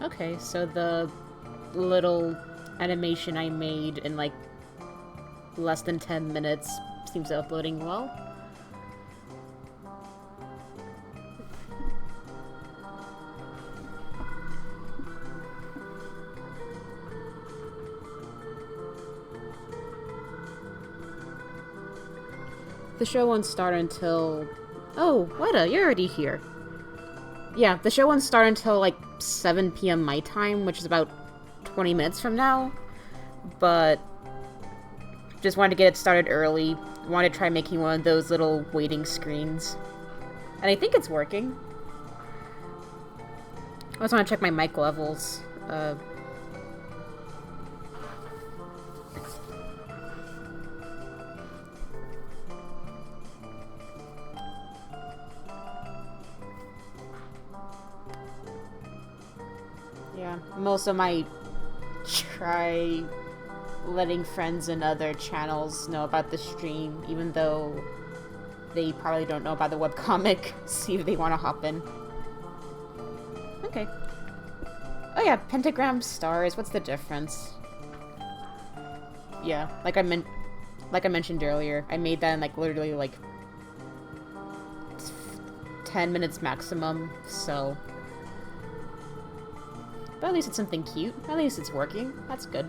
Okay, so the little animation I made in like less than 10 minutes seems uploading well. The show won't start until... Oh, Weta, you're already here. Yeah, the show won't start until like 7 p.m. my time, which is about 20 minutes from now. But just wanted to get it started early. Wanted to try making one of those little waiting screens. And I think it's working. I also want to check my mic levels. Yeah, most of my try letting friends and other channels know about the stream, even though they probably don't know about the webcomic. See if they want to hop in. Okay. Oh yeah, pentagram stars. What's the difference? Yeah, like I mentioned earlier, I made that in like literally like 10 minutes maximum. So, but at least it's something cute. At least it's working. That's good.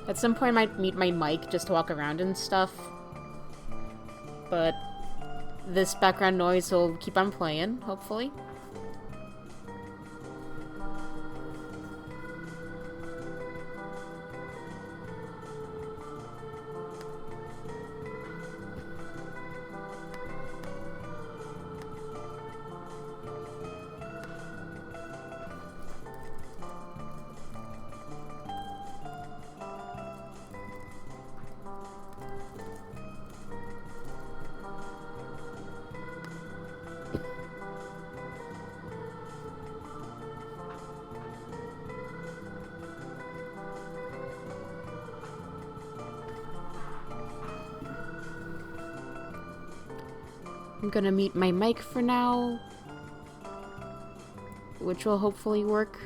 At some point, I might mute my mic just to walk around and stuff. But this background noise will keep on playing, hopefully. I'm gonna mute my mic for now, which will hopefully work.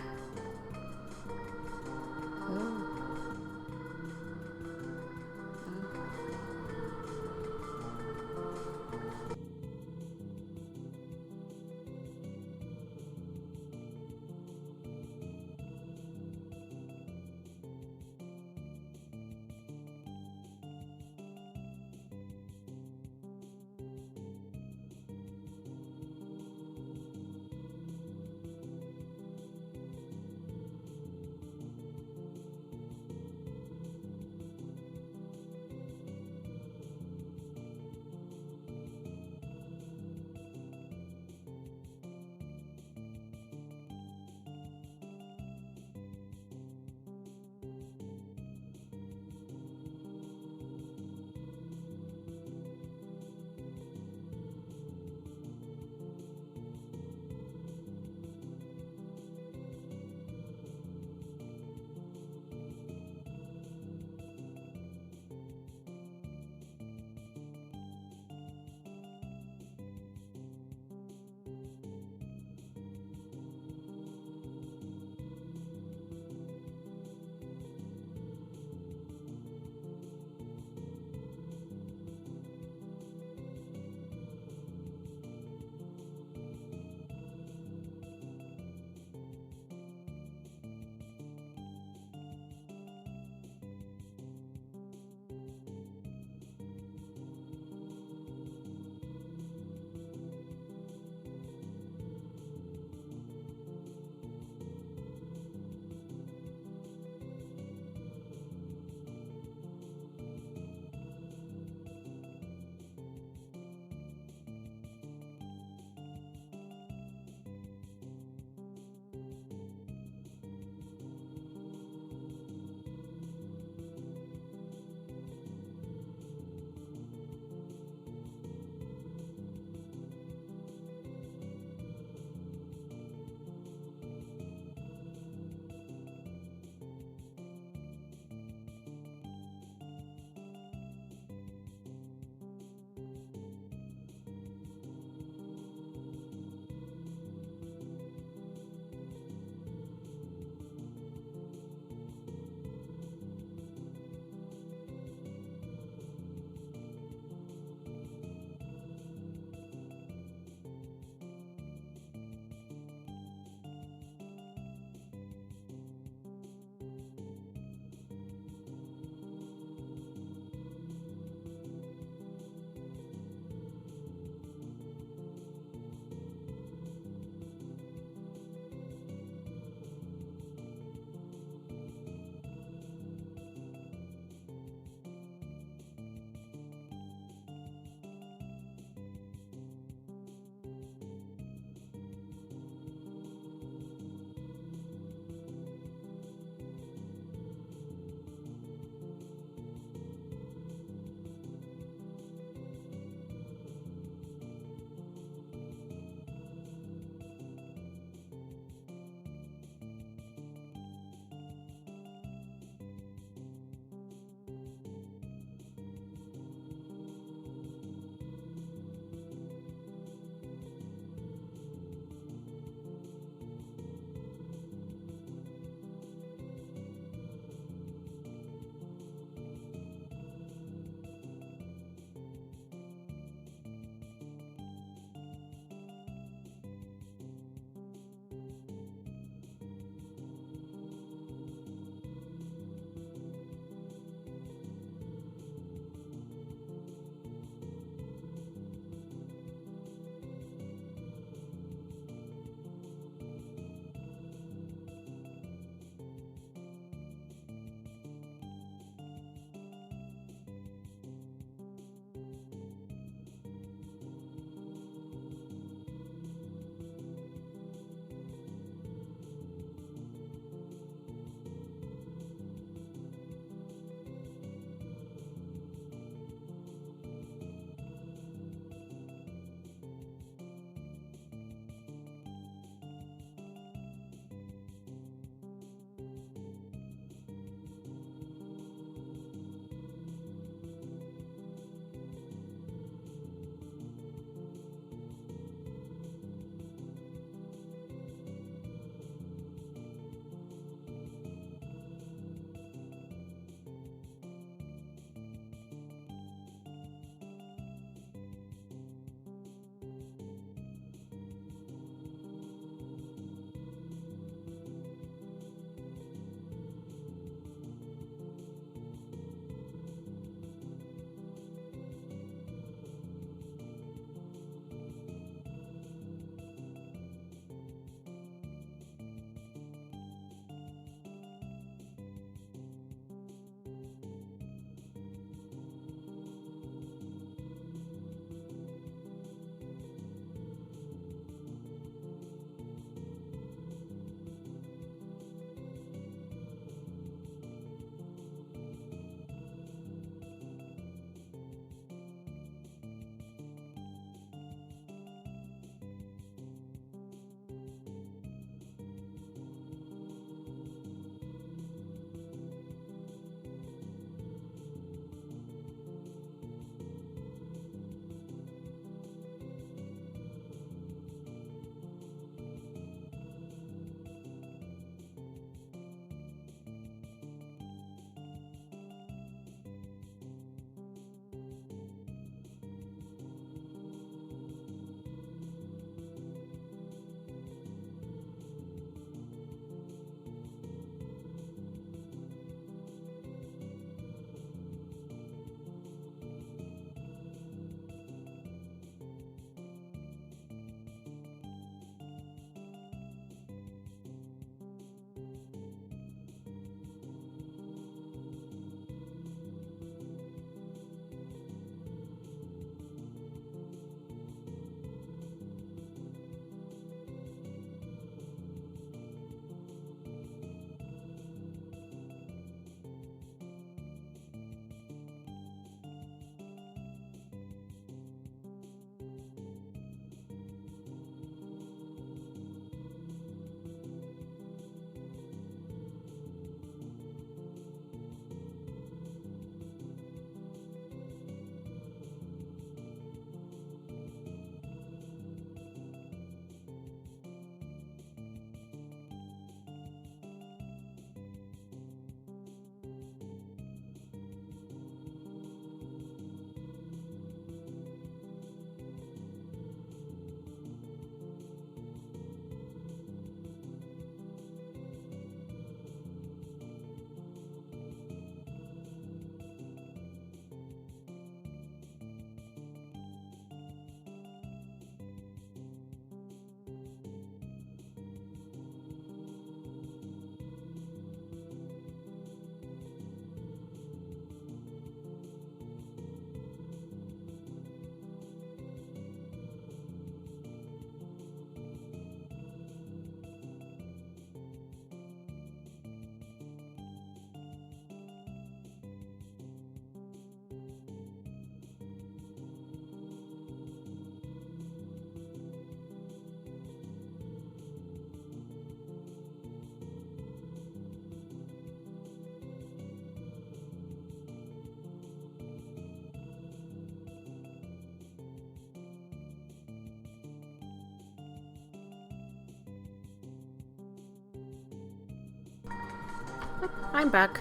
Oh, I'm back.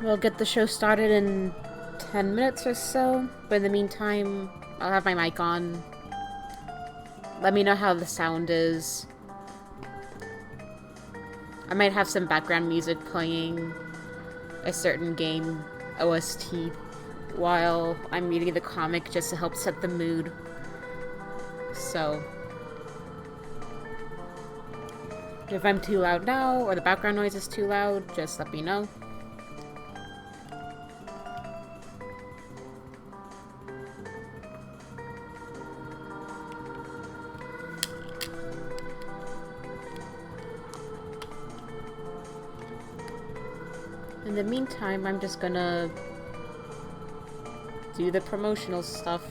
We'll get the show started in 10 minutes or so, but in the meantime, I'll have my mic on. Let me know how the sound is. I might have some background music playing a certain game OST while I'm reading the comic just to help set the mood. So, if I'm too loud now or the background noise is too loud, just let me know. In the meantime, I'm just gonna do the promotional stuff.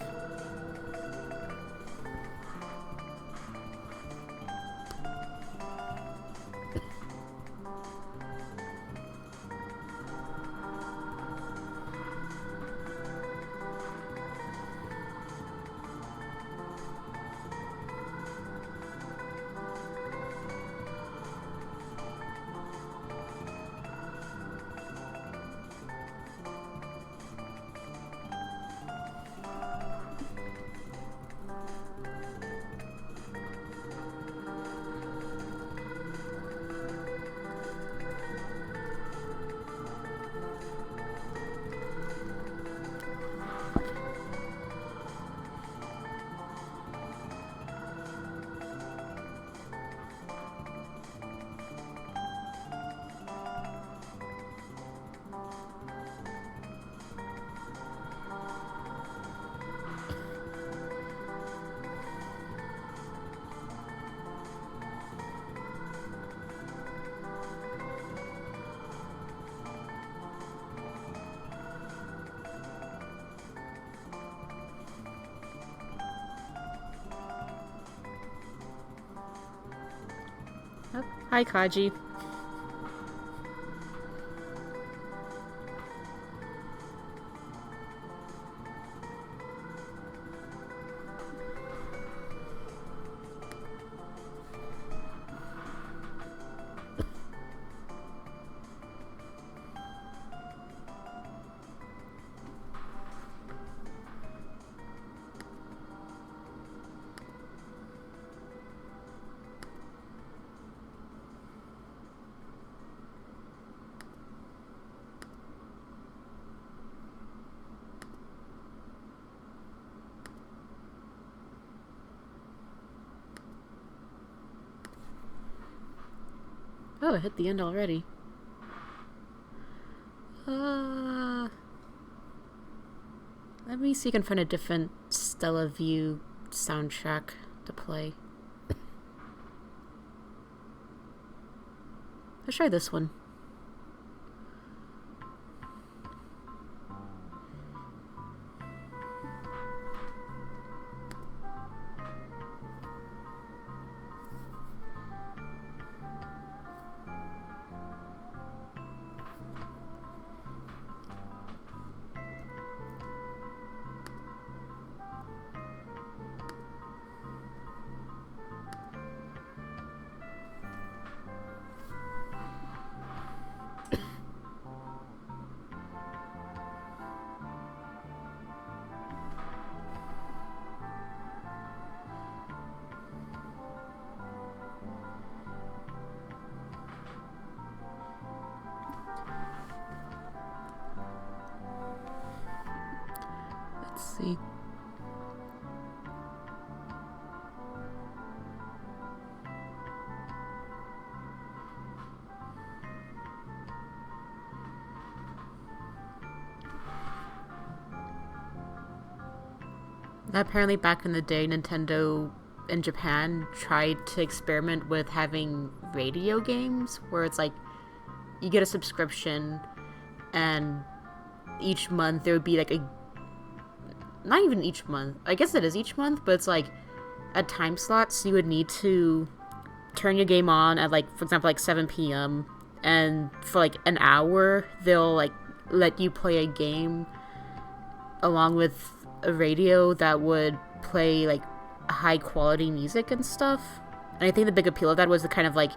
Oh, hi, Kaji. Oh, it hit the end already. Let me see if I can find a different Stella View soundtrack to play. Let's try this one. Let's see. Apparently back in the day, Nintendo in Japan tried to experiment with having radio games where it's like you get a subscription and each month there would be like a, not even each month, I guess it is each month, but it's like a time slot, so you would need to turn your game on at like, for example, like 7 p.m. and for like an hour they'll like let you play a game along with a radio that would play like high quality music and stuff. And I think the big appeal of that was the kind of like,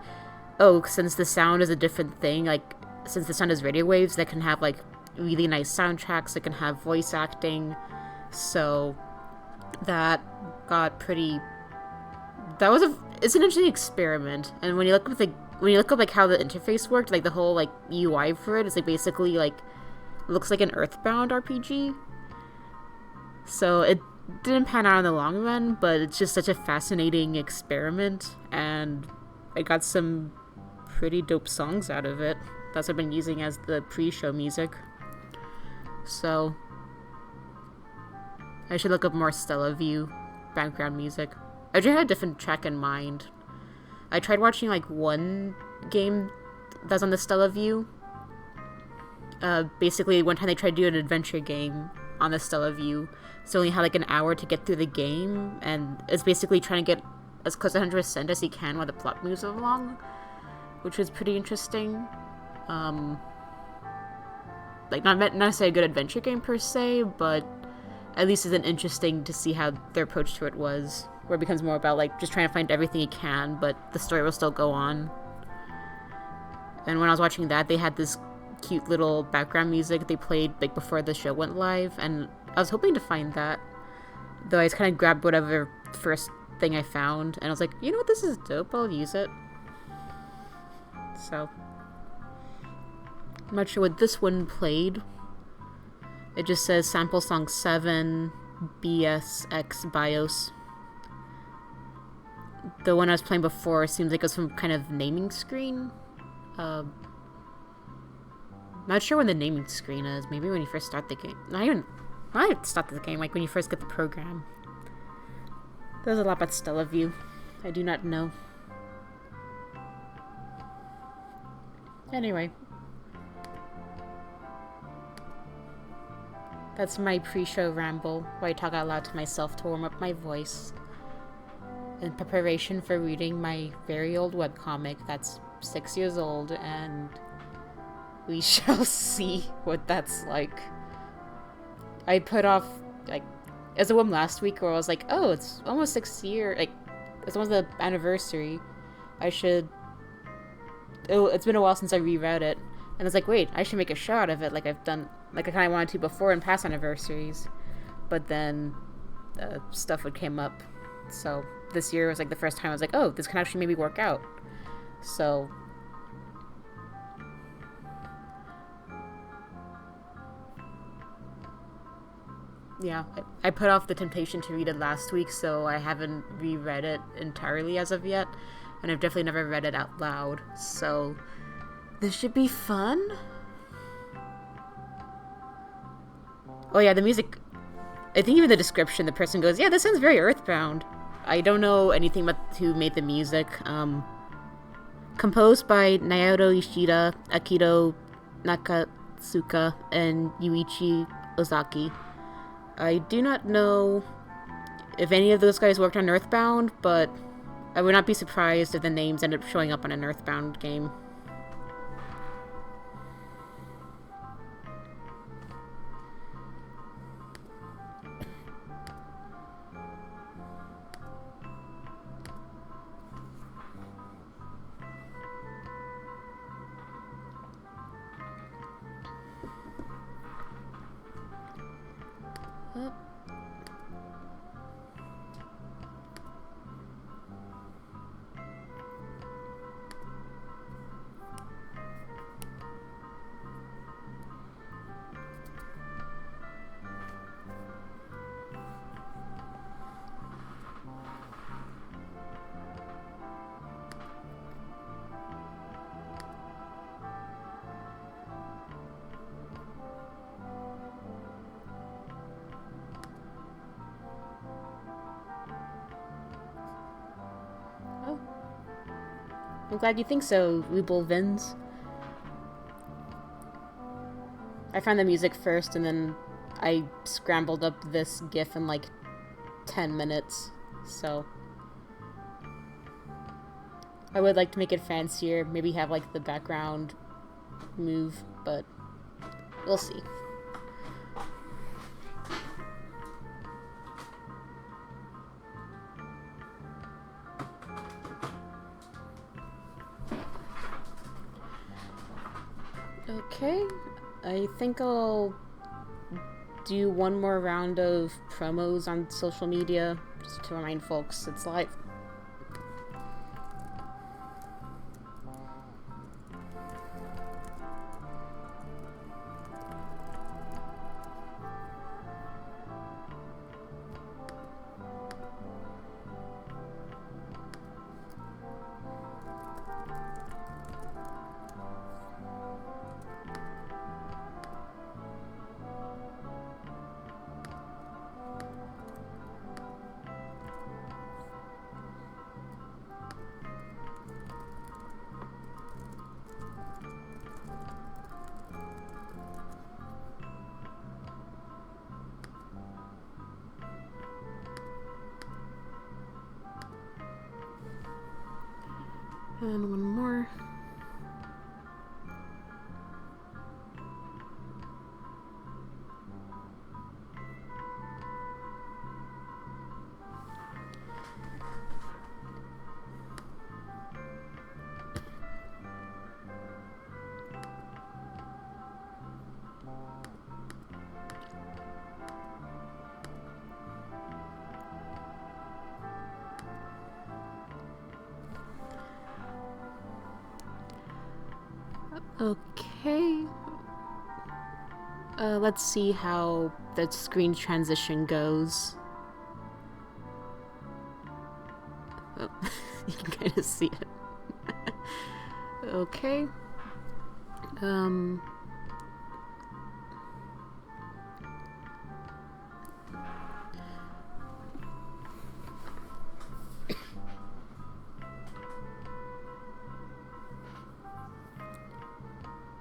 oh, since the sound is a different thing, like since the sound is radio waves, that can have like really nice soundtracks, that can have voice acting. So that got pretty. It's an interesting experiment. And when you look up like how the interface worked, like the whole like UI for it is like basically like looks like an Earthbound RPG. So it didn't pan out in the long run, but it's just such a fascinating experiment, and I got some pretty dope songs out of it. That's what I've been using as the pre-show music. So I should look up more Stella View background music. I just had a different track in mind. I tried watching like one game that's on the Stella View. Basically, one time they tried to do an adventure game on the Stella View, so only had like an hour to get through the game, and it's basically trying to get as close to 100% as you can while the plot moves along, which was pretty interesting. Like not necessarily a good adventure game per se, but at least it's interesting to see how their approach to it was, where it becomes more about like just trying to find everything you can, but the story will still go on. And when I was watching that, they had this cute little background music they played like before the show went live, and I was hoping to find that, though I just kind of grabbed whatever first thing I found, and I was like, you know what, this is dope, I'll use it. So I'm not sure what this one played. It just says sample song 7 BSX BIOS. The one I was playing before seems like it was some kind of naming screen. Not sure when the naming screen is. Maybe when you first start the game. Not start the game, like when you first get the program. There's a lot about Stella View. I do not know. Anyway. That's my pre-show ramble, where I talk out loud to myself to warm up my voice. In preparation for reading my very old webcomic that's 6 years old, and we shall see what that's like. I put off, like, as a one last week where I was like, oh, it's almost 6 years, like, it's almost the anniversary. It's been a while since I reread it. And I was like, wait, I should make a show out of it like I've done, like I kind of wanted to before in past anniversaries. But then stuff would came up. So this year was like the first time I was like, oh, this can actually maybe work out. So yeah, I put off the temptation to read it last week, so I haven't reread it entirely as of yet. And I've definitely never read it out loud. So this should be fun. Oh yeah, the music. I think even the description, the person goes, yeah, this sounds very Earthbound. I don't know anything about who made the music. Composed by Naoto Ishida, Akito Nakatsuka, and Yuichi Ozaki. I do not know if any of those guys worked on Earthbound, but I would not be surprised if the names end up showing up on an Earthbound game. I'm glad you think so, Weeble Vins. I found the music first, and then I scrambled up this GIF in like 10 minutes, so I would like to make it fancier, maybe have like the background move, but we'll see. I think I'll do one more round of promos on social media, just to remind folks it's live. And one more. Okay. Let's see how the screen transition goes. Oh, you can kind of see it. Okay.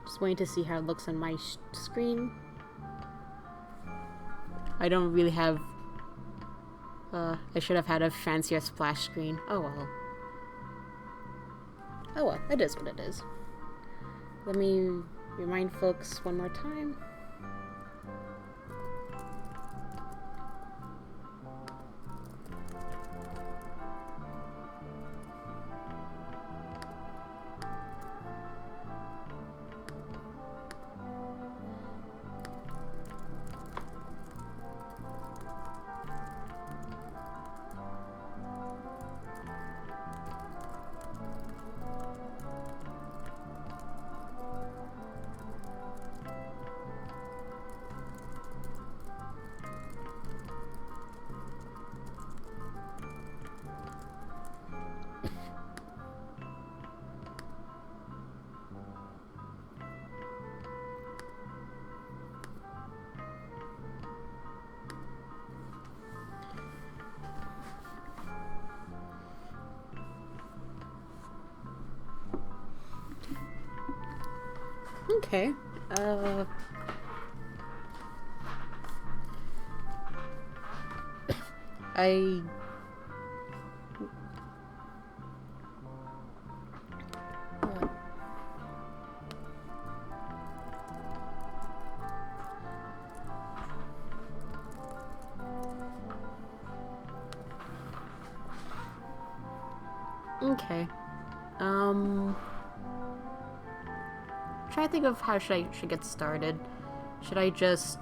Just waiting to see how it looks on my screen. I don't really have... I should have had a fancier splash screen. Oh well. Oh well, it is what it is. Let me remind folks one more time. Okay. Okay. Try to think of how should get started. Should I just...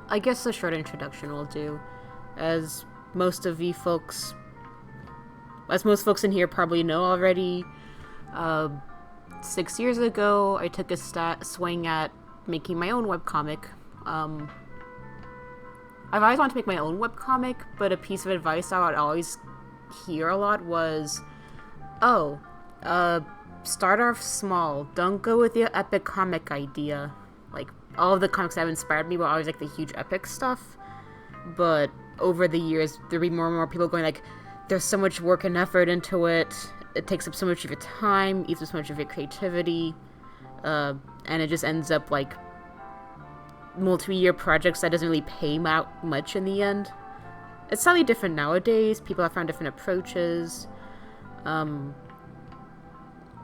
I guess a short introduction will do. As most folks in here probably know already, 6 years ago I took a swing at making my own webcomic. I've always wanted to make my own webcomic, but a piece of advice I would always hear a lot was, start off small. Don't go with the epic comic idea. Like, all of the comics that have inspired me were always like the huge epic stuff, but over the years there'll be more and more people going like, there's so much work and effort into it, it takes up so much of your time, eats up so much of your creativity, and it just ends up like multi-year projects that doesn't really pay out much in the end. It's slightly different nowadays. People have found different approaches.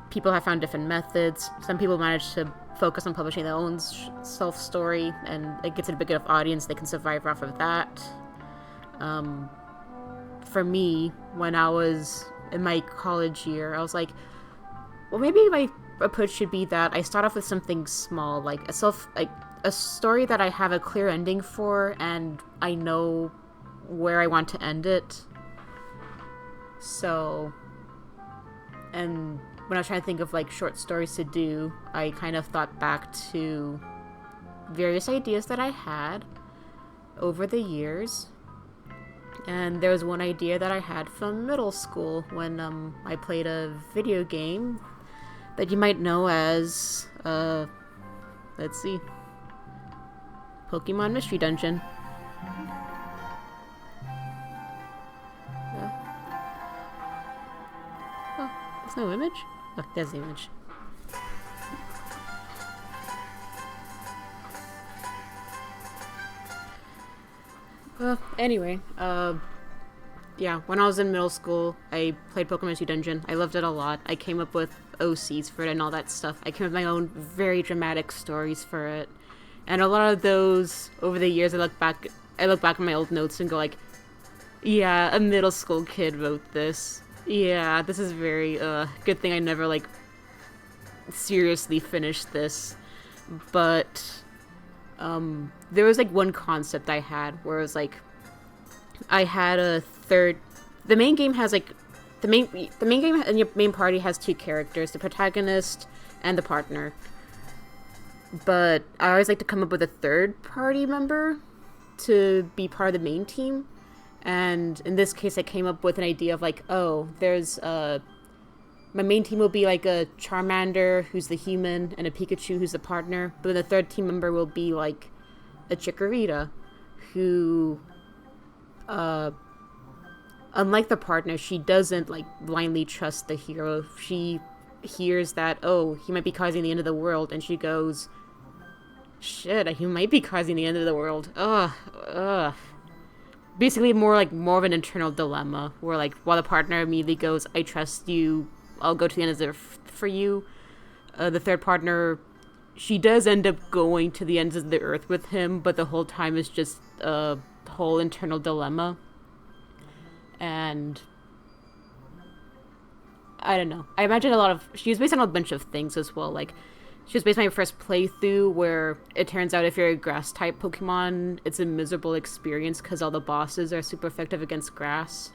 People have found different methods. Some people manage to focus on publishing their own self-story, and it gets a big enough audience they can survive off of that. For me, when I was in my college year, I was like, well, maybe if I approach should be that I start off with something small, like a story that I have a clear ending for, and I know where I want to end it. So, and when I was trying to think of like short stories to do, I kind of thought back to various ideas that I had over the years. And there was one idea that I had from middle school when I played a video game that you might know as, let's see, Pokemon Mystery Dungeon. Oh, there's no image? Oh, there's the image. Well, anyway, yeah, when I was in middle school, I played Pokemon Mystery Dungeon. I loved it a lot. I came up with OCs for it and all that stuff. I came up with my own very dramatic stories for it. And a lot of those, over the years, I look back at my old notes and go like, yeah, a middle school kid wrote this. Yeah, this is very, good thing I never, like, seriously finished this. But, there was, like, one concept I had where it was, like, I had a third... The main game has, like... The main game and your main party has two characters, the protagonist and the partner. But I always like to come up with a third party member to be part of the main team. And in this case, I came up with an idea of, like, oh, there's, my main team will be, like, a Charmander, who's the human, and a Pikachu, who's the partner. But the third team member will be, like, a Chikorita, who, unlike the partner, she doesn't, like, blindly trust the hero. She hears that, oh, he might be causing the end of the world, and she goes, shit, he might be causing the end of the world. Ugh. Basically more of an internal dilemma, where, like, while the partner immediately goes, I trust you, I'll go to the end of the earth for you, the third partner, she does end up going to the ends of the earth with him, but the whole time is just a whole internal dilemma. And I don't know. I imagine she was based on a bunch of things as well. Like, she was based on my first playthrough, where it turns out if you're a grass-type Pokemon, it's a miserable experience because all the bosses are super effective against grass.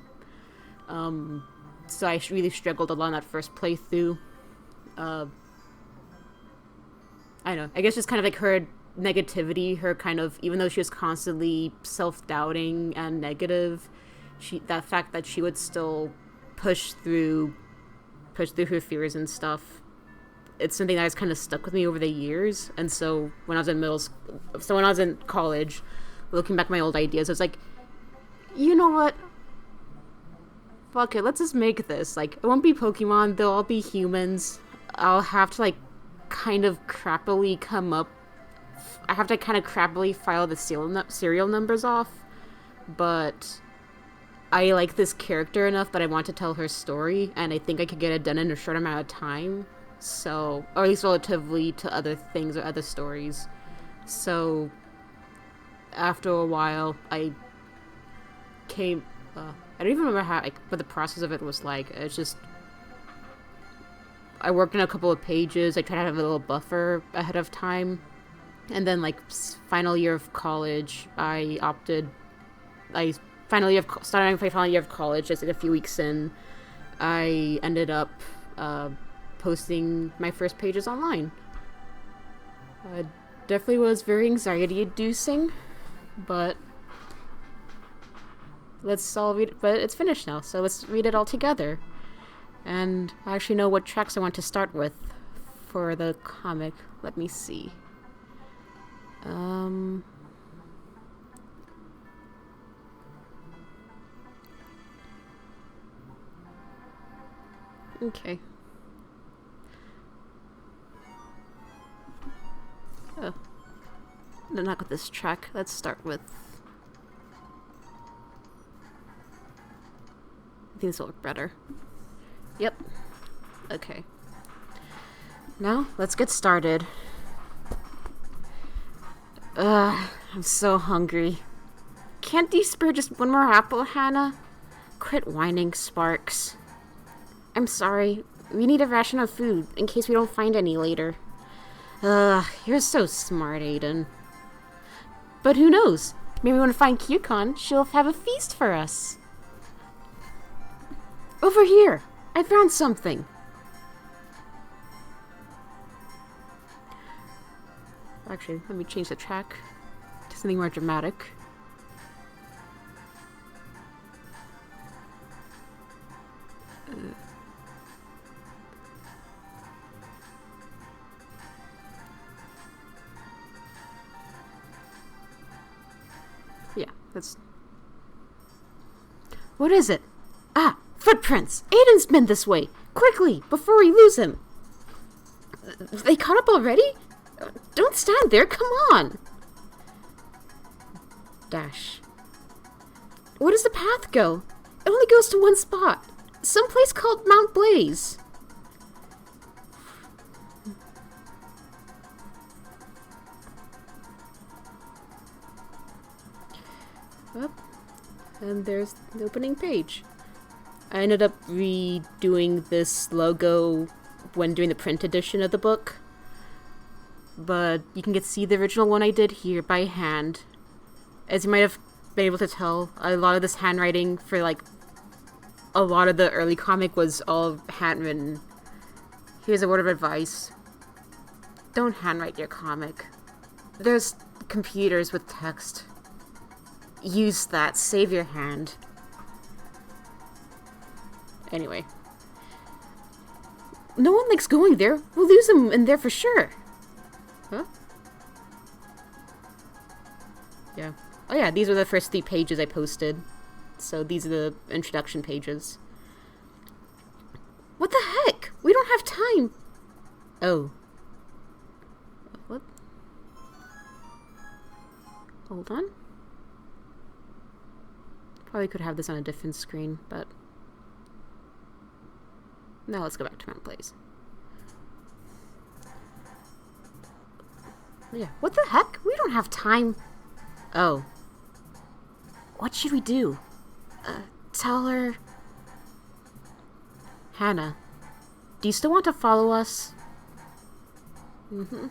So I really struggled a lot on that first playthrough. I don't know. I guess just kind of like her negativity, her kind of, even though she was constantly self-doubting and negative, that fact that she would still push through her fears and stuff, it's something that has kind of stuck with me over the years. And so when I was in college, looking back at my old ideas, I was like, you know what? Fuck it, let's just make this. Like, it won't be Pokemon, they'll all be humans. I'll have to, like, kind of crappily file the serial numbers off, but I like this character enough that I want to tell her story, and I think I could get it done in a short amount of time. So, or at least relatively to other things or other stories. So, after a while, I don't even remember what the process of it was like. It's just, I worked on a couple of pages. I tried to have a little buffer ahead of time. And then, like, final year of college, starting my final year of college, just like a few weeks in, I ended up, posting my first pages online. Definitely was very anxiety-inducing, but let's all read it. But it's finished now, so let's read it all together. And I actually know what tracks I want to start with for the comic. Let me see. Okay. Oh. No, not with this track. Let's start with... I think this will look better. Yep. Okay. Now, let's get started. I'm so hungry. Can't you spare just one more apple, Hana? Quit whining, Sparks. I'm sorry. We need a ration of food, in case we don't find any later. You're so smart, Aiden. But who knows? Maybe when we find Kyukon, she'll have a feast for us. Over here! I found something! Actually, let me change the track to something more dramatic. Yeah, that's... What is it? Ah! Footprints! Aiden's been this way! Quickly, before we lose him! They caught up already? Don't stand there, come on! Dash. Where does the path go? It only goes to one spot. Someplace called Mount Blaze. Well, and there's the opening page. I ended up redoing this logo when doing the print edition of the book. But you can see the original one I did here by hand. As you might have been able to tell, a lot of this handwriting for like a lot of the early comic was all handwritten. Here's a word of advice. Don't handwrite your comic. There's computers with text. Use that. Save your hand. Anyway. No one likes going there. We'll lose them in there for sure. Huh? Yeah. Oh yeah, these were the first 3 pages I posted. So these are the introduction pages. What the heck? We don't have time. Oh. What? Hold on. Probably could have this on a different screen, but... Now let's go back to Mount Blaze. Yeah, what the heck? We don't have time. Oh. What should we do? Tell her... Hana, do you still want to follow us? Mm-hmm.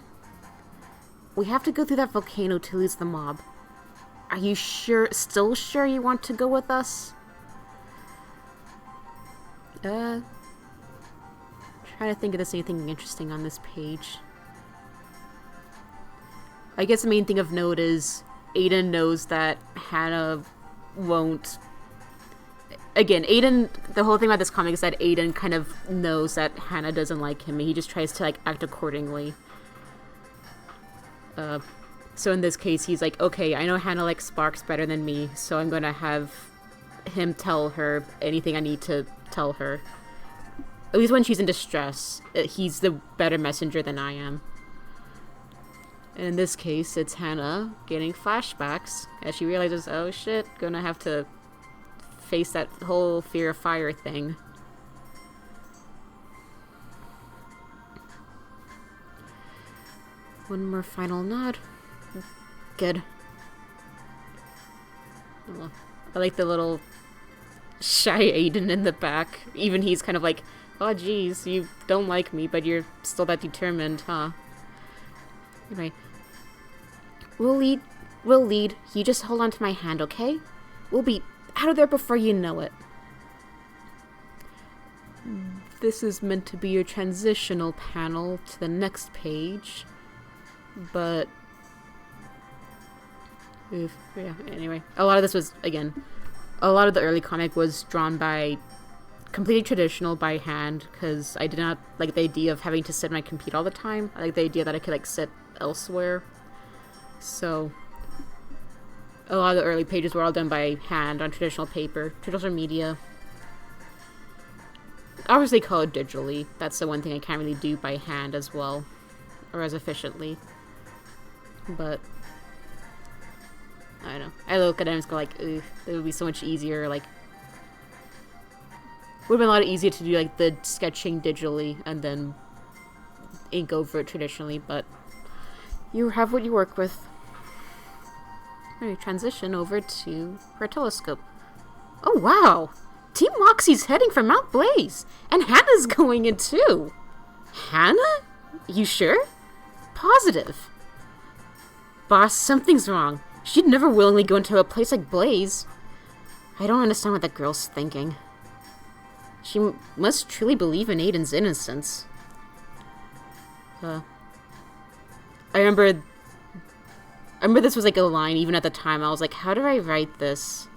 We have to go through that volcano to lose the mob. Are you still sure you want to go with us? Trying to think if there's anything interesting on this page. I guess the main thing of note is Aiden knows that Hana won't... Again, Aiden... The whole thing about this comic is that Aiden kind of knows that Hana doesn't like him, and he just tries to, like, act accordingly. So in this case, he's like, okay, I know Hana likes Sparks better than me, so I'm gonna have him tell her anything I need to tell her. At least when she's in distress, he's the better messenger than I am. And in this case, it's Hana getting flashbacks as she realizes, oh shit, gonna have to face that whole fear of fire thing. One more final nod. Good. Oh, I like the little shy Aiden in the back. Even he's kind of like, oh geez, you don't like me, but you're still that determined, huh? Anyway. We'll lead. You just hold on to my hand, okay? We'll be out of there before you know it. This is meant to be your transitional panel to the next page. But... yeah, anyway. A lot of this was, again, a lot of the early comic was drawn by... completely traditional by hand, because I did not like the idea of having to sit on my computer all the time. I like the idea that I could, like, sit elsewhere. So... a lot of the early pages were all done by hand on traditional paper, traditional media. Obviously colored digitally. That's the one thing I can't really do by hand as well. Or as efficiently. But... I don't know. I look at it and just go like, ugh, it would be so much easier, like... would have been a lot easier to do, like, the sketching digitally and then ink over it traditionally, but... you have what you work with. Alright, transition over to her telescope. Oh, wow! Team Moxie's heading for Mount Blaze, and Hana's going in too. Hana? You sure? Positive. Boss, something's wrong. She'd never willingly go into a place like Blaze. I don't understand what that girl's thinking. She must truly believe in Aiden's innocence. I remember this was like a line, even at the time. I was like, how do I write this?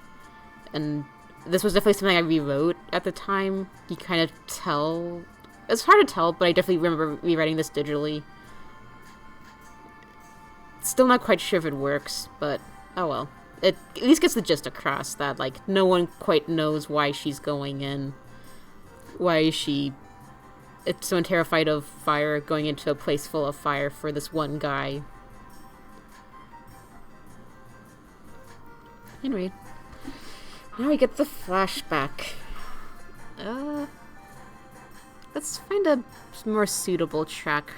And this was definitely something I rewrote at the time. You kind of tell. It's hard to tell, but I definitely remember rewriting this digitally. Still not quite sure if it works, but oh well. It at least gets the gist across that, like, no one quite knows why she's going in. Why is she so terrified of fire, going into a place full of fire for this one guy. Anyway, now we get the flashback. Let's find a more suitable track.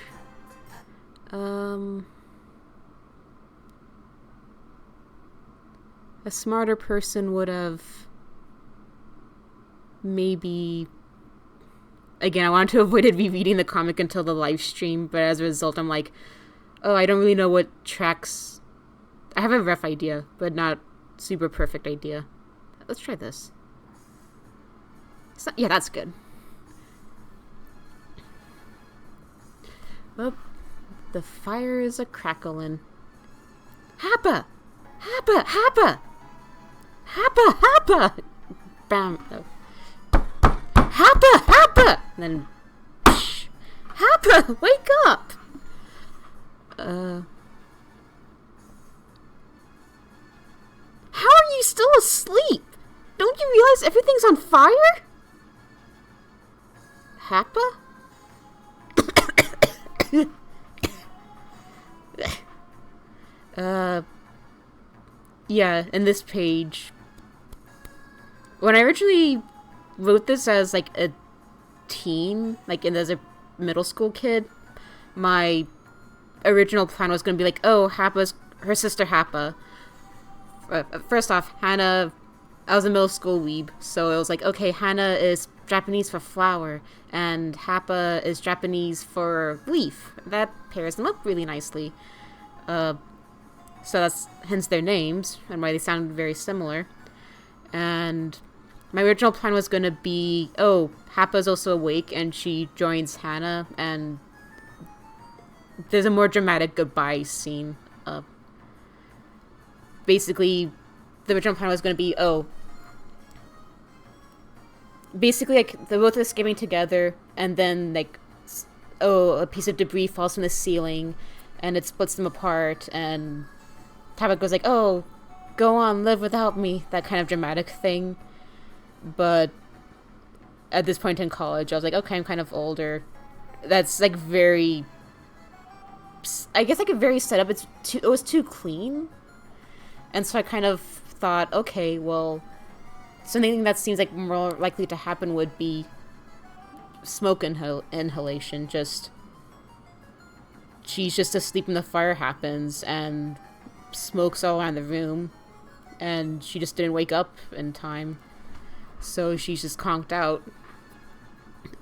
A smarter person would have maybe... Again, I wanted to avoid rereading the comic until the live stream, but as a result, I'm like, oh, I don't really know what tracks... I have a rough idea, but not super perfect idea. Let's try this. Yeah, that's good. Well, the fire is a-crackling. Happa! Happa! Happa! Happa! Happa! Bam! Oh. Happa! Happa! And then... Psh, Happa! Wake up! How are you still asleep? Don't you realize everything's on fire? Happa? Yeah, in this page... When I originally wrote this as, like, a teen, like, as a middle school kid, my original plan was going to be like, oh, Happa's... her sister Happa. First off, Hana... I was a middle school weeb, so it was like, okay, Hana is Japanese for flower, and Happa is Japanese for leaf. That pairs them up really nicely. So that's hence their names, and why they sound very similar. And my original plan was going to be, oh, Happa's also awake, and she joins Hana, and there's a more dramatic goodbye scene. Basically, the original plan was going to be, oh, basically, like, they're both escaping together, and then, like, oh, a piece of debris falls from the ceiling, and it splits them apart, and Tabak goes like, oh, go on, live without me, that kind of dramatic thing. But at this point in college, I was like, okay, I'm kind of older. That's, like, very... I guess, like, a very setup. It was too clean. And so I kind of thought, okay, well, something that seems like more likely to happen would be smoke inhalation. Just, she's just asleep and the fire happens, and smoke's all around the room, and she just didn't wake up in time, so she's just conked out.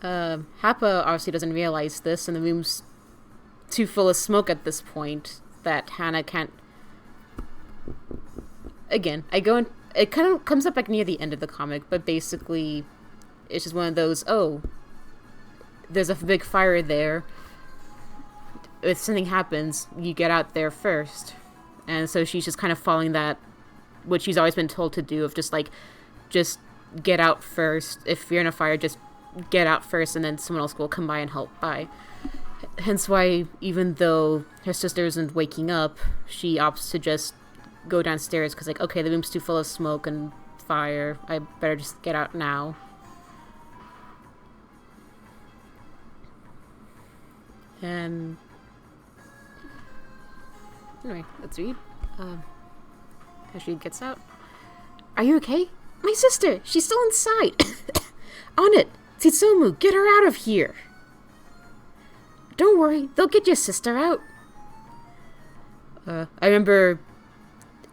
Happa obviously doesn't realize this, and the room's too full of smoke at this point that Hana can't... Again, it kind of comes up like near the end of the comic, but basically it's just one of those, oh, there's a big fire there. If something happens, you get out there first. And so she's just kind of following that, what she's always been told to do, of just get out first. If you're in a fire, just get out first, and then someone else will come by and help by. Hence why, even though her sister isn't waking up, she opts to just go downstairs, because, like, okay, the room's too full of smoke and fire, I better just get out now. And anyway, let's read. As she gets out. Are you okay? My sister! She's still inside! On it! Tsitsumu, get her out of here! Don't worry, they'll get your sister out. I remember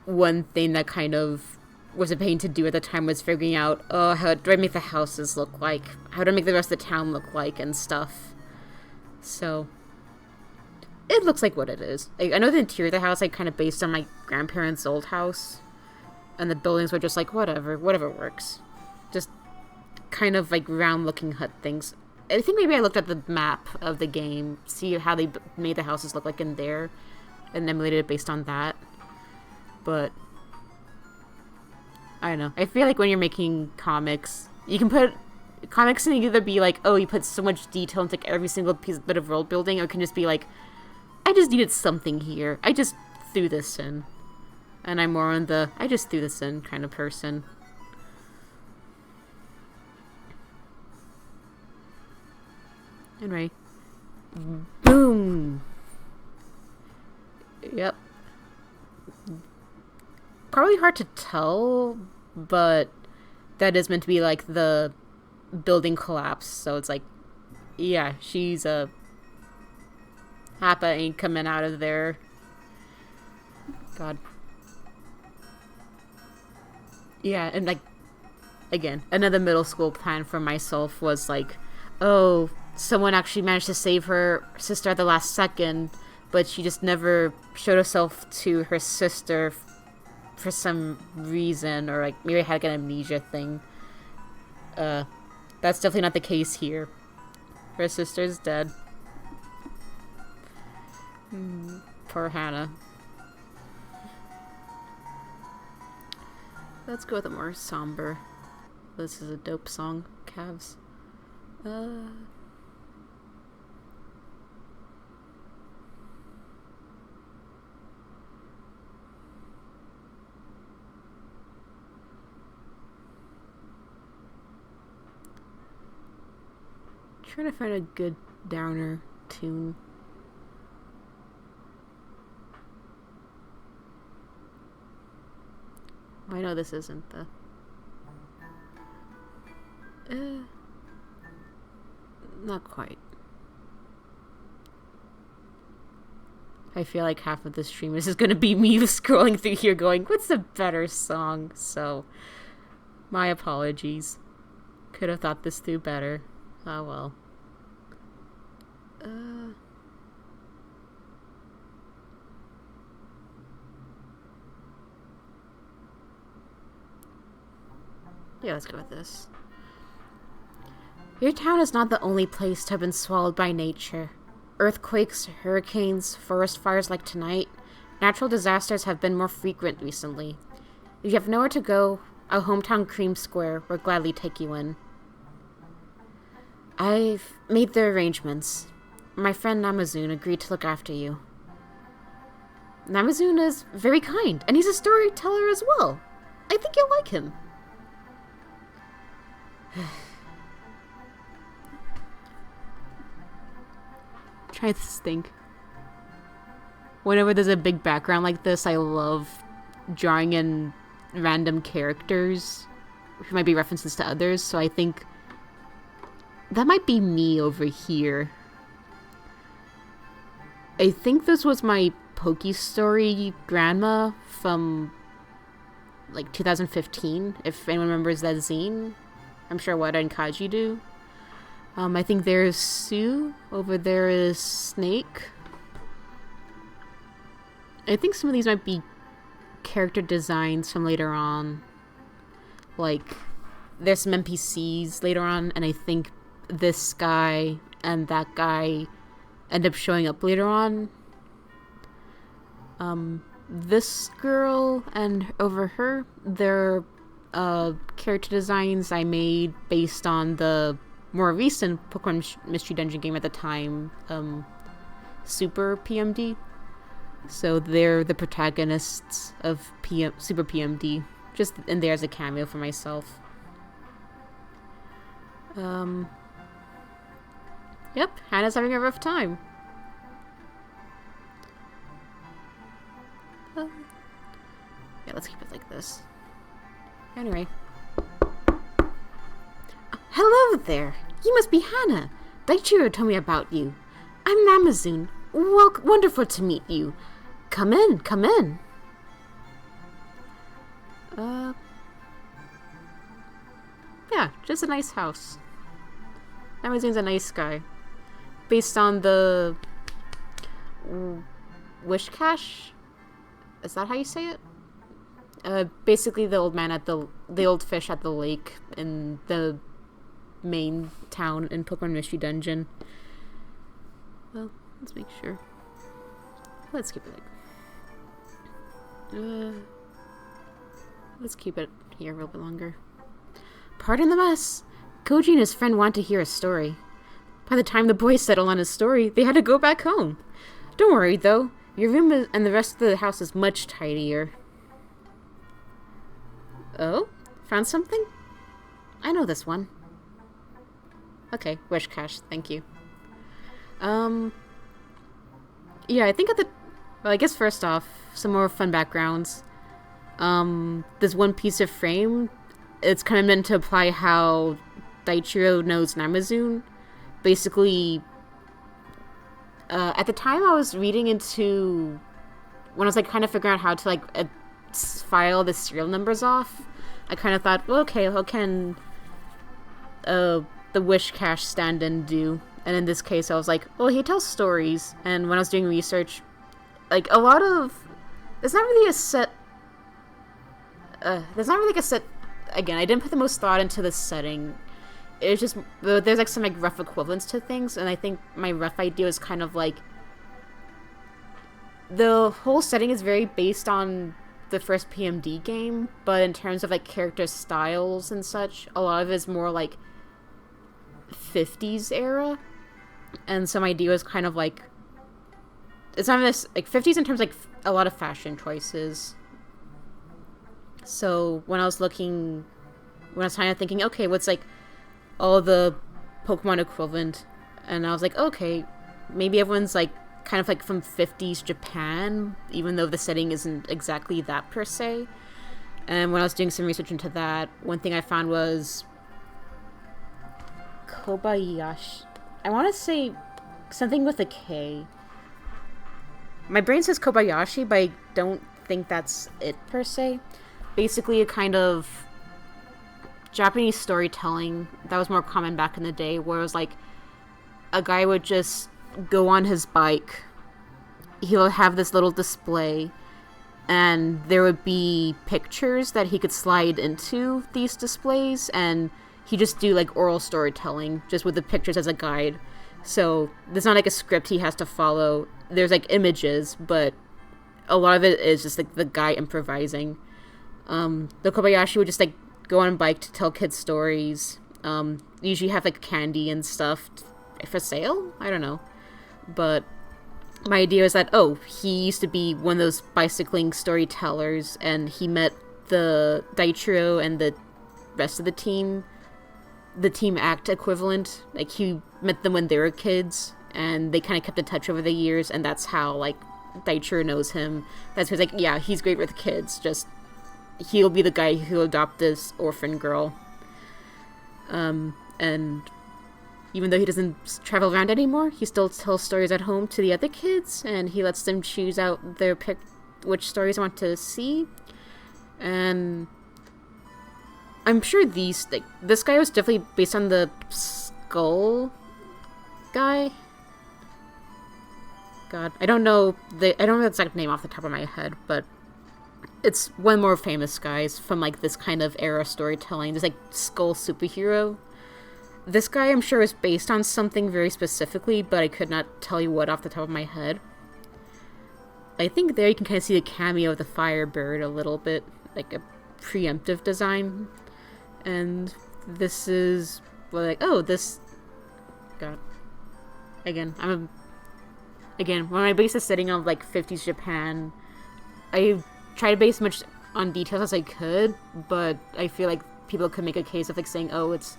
one thing that kind of was a pain to do at the time was figuring out, oh, how do I make the houses look like? How do I make the rest of the town look like and stuff? So, it looks like what it is. I know the interior of the house, kind of based on my grandparents' old house. And the buildings were just whatever works. Just kind of round-looking hut things. I think maybe I looked at the map of the game, see how they made the houses look like in there, and emulated it based on that. But I don't know. I feel like when you're making comics, you can put comics can either be oh, you put so much detail into every single bit of world building, or it can just be I just needed something here. I just threw this in. And I'm more on the I just threw this in kind of person. Anyway. Boom! Yep. Probably hard to tell, but that is meant to be the building collapse, so it's yeah, she's Happa ain't coming out of there. God. Yeah, and again, another middle school plan for myself was oh, someone actually managed to save her sister at the last second, but she just never showed herself to her sister for some reason, or maybe I had an amnesia thing. That's definitely not the case here. Her sister's dead. Poor Hana. Let's go with a more somber. This is a dope song. Calves. Trying to find a good downer tune. I know this isn't the... not quite. I feel like half of the stream is going to be me scrolling through here going, what's a better song? So, my apologies. Could have thought this through better. Oh well. Yeah, let's go with this. Your town is not the only place to have been swallowed by nature. Earthquakes, hurricanes, forest fires like tonight, natural disasters have been more frequent recently. If you have nowhere to go, our hometown Cream Square will gladly take you in. I've made the arrangements. My friend Namazun agreed to look after you. Namazun is very kind, and he's a storyteller as well. I think you'll like him. Try to think. Whenever there's a big background like this, I love drawing in random characters who might be references to others, so I think that might be me over here. I think this was my Poke Story grandma from 2015, if anyone remembers that zine. I'm sure Wada and Kaji do. I think there's Sue. Over there is Snake. I think some of these might be character designs from later on. There's some NPCs later on, and I think this guy and that guy end up showing up later on. This girl and over her, they're character designs I made based on the more recent Pokemon Mystery Dungeon game at the time, Super PMD. So they're the protagonists of Super PMD, just in there as a cameo for myself. Yep, Hannah's having a rough time. Yeah, let's keep it like this. Anyway. Hello there! You must be Hana. Daichiro told me about you. I'm Namazun. Wonderful to meet you. Come in, come in. Yeah, just a nice house. Namazune's a nice guy. Based on the Wish Cache? Is that how you say it? Basically the old man at the old fish at the lake in the main town in Pokemon Mystery Dungeon. Well, let's make sure. Let's keep it like... let's keep it here a little bit longer. Pardon the mess! Koji and his friend want to hear a story. By the time the boys settled on his story, they had to go back home. Don't worry, though. Your room and the rest of the house is much tidier. Oh? Found something? I know this one. Okay, Wish Cache, thank you. Yeah, I think at the... Well, I guess first off, some more fun backgrounds. This one piece of frame, it's kind of meant to apply how Daichiro knows Namazune. Basically, at the time I was reading into... When I was, like, kind of figuring out how to, like, file the serial numbers off, I kind of thought, well, okay, how can the Wish Cache stand-in do? And in this case, I was like, well, he tells stories. And when I was doing research, like, a lot of... There's not really a set... there's not really, like, a set... Again, I didn't put the most thought into this setting. It's just... There's, like, some, like, rough equivalents to things. And I think my rough idea is kind of, like... The whole setting is very based on the first PMD game. But in terms of, like, character styles and such, a lot of it is more, like... 50s era. And some idea is kind of like... It's not this... Like, 50s in terms of, like, a lot of fashion choices. So, when I was looking... When I was kind of thinking, okay, what's, like, all the Pokemon equivalent? And I was like, okay, maybe everyone's, like, kind of, like, from 50s Japan, even though the setting isn't exactly that, per se. And when I was doing some research into that, one thing I found was... Kobayashi. I want to say something with a K. My brain says Kobayashi, but I don't think that's it per se. Basically a kind of Japanese storytelling that was more common back in the day, where it was like a guy would just go on his bike, he'll have this little display, and there would be pictures that he could slide into these displays, and he just do, like, oral storytelling, just with the pictures as a guide. So, there's not, like, a script he has to follow. There's, like, images, but a lot of it is just, like, the guy improvising. The Kobayashi would just, like, go on a bike to tell kids stories. Usually have, like, candy and stuff for sale? I don't know. But my idea is that, oh, he used to be one of those bicycling storytellers, and he met the Daichiro and the rest of the Team Act equivalent. Like, he met them when they were kids, and they kind of kept in touch over the years, and that's how, like, Daichiro knows him. That's who's like, yeah, he's great with kids, just he'll be the guy who'll adopt this orphan girl. And even though he doesn't travel around anymore, he still tells stories at home to the other kids, and he lets them choose out their which stories they want to see. And I'm sure this guy was definitely based on the Skull guy. God, I don't know the exact name off the top of my head, but it's one more famous guys from, like, this kind of era storytelling. There's, like, Skull Superhero. This guy, I'm sure, is based on something very specifically, but I could not tell you what off the top of my head. I think there you can kind of see the cameo of the Firebird a little bit, like a preemptive design. And this is, well, like, oh, this... God. Again, when I base this setting on, like, 50s Japan, I try to base as much on details as I could, but I feel like people could make a case of, like, saying, oh, it's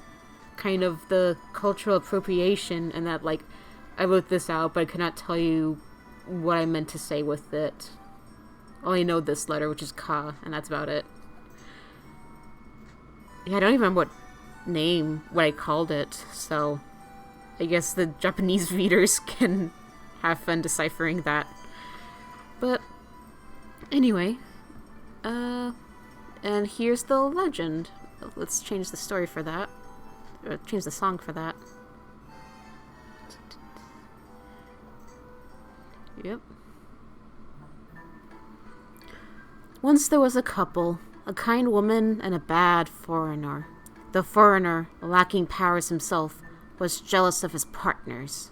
kind of the cultural appropriation, and that, like, I wrote this out, but I could not tell you what I meant to say with it. I only know this letter, which is Ka, and that's about it. Yeah, I don't even remember what I called it, so I guess the Japanese readers can have fun deciphering that. But anyway, and here's the legend. let's change the story for that. Or change the song for that. Yep. Once there was a couple, a kind woman and a bad foreigner. The foreigner, lacking powers himself, was jealous of his partners.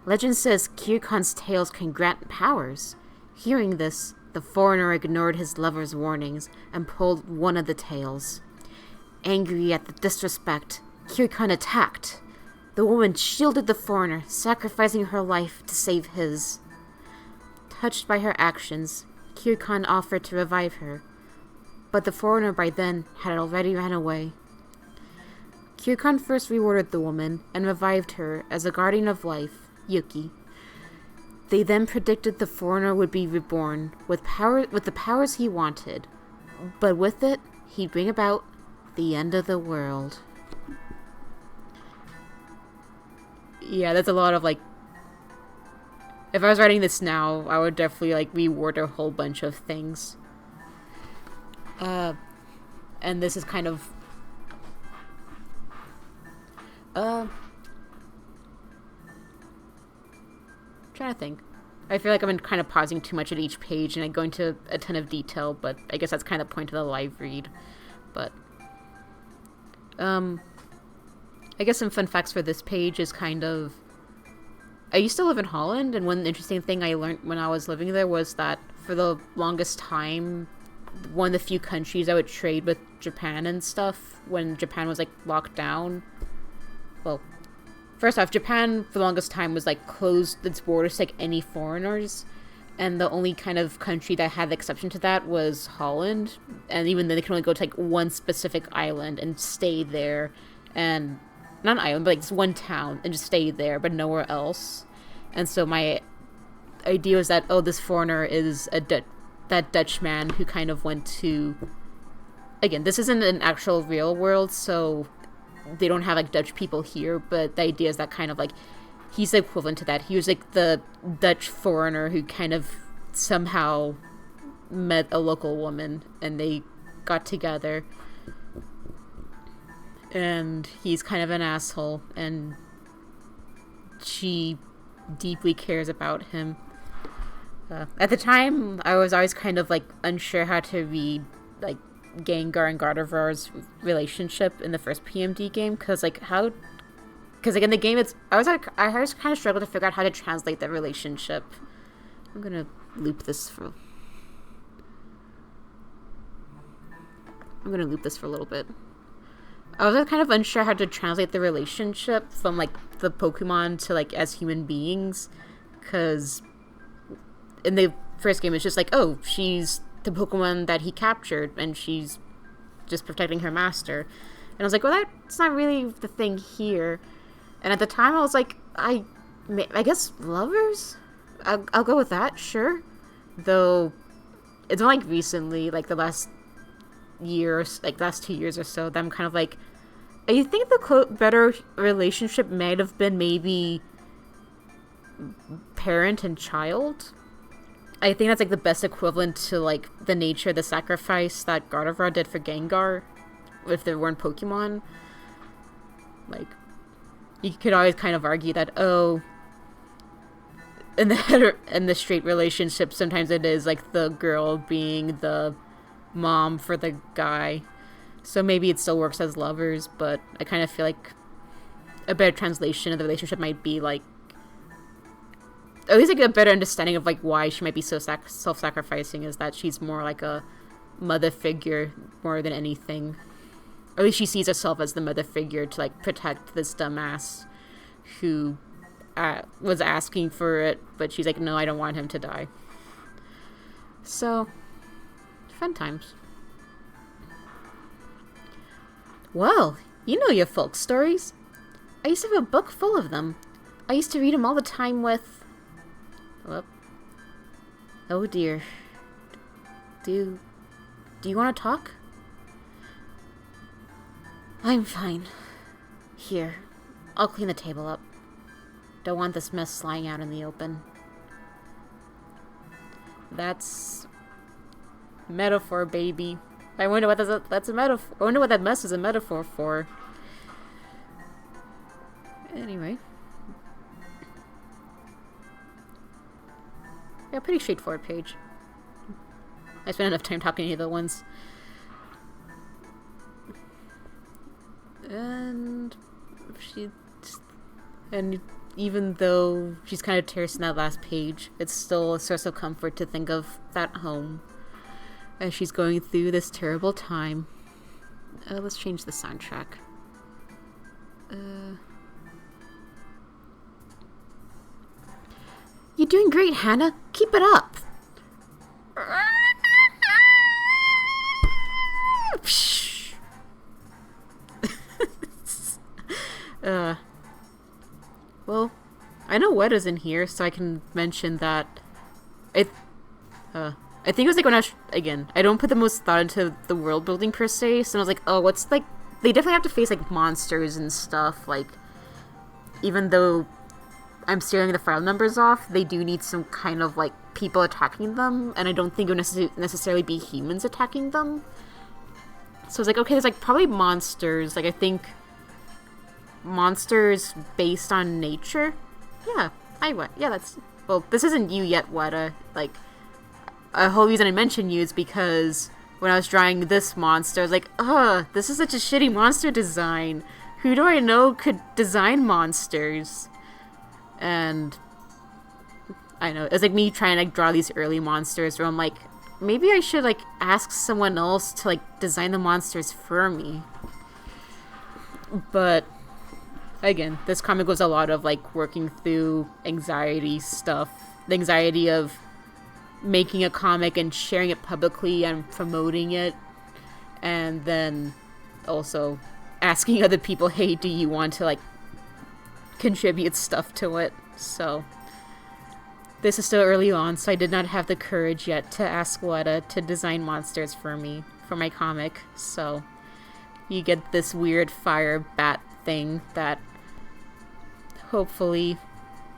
Legend says Kirkon's tails can grant powers. Hearing this, the foreigner ignored his lover's warnings and pulled one of the tails. Angry at the disrespect, Kirkon attacked. The woman shielded the foreigner, sacrificing her life to save his. Touched by her actions, Kirkon offered to revive her, but the foreigner by then had already ran away. Kirkon first rewarded the woman and revived her as a guardian of life, Yuki. They then predicted the foreigner would be reborn with the powers he wanted, but with it, he'd bring about the end of the world. Yeah, that's a lot of, like... If I was writing this now, I would definitely, like, reword a whole bunch of things. And this is kind of... trying to think. I feel like I've been kind of pausing too much at each page and I go into a ton of detail, but I guess that's kind of the point of the live read. But, I guess some fun facts for this page is kind of... I used to live in Holland, and one interesting thing I learned when I was living there was that for the longest time, one of the few countries I would trade with Japan and stuff when Japan was, like, locked down. Well, first off, Japan for the longest time was, like, closed its borders to, like, any foreigners, and the only kind of country that had the exception to that was Holland, and even then they could only go to, like, one specific island and stay there, and... not an island, but like just one town, and just stay there, but nowhere else. And so my idea was that, oh, this foreigner is that Dutch man who kind of went to... Again, this isn't an actual real world, so they don't have, like, Dutch people here, but the idea is that kind of, like, he's the equivalent to that. He was, like, the Dutch foreigner who kind of somehow met a local woman, and they got together. And he's kind of an asshole, and she deeply cares about him. At the time, I was always kind of, like, unsure how to read, like, Gengar and Gardevoir's relationship in the first PMD game, because, like, how... Because, like, in the game, I was kind of struggled to figure out how to translate that relationship. I'm gonna loop this for a little bit. I was kind of unsure how to translate the relationship from, like, the Pokemon to, like, as human beings. Because in the first game, it's just like, oh, she's the Pokemon that he captured, and she's just protecting her master. And I was like, well, that's not really the thing here. And at the time, I was like, I guess lovers? I'll go with that, sure. Though, it's not, like, recently, like, the last year, like, last 2 years or so, that I'm kind of like, I think the quote better relationship might have been maybe parent and child. I think that's, like, the best equivalent to, like, the nature of the sacrifice that Gardevoir did for Gengar if there weren't Pokemon. Like, you could always kind of argue that, oh, in the straight relationship, sometimes it is, like, the girl being the mom for the guy, so maybe it still works as lovers, but I kind of feel like a better translation of the relationship might be, like, at least, like, a better understanding of, like, why she might be so self-sacrificing is that she's more like a mother figure more than anything, or at least she sees herself as the mother figure to, like, protect this dumbass who was asking for it, but she's like, no, I don't want him to die. So fun times. Well, you know your folk stories. I used to have a book full of them. I used to read them all the time with... Oh dear. Do you want to talk? I'm fine. Here, I'll clean the table up. Don't want this mess lying out in the open. That's... metaphor, baby. I wonder what that's a metaphor. I wonder what that mess is a metaphor for. Anyway. Yeah, pretty straightforward page. I spent enough time talking to the other ones. And even though she's kind of terse in that last page, it's still a source of comfort to think of that home as she's going through this terrible time. Let's change the soundtrack. You're doing great, Hana. Keep it up. Well, I know Weda's in here, so I can mention that I think it was like when I was, again, I don't put the most thought into the world building per se, so I was like, oh, what's like, they definitely have to face like monsters and stuff, like, even though I'm steering the file numbers off, they do need some kind of like people attacking them, and I don't think it would necessarily be humans attacking them. So it's like, okay, there's like probably monsters, like I think monsters based on nature. Yeah, that's, well, this isn't you yet, Weta. Like, a whole reason I mentioned you is because when I was drawing this monster, I was like, ugh, this is such a shitty monster design. Who do I know could design monsters? And I know, it's like me trying to like draw these early monsters where I'm like, maybe I should like ask someone else to like design the monsters for me. But again, this comic was a lot of like working through anxiety stuff. The anxiety of making a comic and sharing it publicly and promoting it, and then also asking other people, hey, do you want to like contribute stuff to it? So this is still early on, so I did not have the courage yet to ask Weta to design monsters for me for my comic. So you get this weird fire bat thing that hopefully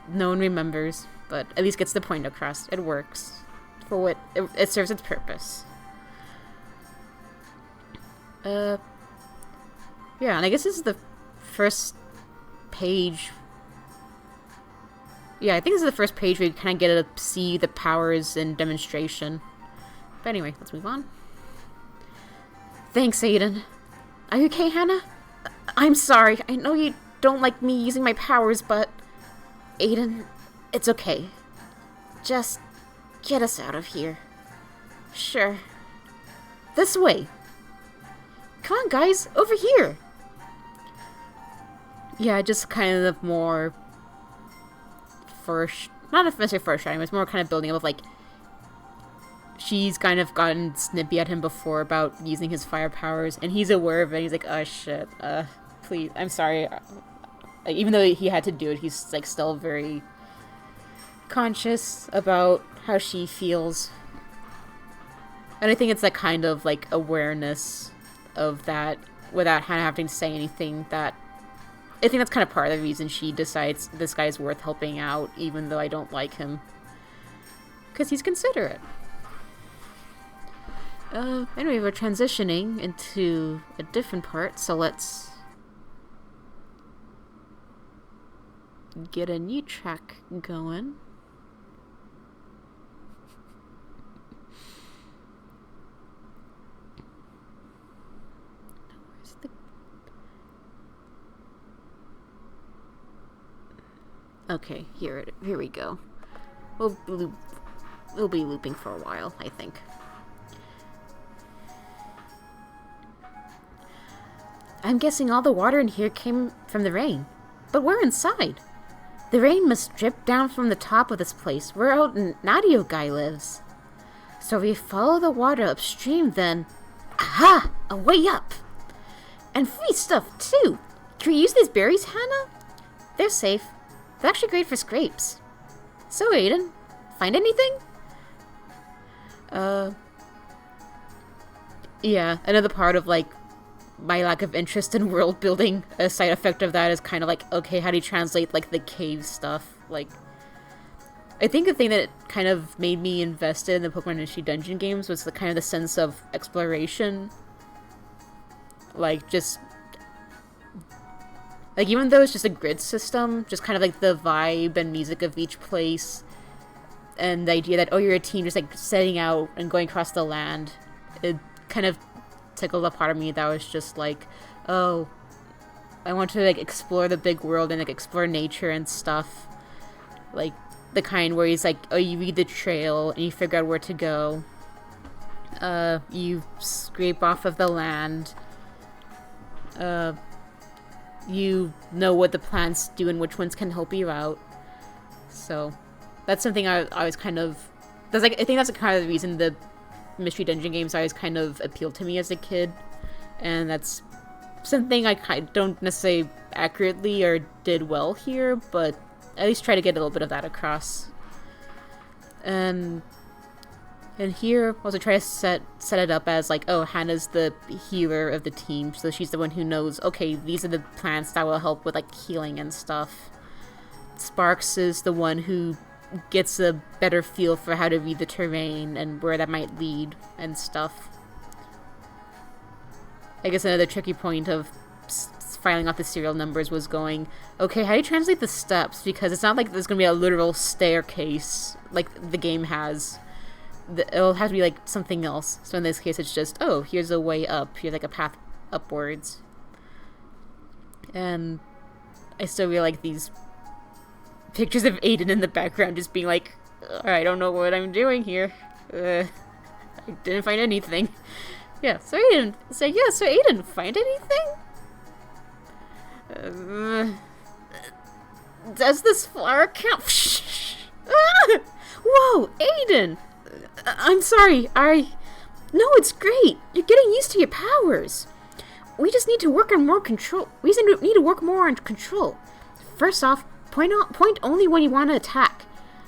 no one remembers, but at least gets the point across. It works for what it serves its purpose. Yeah, and I guess this is the first page. Yeah, I think this is the first page where you kind of get to see the powers in demonstration. But anyway, let's move on. Thanks, Aiden. Are you okay, Hana? I'm sorry. I know you don't like me using my powers, but Aiden, it's okay. Just get us out of here. Sure. This way. Come on, guys, over here. Yeah, just kind of more not necessarily foreshadowing, it's more kind of building up of like, she's kind of gotten snippy at him before about using his fire powers, and he's aware of it. He's like, oh shit, please, I'm sorry. Like, even though he had to do it, he's like still very conscious about how she feels. And I think it's that kind of like awareness of that without Hana having to say anything, that I think that's kind of part of the reason she decides this guy's worth helping out, even though I don't like him. Because he's considerate. Anyway, we're transitioning into a different part, so let's get a new track going. Okay, here we go. We'll be looping for a while, I think. I'm guessing all the water in here came from the rain, but we're inside. The rain must drip down from the top of this place where old Nadio guy lives. So if we follow the water upstream, then aha, a way up. And free stuff too. Can we use these berries, Hana? They're safe. They're actually great for scrapes. So, Aiden, find anything? Yeah, another part of, like, my lack of interest in world building, a side effect of that is kind of like, okay, how do you translate, like, the cave stuff? Like, I think the thing that kind of made me invested in the Pokemon Mystery Dungeon games was the kind of the sense of exploration. Like, just... Like, even though it's just a grid system, just kind of like the vibe and music of each place, and the idea that, oh, you're a team just like setting out and going across the land, it kind of tickled a part of me that was just like, oh, I want to like explore the big world and like explore nature and stuff. Like, the kind where he's like, oh, you read the trail and you figure out where to go. You scrape off of the land. You know what the plants do and which ones can help you out. So, that's something I was kind of... That's like, I think that's kind of the reason the Mystery Dungeon games always kind of appealed to me as a kid. And that's something I don't necessarily accurately or did well here, but at least try to get a little bit of that across. And here, also try to set it up as like, oh, Hana's the healer of the team, so she's the one who knows, okay, these are the plants that will help with like healing and stuff. Sparks is the one who gets a better feel for how to read the terrain and where that might lead and stuff. I guess another tricky point of filing off the serial numbers was going, okay, how do you translate the steps? Because it's not like there's going to be a literal staircase like the game has. It'll have to be like something else. So in this case, it's just, oh, here's a way up. Here's like a path upwards. And I still really like these pictures of Aiden in the background just being like, I don't know what I'm doing here. I didn't find anything. Yeah, so Aiden. So yeah, so Aiden, find anything? Does this flower count? Whoa, Aiden! I'm sorry, No, it's great! You're getting used to your powers! We just need to work on more control. We need to work more on control. First off, point only when you want to attack.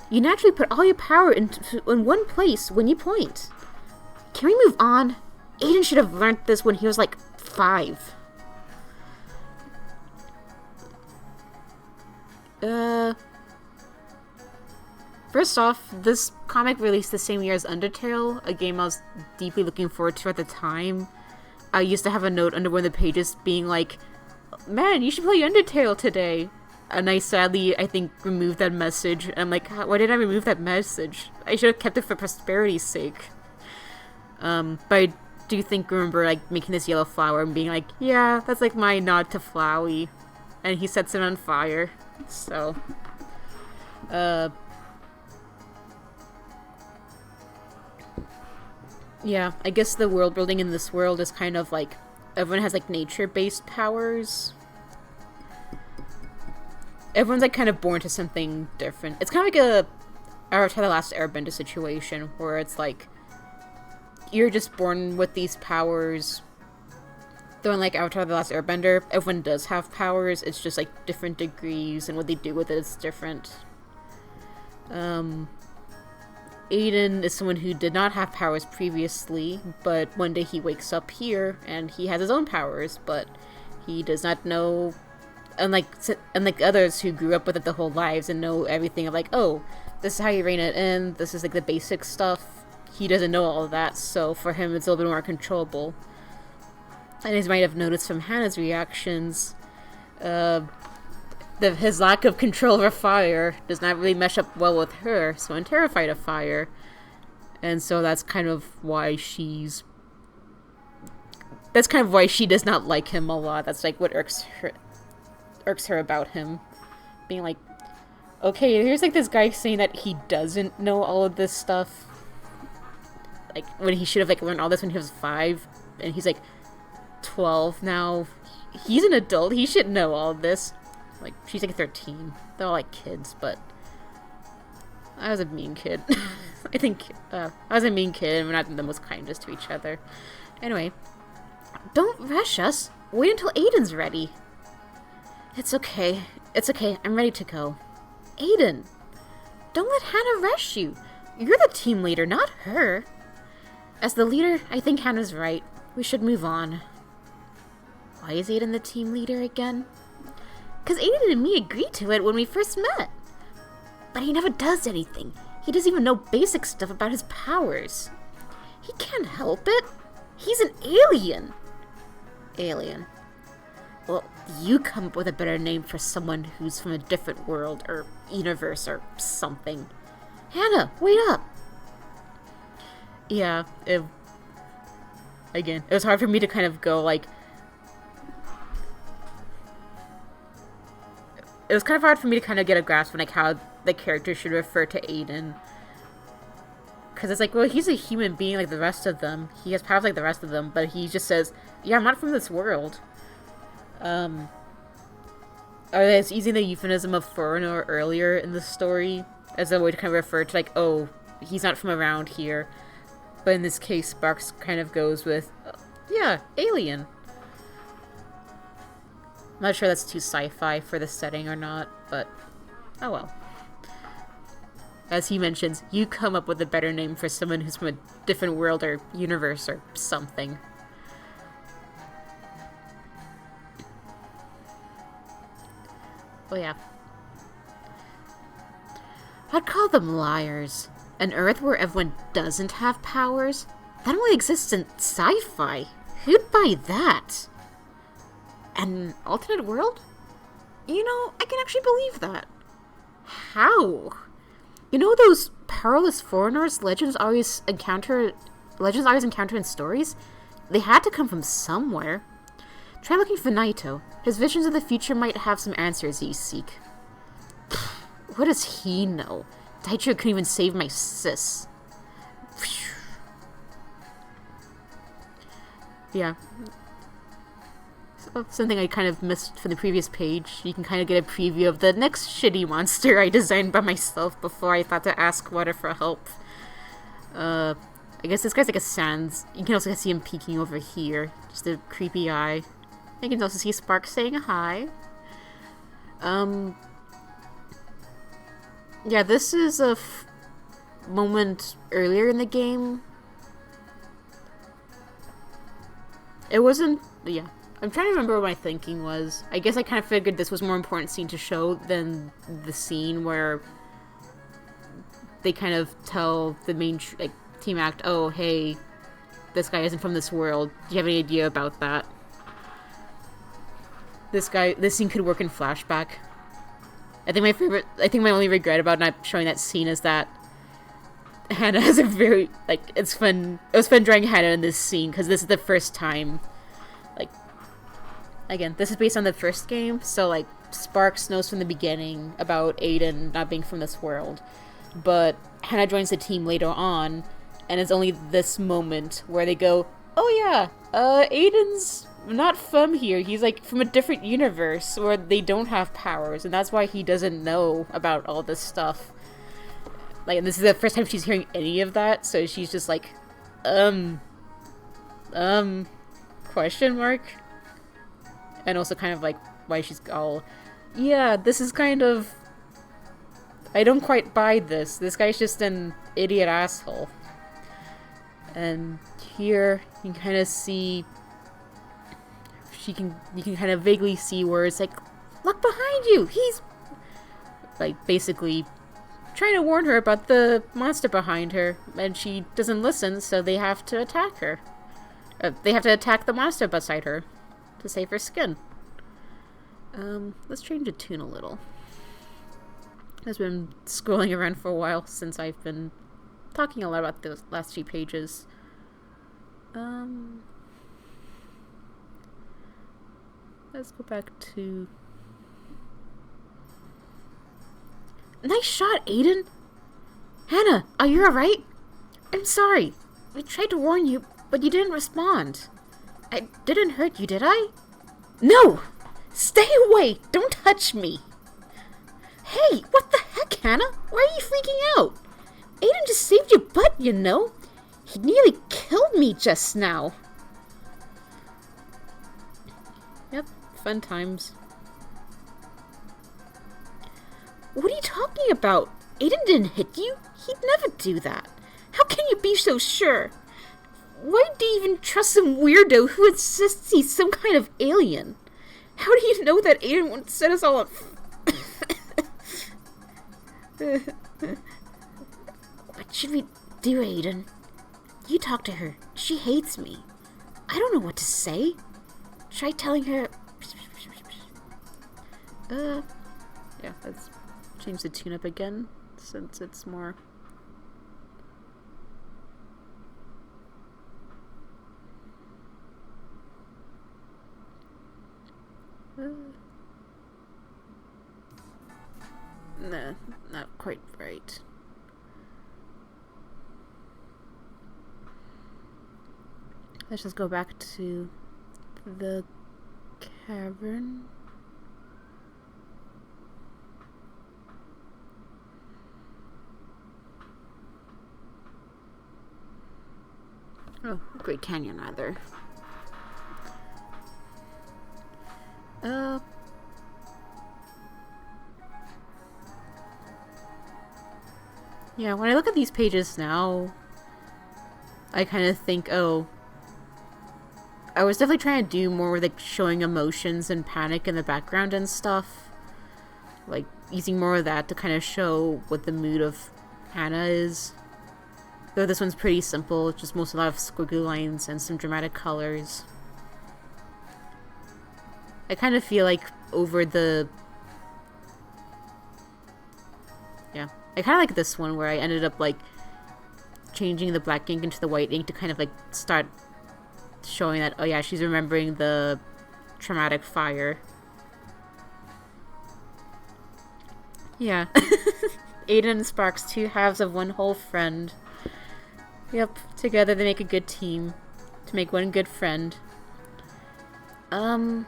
You naturally put all your power in one place when you point. Can we move on? Aiden should have learned this when he was like 5. First off, this comic released the same year as Undertale, a game I was deeply looking forward to at the time. I used to have a note under one of the pages being like, man, you should play Undertale today. And I sadly, I think, removed that message. I'm like, why did I remove that message? I should have kept it for prosperity's sake. But I do remember, like, making this yellow flower and being like, yeah, that's like my nod to Flowey. And he sets it on fire. So, yeah, I guess the world building in this world is kind of like, everyone has like nature-based powers. Everyone's like kind of born to something different. It's kind of like a Avatar: The Last Airbender situation, where it's like, you're just born with these powers. Though in like Avatar: The Last Airbender, everyone does have powers, it's just like different degrees, and what they do with it is different. Aiden is someone who did not have powers previously, but one day he wakes up here, and he has his own powers, but he does not know, unlike others who grew up with it their whole lives and know everything of like, oh, this is how you rein it in, this is like the basic stuff. He doesn't know all of that, so for him it's a little bit more controllable. And as you might have noticed from Hana's reactions, his lack of control over fire does not really mesh up well with her, so I'm terrified of fire. And so that's kind of why she does not like him a lot. That's like what irks her about him. Being like, okay, here's like this guy saying that he doesn't know all of this stuff. Like, when he should have like learned all this when he was 5, and he's like 12 now. He's an adult, he should know all of this. Like, she's like 13. They're all like kids, but I was a mean kid. I was a mean kid, and we're not the most kindest to each other. Anyway, don't rush us. Wait until Aiden's ready. It's okay. It's okay. I'm ready to go. Aiden, don't let Hana rush you. You're the team leader, not her. As the leader, I think Hana's right. We should move on. Why is Aiden the team leader again? Because Aiden and me agreed to it when we first met. but he never does anything. He doesn't even know basic stuff about his powers. He can't help it. He's an alien. Alien. Well, you come up with a better name for someone who's from a different world or universe or something. Hana, wait up. Yeah, again, it was hard for me to kind of go, like... It was kind of hard for me to kind of get a grasp on, like, how the character should refer to Aiden. Because it's like, well, he's a human being like the rest of them. He has powers like the rest of them, but he just says, yeah, I'm not from this world. Or it's using the euphemism of foreigner earlier in the story as a way to kind of refer to, like, oh, he's not from around here. But in this case, Sparks kind of goes with, yeah, alien. I'm not sure that's too sci-fi for the setting or not, but oh well. As he mentions, you come up with a better name for someone who's from a different world or universe or something. Oh yeah. I'd call them liars. An Earth where everyone doesn't have powers? That only exists in sci-fi. Who'd buy that? An alternate world? You know, I can actually believe that. How? You know those powerless foreigners legends always encounter in stories? They had to come from somewhere. Try looking for Naito. His visions of the future might have some answers you seek. What does he know? Daicho couldn't even save my sis. Yeah. So, something I kind of missed from the previous page. You can kind of get a preview of the next shitty monster I designed by myself before I thought to ask Water for help. I guess this guy's like a sans. You can also see him peeking over here. Just a creepy eye. You can also see Spark saying hi. Yeah, this is a moment earlier in the game. It wasn't... Yeah. I'm trying to remember what my thinking was. I guess I kind of figured this was a more important scene to show than the scene where they kind of tell the main team act, oh, hey, this guy isn't from this world. Do you have any idea about that? This scene could work in flashback. I think my only regret about not showing that scene is that Hana has a very, it was fun drawing Hana in this scene, because this is the first time, again, this is based on the first game, so, Sparks knows from the beginning about Aiden not being from this world, but Hana joins the team later on, and it's only this moment where they go, oh yeah, Aiden's not from here, he's, from a different universe where they don't have powers, and that's why he doesn't know about all this stuff. And this is the first time she's hearing any of that, so she's just question mark? And also kind of why she's all, yeah, this is kind of, I don't quite buy this. This guy's just an idiot asshole. And here, you can kind of see, you can kind of vaguely see where it's look behind you! He's, basically trying to warn her about the monster behind her, and she doesn't listen, so they have to attack her. They have to attack the monster beside her to save her skin. Let's change the tune a little. I've been scrolling around for a while since I've been talking a lot about the last few pages. Let's go back to... Nice shot, Aiden! Hana, are you alright? I'm sorry. I tried to warn you, but you didn't respond. I didn't hurt you, did I? No! Stay away! Don't touch me! Hey, what the heck, Hana? Why are you freaking out? Aiden just saved your butt, you know. He nearly killed me just now. Yep, fun times. What are you talking about? Aiden didn't hit you. He'd never do that. How can you be so sure? Why do you even trust some weirdo who insists he's some kind of alien? How do you know that Aiden won't set us all on What should we do, Aiden? You talk to her. She hates me. I don't know what to say. Try telling her... yeah, let's change the tune up again, since it's more... nah, not quite right. Let's just go back to the cavern. Oh, Great Canyon, rather. Yeah, when I look at these pages now, I kind of think, oh, I was definitely trying to do more with, like, showing emotions and panic in the background and stuff. Like, using more of that to kind of show what the mood of Hana is. Though this one's pretty simple, just a lot of squiggly lines and some dramatic colors. I kind of feel like over the... Yeah. I kind of like this one where I ended up, like, changing the black ink into the white ink to kind of, like, start showing that, oh yeah, she's remembering the traumatic fire. Yeah. Aiden and Sparks, two halves of one whole friend. Yep, together they make a good team. To make one good friend. Aiden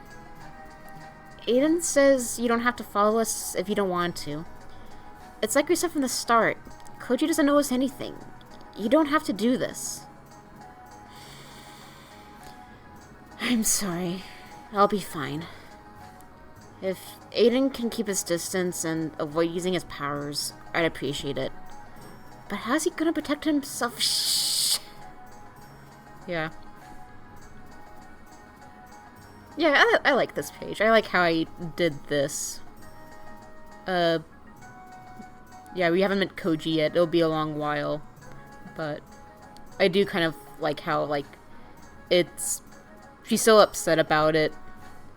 says you don't have to follow us if you don't want to. It's like we said from the start. Koji doesn't know us anything. You don't have to do this. I'm sorry. I'll be fine. If Aiden can keep his distance and avoid using his powers, I'd appreciate it. But how's he gonna protect himself? Shh. Yeah. Yeah, I like this page. I like how I did this. Yeah, we haven't met Koji yet. It'll be a long while. But I do kind of like how, like, it's... She's so upset about it,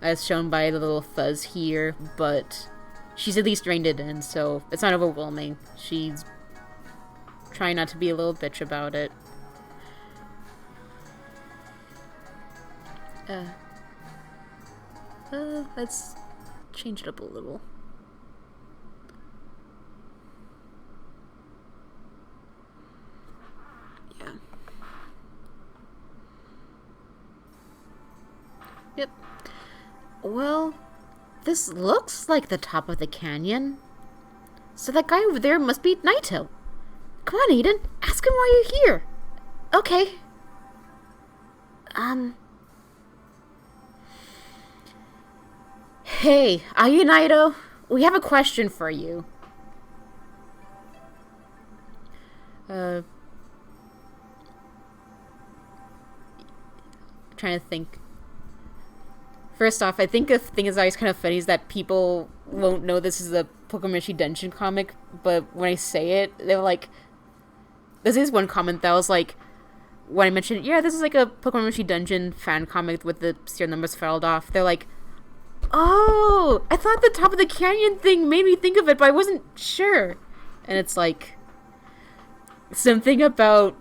as shown by the little fuzz here, but she's at least reined it in, so it's not overwhelming. She's trying not to be a little bitch about it. Let's change it up a little. Yeah. Yep. Well, this looks like the top of the canyon. So that guy over there must be Naito. Come on, Eden. Ask him why you're here. Okay. Hey, are you Naito? We have a question for you. I'm trying to think. First off, I think the thing is always kind of funny is that people won't know this is a Pokemon Dungeon comic, but when I say it, they're like... This is one comment that was like, when I mentioned, yeah, this is like a Pokemon Dungeon fan comic with the serial numbers filed off, they're like, oh, I thought the top of the canyon thing made me think of it, but I wasn't sure. And it's like, something about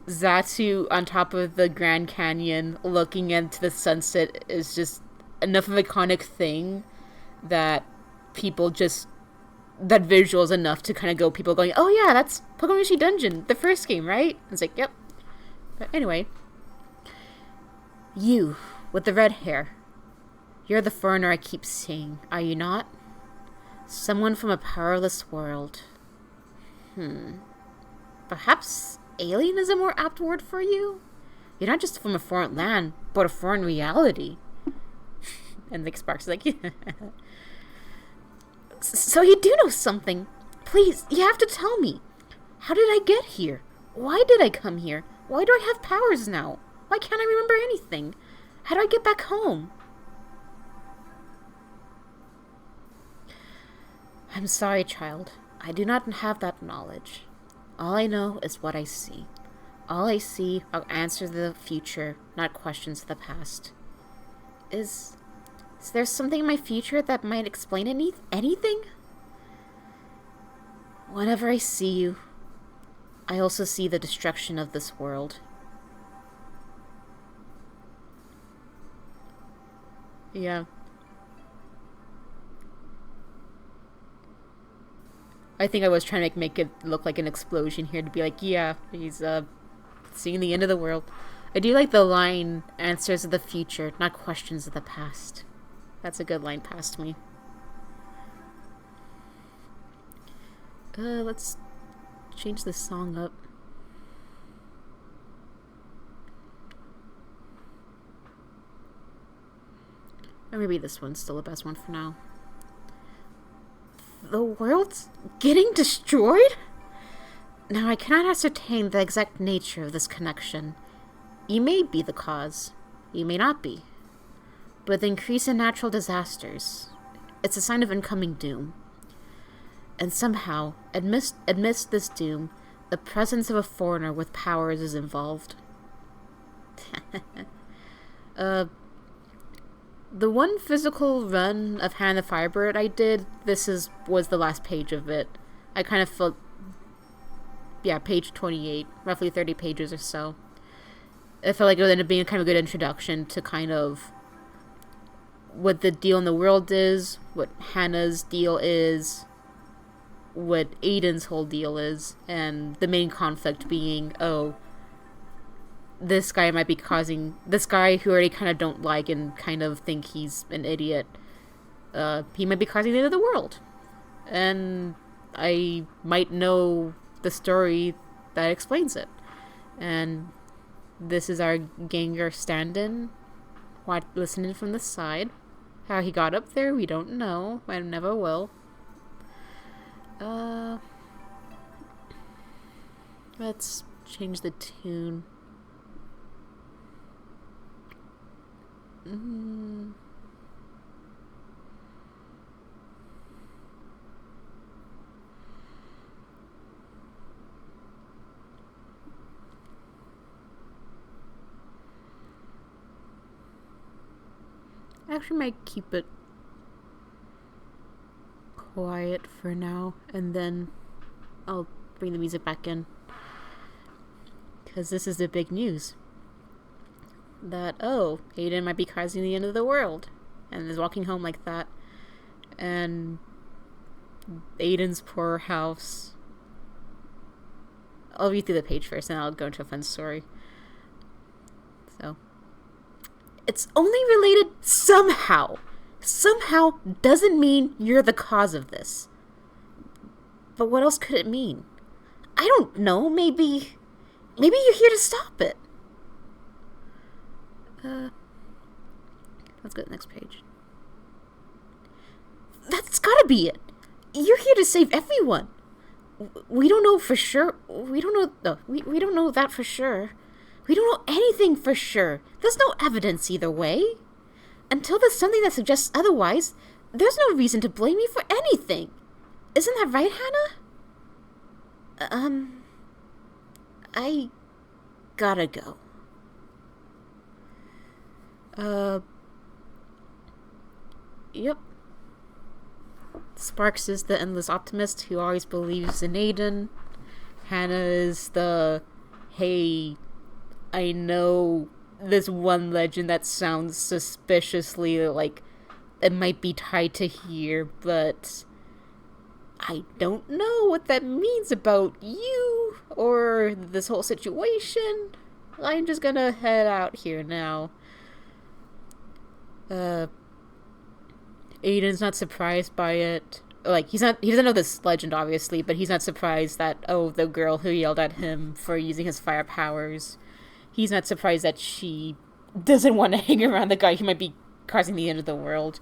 Zatu on top of the Grand Canyon looking into the sunset is just enough of an iconic thing that people just, that visual is enough to kind of go, people going, oh yeah, that's Pokemon Dungeon, the first game, right? It's like, yep. But anyway, you with the red hair, you're the foreigner I keep seeing, are you not? Someone from a powerless world. Perhaps alien is a more apt word for you? You're not just from a foreign land, but a foreign reality. And Nick Sparks is like, yeah. So you do know something. Please, you have to tell me. How did I get here? Why did I come here? Why do I have powers now? Why can't I remember anything? How do I get back home? I'm sorry, child. I do not have that knowledge. All I know is what I see. All I see are answers to the future, not questions of the past. Is there something in my future that might explain anything? Whenever I see you, I also see the destruction of this world. Yeah. I think I was trying to make it look like an explosion here to be like, yeah, he's seeing the end of the world. I do like the line, answers of the future, not questions of the past. That's a good line past me. Let's change the song up. Or maybe this one's still the best one for now. The world's getting destroyed? Now, I cannot ascertain the exact nature of this connection. You may be the cause. You may not be. But the increase in natural disasters, it's a sign of incoming doom. And somehow, amidst this doom, the presence of a foreigner with powers is involved. The one physical run of Hana the Firebird I did, was the last page of it. I kind of felt, yeah, page 28, roughly 30 pages or so. It felt like it would end up being kind of a good introduction to kind of what the deal in the world is, what Hana's deal is, what Aiden's whole deal is, and the main conflict being, this guy might be causing, this guy who already kind of don't like and kind of think he's an idiot, he might be causing the end of the world. And I might know the story that explains it. And this is our Gengar stand-in, listening from the side. How he got up there, we don't know. I never will. Let's change the tune. Actually might keep it quiet for now, and then I'll bring the music back in. Because this is the big news. That, Aiden might be causing the end of the world. And is walking home like that. And Aiden's poor house. I'll read through the page first, and I'll go into a fun story. So, it's only related somehow. Somehow doesn't mean you're the cause of this. But what else could it mean? I don't know, maybe you're here to stop it. Let's go to the next page. That's gotta be it. You're here to save everyone. We don't know for sure. We don't know. We don't know that for sure. We don't know anything for sure. There's no evidence either way. Until there's something that suggests otherwise, there's no reason to blame you for anything. Isn't that right, Hana? I gotta go. Yep. Sparks is the endless optimist who always believes in Aiden. Hana is the, hey, I know this one legend that sounds suspiciously like it might be tied to here, but I don't know what that means about you or this whole situation. I'm just gonna head out here now. Aiden's not surprised by it. Like, he doesn't know this legend, obviously, but he's not surprised that, the girl who yelled at him for using his fire powers, he's not surprised that she doesn't want to hang around the guy who might be causing the end of the world.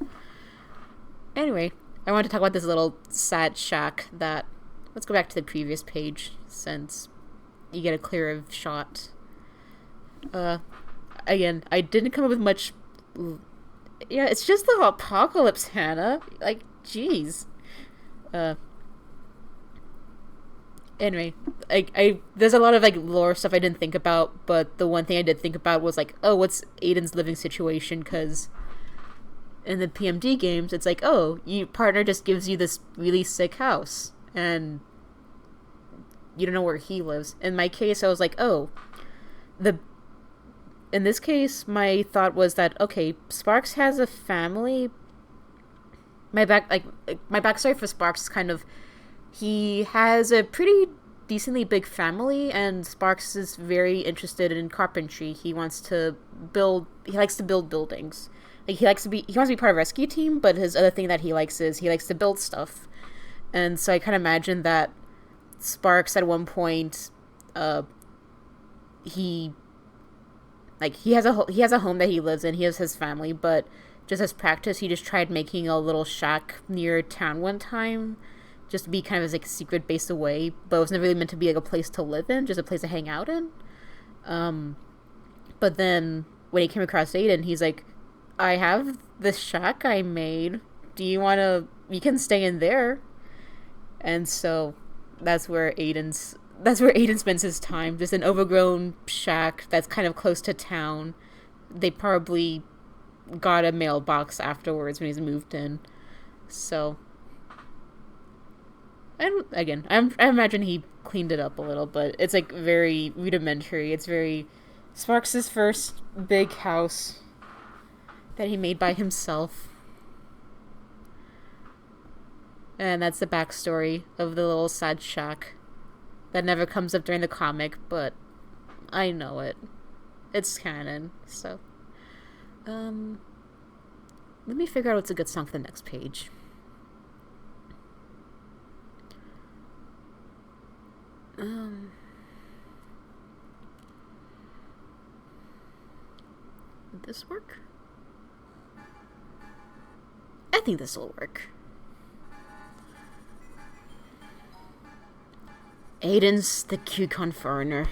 Anyway, I wanted to talk about this little sad shack that, let's go back to the previous page, since you get a clearer shot. Again, I didn't come up with much. Yeah, it's just the apocalypse, Hana. Like, jeez. Anyway, there's a lot of like lore stuff I didn't think about, but the one thing I did think about was like, oh, what's Aiden's living situation? Because in the PMD games, it's like, oh, your partner just gives you this really sick house, and you don't know where he lives. In my case, I was like, oh, in this case, my thought was that, okay, Sparks has a family. My backstory for Sparks is kind of, he has a pretty decently big family, and Sparks is very interested in carpentry. He likes to build buildings. Like, he wants to be part of a rescue team, but his other thing that he likes to build stuff. And so I kind of imagine that Sparks at one point, he has a home that he lives in. He has his family, but just as practice, he just tried making a little shack near town one time, just to be kind of like a secret base away. But it was never really meant to be like a place to live in, just a place to hang out in. But then when he came across Aiden, he's like, I have this shack I made. You can stay in there. And so that's where Aiden spends his time, just an overgrown shack that's kind of close to town. They probably got a mailbox afterwards when he's moved in. So, and again, I imagine he cleaned it up a little, but it's like very rudimentary. It's very Sparks' first big house that he made by himself. And that's the backstory of the little sad shack that never comes up during the comic, but I know it. It's canon, so. Let me figure out what's a good song for the next page. Would this work? I think this will work. Aiden's the QCon foreigner.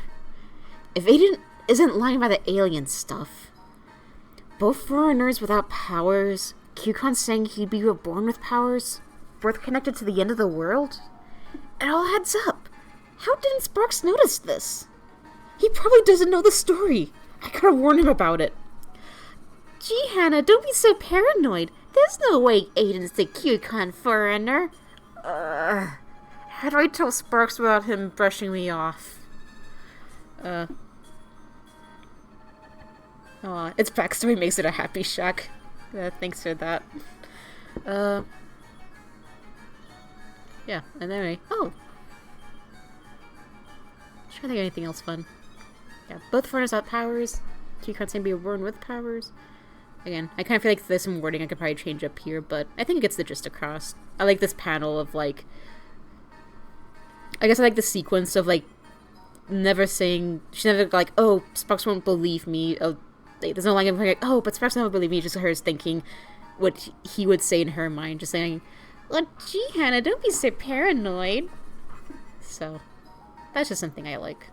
If Aiden isn't lying about the alien stuff, both foreigners without powers, QCon saying he'd be reborn with powers, both connected to the end of the world, it all adds up. How didn't Sparks notice this? He probably doesn't know the story. I gotta warn him about it. Gee, Hana, don't be so paranoid. There's no way Aiden's the QCon foreigner. How do I tell Sparks without him brushing me off? Its backstory makes it a happy shack. Thanks for that. Yeah, and anyway. Oh! Trying to think of anything else fun. Yeah, both foreigners without powers. QCon saying be born with powers. Again, I kind of feel like there's some wording I could probably change up here, but I think it gets the gist across. I like this panel of, like, I guess I like the sequence of, like, never saying, she's never like, oh, Sparks won't believe me. Oh, there's no line of like, oh, but Sparks won't believe me. Just her thinking what he would say in her mind, just saying, well, gee, Hana, don't be so paranoid. So, that's just something I like.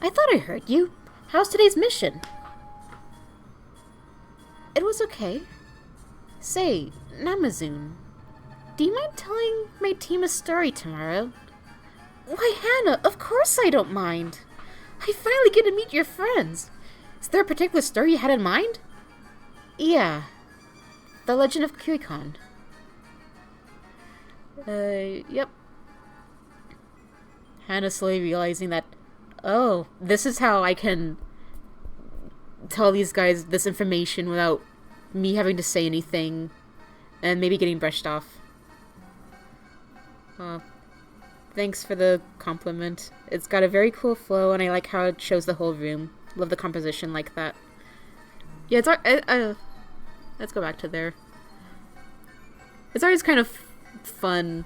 I thought I heard you. How's today's mission? It was okay. Say, Namazun, do you mind telling my team a story tomorrow? Why, Hana, of course I don't mind. I finally get to meet your friends. Is there a particular story you had in mind? Yeah. The Legend of QCon. Yep. Hana slowly realizing that, oh, this is how I can tell these guys this information without me having to say anything and maybe getting brushed off. Thanks for the compliment. It's got a very cool flow and I like how it shows the whole room. Love the composition like that. Yeah, it's let's go back to there. It's always kind of fun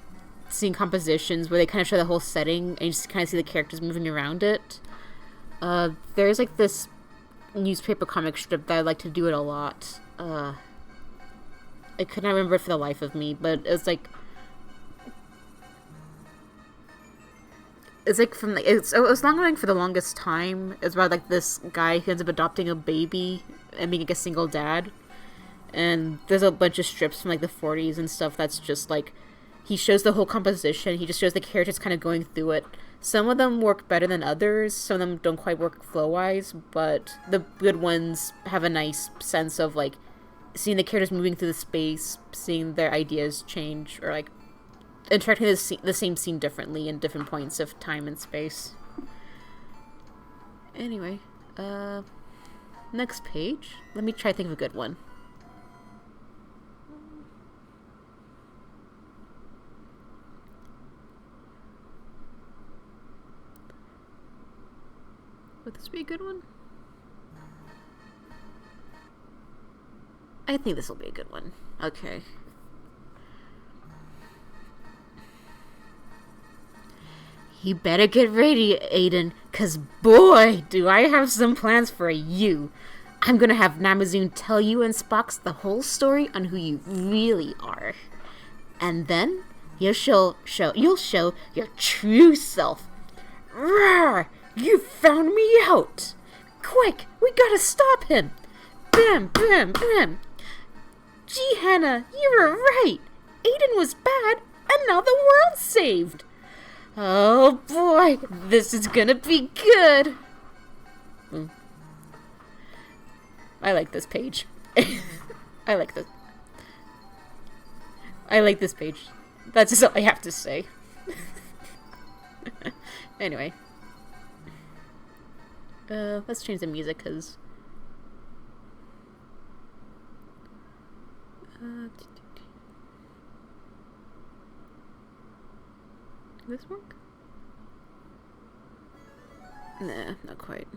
seeing compositions where they kind of show the whole setting and you just kind of see the characters moving around it. There's like this newspaper comic strip that I like to do it a lot. I could not remember it for the life of me, but it's like it was long running for the longest time. It's about like this guy who ends up adopting a baby and being like a single dad, And there's a bunch of strips from, like, the 40s and stuff that's just, like, he shows the whole composition. He just shows the characters kind of going through it. Some of them work better than others. Some of them don't quite work flow-wise, but the good ones have a nice sense of, like, seeing the characters moving through the space, seeing their ideas change, or, like, interacting the same scene differently in different points of time and space. Anyway, next page. Let me try to think of a good one. Would this be a good one? I think this will be a good one. Okay. You better get ready, Aiden, 'cause boy, do I have some plans for you. I'm gonna have Namazoon tell you and Spox the whole story on who you really are. And then you'll show your true self. Roar! You found me out! Quick, we gotta stop him! Bam, bam, bam! Gee, Hana, you were right! Aiden was bad, and now the world's saved! Oh boy, this is gonna be good! I like this page. I like this page. That's just all I have to say. Anyway. Let's change the music, because... Does this work? Nah, not quite.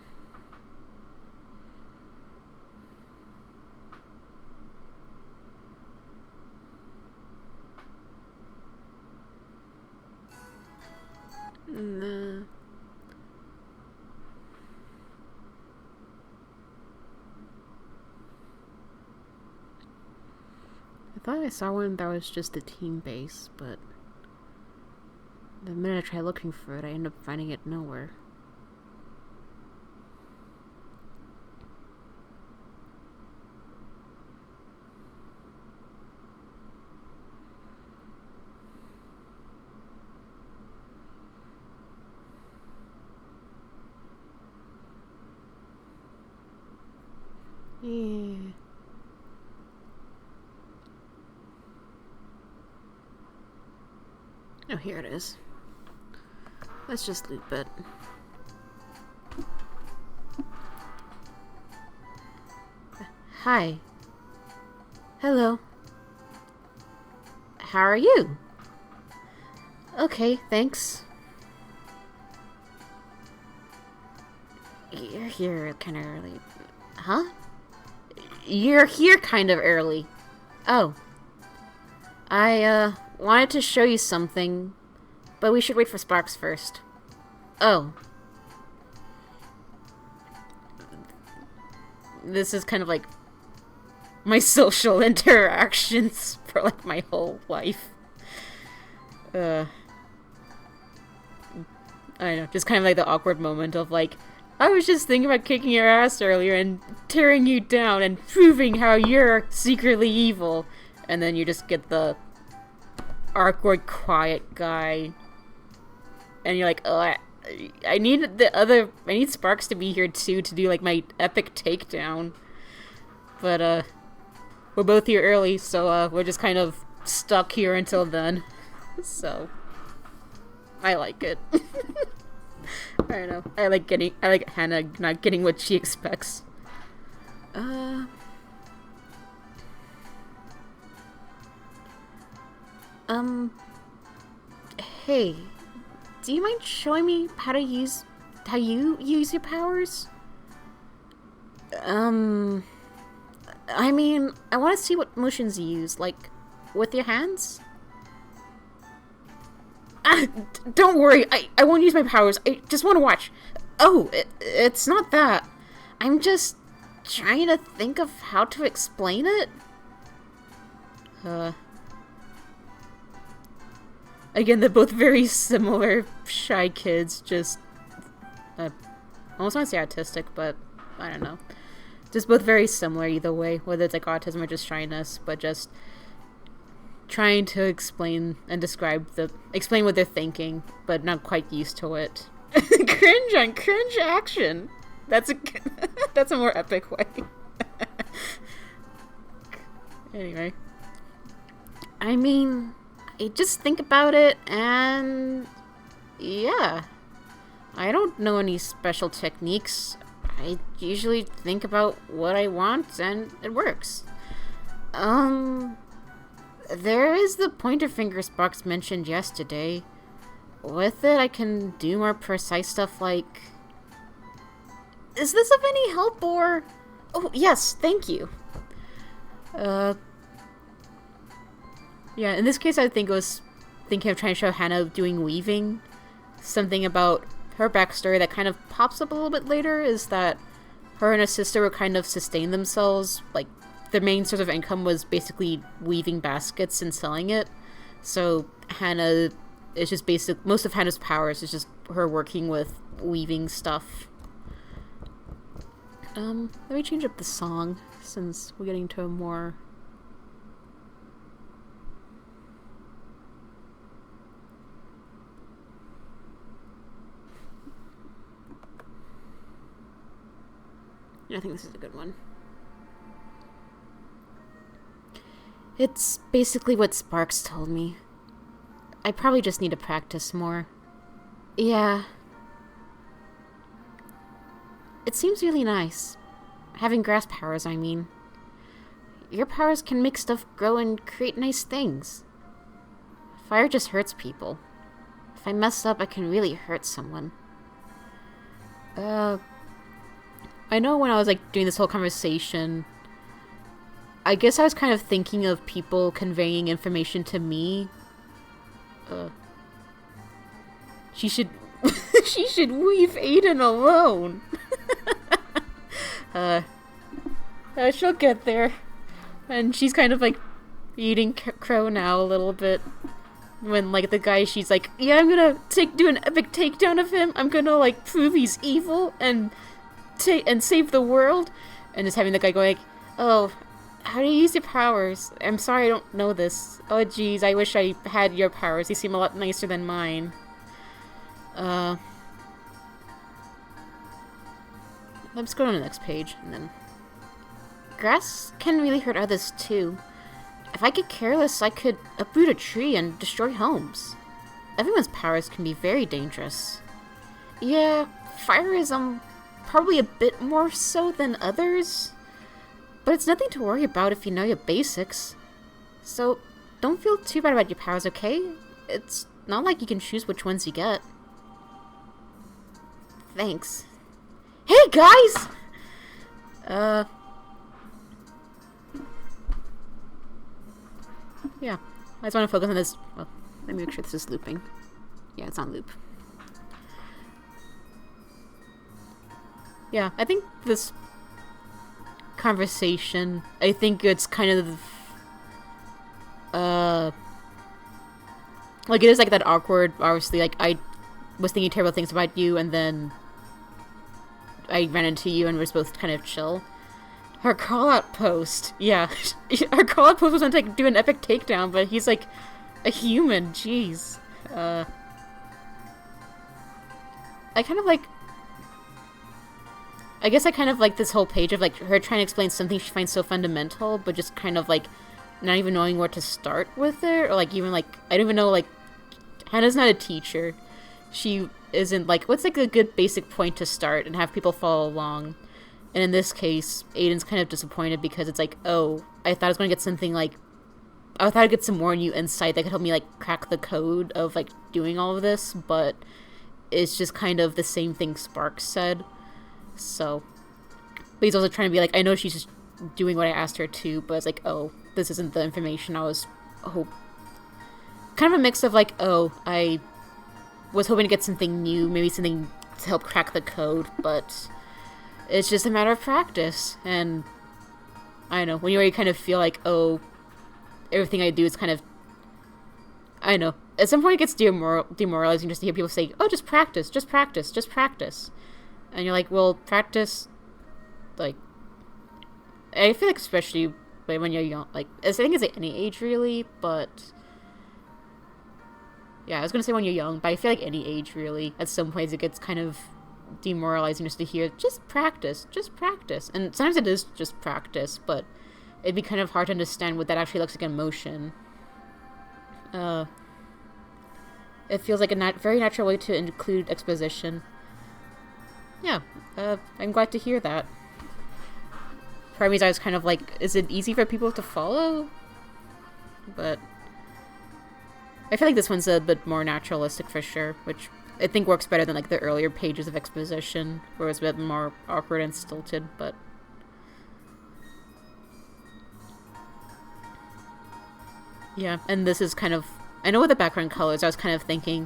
Nah. I thought I saw one that was just the team base, but the minute I try looking for it, I end up finding it nowhere. Yeah. Oh, here it is. Let's just loop it. Hi. Hello. How are you? Okay, thanks. You're here kind of early. Huh? You're here kind of early. Oh. I, wanted to show you something, but we should wait for Sparks first. Oh. This is kind of like my social interactions for like my whole life. I don't know, just kind of like the awkward moment of like, I was just thinking about kicking your ass earlier and tearing you down and proving how you're secretly evil. And then you just get the awkward, quiet guy. And you're like, oh, I need Sparks to be here too to do like my epic takedown. But, we're both here early, so, we're just kind of stuck here until then. So, I like it. I don't know. I like Hana not getting what she expects. Hey, do you mind showing me how you use your powers? I mean, I want to see what motions you use, like, with your hands? Don't worry, I won't use my powers. I just want to watch. Oh, it's not that. I'm just trying to think of how to explain it. Again, they're both very similar, shy kids, just, I almost want to say autistic, but I don't know. just both very similar either way, whether it's like autism or just shyness, but just trying to explain what they're thinking, but not quite used to it. Cringe on cringe action. That's a more epic way. Anyway, I mean, I just think about it, and yeah, I don't know any special techniques. I usually think about what I want, and it works. There is the pointer fingers box mentioned yesterday. With it, I can do more precise stuff like... Is this of any help, or... Oh, yes, thank you. Yeah, in this case, I think it was thinking of trying to show Hana doing weaving. Something about her backstory that kind of pops up a little bit later is that her and her sister would kind of sustain themselves. Like, their main source of income was basically weaving baskets and selling it. So Hana is just most of Hana's powers is just her working with weaving stuff. Let me change up the song since we're getting to a more... I think this is a good one. It's basically what Sparks told me. I probably just need to practice more. Yeah. It seems really nice. Having grass powers, I mean. Your powers can make stuff grow and create nice things. Fire just hurts people. If I mess up, I can really hurt someone. I know when I was like doing this whole conversation, I guess I was kind of thinking of people conveying information to me. She should she should leave Aiden alone. She'll get there. And she's kind of like eating crow now a little bit. When like the guy, she's like, yeah, I'm gonna do an epic takedown of him. I'm gonna like prove he's evil and save the world. And just having the guy go like, oh, how do you use your powers? I'm sorry, I don't know this. Oh geez, I wish I had your powers. They seem a lot nicer than mine. Let's go on to the next page, and then... Grass can really hurt others, too. If I get careless, I could uproot a tree and destroy homes. Everyone's powers can be very dangerous. Yeah, fire is, probably a bit more so than others. But it's nothing to worry about if you know your basics. So, don't feel too bad about your powers, okay? It's not like you can choose which ones you get. Thanks. Hey, guys! Yeah. I just want to focus on this. Well, let me make sure this is looping. Yeah, it's on loop. Yeah, I think this conversation, I think it's kind of like it is like that awkward, obviously, like I was thinking terrible things about you and then I ran into you and we're both kind of chill. Her call-out post, yeah, her call-out post was meant to like, do an epic takedown, but he's like a human, jeez. I kind of like, I guess I kind of like this whole page of like her trying to explain something she finds so fundamental, but just kind of like not even knowing where to start with it, or like even like, I don't even know, like, Hana's not a teacher. She isn't like, what's like a good basic point to start and have people follow along? And in this case, Aiden's kind of disappointed because it's like, oh, I thought I was going to get something like, I thought I'd get some more new insight that could help me like crack the code of like doing all of this, but it's just kind of the same thing Sparks said. So, but he's also trying to be like, I know she's just doing what I asked her to, but it's like, oh, this isn't the information I was kind of a mix of like, oh, I was hoping to get something new, maybe something to help crack the code, but it's just a matter of practice. And I don't know, when you already kind of feel like, oh, everything I do is kind of, I don't know, at some point it gets demoralizing just to hear people say, oh, just practice, just practice, just practice. And you're like, well, practice, like, I feel like especially when you're young, like, I think it's like any age really, but yeah, I was gonna say when you're young, but I feel like any age really, at some points it gets kind of demoralizing just to hear, just practice, and sometimes it is just practice, but it'd be kind of hard to understand what that actually looks like in motion. It feels like a very natural way to include exposition. Yeah, I'm glad to hear that. Part of me I was kind of like, is it easy for people to follow? But I feel like this one's a bit more naturalistic for sure, which I think works better than like the earlier pages of exposition, where it was a bit more awkward and stilted, but yeah, and this is kind of, I know with the background colors, I was kind of thinking,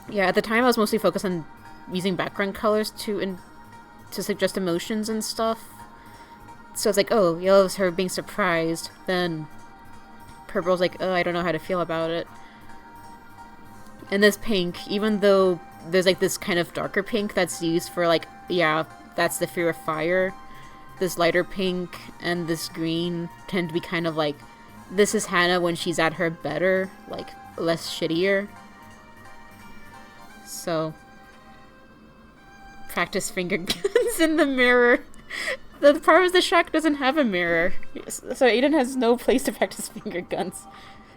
yeah, at the time I was mostly focused on using background colors to suggest emotions and stuff. So it's like, oh, yellow's her being surprised, then purple's like, oh, I don't know how to feel about it. And this pink, even though there's like this kind of darker pink that's used for like, yeah, that's the fear of fire, this lighter pink and this green tend to be kind of like, this is Hana when she's at her better, like, less shittier. So, practice finger guns in the mirror. The problem is the shack doesn't have a mirror, so Aiden has no place to practice finger guns.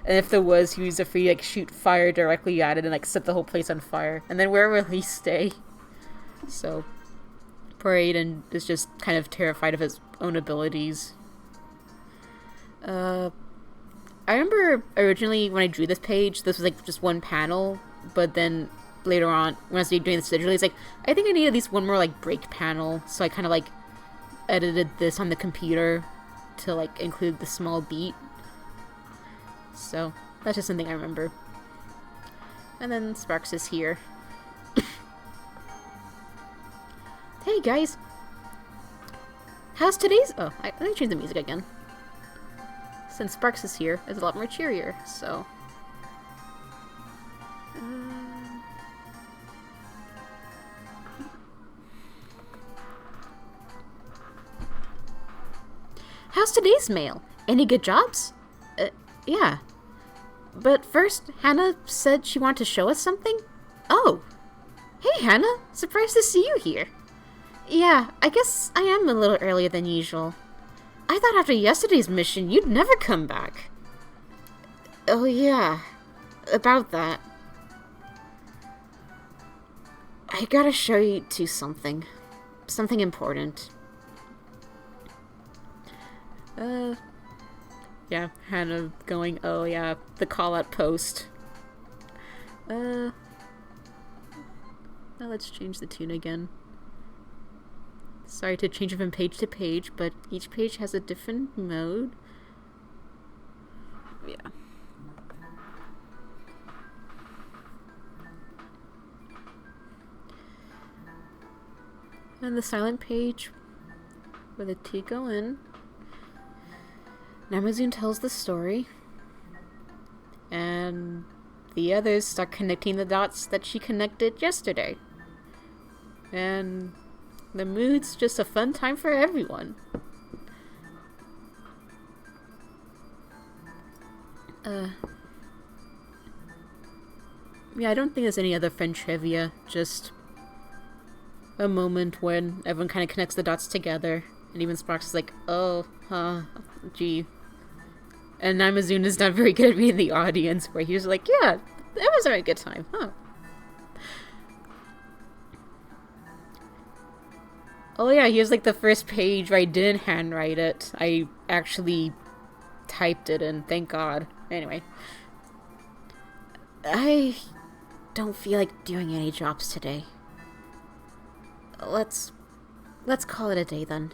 And if there was, he was afraid to like shoot fire directly at it and like set the whole place on fire. And then where will he stay? So, poor Aiden is just kind of terrified of his own abilities. I remember originally when I drew this page, this was like just one panel, but then later on, when I was doing this digitally, it's like, I think I need at least one more like break panel, so I kind of like edited this on the computer to like include the small beat. So, that's just something I remember. And then Sparks is here. Hey guys! How's today's... Oh, let me change the music again. Since Sparks is here, it's a lot more cheerier, so... How's today's mail? Any good jobs? Yeah. But first, Hana said she wanted to show us something? Oh. Hey, Hana. Surprised to see you here. Yeah, I guess I am a little earlier than usual. I thought after yesterday's mission, you'd never come back. Oh, yeah. About that. I gotta show you two something. Something important. Yeah, Hana going, oh yeah, the call-out post. Now let's change the tune again. Sorry to change it from page to page, but each page has a different mode. Yeah. And the silent page where the T go in. Namazun tells the story, and the others start connecting the dots that she connected yesterday. And the mood's just a fun time for everyone. Yeah, I don't think there's any other friend trivia, just a moment when everyone kind of connects the dots together, and even Sparks is like, oh, gee. And Namazun is not very good at being the audience, where he was like, yeah, that was a very good time, huh? Oh yeah, here's like the first page where I didn't handwrite it. I actually typed it in, thank God. Anyway. I don't feel like doing any jobs today. Let's call it a day then.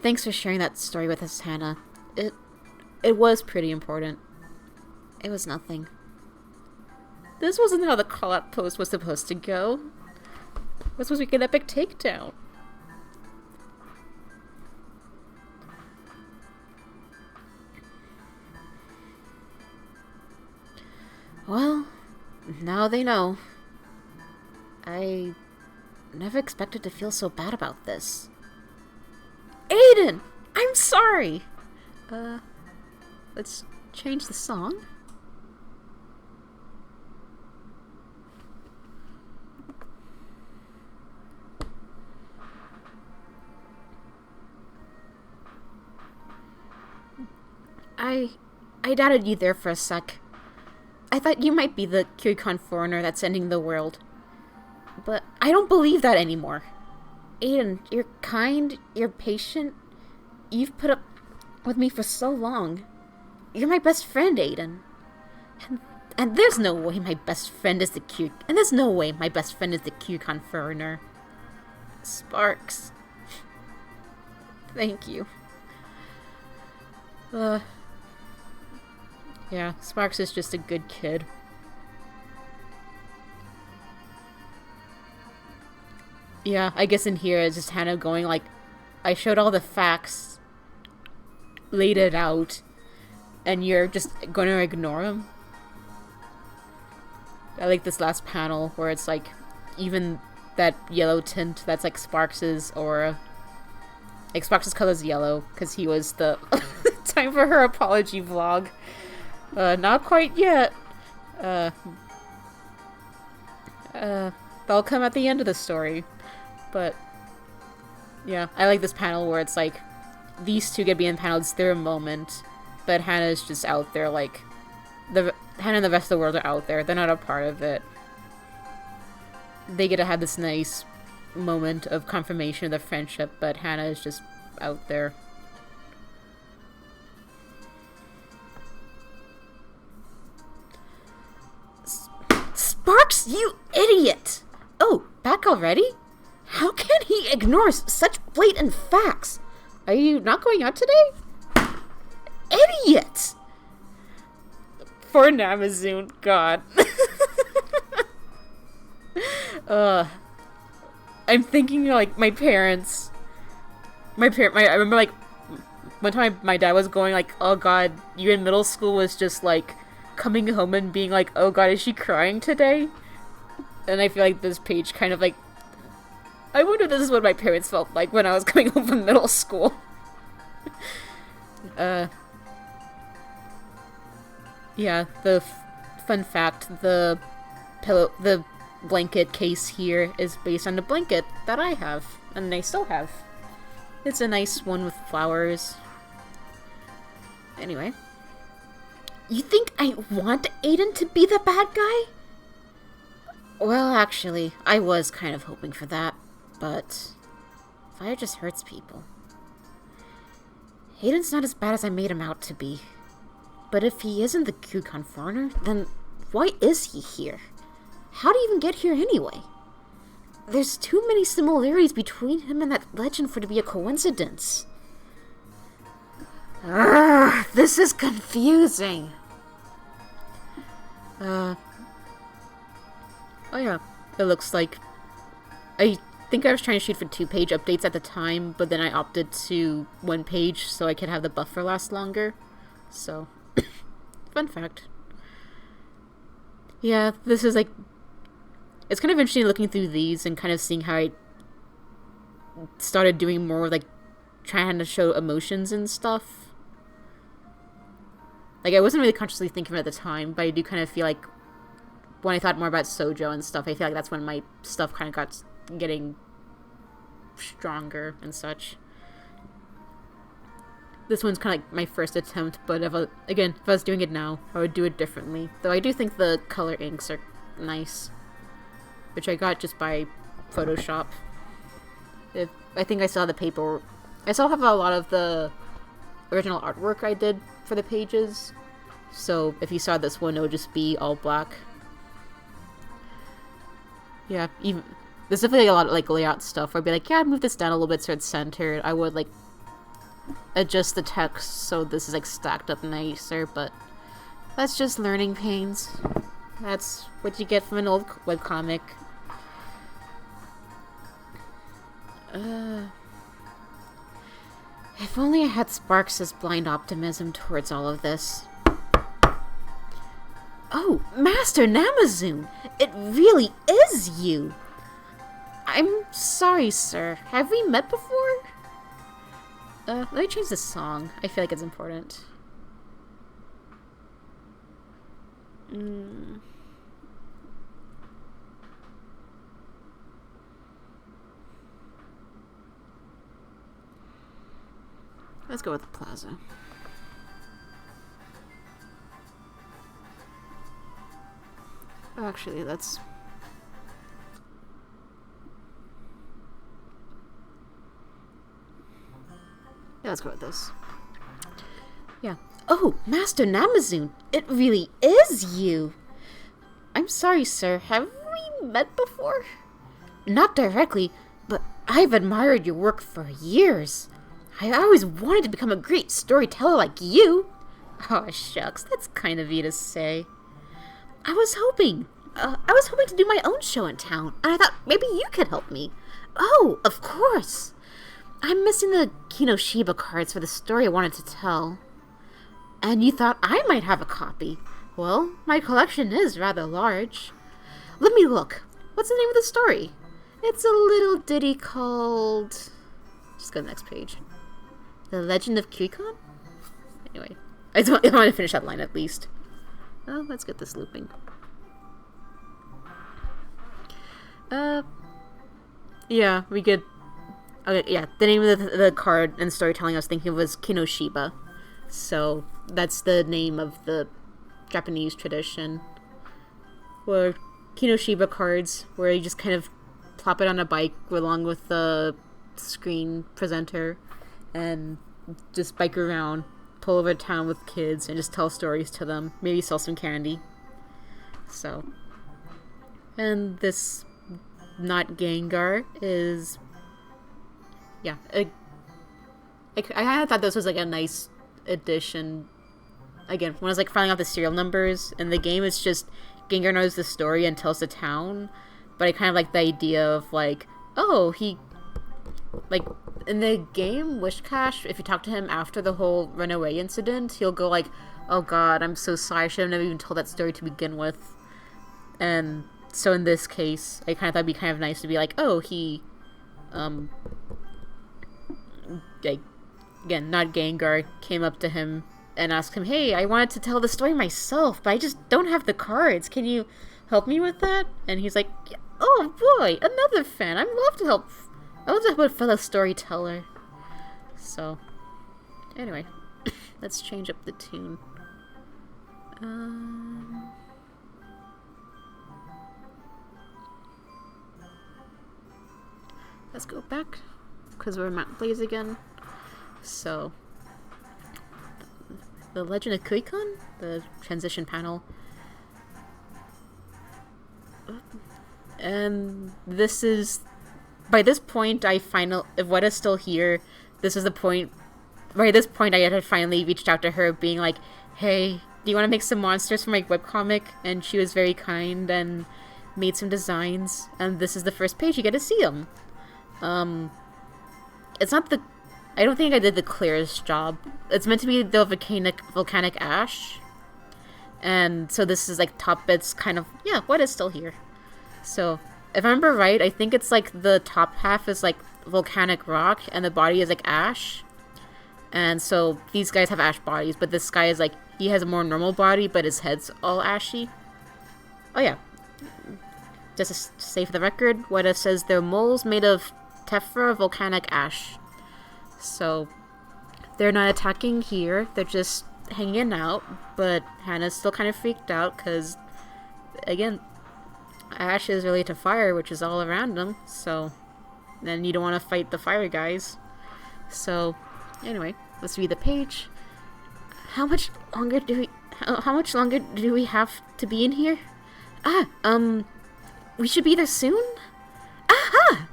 Thanks for sharing that story with us, Hana. It was pretty important. It was nothing. This wasn't how the call-out post was supposed to go. It was supposed to be an epic takedown. Well, now they know. I Never expected to feel so bad about this. Aiden! I'm sorry! Let's change the song. I doubted you there for a sec. I thought you might be the Kyucon foreigner that's ending the world. But I don't believe that anymore. Aiden, you're kind, you're patient. You've put up with me for so long. You're my best friend, Aiden. And there's no way my best friend is the Kyucon foreigner. Sparks. Thank you. Yeah, Sparks is just a good kid. Yeah, I guess in here it's just Hana going like, I showed all the facts, laid it out, and you're just going to ignore them. I like this last panel where it's like, even that yellow tint that's like Sparks's aura. Like Sparks's color's yellow because he was the time for her apology vlog. Not quite yet. They'll come at the end of the story. But yeah, I like this panel where it's like these two get being paneled, it's their moment, but Hana's just out there like Hana and the rest of the world are out there. They're not a part of it. They get to have this nice moment of confirmation of the friendship, but Hana is just out there. Sparks, you idiot! Oh, back already? How can he ignore such blatant facts? Are you not going out today? Idiot! Poor Namazoon, God. I'm thinking like my parents. I remember like one time my dad was going like, oh God, you in middle school was just like coming home and being like, oh God, is she crying today? And I feel like this page kind of like, I wonder if this is what my parents felt like when I was coming home from middle school. Yeah, the fun fact, the blanket case here is based on the blanket that I have, and I still have. It's a nice one with flowers. Anyway. You think I want Aiden to be the bad guy? Well, actually, I was kind of hoping for that, but fire just hurts people. Aiden's not as bad as I made him out to be. But if he isn't the Kyucon foreigner, then why is he here? How did he even get here anyway? There's too many similarities between him and that legend for it to be a coincidence. This is confusing. Oh yeah, it looks like... I think I was trying to shoot for 2-page updates at the time, but then I opted to 1 page so I could have the buffer last longer. So, fun fact. Yeah, this is like... It's kind of interesting looking through these and kind of seeing how I started doing more like trying to show emotions and stuff. Like, I wasn't really consciously thinking of it at the time, but I do kind of feel like when I thought more about Sojo and stuff, I feel like that's when my stuff kind of got getting stronger and such. This one's kind of like my first attempt, but if I was doing it now, I would do it differently. Though I do think the color inks are nice, which I got just by Photoshop. I think I still have the paper. I still have a lot of the original artwork I did for the pages, so if you saw this one, it would just be all black. Yeah, even there's definitely a lot of like layout stuff where I'd be like, yeah, I'd move this down a little bit so it's centered. I would like adjust the text so this is like stacked up nicer, but that's just learning pains. That's what you get from an old webcomic. If only I had Sparks' blind optimism towards all of this. Oh, Master Namazoon! It really is you! I'm sorry, sir. Have we met before? Let me change this song. I feel like it's important. Let's go with the plaza. Actually, let's... Yeah, let's go with this. Yeah. Oh, Master Namazoon! It really is you! I'm sorry, sir. Have we met before? Not directly, but I've admired your work for years. I always wanted to become a great storyteller like you. Oh, shucks. That's kind of you to say. I was hoping to do my own show in town, and I thought maybe you could help me. Oh, of course. I'm missing the Kinoshiba cards for the story I wanted to tell. And you thought I might have a copy. Well, my collection is rather large. Let me look. What's the name of the story? It's a little ditty called... Just go to the next page. The Legend of Kirikon? Anyway, I want to finish that line at least. Oh, let's get this looping. Yeah, we could... Okay, yeah, the name of the card and storytelling I was thinking of was Kinoshiba. So, that's the name of the Japanese tradition. Where Kinoshiba cards, where you just kind of plop it on a bike along with the screen presenter and just bike around, pull over town with kids and just tell stories to them. Maybe sell some candy. So, and this not Gengar is, yeah, I kind of thought this was like a nice addition. Again, when I was like finding out the serial numbers in the game, it's just Gengar knows the story and tells the town. But I kind of like the idea of like, oh, he, like, in the game, Wishcash, if you talk to him after the whole runaway incident, he'll go like, oh god, I'm so sorry, I should have never even told that story to begin with. And so in this case, I kind of thought it'd be kind of nice to be like, oh, he, like, again, not Gengar, came up to him and asked him, hey, I wanted to tell the story myself, but I just don't have the cards. Can you help me with that? And he's like, oh boy, another fan. I'd love to help. I love to help a fellow storyteller. So, anyway, let's change up the tune. Let's go back, because we're Mount Blaze again. So, the Legend of Kirikon, the transition panel. And this is, by this point, if Weta's still here, this is the point, by this point I had finally reached out to her being like, hey, do you want to make some monsters for my webcomic? And she was very kind and made some designs, and this is the first page, you get to see them. It's not the, I don't think I did the clearest job. It's meant to be the volcanic ash, and so this is like top bits kind of, yeah, Weta's still here. So, if I remember right, I think it's like the top half is like volcanic rock and the body is like ash. And so these guys have ash bodies, but this guy is like, he has a more normal body, but his head's all ashy. Oh yeah. Just to say for the record, Weta says they're moles made of tephra volcanic ash. So, they're not attacking here, they're just hanging out, but Hana's still kind of freaked out because, again, ash is related to fire, which is all around them, so then you don't want to fight the fire guys. So, anyway, let's read the page. How much longer do we have to be in here? We should be there soon? Aha!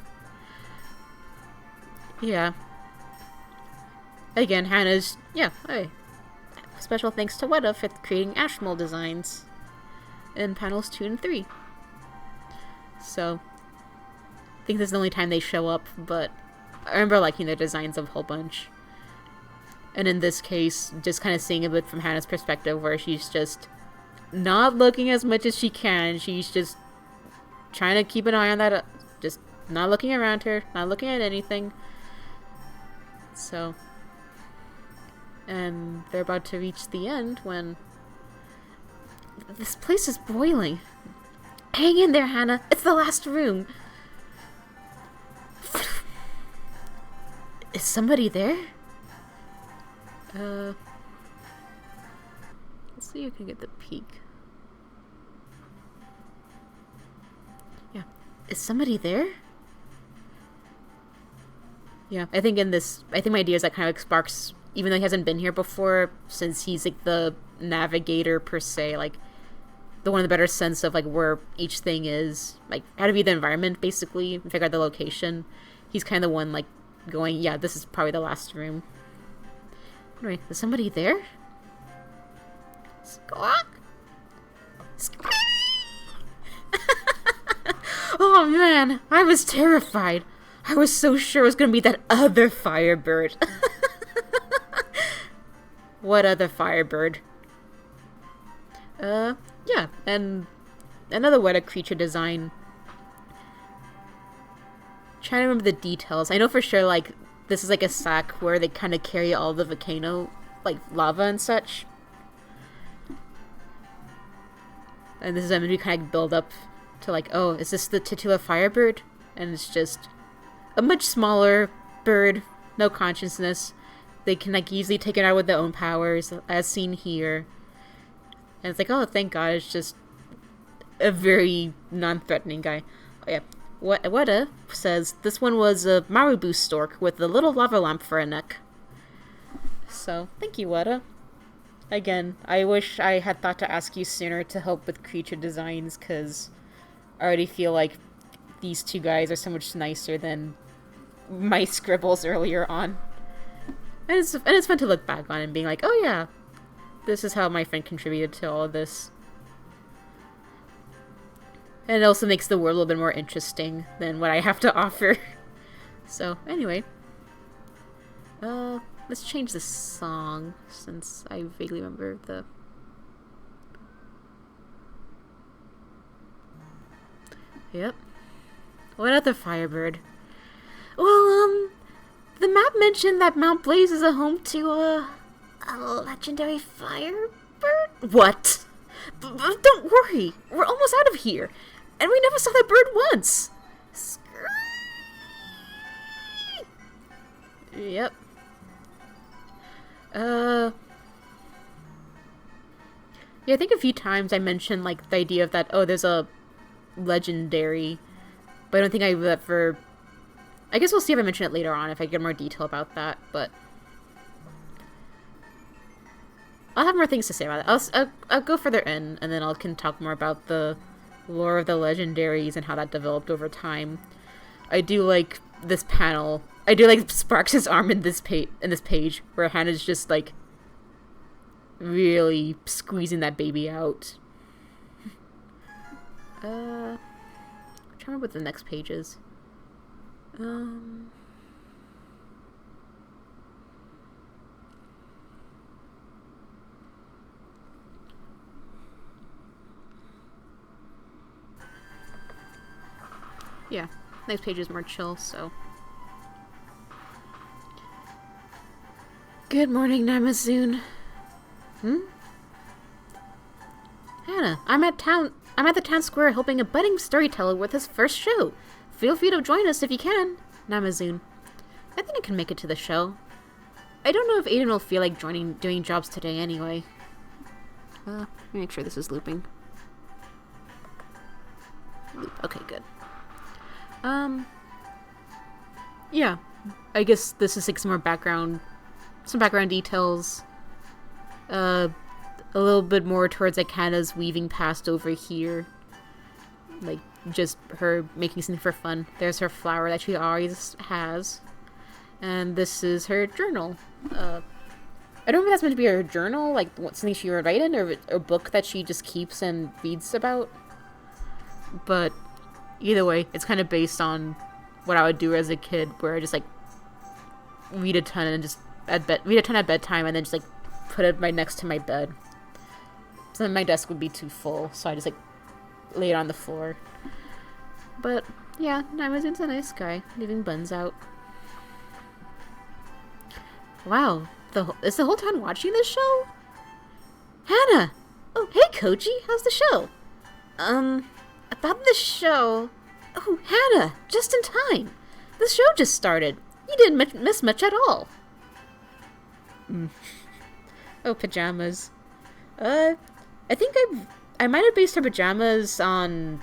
Yeah. Again, Hana's, yeah, hey. Special thanks to Weta for creating ash mold designs in panels 2 and 3. So, I think this is the only time they show up, but I remember liking their designs a whole bunch. And in this case, just kind of seeing a bit from Hana's perspective, where she's just not looking as much as she can. She's just trying to keep an eye on that, just not looking around her, not looking at anything. So, and they're about to reach the end when this place is boiling. Hang in there, Hana. It's the last room. Is somebody there? Let's see if I can get the peek. Yeah. Is somebody there? Yeah, I think my idea is that kind of like Sparks, even though he hasn't been here before, since he's like the navigator per se, like the one with a better sense of like where each thing is, like how to be the environment basically, and figure out the location. He's kind of the one like going, yeah, this is probably the last room. Anyway, is somebody there? Squawk! Squawk! Oh man, I was terrified. I was so sure it was gonna be that other Firebird. What other Firebird? Yeah, and another Weta creature design. Trying to remember the details. I know for sure, like, this is like a sack where they kind of carry all the volcano, like, lava and such. And this is going to kind of build up to, like, oh, is this the titular Firebird? And it's just a much smaller bird, no consciousness. They can, like, easily take it out with their own powers, as seen here. And it's like, oh, thank God, it's just a very non-threatening guy. Oh, yeah. Weta says this one was a Marubu stork with a little lava lamp for a neck. So, thank you, Weta. Again, I wish I had thought to ask you sooner to help with creature designs, because I already feel like these two guys are so much nicer than my scribbles earlier on. And it's fun to look back on and being like, oh yeah, this is how my friend contributed to all of this. And it also makes the world a little bit more interesting than what I have to offer. So, anyway. Let's change the song, since I vaguely remember the... Yep. What other Firebird? Well, the map mentioned that Mount Blaze is a home to, a legendary Firebird? What? Don't worry, we're almost out of here. And we never saw that bird once! Yep. Yeah, I think a few times I mentioned, like, the idea of that, oh, there's a legendary, but I don't think I've ever... I guess we'll see if I mention it later on, if I get more detail about that, but... I'll have more things to say about it. I'll go further in, and then I can talk more about the lore of the legendaries and how that developed over time. I do like this panel. I do like Sparks' arm in this page, where Hana's just, like, really squeezing that baby out. I'm trying to remember what the next page is. Yeah, next page is more chill, so... Good morning, Namazun. Hana, I'm at the town square helping a budding storyteller with his first show. Feel free to join us if you can. Namazun. I think I can make it to the show. I don't know if Aiden will feel like doing jobs today anyway. Let me make sure this is looping. Loop. Okay, good. Yeah. I guess this is like some background details. A little bit more towards like Hana's weaving past over here. Like, just her making something for fun. There's her flower that she always has. And this is her journal. I don't know if that's meant to be her journal, like something she would write in, or a book that she just keeps and reads about. But either way, it's kind of based on what I would do as a kid, where I just like read a ton and just read a ton at bedtime, and then just like put it right next to my bed. So then my desk would be too full, so I just like lay it on the floor. But Yeah, Namazu's a nice guy, leaving buns out. Wow, is the whole town watching this show? Hana! Oh, hey Koji, how's the show? About the show... Oh, Hana, just in time. The show just started. You didn't miss much at all. Oh, pajamas. I think I might have based her pajamas on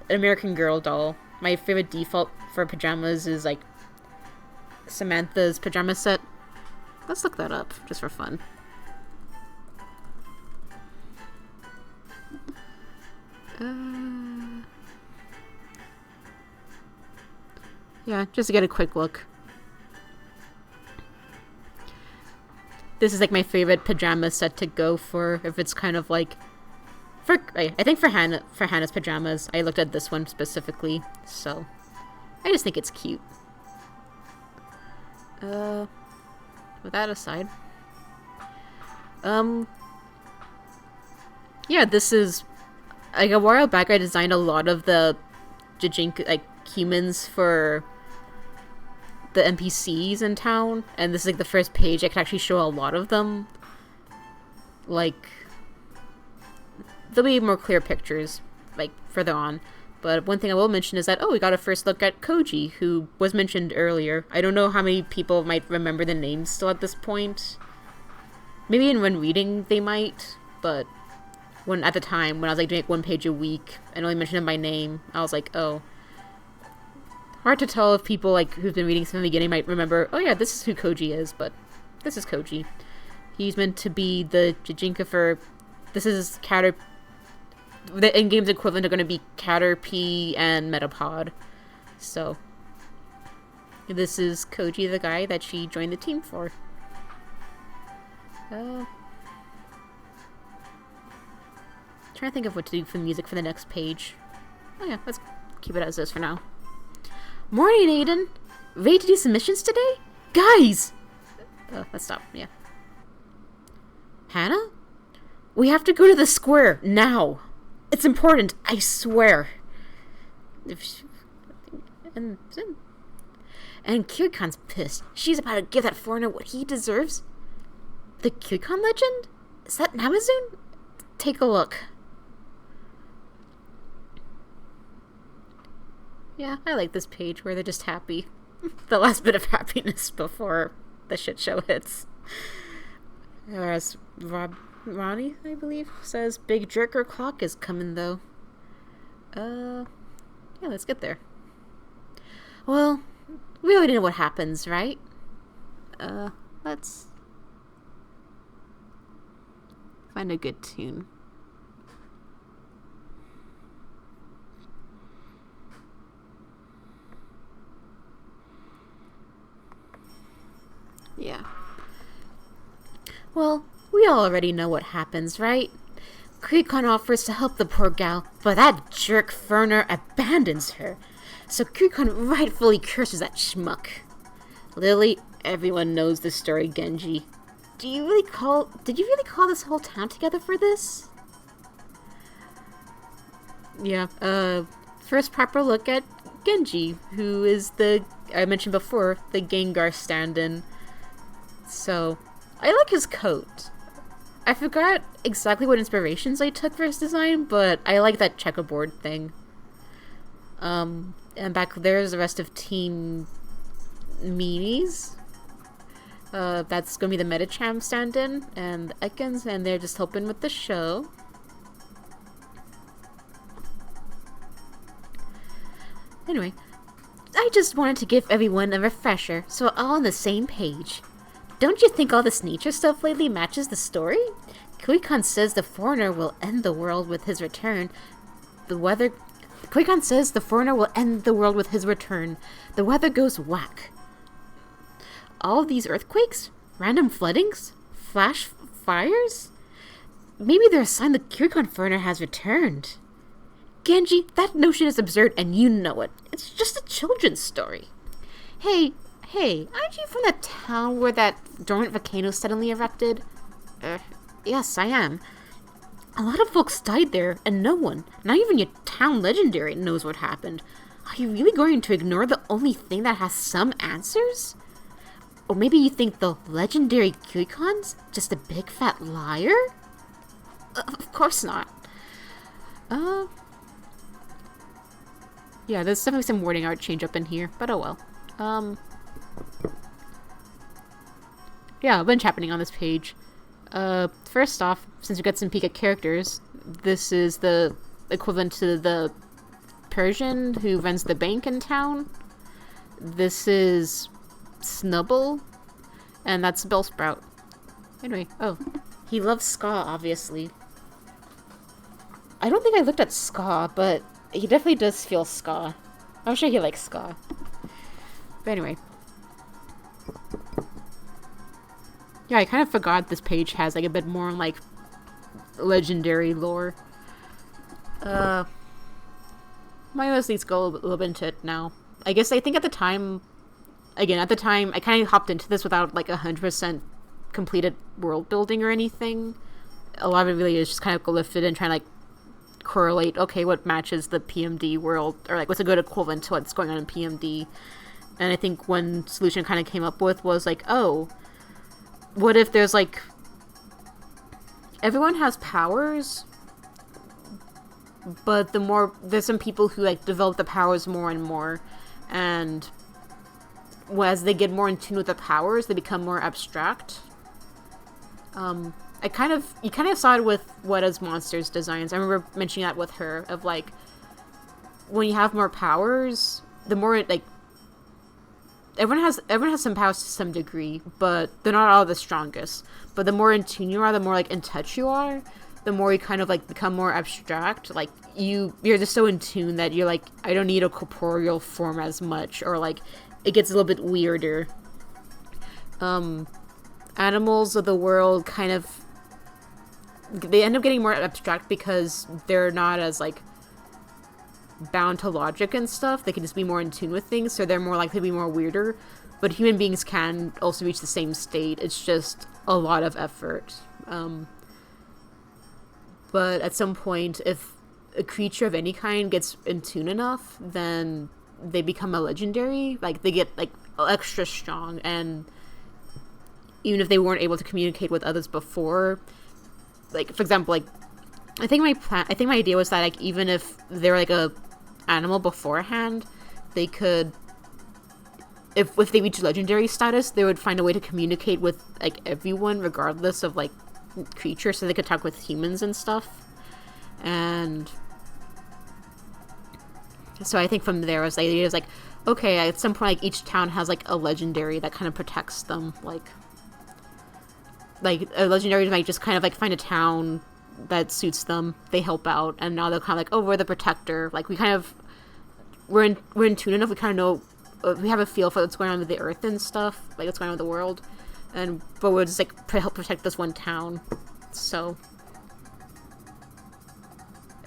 an American Girl doll. My favorite default for pajamas is, like, Samantha's pajama set. Let's look that up, just for fun. Yeah, just to get a quick look. This is like my favorite pajama set to go for, if it's kind of like... I think for Hannah's pajamas, I looked at this one specifically, so... I just think it's cute. With that aside... Yeah, this is... Like, a while back I designed a lot of the Jijinka, like, humans for the NPCs in town, and this is like the first page I can actually show a lot of them. Like, there'll be more clear pictures, like, further on. But one thing I will mention is that, oh, we got a first look at Koji, who was mentioned earlier. I don't know how many people might remember the names still at this point. Maybe when reading they might, but at the time, when I was like doing like one page a week and only mentioned him by name, I was like, oh. Hard to tell if people like who've been reading from the beginning might remember, oh yeah, this is who Koji is, but this is Koji. He's meant to be the Jijinka for... This is the in-game's equivalent are going to be Caterpie and Metapod. So, this is Koji, the guy that she joined the team for. Trying to think of what to do for the music for the next page. Oh yeah, let's keep it as is for now. Morning, Aiden! Ready to do submissions today? Guys! Let's stop, yeah. Hana? We have to go to the square, now! It's important, I swear! And Kirkon's pissed. She's about to give that foreigner what he deserves. The Kirkon legend? Is that Namazun? Take a look. Yeah, I like this page where they're just happy. The last bit of happiness before the shit show hits. Whereas Ronnie, I believe, says, Big Jerker Clock is coming, though. Yeah, let's get there. Well, we already know what happens, right? Let's find a good tune. Yeah. Well, we all already know what happens, right? Kirkon offers to help the poor gal, but that jerk Ferner abandons her. So Kirkon rightfully curses that schmuck. Lily, everyone knows this story, Genji. Did you really call this whole town together for this? Yeah, first proper look at Genji, who is I mentioned before, the Gengar stand-in. So, I like his coat. I forgot exactly what inspirations I took for his design, but I like that checkerboard thing. And back there's the rest of Team Meanies. That's gonna be the Metacham stand-in, and Ekans, and they're just helping with the show. Anyway, I just wanted to give everyone a refresher, so we're all on the same page. Don't you think all this nature stuff lately matches the story? Kirkon says the foreigner will end the world with his return. Kirkon says the foreigner will end the world with his return. The weather goes whack. All these earthquakes? Random floodings? Flash fires? Maybe they're a sign the Kirkon foreigner has returned. Genji, that notion is absurd and you know it. It's just a children's story. Hey, aren't you from the town where that dormant volcano suddenly erupted? Yes, I am. A lot of folks died there, and no one, not even your town legendary, knows what happened. Are you really going to ignore the only thing that has some answers? Or maybe you think the legendary Kurikon's just a big fat liar? Of course not. Yeah, there's definitely some wording art change up in here, but oh well. Yeah, a bunch happening on this page. First off, since we got some peek at characters, this is the equivalent to the Persian who runs the bank in town. This is Snubble, and that's Bellsprout. Anyway, oh, he loves ska, obviously. I don't think I looked at ska, but he definitely does feel ska. I'm sure he likes ska. But anyway. Yeah, I kind of forgot this page has like a bit more like legendary lore. Might as well go a little bit into it now. I guess I think at the time, again, at the time, I kind of hopped into this without like 100% completed world building or anything. A lot of it really is just kind of lifted and trying to like correlate, okay, what matches the PMD world, or like what's a good equivalent to what's going on in PMD. And I think one solution kind of came up with was like, oh, what if there's like, everyone has powers, but there's some people who like develop the powers more and more, and as they get more in tune with the powers, they become more abstract. You kind of saw it with Weta's monsters designs. I remember mentioning that with her, of like, when you have more powers, the more like, everyone has some powers to some degree, but they're not all the strongest. But the more in tune you are, the more like in touch you are, the more you kind of like become more abstract. Like you're just so in tune that you're like, I don't need a corporeal form as much, or like it gets a little bit weirder. Animals of the world kind of, they end up getting more abstract because they're not as like bound to logic and stuff. They can just be more in tune with things, so they're more likely to be more weirder. But human beings can also reach the same state. It's just a lot of effort. But at some point, if a creature of any kind gets in tune enough, then they become a legendary. Like, they get like extra strong, and even if they weren't able to communicate with others before, like, for example, like, I think my idea was that, like, even if they're like a animal beforehand, they could, if they reach legendary status, they would find a way to communicate with like everyone, regardless of like creature, so they could talk with humans and stuff. And so I think from there, was the idea is like, okay, at some point, like, each town has like a legendary that kind of protects them. Like a legendary might just kind of like find a town that suits them, they help out, and now they're kind of like, oh, we're the protector. Like, we're in tune enough, we kind of know, we have a feel for what's going on with the earth and stuff, like what's going on with the world, but we'll just like help protect this one town. So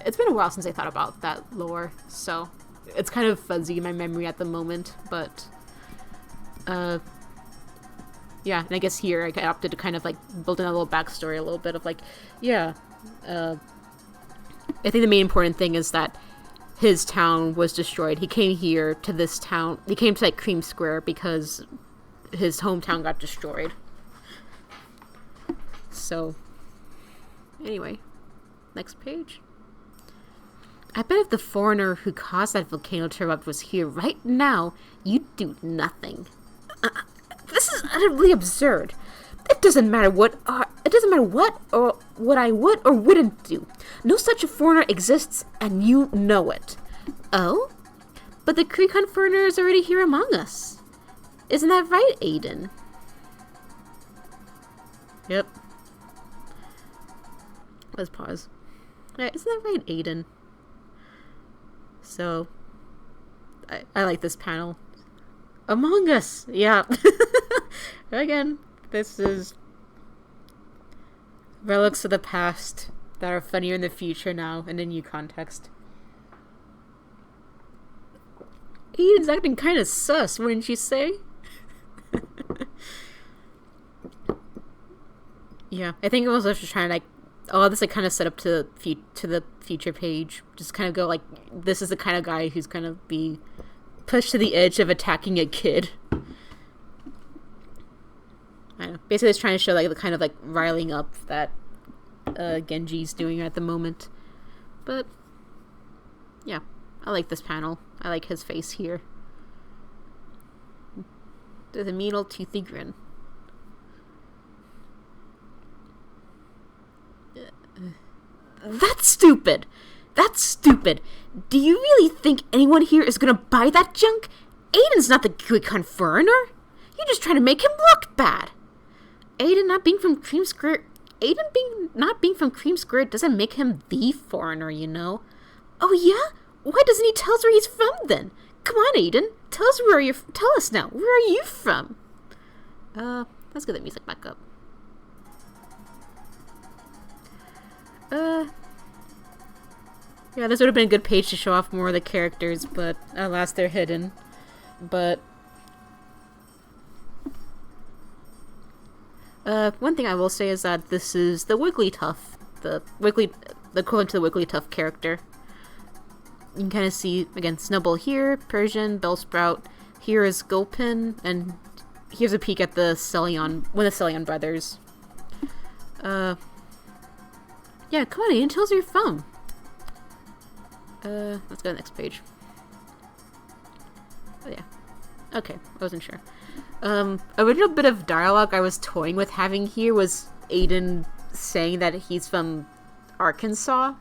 it's been a while since I thought about that lore, so it's kind of fuzzy in my memory at the moment, but yeah, and I guess here I opted to kind of like build in a little backstory, a little bit of like, yeah, I think the main important thing is that his town was destroyed. He came here to this town. He came to like Cream Square because his hometown got destroyed. So, anyway, next page. I bet if the foreigner who caused that volcano to erupt was here right now, you'd do nothing. This is utterly absurd. It doesn't matter what or what I would or wouldn't do. No such a foreigner exists, and you know it. Oh? But the Kurikon foreigner is already here among us. Isn't that right, Aiden? Yep. Let's pause. Yeah, isn't that right, Aiden? So, I like this panel. Among Us! Yeah. Again, this is relics of the past that are funnier in the future now in a new context. Aiden's acting kind of sus, wouldn't you say? Yeah, I think it was just trying to like Oh, this like kind of set up to the future page. Just kind of go like, this is the kind of guy who's gonna be pushed to the edge of attacking a kid. I don't know. Basically, it's trying to show like the kind of like riling up that Genji's doing at the moment. But yeah, I like this panel. I like his face here. There's a mean old toothy grin. That's stupid! That's stupid! Do you really think anyone here is gonna buy that junk? Aiden's not the Kuikon foreigner! You're just trying to make him look bad! Aiden not being from Cream Square doesn't make him the foreigner, you know? Oh yeah? Why doesn't he tell us where he's from then? Come on, Aiden. Tell us tell us now. Where are you from? Let's get the music back up. Yeah, this would have been a good page to show off more of the characters, but alas, they're hidden. But one thing I will say is that this is the Wigglytuff, the equivalent to the Wigglytuff character. You can kind of see, again, Snowball here, Persian, Bellsprout. Here is Gulpin, and here's a peek at the Celeon, one of the Celeon brothers. Yeah, come on, Aiden, tell us where you're from. Let's go to the next page. Oh yeah. Okay, I wasn't sure. A little bit of dialogue I was toying with having here was Aiden saying that he's from Arkansas,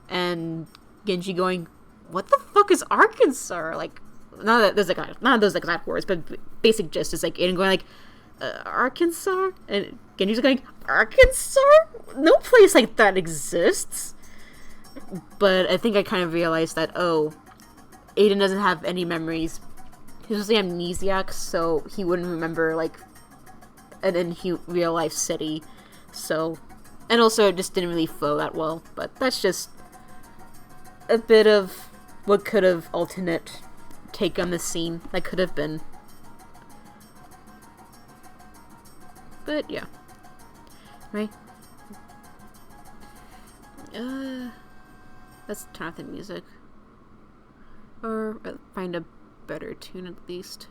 and Genji going, "What the fuck is Arkansas?" Like, none of those exact words, but basic gist is like Aiden going like, "Arkansas," and Genji's going, "Arkansas? No place like that exists." But I think I kind of realized that, oh, Aiden doesn't have any memories. He was the amnesiac, so he wouldn't remember, like, an real life city. So, and also it just didn't really flow that well. But that's just a bit of what could have alternate take on the scene that could have been. But yeah. Right? Let's turn off the music. Or find a better tune at least.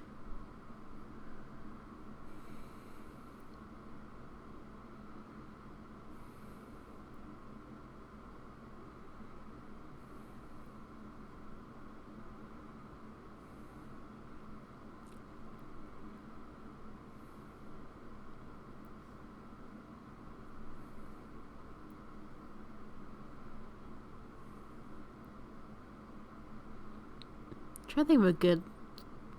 I'm trying to think of a good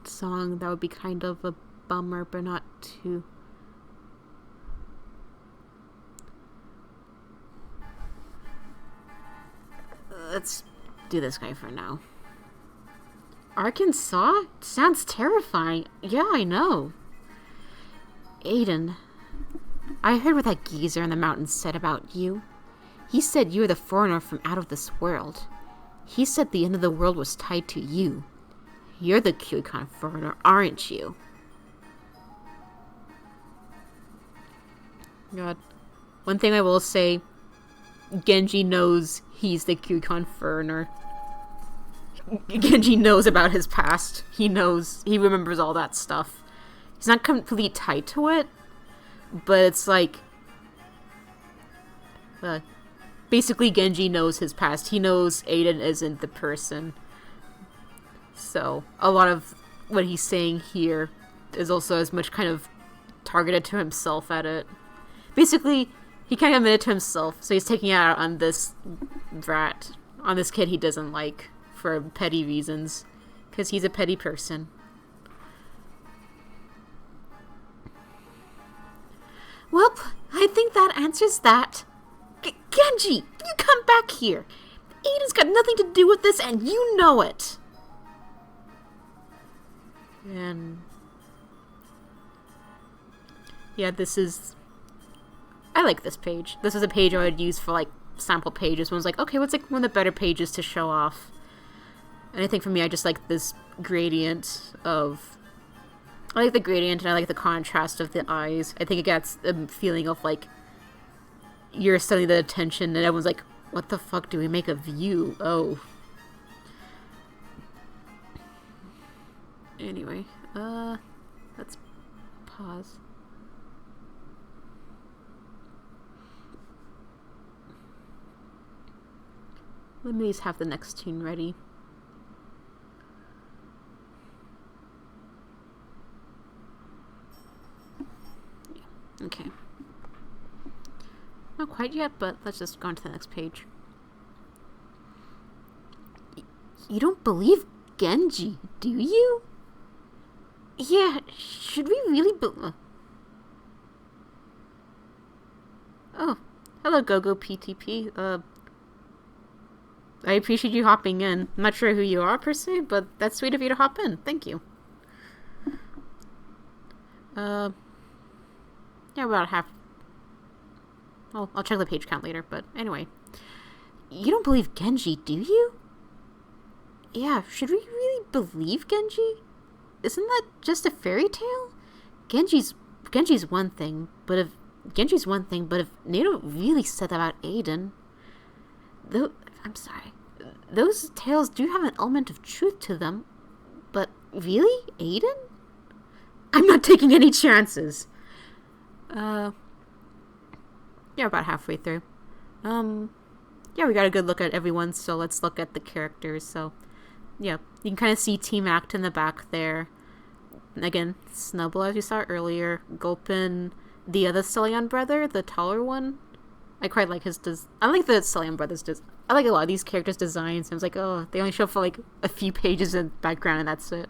song that would be kind of a bummer, but not too. Let's do this guy for now. Arkansas? Sounds terrifying. Yeah, I know. Aiden, I heard what that geezer in the mountains said about you. He said you were the foreigner from out of this world. He said the end of the world was tied to you. You're the Kuikon foreigner, aren't you? God. One thing I will say, Genji knows he's the Kuikon foreigner. Genji knows about his past. He remembers all that stuff. He's not completely tied to it, but it's like, basically Genji knows his past. He knows Aiden isn't the person. So, a lot of what he's saying here is also as much kind of targeted to himself at it. Basically, he kind of admitted to himself, so he's taking it out on this brat, on this kid he doesn't like, for petty reasons. Because he's a petty person. Well, I think that answers that. Genji, you come back here. Aiden's got nothing to do with this, and you know it. And yeah, I like this page. This is a page I would use for like sample pages. When I was like, okay, what's like one of the better pages to show off? And I think for me, I just like this gradient of. I like the gradient and I like the contrast of the eyes. I think it gets a feeling of like you're suddenly the attention, and everyone's like, what the fuck do we make of you? Oh. Anyway, let's pause. Let me just have the next tune ready. Yeah. Okay. Not quite yet, but let's just go on to the next page. You don't believe Genji, do you? Yeah, should we really Oh, hello GoGo PTP. I appreciate you hopping in. I'm not sure who you are per se, but that's sweet of you to hop in. Thank you. Yeah, about half. Well, I'll check the page count later, but anyway. You don't believe Genji, do you? Yeah, should we really believe Genji? Isn't that just a fairy tale? Genji's one thing, but if Nato really said that about Aiden, though, I'm sorry, those tales do have an element of truth to them, but really, Aiden? I'm not taking any chances. Yeah, about halfway through. Yeah, we got a good look at everyone, so let's look at the characters. So, yeah, you can kind of see Team Act in the back there. Again, Snubble, as you saw earlier. Gulpin, the other Celion brother, the taller one. I quite like his I like the Celion brothers I like a lot of these characters' designs. I was like, oh, they only show up for like a few pages in the background and that's it.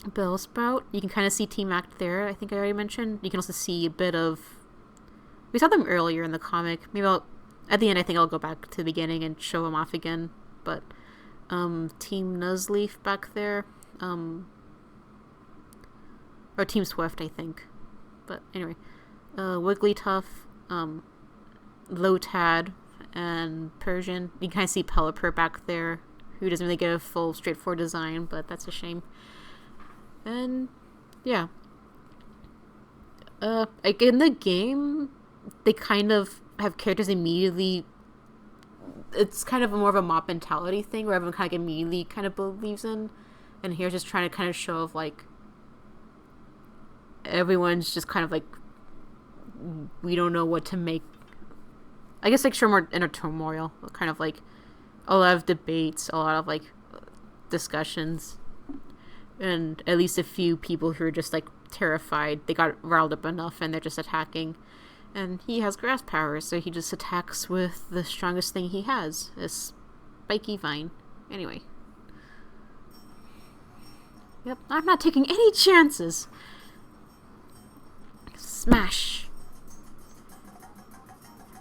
Bellsprout, you can kind of see Team Act there, I think I already mentioned. You can also see a bit of... We saw them earlier in the comic. Maybe at the end, I think I'll go back to the beginning and show them off again. But, Team Nuzleaf back there. Or Team Swift, I think. But anyway. Wigglytuff, Lotad, and Persian. You can kind of see Pelipper back there, who doesn't really get a full, straightforward design, but that's a shame. And, yeah. Like, in the game, they kind of have characters immediately... It's kind of more of a mob mentality thing, where everyone kind of immediately kind of believes in. And here's just trying to kind of show of, like... Everyone's just kind of, like... We don't know what to make... I guess, like, sure, more inner turmoil. Kind of, like, a lot of debates, a lot of, like, discussions. And at least a few people who are just, like, terrified. They got riled up enough and they're just attacking. And he has grass powers, so he just attacks with the strongest thing he has. A spiky vine. Anyway. Yep, I'm not taking any chances. Smash.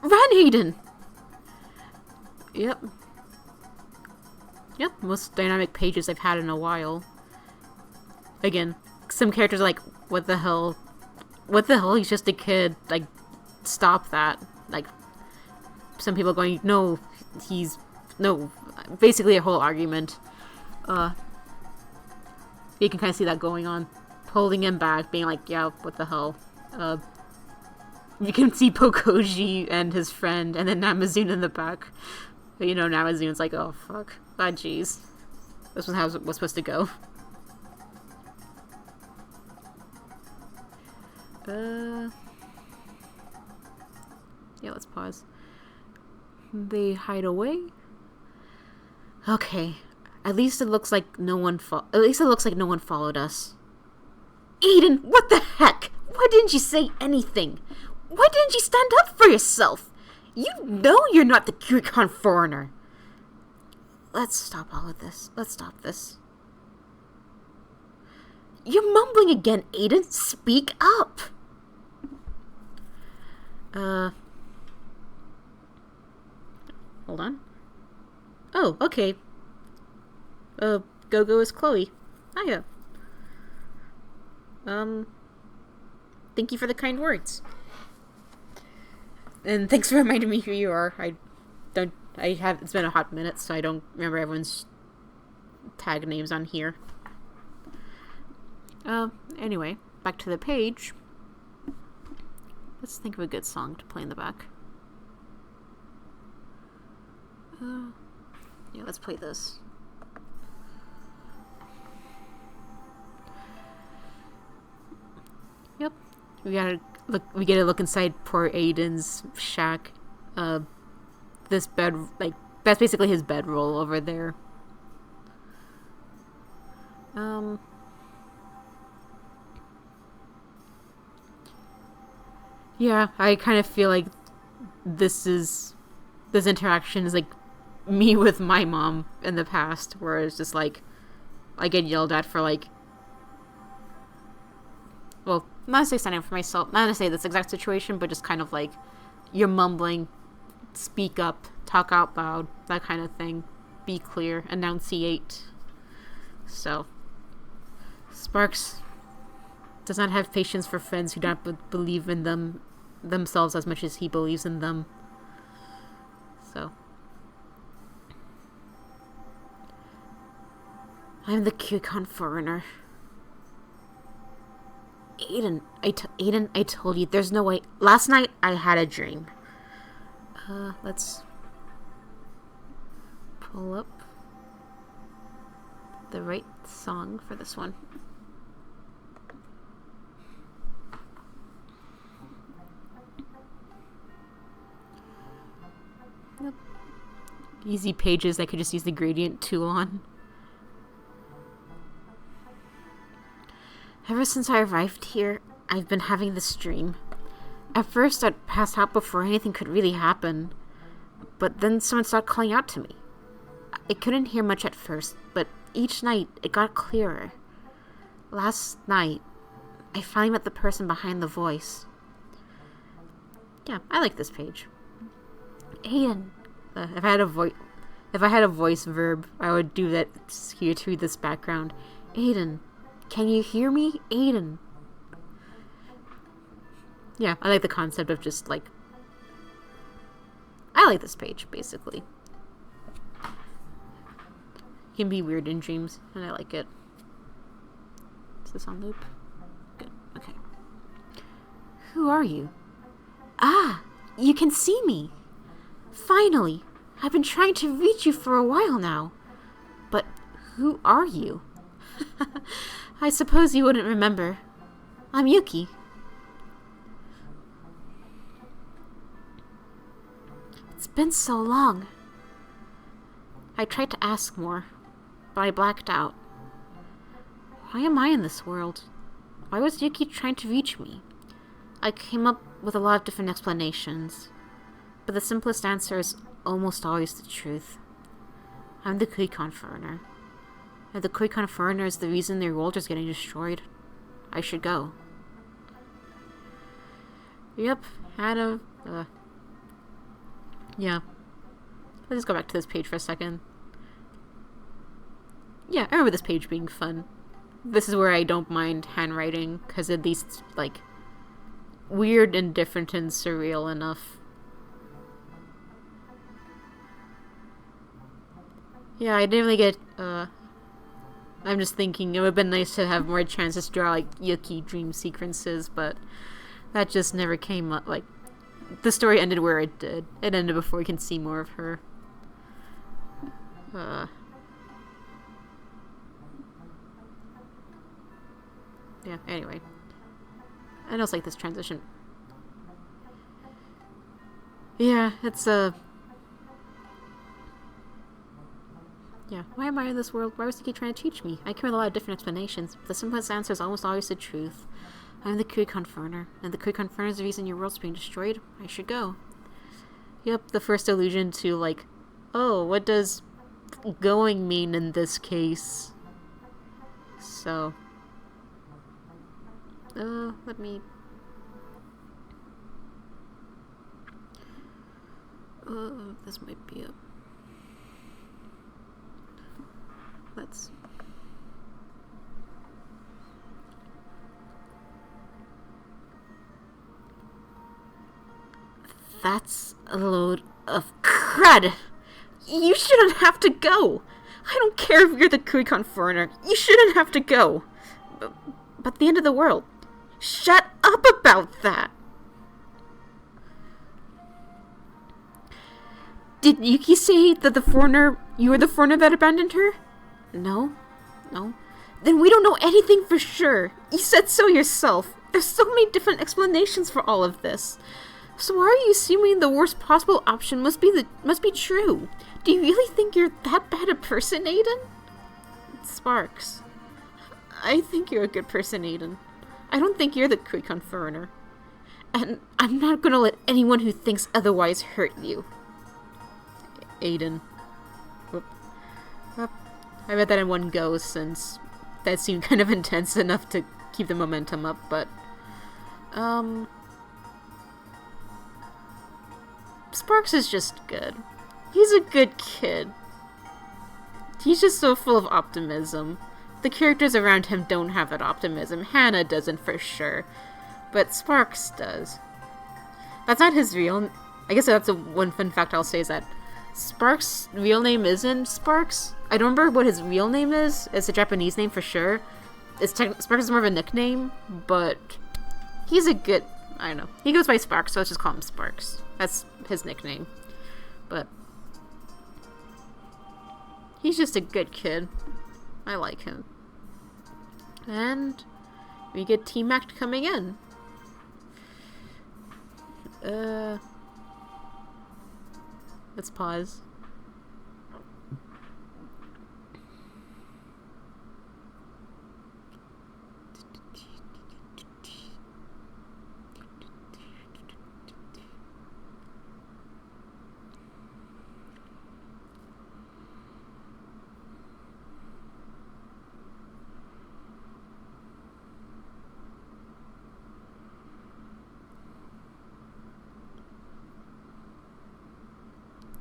Run, Aiden! Yep. Yep, most dynamic pages I've had in a while. Again, some characters are like, what the hell? What the hell? He's just a kid. Like, stop that. Like, some people going, no, no. Basically a whole argument. You can kind of see that going on. Holding him back, being like, yeah, what the hell? You can see Pokoji and his friend, and then Namazune in the back. But, you know, Namazune's like, oh, fuck. Ah, jeez. This was how it was supposed to go. Yeah, let's pause. They hide away? Okay. At least it looks like no one followed us. Aiden, what the heck? Why didn't you say anything? Why didn't you stand up for yourself? You know you're not the Kirikon foreigner. Let's stop all of this. Let's stop this. You're mumbling again, Aiden. Speak up. Hold on. Oh, okay. Go-Go is Chloe. Hiya. Thank you for the kind words. And thanks for reminding me who you are. It's been a hot minute, so I don't remember everyone's tag names on here. Anyway, back to the page. Let's think of a good song to play in the back. Yeah, let's play this. Yep. We get a look inside poor Aiden's shack. This bed, like, that's basically his bedroll over there. Yeah, I kind of feel like this interaction is like me with my mom in the past, where it's just like I get yelled at for like, well, not to say standing up for myself, not to say this exact situation, but just kind of like, you're mumbling, speak up, talk out loud, that kind of thing, be clear, enunciate. So Sparks does not have patience for friends who don't believe in themselves as much as he believes in them. So I'm the Kukon foreigner. Aiden, I told you, there's no way. Last night I had a dream. Let's pull up the right song for this one. Yep. Easy pages I could just use the gradient tool on. Ever since I arrived here, I've been having this dream. At first, I'd pass out before anything could really happen, but then someone started calling out to me. I couldn't hear much at first, but each night it got clearer. Last night, I finally met the person behind the voice. Yeah, I like this page. Aiden. If I had a voice verb, I would do that here to read this background. Aiden. Can you hear me? Aiden. Yeah, I like the concept of just, like... I like this page, basically. It can be weird in dreams, and I like it. Is this on loop? Good, okay. Who are you? Ah, you can see me! Finally! I've been trying to reach you for a while now. But who are you? I suppose you wouldn't remember. I'm Yuki. It's been so long. I tried to ask more, but I blacked out. Why am I in this world? Why was Yuki trying to reach me? I came up with a lot of different explanations, but the simplest answer is almost always the truth. I'm the Kuikon foreigner. If the Kuikon foreigner is the reason their world is getting destroyed, I should go. Yep, Hana, yeah. Let's just go back to this page for a second. Yeah, I remember this page being fun. This is where I don't mind handwriting, because at least, like, weird and different and surreal enough. Yeah, I didn't really get, I'm just thinking it would have been nice to have more chances to draw, like, Yuki dream sequences, but that just never came up. Like, the story ended where it did. It ended before we can see more of her. Yeah, anyway. I just like this transition. Yeah, it's, yeah, why am I in this world? Why was Yuki trying to teach me? I came with a lot of different explanations, but the simplest answer is almost always the truth. I'm the Kuikon foreigner, and the Kuikon foreigner is the reason your world's being destroyed. I should go. Yep, the first allusion to, like, oh, what does going mean in this case? So, let me... this might be a... Let's... That's a load of crud! You shouldn't have to go! I don't care if you're the Kuikon foreigner. You shouldn't have to go! But the end of the world. Shut up about that! Did Yuki say that you were the foreigner that abandoned her? No. Then we don't know anything for sure. You said so yourself. There's so many different explanations for all of this. So why are you assuming the worst possible option must be true? Do you really think you're that bad a person, Aiden? Sparks. I think you're a good person, Aiden. I don't think you're the Krycon foreigner. And I'm not gonna let anyone who thinks otherwise hurt you. Aiden. Whoop. I read that in one go since that seemed kind of intense enough to keep the momentum up, but... Sparks is just good. He's a good kid. He's just so full of optimism. The characters around him don't have that optimism. Hana doesn't for sure. But Sparks does. That's not his real... I guess that's one fun fact I'll say is that Sparks' real name isn't Sparks. I don't remember what his real name is. It's a Japanese name for sure. Sparks is more of a nickname, but he's a good... I don't know. He goes by Sparks, so let's just call him Sparks. That's his nickname. But he's just a good kid. I like him. And we get Team Act coming in. Let's pause.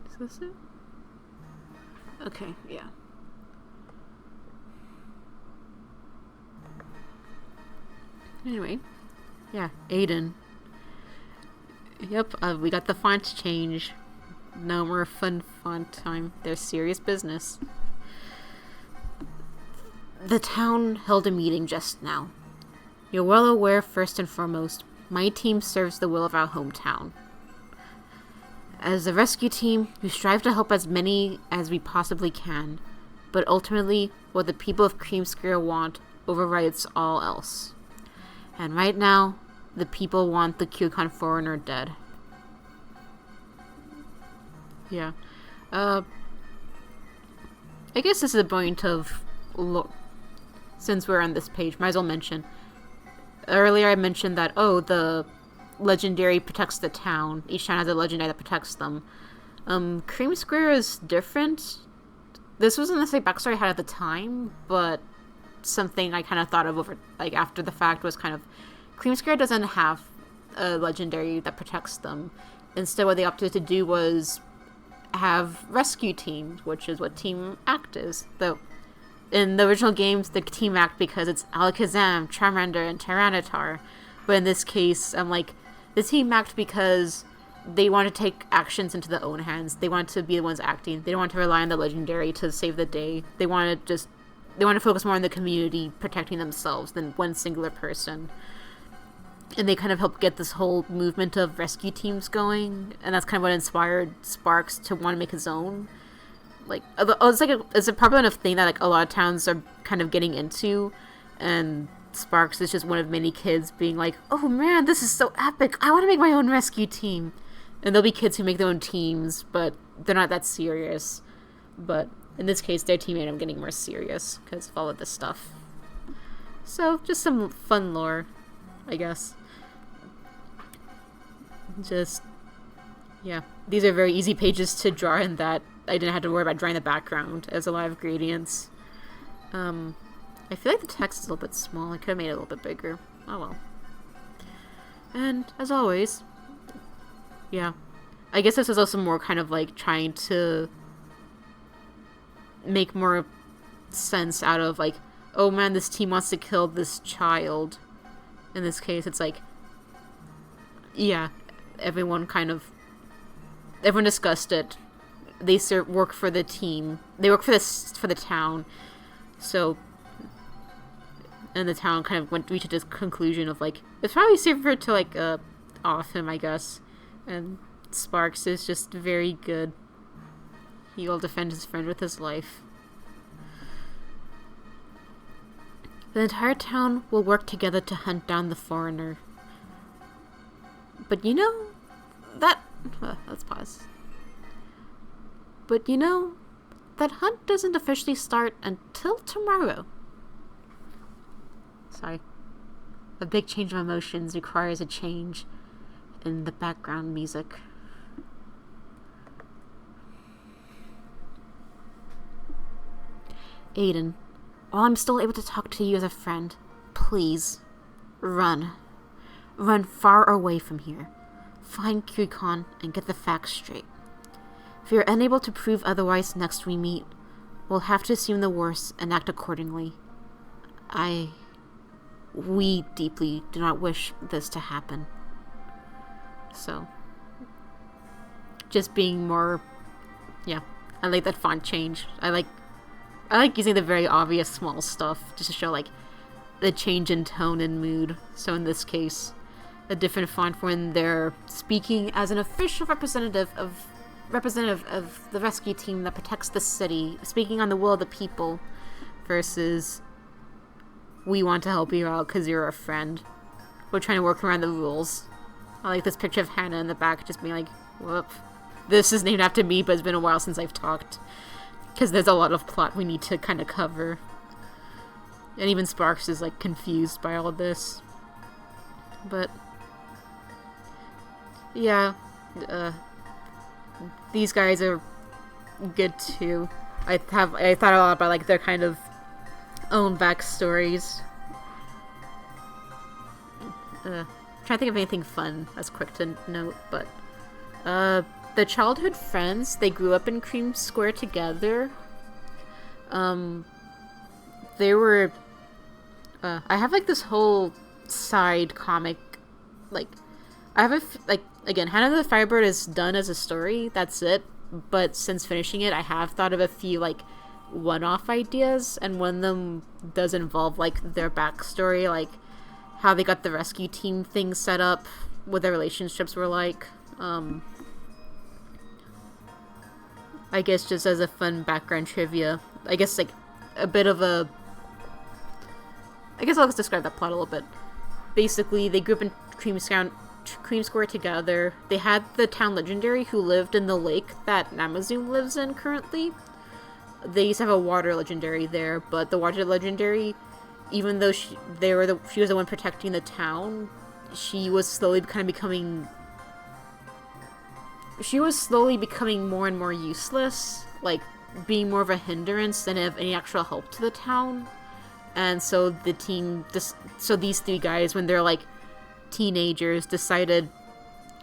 Is this it? Okay, yeah. Anyway, yeah, Aiden. Yep, we got the font change. No more fun font time. There's serious business. The town held a meeting just now. You're well aware, first and foremost, my team serves the will of our hometown. As a rescue team, we strive to help as many as we possibly can, but ultimately, what the people of Creamscare want overrides all else. And right now, the people want the Krycon foreigner dead. Yeah. I guess this is a point of... Since we're on this page, might as well mention. Earlier I mentioned that, the legendary protects the town. Each town has a legendary that protects them. Creamscare is different. This wasn't necessarily backstory I had at the time, but something I kind of thought of over, after the fact was kind of... Creamscare doesn't have a legendary that protects them. Instead, what they opted to do was have rescue teams, which is what Team Act is. Though, in the original games, the Team Act, because it's Alakazam, Charmander, and Tyranitar. But in this case, I'm like, the Team Act because they want to take actions into their own hands. They want to be the ones acting. They don't want to rely on the legendary to save the day. They want to focus more on the community protecting themselves than one singular person. And they kind of help get this whole movement of rescue teams going. And that's kind of what inspired Sparks to want to make his own. It's a popular enough thing that a lot of towns are kind of getting into. And Sparks is just one of many kids being like, oh man, this is so epic. I want to make my own rescue team. And there'll be kids who make their own teams, but they're not that serious. But in this case, their team ended up getting more serious because of all of this stuff. So, just some fun lore, I guess. Yeah. These are very easy pages to draw in that I didn't have to worry about drawing the background as a lot of gradients. I feel like the text is a little bit small. I could have made it a little bit bigger. Oh well. And, as always, yeah. I guess this is also more kind of trying to make more sense out of oh man, this team wants to kill this child. In this case, it's yeah, everyone discussed it. They work for the team. They work for the town. So, and the town kind of reached this conclusion of it's probably safer to off him, I guess. And Sparks is just very good. He will defend his friend with his life. The entire town will work together to hunt down the foreigner. But you know, that... let's pause. But you know, that hunt doesn't officially start until tomorrow. Sorry. A big change of emotions requires a change in the background music. Aiden, while I'm still able to talk to you as a friend, please, run. Run far away from here. Find Kirikon and get the facts straight. If you're unable to prove otherwise next we meet, we'll have to assume the worst and act accordingly. We deeply do not wish this to happen. So, just being more, yeah, I like that font change. I like using the very obvious small stuff just to show like the change in tone and mood. So in this case, a different font when they're speaking as an official representative of the rescue team that protects the city, speaking on the will of the people, versus we want to help you out because you're a friend. We're trying to work around the rules. I like this picture of Hana in the back just being like, whoop. This is named after me, but it's been a while since I've talked. Because there's a lot of plot we need to kind of cover. And even Sparks is like confused by all of this. But yeah, these guys are good too. I thought a lot about like their kind of own backstories. Trying to think of anything fun that's quick to note, but the childhood friends, they grew up in Cream Square together. They were I have like this whole side comic, like I have again, Hana the Firebird is done as a story, that's it, but since finishing it I have thought of a few like one-off ideas, and one of them does involve like their backstory, like how they got the rescue team thing set up, what their relationships were like. I guess just as a fun background trivia, I guess like a bit of a... I guess I'll just describe that plot a little bit. Basically, they grew up in Cream Square together. They had the town legendary who lived in the lake that Namazoom lives in currently. They used to have a water legendary there, but the water legendary, even though she was the one protecting the town, she was slowly becoming more and more useless, like being more of a hindrance than of any actual help to the town. And so these three guys, when they're like teenagers, decided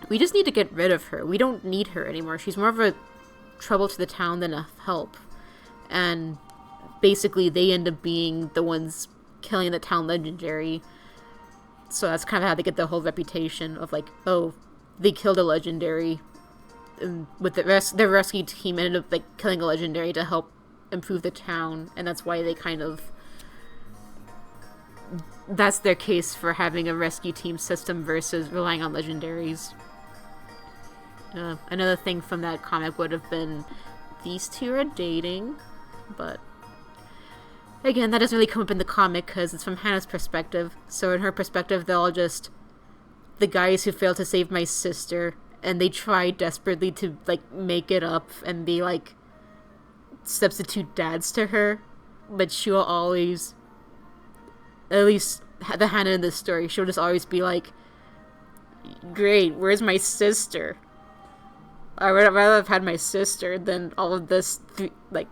we just need to get rid of her. We don't need her anymore. She's more of a trouble to the town than a help. And basically they end up being the ones killing the town legendary. So that's kind of how they get the whole reputation of like, oh, they killed a legendary. And with their rescue team ended up like killing a legendary to help improve the town, and that's why they kind of... That's their case for having a rescue team system versus relying on legendaries. Another thing from that comic would have been these two are dating, but again, that doesn't really come up in the comic because it's from Hana's perspective. So in her perspective, they're all just the guys who failed to save my sister, and they try desperately to like make it up and be like substitute dads to her, but she'll always, at least the Hana in this story, she'll just always be like, great, where's my sister? I would rather have had my sister than all of this. Like,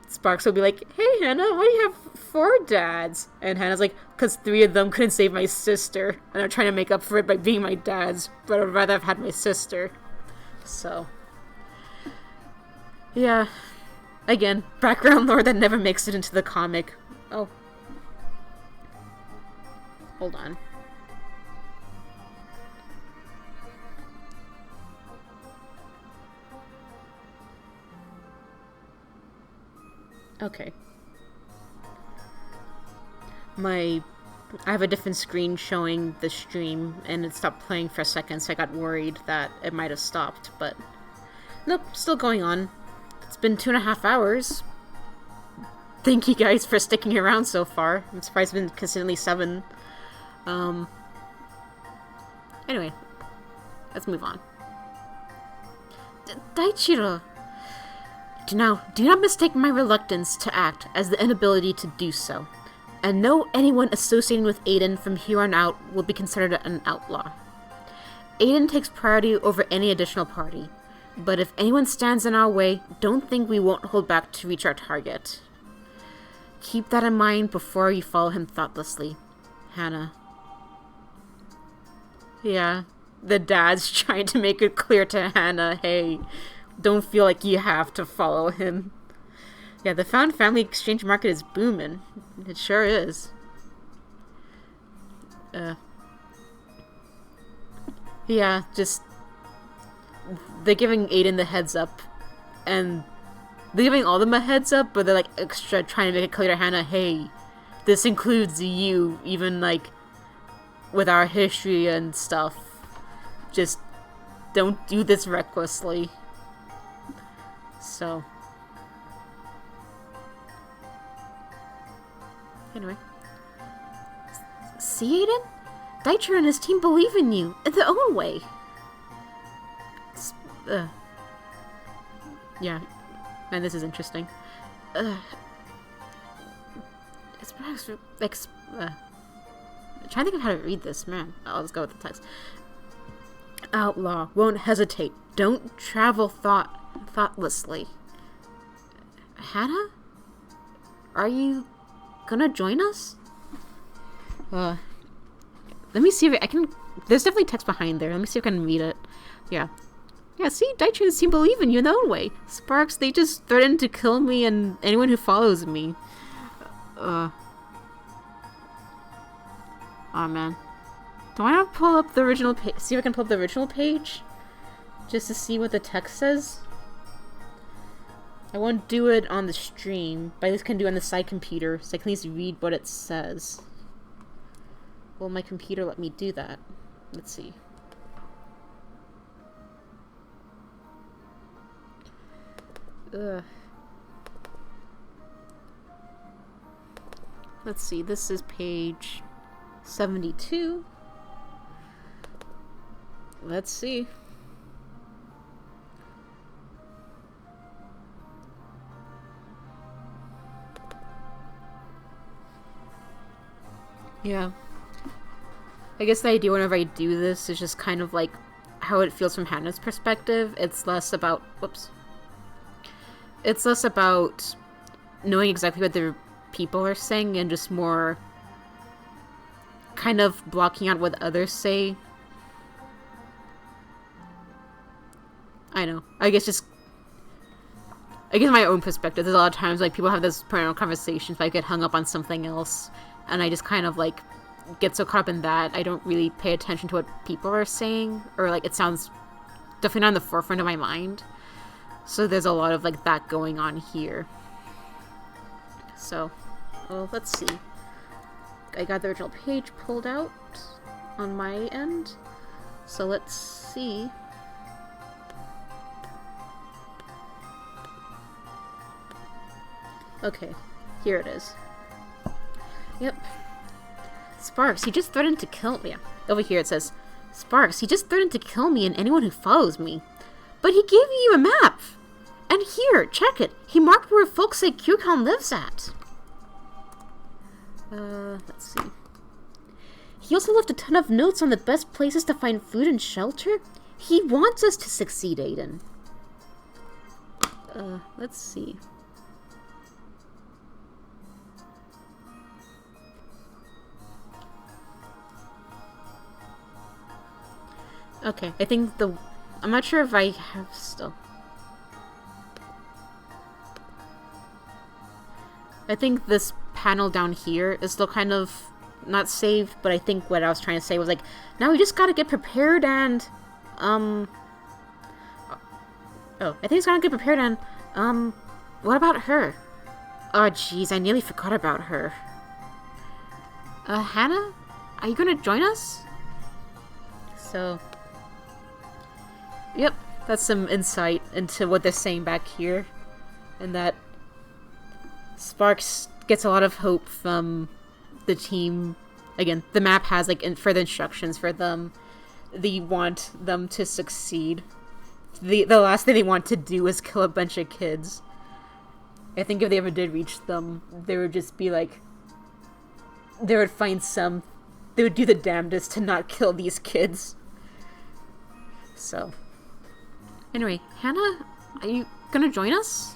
Sparks will be like, hey, Hana, why do you have 4 dads? And Hana's like, because 3 of them couldn't save my sister, and I'm trying to make up for it by being my dads, but I'd rather have had my sister. So, yeah. Again, background lore that never makes it into the comic. Oh. Hold on. Okay. I have a different screen showing the stream, and it stopped playing for a second, so I got worried that it might have stopped, but nope, still going on. It's been 2.5 hours. Thank you guys for sticking around so far. I'm surprised it's been consistently 7. Anyway, let's move on. Daichiro! Do not mistake my reluctance to act as the inability to do so. And know anyone associating with Aiden from here on out will be considered an outlaw. Aiden takes priority over any additional party. But if anyone stands in our way, don't think we won't hold back to reach our target. Keep that in mind before you follow him thoughtlessly. Hana. Yeah, the dad's trying to make it clear to Hana, hey, don't feel like you have to follow him. Yeah, the found family exchange market is booming. It sure is. Yeah, just... They're giving Aiden the heads up. And they're giving all of them a heads up, but they're like extra trying to make it clear to Hana, hey, this includes you, even like with our history and stuff. Just don't do this recklessly. So anyway. See, Aiden? Daichiro and his team believe in you, in their own way. Yeah. Man, this is interesting. It's perhaps, like, I'm trying to think of how to read this, man. I'll just go with the text. Outlaw, won't hesitate. Don't travel thoughtlessly. Hana? Are you gonna join us? Let me see if I can... There's definitely text behind there. Let me see if I can read it. Yeah. Yeah, see? Daichiro seem to believe in you in their own way. Sparks, they just threatened to kill me and anyone who follows me. Oh, man. Do I want to pull up the original page? See if I can pull up the original page? Just to see what the text says? I won't do it on the stream, but I just can do it on the side computer, so I can at least read what it says. Will my computer let me do that? Let's see. Ugh. Let's see, this is page 72. Let's see. Yeah. I guess the idea whenever I do this is just kind of like how it feels from Hana's perspective. It's less about... Whoops. It's less about knowing exactly what the people are saying and just more kind of blocking out what others say. I know. I guess my own perspective, there's a lot of times like people have those parental conversations, but I get hung up on something else, and I just kind of like get so caught up in that I don't really pay attention to what people are saying, or like it sounds definitely not in the forefront of my mind. So there's a lot of like that going on here. So, well, let's see. I got the original page pulled out on my end. So let's see. Okay, here it is. Yep. Sparks, he just threatened to kill me. Over here it says, Sparks, he just threatened to kill me and anyone who follows me. But he gave you a map! And here, check it. He marked where folks say Kyukan lives at. Let's see. He also left a ton of notes on the best places to find food and shelter. He wants us to succeed, Aiden. Let's see. Okay, I think I'm not sure if I have still. I think this panel down here is still kind of not saved, but I think what I was trying to say was like, now we just gotta get prepared and, oh, I think it's gotta get prepared and, what about her? Oh, jeez, I nearly forgot about her. Hana? Are you gonna join us? So... Yep, that's some insight into what they're saying back here. And that Sparks gets a lot of hope from the team. Again, the map has like further instructions for them. They want them to succeed. The last thing they want to do is kill a bunch of kids. I think if they ever did reach them, they would just be like, they would do the damnedest to not kill these kids. So, anyway, Hana, are you gonna join us?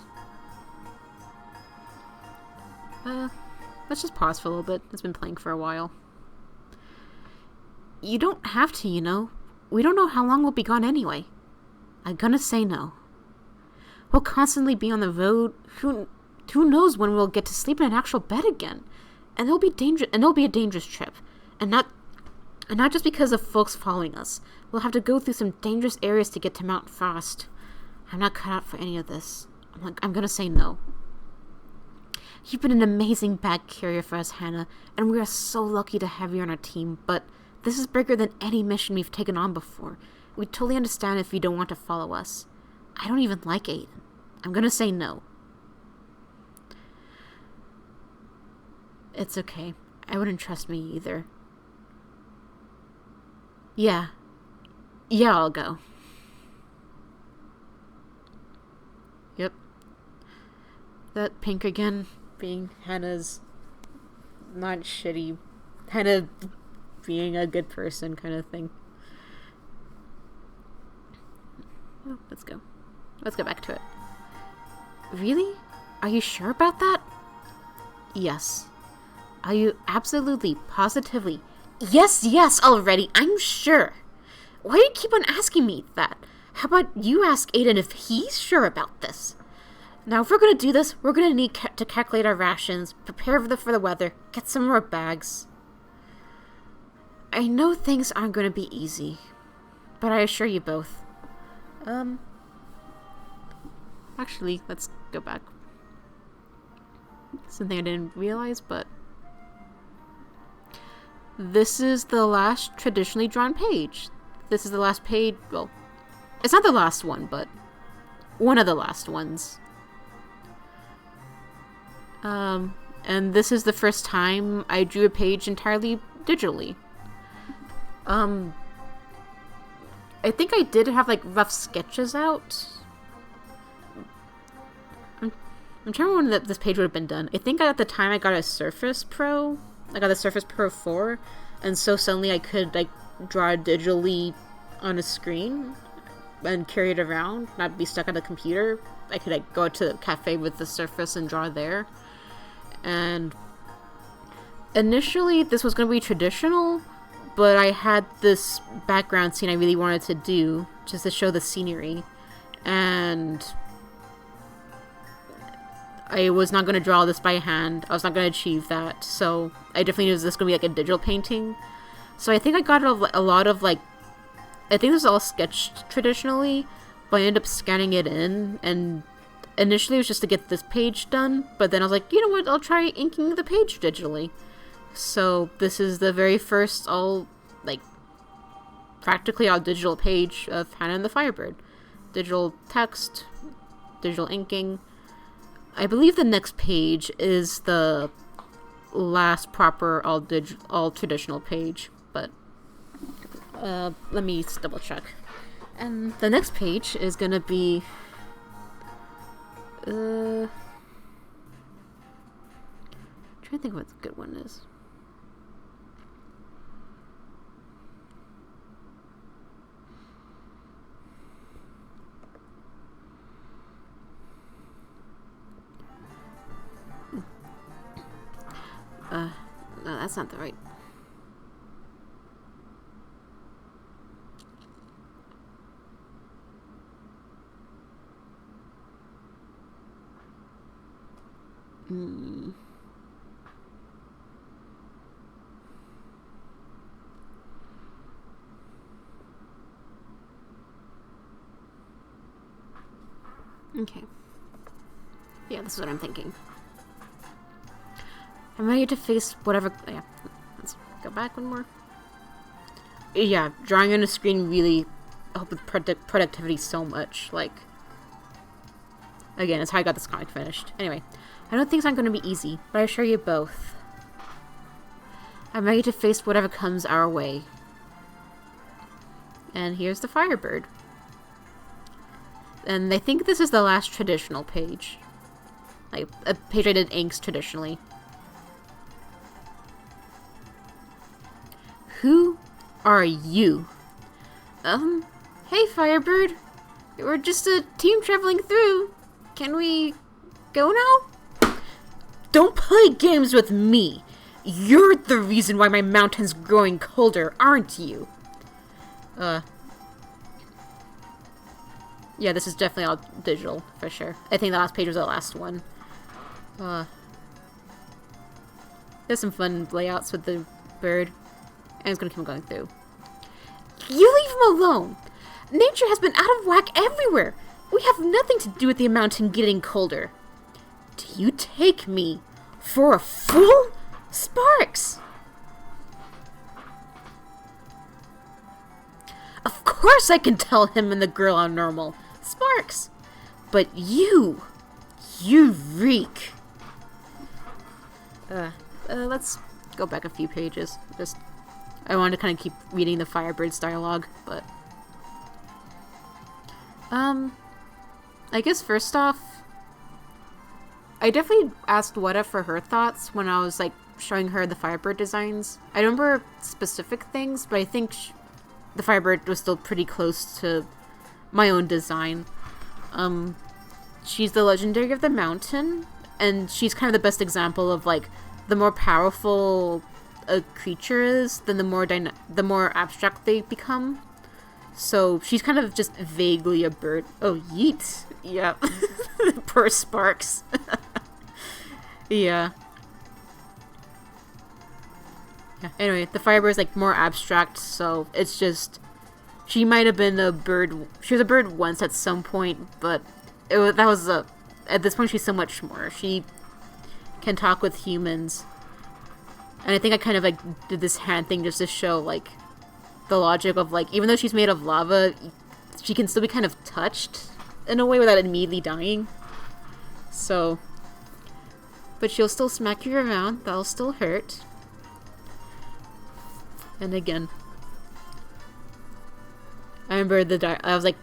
Let's just pause for a little bit. It's been playing for a while. You don't have to, you know. We don't know how long we'll be gone anyway. I'm gonna say no. We'll constantly be on the road. Who knows when we'll get to sleep in an actual bed again? And it'll be dangerous. And it'll be a dangerous trip. And not just because of folks following us. We'll have to go through some dangerous areas to get to Mount Frost. I'm not cut out for any of this. I'm gonna say no. You've been an amazing bag carrier for us, Hana, and we are so lucky to have you on our team, but this is bigger than any mission we've taken on before. We totally understand if you don't want to follow us. I don't even like Aiden. I'm gonna say no. It's okay. I wouldn't trust me either. Yeah, I'll go. Yep. That pink again, being Hannah's not shitty, Hannah being a good person kind of thing. Oh, let's go back to it. Really? Are you sure about that? Yes. Are you absolutely, positively? Yes, already, I'm sure. Why do you keep on asking me that? How about you ask Aiden if he's sure about this? Now, if we're gonna do this, we're gonna need to calculate our rations, prepare for the weather, get some more bags. I know things aren't gonna be easy, but I assure you both. Actually, let's go back. Something I didn't realize, but this is the last traditionally drawn page. This is the last page, well, it's not the last one, but one of the last ones. And this is the first time I drew a page entirely digitally. I think I did have like rough sketches out. I'm trying to remember when this page would have been done. I think at the time I got a Surface Pro. I got the Surface Pro 4, and so suddenly I could like draw digitally on a screen and carry it around, not be stuck on a computer. I could like go to the cafe with the Surface and draw there. And initially this was going to be traditional, but I had this background scene I really wanted to do just to show the scenery, and I was not going to draw this by hand. I was not going to achieve that, so I definitely knew this was going to be like a digital painting. So I think I got a lot of like, I think this was all sketched traditionally, but I ended up scanning it in, and initially it was just to get this page done, but then I was like, you know what, I'll try inking the page digitally. So this is the very first practically all digital page of Hana and the Firebird. Digital text, digital inking. I believe the next page is the last proper all traditional page, but let me double check. And the next page is gonna be trying to think what the good one is. No, that's not the right. Okay. Yeah, this is what I'm thinking. I'm ready to face whatever. Yeah, let's go back one more. Yeah, drawing on a screen really helped with productivity so much. Like, Again, it's how I got this comic finished. Anyway, I know things aren't going to be easy, but I assure you both, I'm ready to face whatever comes our way. And here's the Firebird. And I think this is the last traditional page. Like, a page I did inks traditionally. Who are you? Hey Firebird. We're just a team traveling through. Can we go now? Don't play games with me. You're the reason why my mountain's growing colder, aren't you? Yeah, this is definitely all digital, for sure. I think the last page was the last one. There's some fun layouts with the bird. And it's gonna keep going through. You leave him alone! Nature has been out of whack everywhere! We have nothing to do with the mountain getting colder. Do you take me for a fool? Sparks! Of course I can tell him and the girl are normal. Sparks! But you reek. Let's go back a few pages. I wanted to kind of keep reading the Firebird's dialogue, but... I guess first off, I definitely asked Weta for her thoughts when I was, like, showing her the Firebird designs. I don't remember specific things, but I think the Firebird was still pretty close to my own design. She's the legendary of the mountain, and she's kind of the best example of, like, the more powerful a creature is, then the more abstract they become. So she's kind of just vaguely a bird. Oh, yeet. Yeah. Poor Sparks. Yeah. Yeah. Anyway, the Firebird is like more abstract, so it's just she might have been a bird. She was a bird once at some point, but at this point she's so much more. She can talk with humans. And I think I kind of like did this hand thing just to show like the logic of like, even though she's made of lava, she can still be kind of touched in a way without immediately dying. So, but she'll still smack you around. That'll still hurt. And again, I remember I was like,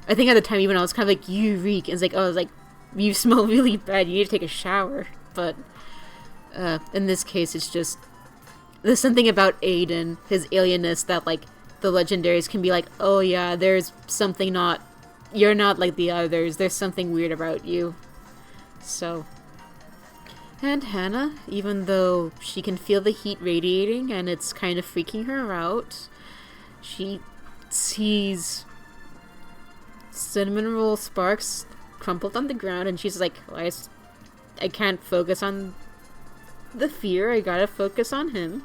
I think at the time even I was kind of like, you reek. And it's like, oh, I was like, you smell really bad. You need to take a shower. But in this case, it's just, there's something about Aiden, his alienness, that like the legendaries can be like, oh yeah, there's something you're not like the others. There's something weird about you. So, and Hana, even though she can feel the heat radiating and it's kind of freaking her out, she sees cinnamon roll Sparks crumpled on the ground, and she's like, well, I can't focus on the fear, I gotta focus on him.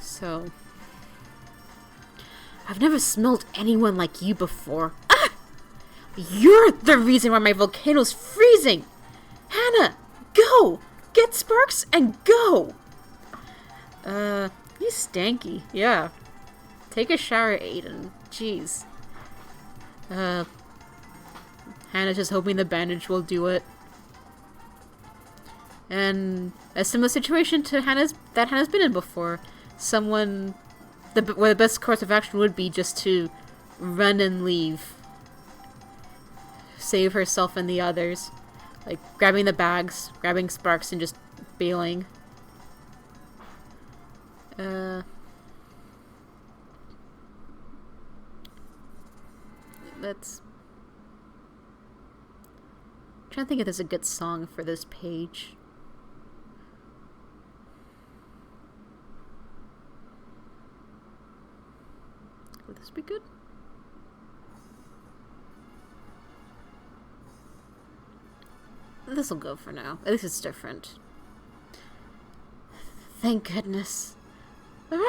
So, I've never smelled anyone like you before. Ah! You're the reason why my volcano's freezing! Hana, go! Get Sparks and go! He's stanky. Yeah. Take a shower, Aiden. Jeez. Hana's just hoping the bandage will do it. And a similar situation to Hana's been in before. Where the best course of action would be just to run and leave. Save herself and the others. Like, grabbing the bags, grabbing Sparks, and just bailing. Let's... I'm trying to think if there's a good song for this page. Would this be good? This'll go for now. At least it's different. Thank goodness. I'm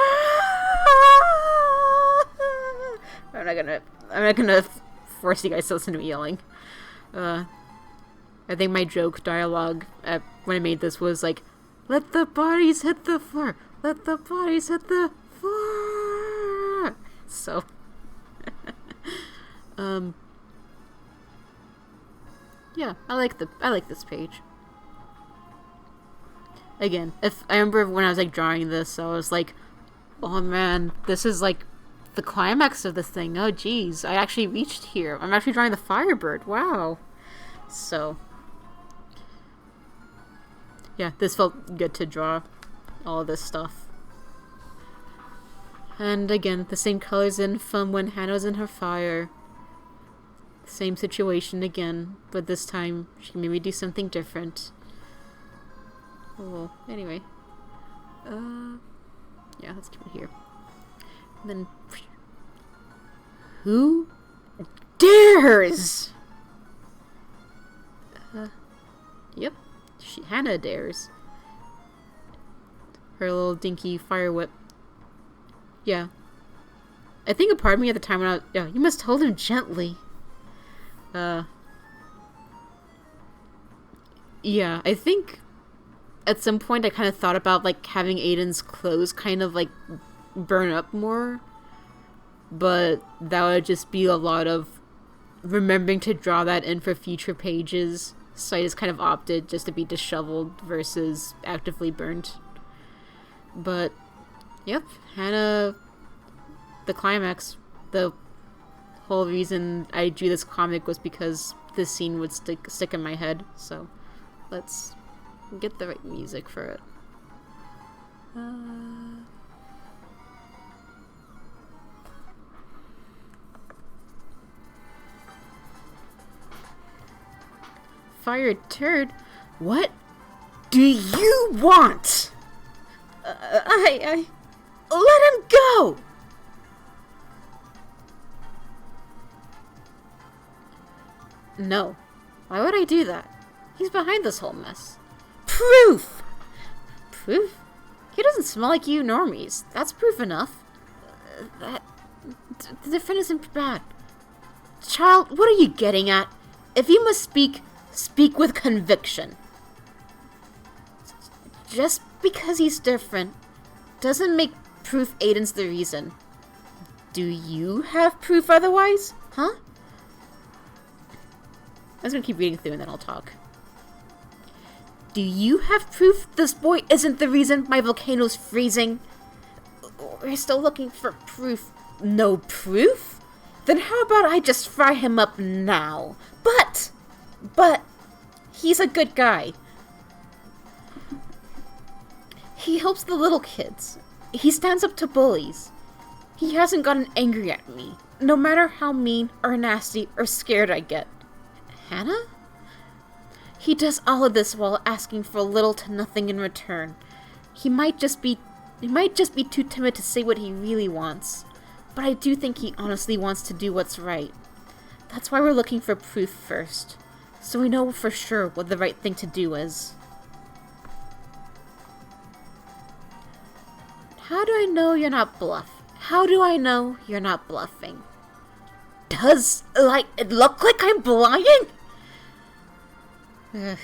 not gonna force you guys to listen to me yelling. I think my joke dialogue when I made this was like, let the bodies hit the floor! Let the bodies hit the floor! So, yeah, I like this page. Again, if I remember when I was like drawing this, I was like, oh man, this is like the climax of this thing. Oh geez, I actually reached here. I'm actually drawing the Firebird. Wow. So yeah, this felt good to draw all of this stuff. And again, the same colors in from when Hana was in her fire. Same situation again, but this time she can maybe do something different. Oh, anyway. Yeah, let's keep it here. And then... Who dares? Yep. Hana dares. Her little dinky fire whip. Yeah. I think a part of me at the time when I was... Yeah, you must hold him gently. Yeah, I think... At some point I kind of thought about, like, having Aiden's clothes kind of, like, burn up more. But that would just be a lot of remembering to draw that in for future pages. So I just kind of opted just to be disheveled versus actively burnt. But, yep, Hana, the climax, the whole reason I drew this comic was because this scene would stick in my head. So, let's get the right music for it. Fire turd? What do you want? I let him go! No. Why would I do that? He's behind this whole mess. Proof! Proof? He doesn't smell like you normies. That's proof enough. The different isn't bad. Child, what are you getting at? If you must speak, speak with conviction. Just because he's different doesn't make proof Aiden's the reason. Do you have proof otherwise? Huh? I'm just gonna keep reading through and then I'll talk. Do you have proof this boy isn't the reason my volcano's freezing? We're still looking for proof. No proof? Then how about I just fry him up now? But, he's a good guy. He helps the little kids. He stands up to bullies. He hasn't gotten angry at me, no matter how mean or nasty or scared I get. Hana? He does all of this while asking for little to nothing in return. He might just be too timid to say what he really wants. But I do think he honestly wants to do what's right. That's why we're looking for proof first. So we know for sure what the right thing to do is. How do I know you're not bluffing? How do I know you're not bluffing? Does, it look like I'm lying? Ugh.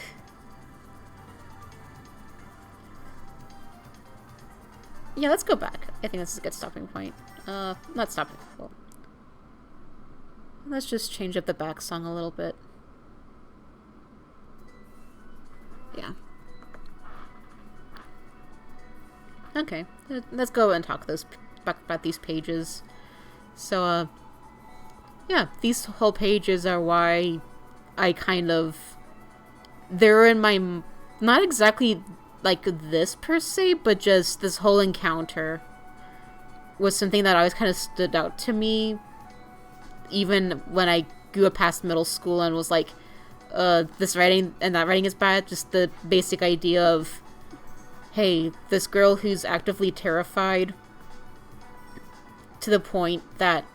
Yeah, let's go back. I think this is a good stopping point. Not stopping. Well, let's just change up the back song a little bit. Yeah. Okay, let's go and talk about these pages. So, yeah, these whole pages are why I kind of... They're in my... Not exactly like this per se, but just this whole encounter was something that always kind of stood out to me. Even when I grew up past middle school and was like, this writing and that writing is bad. Just the basic idea of, hey, this girl who's actively terrified to the point that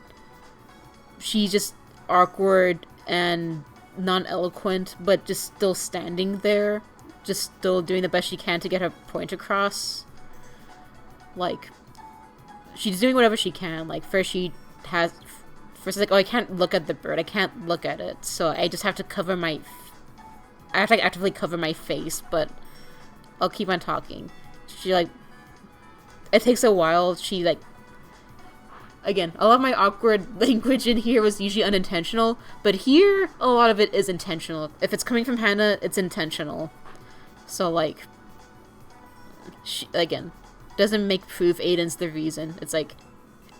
she's just awkward and non-eloquent, but just still standing there, just still doing the best she can to get her point across. Like, she's doing whatever she can. Like, first she's like, oh, I can't look at the bird, I can't look at it, so I just have to cover my... I have to actively cover my face, but I'll keep on talking. She, like... It takes a while, she, like... again, a lot of my awkward language in here was usually unintentional, but here, a lot of it is intentional. If it's coming from Hana, it's intentional. So, like, she, again, doesn't make proof Aiden's the reason. It's like,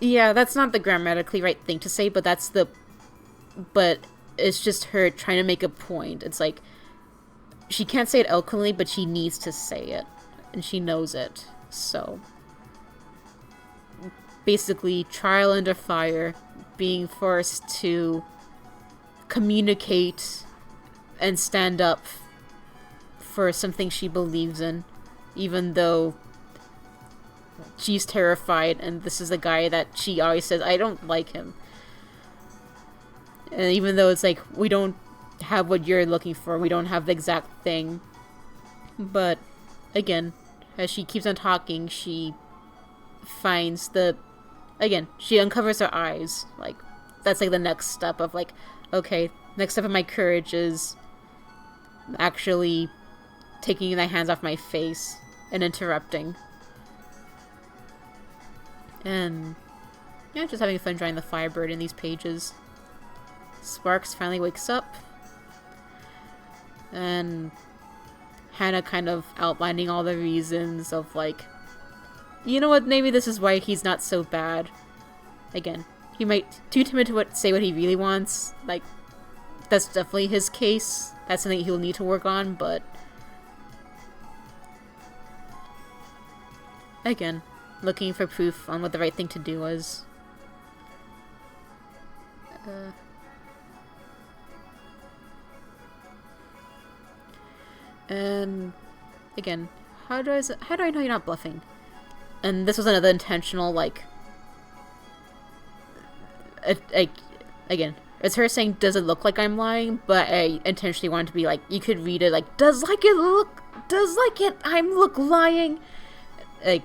yeah, that's not the grammatically right thing to say, but but it's just her trying to make a point. It's like, she can't say it eloquently, but she needs to say it, and she knows it, so... Basically, trial under fire, being forced to communicate and stand up for something she believes in, even though she's terrified, and this is the guy that she always says, I don't like him. And even though it's like, we don't have what you're looking for, we don't have the exact thing, but again, as she keeps on talking, she finds she uncovers her eyes. Like, that's like the next step of like, okay, next step of my courage is actually taking my hands off my face and interrupting. And yeah, just having fun drawing the Firebird in these pages. Sparks finally wakes up, and Hana kind of outlining all the reasons of like, you know what, maybe this is why he's not so bad. Again, he might too timid to say what he really wants. Like, that's definitely his case. That's something he'll need to work on, but again, looking for proof on what the right thing to do was. And again, how do I know you're not bluffing? And this was another intentional, like, again, it's her saying, does it look like I'm lying? But I intentionally wanted to be like, you could read it like, does I'm lying? Like,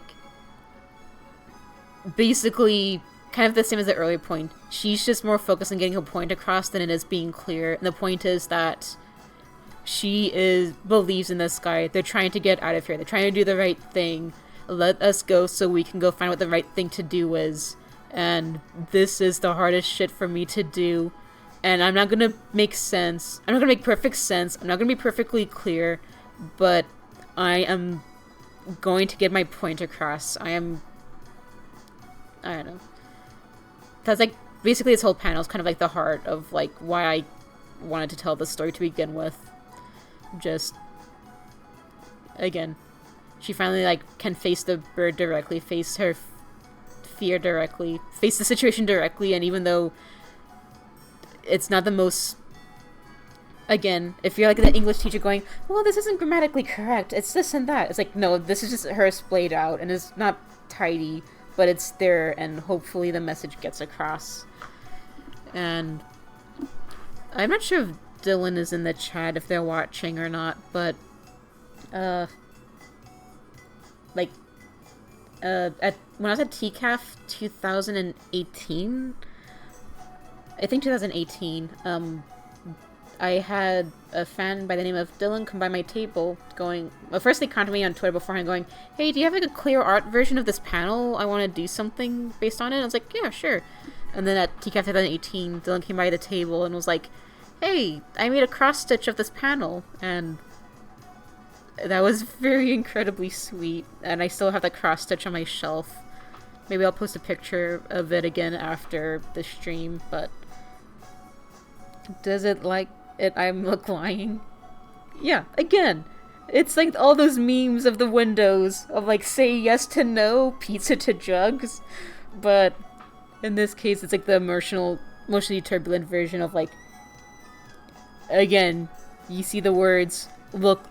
basically, kind of the same as the earlier point. She's just more focused on getting her point across than it is being clear. And the point is that she believes in this guy. They're trying to get out of here. They're trying to do the right thing. Let us go so we can go find what the right thing to do is. And this is the hardest shit for me to do. And I'm not gonna make sense. I'm not gonna make perfect sense. I'm not gonna be perfectly clear. But I am going to get my point across. I don't know. That's like, basically this whole panel is kind of like the heart of like why I wanted to tell this story to begin with. Just, again, she finally, like, can face the bird directly, face her fear directly, face the situation directly, and even though it's not the most... Again, if you're, like, the English teacher going, well, this isn't grammatically correct, it's this and that. It's like, no, this is just her splayed out, and it's not tidy, but it's there, and hopefully the message gets across. And I'm not sure if Dylan is in the chat, if they're watching or not, but when I was at TCAF 2018, I think 2018, I had a fan by the name of Dylan come by my table going, well, first they contacted me on Twitter beforehand going, hey, do you have like a clear art version of this panel? I want to do something based on it. I was like, yeah, sure. And then at TCAF 2018, Dylan came by the table and was like, hey, I made a cross-stitch of this panel, and that was very incredibly sweet, and I still have the cross-stitch on my shelf. Maybe I'll post a picture of it again after the stream, but does it like it I'm lying? Yeah, again, it's like all those memes of the windows of like, say yes to no, pizza to jugs, but in this case, it's like the emotionally turbulent version of like, again, you see the words, look,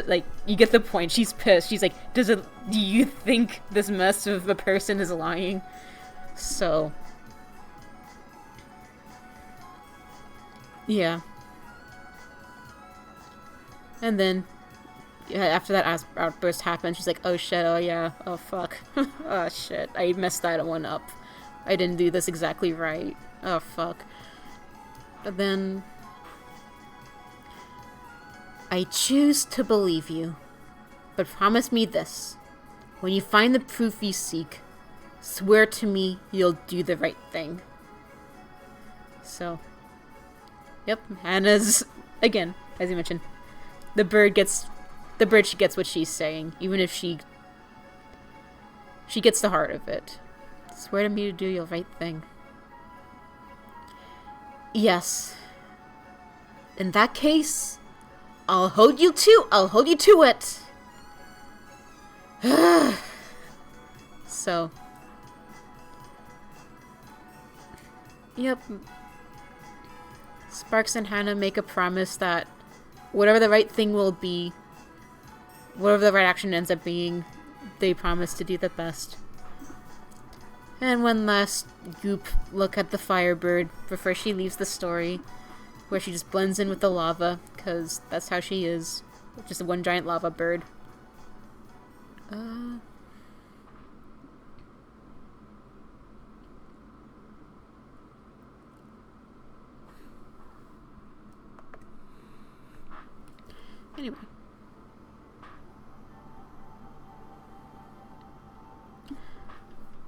like, you get the point. She's pissed. She's like, do you think this mess of a person is lying? So, yeah. And then, yeah, after that outburst happened, she's like, oh shit, oh yeah, oh fuck. Oh shit, I messed that one up. I didn't do this exactly right. Oh fuck. But then, I choose to believe you, but promise me this. When you find the proof you seek, Swear to me you'll do the right thing. So, yep, Hana's, again, as you mentioned, the bird gets what she's saying, even if she gets the heart of it. Swear to me to do your right thing. Yes. In that case, I'll hold you to it. So, yep. Sparks and Hana make a promise that whatever the right thing will be, whatever the right action ends up being, they promise to do the best. And one last goop look at the Firebird before she leaves the story, where she just blends in with the lava, because that's how she is. Just one giant lava bird. Anyway.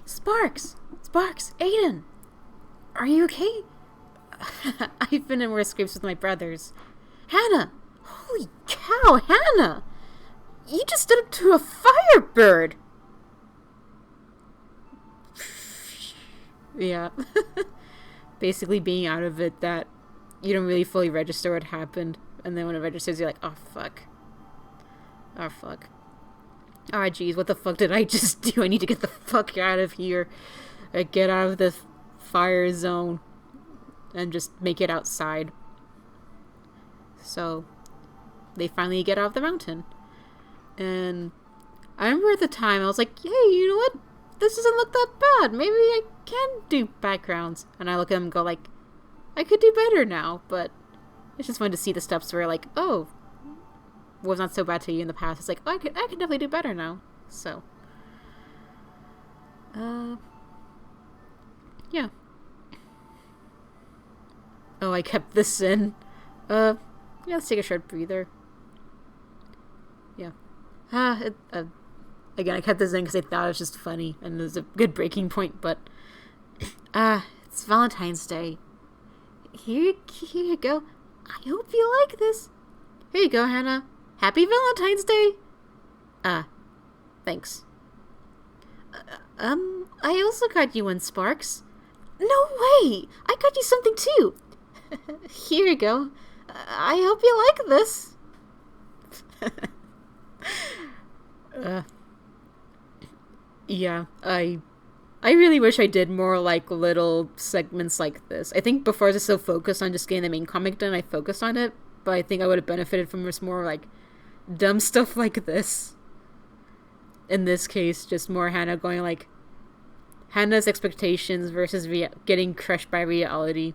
Sparks! Sparks! Aiden! Are you okay? I've been in worse scrapes with my brothers. Hana! Holy cow, Hana! You just stood up to a Firebird! Yeah. Basically being out of it, that you don't really fully register what happened. And then when it registers, you're like, oh fuck. Oh fuck. Ah, jeez, what the fuck did I just do? I need to get the fuck out of here. Get out of the fire zone. And just make it outside. So, they finally get out of the mountain. And I remember at the time, I was like, hey, you know what? This doesn't look that bad. Maybe I can do backgrounds. And I look at them and go like, I could do better now. But it's just fun to see the steps where like, oh, was not so bad to you in the past. It's like, oh, I could definitely do better now. So, yeah. Oh, I kept this in. Yeah, let's take a short breather. Yeah. Again, I kept this in because I thought it was just funny and it was a good breaking point, but it's Valentine's Day. Here you go. I hope you like this. Here you go, Hana. Happy Valentine's Day. Thanks. I also got you one, Sparks. No way! I got you something too. Here you go. I hope you like this. Yeah, I really wish I did more like little segments like this. I think before I was just so focused on just getting the main comic done, I focused on it, but I think I would have benefited from just more like dumb stuff like this. In this case, just more Hana going like Hana's expectations versus getting crushed by reality,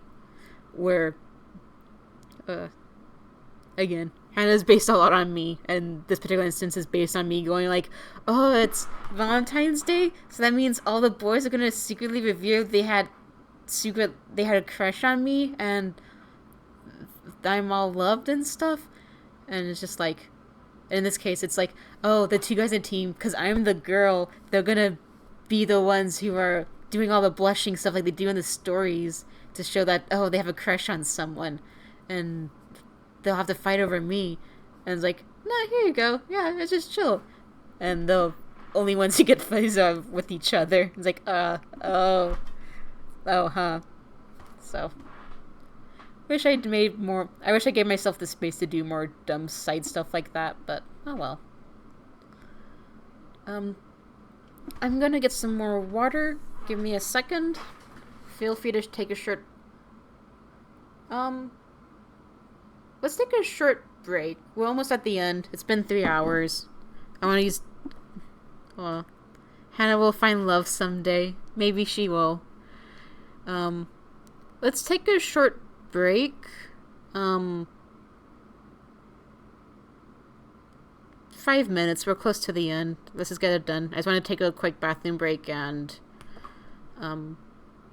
where again, Hana's based a lot on me, and this particular instance is based on me going like, oh, it's Valentine's Day, so that means all the boys are gonna secretly reveal they had a crush on me, and I'm all loved and stuff. And it's just like, in this case, it's like, oh, the two guys in a team, because I'm the girl, they're gonna be the ones who are doing all the blushing stuff like they do in the stories to show that, oh, they have a crush on someone, and they'll have to fight over me. And it's like, nah, here you go. Yeah, it's just chill. And the only ones who get fights are with each other. It's like, oh, huh. So, wish I'd made more. I wish I gave myself the space to do more dumb side stuff like that, but oh well. I'm gonna get some more water. Give me a second. Feel free to take a short. Let's take a short break. We're almost at the end. It's been 3 hours. I want to use... Well, Hana will find love someday. Maybe she will. Let's take a short break. 5 minutes. We're close to the end. Let's just get it done. I just want to take a quick bathroom break and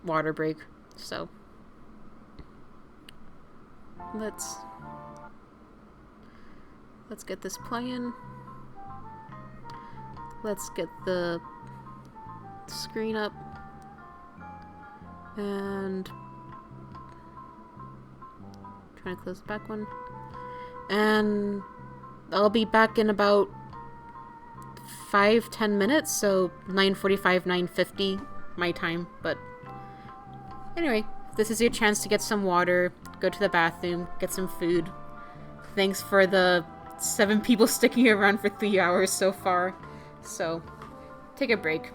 water break. So let's get this playing. Let's get the screen up. And trying to close the back one. And I'll be back in about 5-10 minutes, so 9:45, 9:50 my time. But anyway, this is your chance to get some water, go to the bathroom, get some food. Thanks for the 7 people sticking around for 3 hours so far. So, take a break.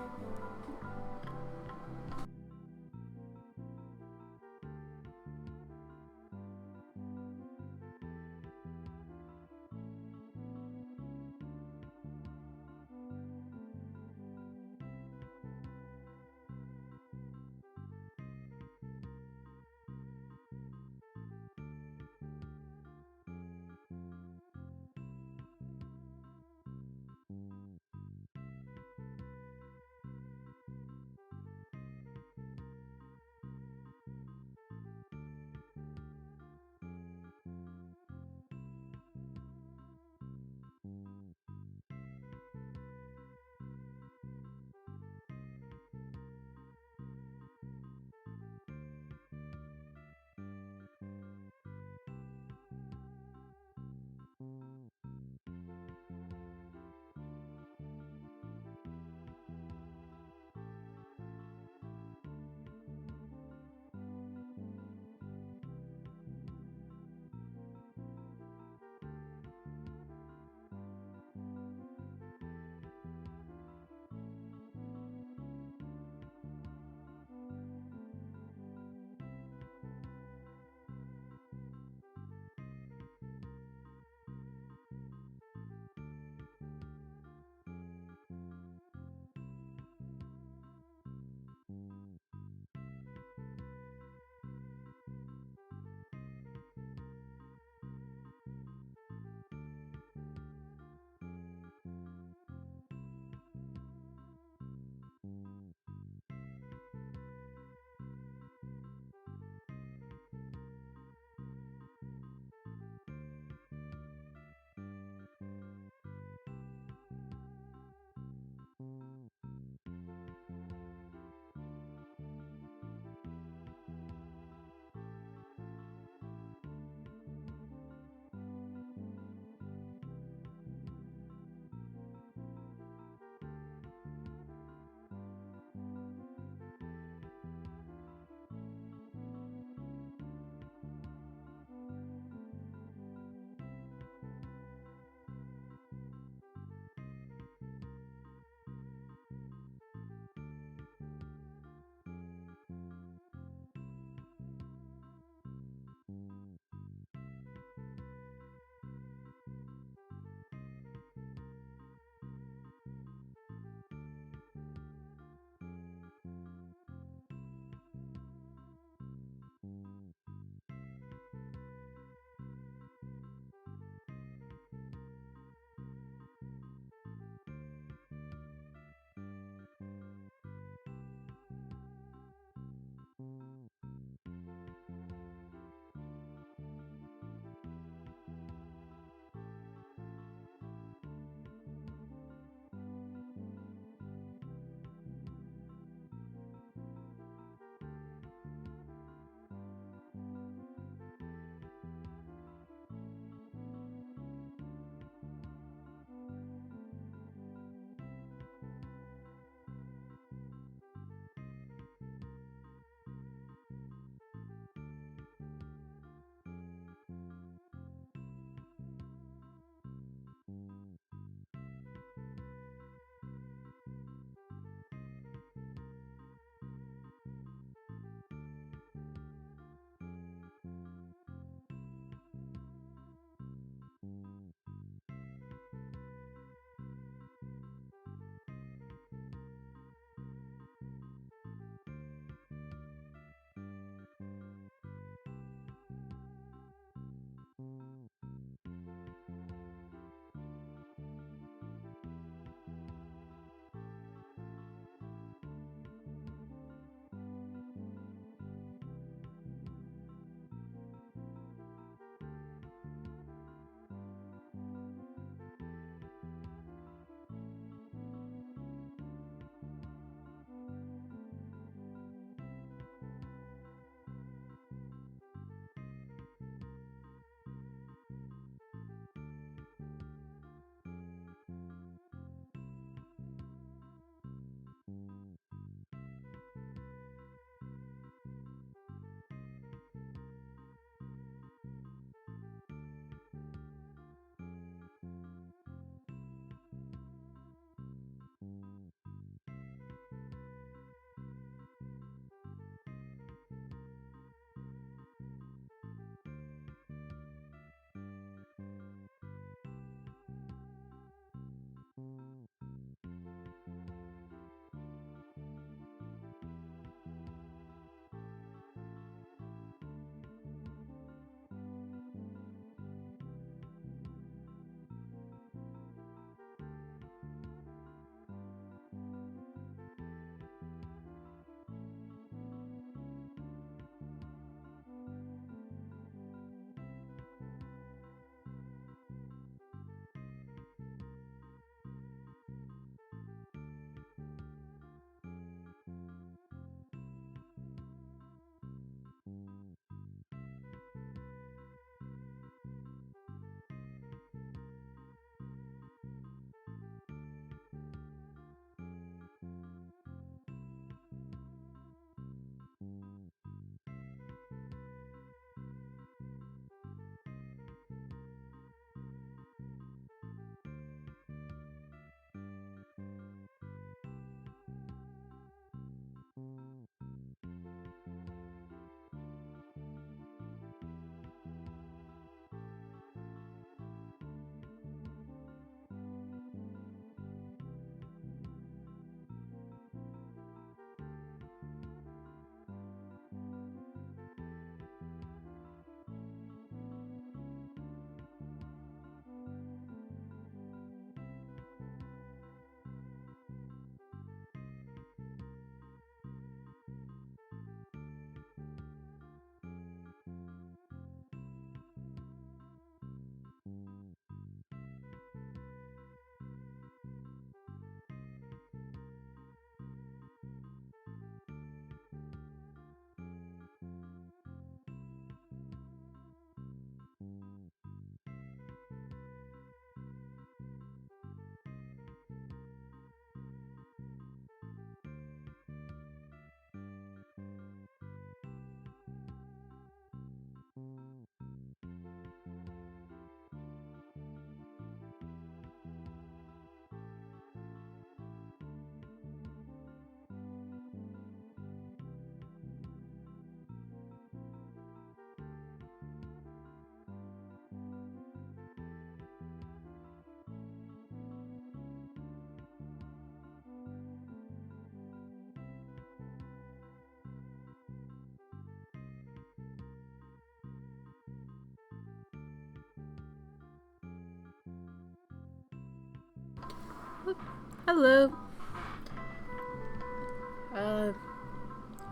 Hello.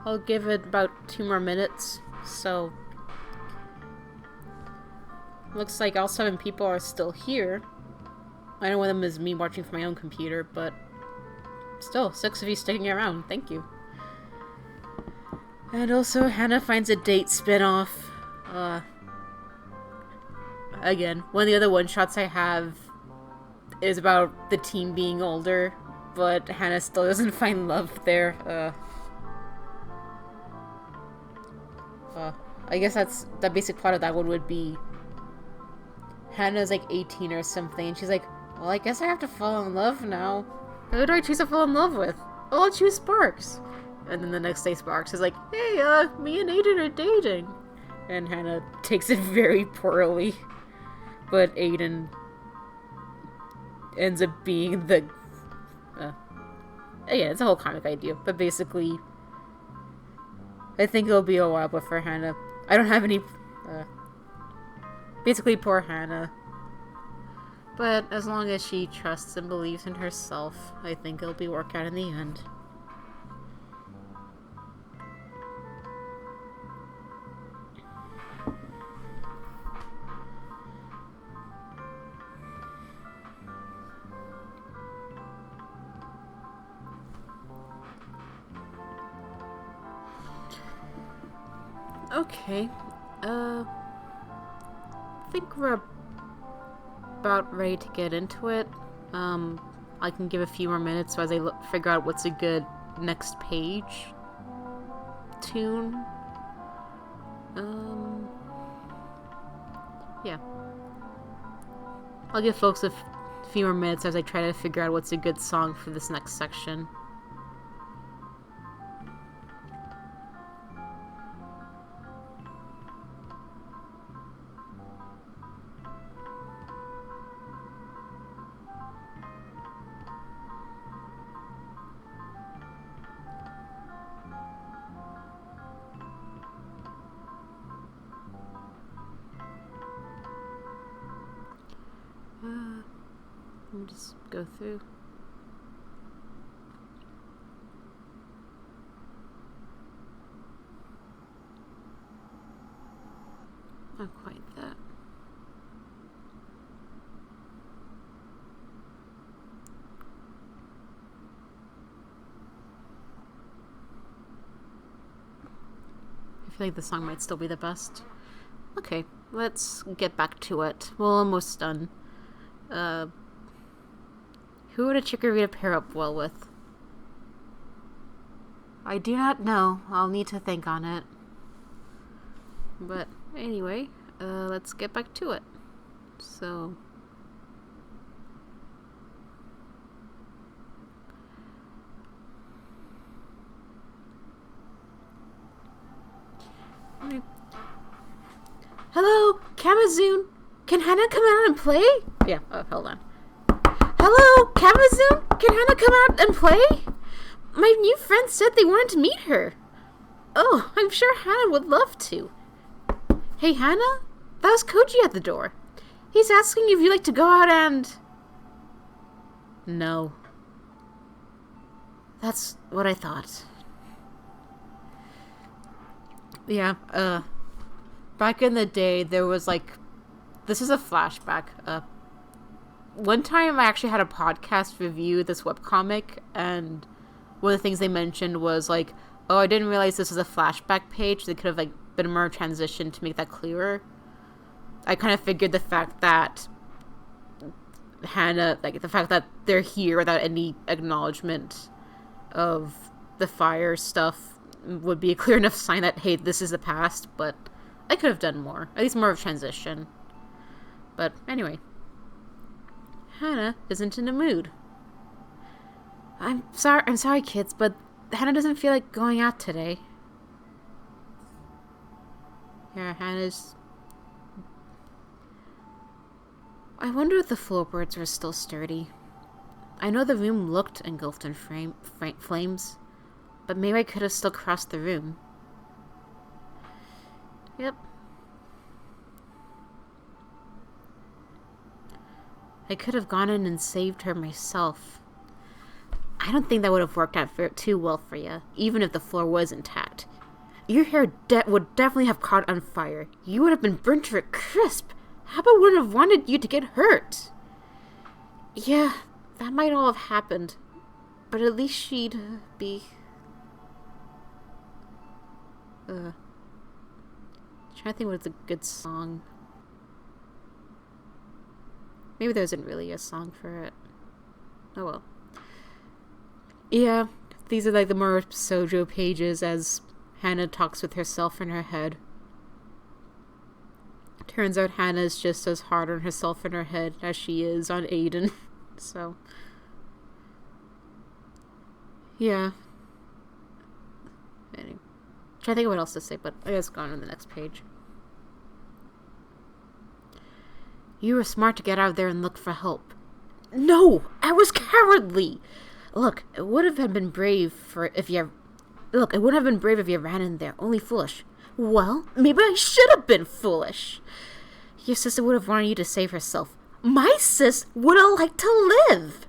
I'll give it about 2 more minutes, so... Looks like all 7 people are still here. I know one of them is me watching from my own computer, but... Still, 6 of you sticking around. Thank you. And also, Hana finds a date spin-off. Again, one of the other one-shots I have is about the team being older, but Hana still doesn't find love there. I guess the basic plot of that one would be Hana's like 18 or something, and she's like, well, I guess I have to fall in love now. Who do I choose to fall in love with? Oh, I'll choose Sparks. And then the next day Sparks is like, hey, me and Aiden are dating. And Hana takes it very poorly. But Aiden ends up being the... yeah, it's a whole comic idea. But basically, I think it'll be a while before Hana... I don't have any... basically, poor Hana. But as long as she trusts and believes in herself, I think it'll be work out in the end. Okay, I think we're about ready to get into it. I can give a few more minutes so as I figure out what's a good next page tune. Yeah. I'll give folks a few more minutes as I try to figure out what's a good song for this next section. Let me just go through. Not quite that. I feel like the song might still be the best. Okay, let's get back to it. We're almost done. Who would a Chikorita pair up well with? I do not know. I'll need to think on it. But anyway, let's get back to it. So... Hello, Kamazoon! Can Hana come out and play? Yeah, hold on. Hello, Kamazoon! Can Hana come out and play? My new friends said they wanted to meet her. Oh, I'm sure Hana would love to. Hey, Hana? That was Koji at the door. He's asking if you'd like to go out and... No. That's what I thought. Yeah, back in the day, there was, like... This is a flashback. One time I actually had a podcast review this webcomic, and one of the things they mentioned was, like, oh, I didn't realize this was a flashback page. They could have, like, been more transition to make that clearer. I kind of figured the fact that Hana, like, the fact that they're here without any acknowledgement of the fire stuff would be a clear enough sign that, hey, this is the past, but I could have done more. At least more of transition. But anyway. Hana isn't in the mood. I'm sorry, kids, but Hana doesn't feel like going out today. Yeah, Hana's... I wonder if the floorboards were still sturdy. I know the room looked engulfed in flames, but maybe I could have still crossed the room. Yep. I could have gone in and saved her myself. I don't think that would have worked out too well for you, even if the floor was intact. Your hair would definitely have caught on fire. You would have been burnt to a crisp. Habba wouldn't have wanted you to get hurt. Yeah, that might all have happened. But at least she'd be... trying to think what's a good song. Maybe there isn't really a song for it. Oh well. Yeah, these are like the more Sojo pages as Hana talks with herself in her head. Turns out Hana's just as hard on herself in her head as she is on Aiden. So, yeah. Anyway, trying to think of what else to say, but I guess go on to the next page. You were smart to get out there and look for help. No, I was cowardly. Look, it would have been brave if you ran in there. Only foolish. Well, maybe I should have been foolish. Your sister would have wanted you to save herself. My sis would have liked to live.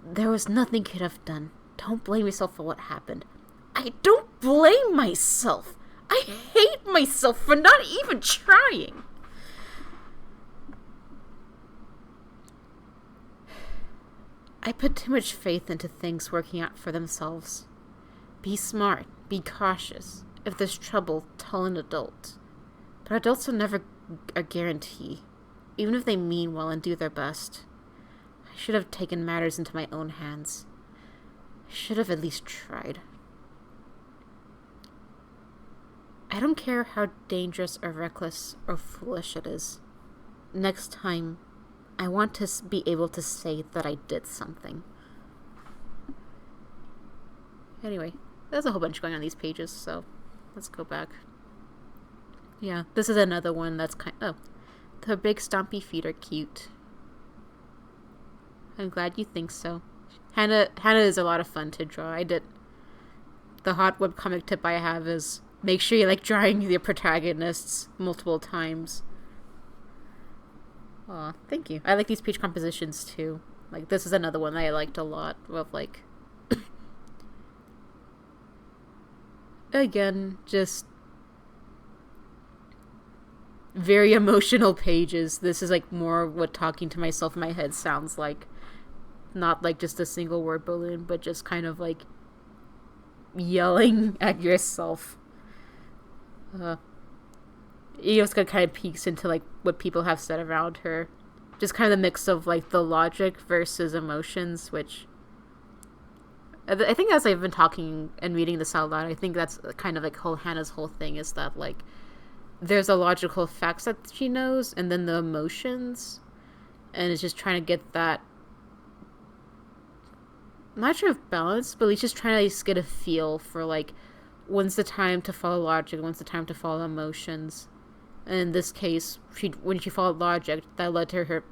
There was nothing you could have done. Don't blame yourself for what happened. I don't blame myself. I hate myself for not even trying. I put too much faith into things working out for themselves. Be smart. Be cautious. If there's trouble, tell an adult. But adults are never a guarantee, even if they mean well and do their best. I should have taken matters into my own hands. I should have at least tried. I don't care how dangerous or reckless or foolish it is. Next time, I want to be able to say that I did something. Anyway, there's a whole bunch going on these pages, so let's go back. Yeah, this is another one that's the big stompy feet are cute. I'm glad you think so. Hana is a lot of fun to draw. The hot webcomic tip I have is make sure you like drawing the protagonists multiple times. Aw, thank you. I like these page compositions too. Like, this is another one that I liked a lot of, like... Again, just... very emotional pages. This is, like, more what talking to myself in my head sounds like. Not, like, just a single word balloon, but just kind of, like, yelling at yourself. Ioska kind of peeks into, like, what people have said around her. Just kind of the mix of, like, the logic versus emotions, which... I think as I've been talking and reading this out loud, I think that's kind of, like, Hana's whole thing is that, like, there's a logical facts that she knows, and then the emotions, and it's just trying to get that... I'm not sure if balance, but it's just trying to, like, get a feel for, like, when's the time to follow logic, when's the time to follow emotions. And in this case, when she followed logic, that led to her...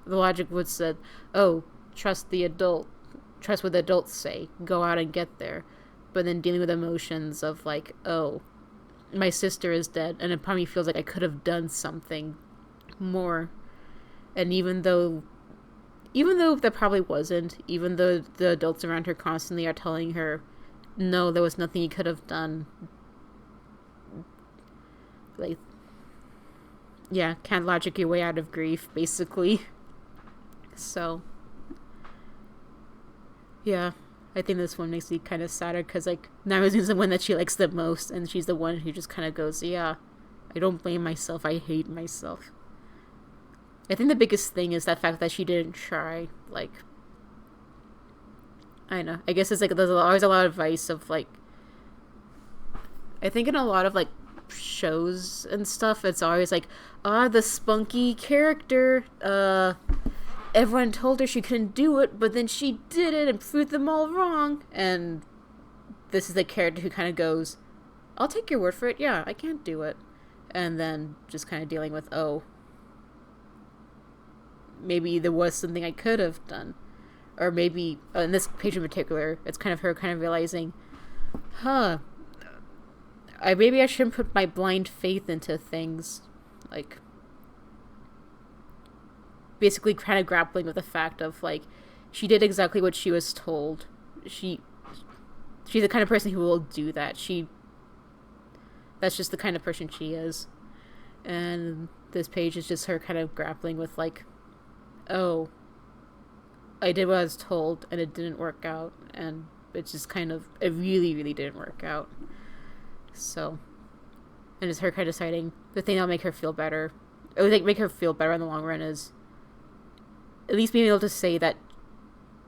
The logic would said, oh, trust the adult. Trust what the adults say. Go out and get there. But then dealing with emotions of like, oh, my sister is dead. And it probably feels like I could have done something more. And even though there probably wasn't, even though the adults around her constantly are telling her, no, there was nothing you could have done. Like... yeah, can't logic your way out of grief, basically. So, yeah, I think this one makes me kind of sadder, because, like, Namazu's the one that she likes the most, and she's the one who just kind of goes, yeah, I don't blame myself, I hate myself. I think the biggest thing is that fact that she didn't try, like, I don't know, I guess it's, like, there's always a lot of advice of, like, I think in a lot of, like, shows and stuff, it's always like, the spunky character, everyone told her she couldn't do it, but then she did it and proved them all wrong. And this is the character who kind of goes, I'll take your word for it, yeah, I can't do it. And then just kind of dealing with, oh, maybe there was something I could have done. Or maybe, in this page in particular, it's kind of her kind of realizing, maybe I shouldn't put my blind faith into things. Like, basically kind of grappling with the fact of, like, she did exactly what she was told. She's the kind of person who will do that. That's just the kind of person she is. And this page is just her kind of grappling with, like, oh, I did what I was told and it didn't work out, and it's just kind of, it really, really didn't work out. So, and it's her kind of deciding the thing that'll make her feel better, or make her feel better in the long run, is at least being able to say that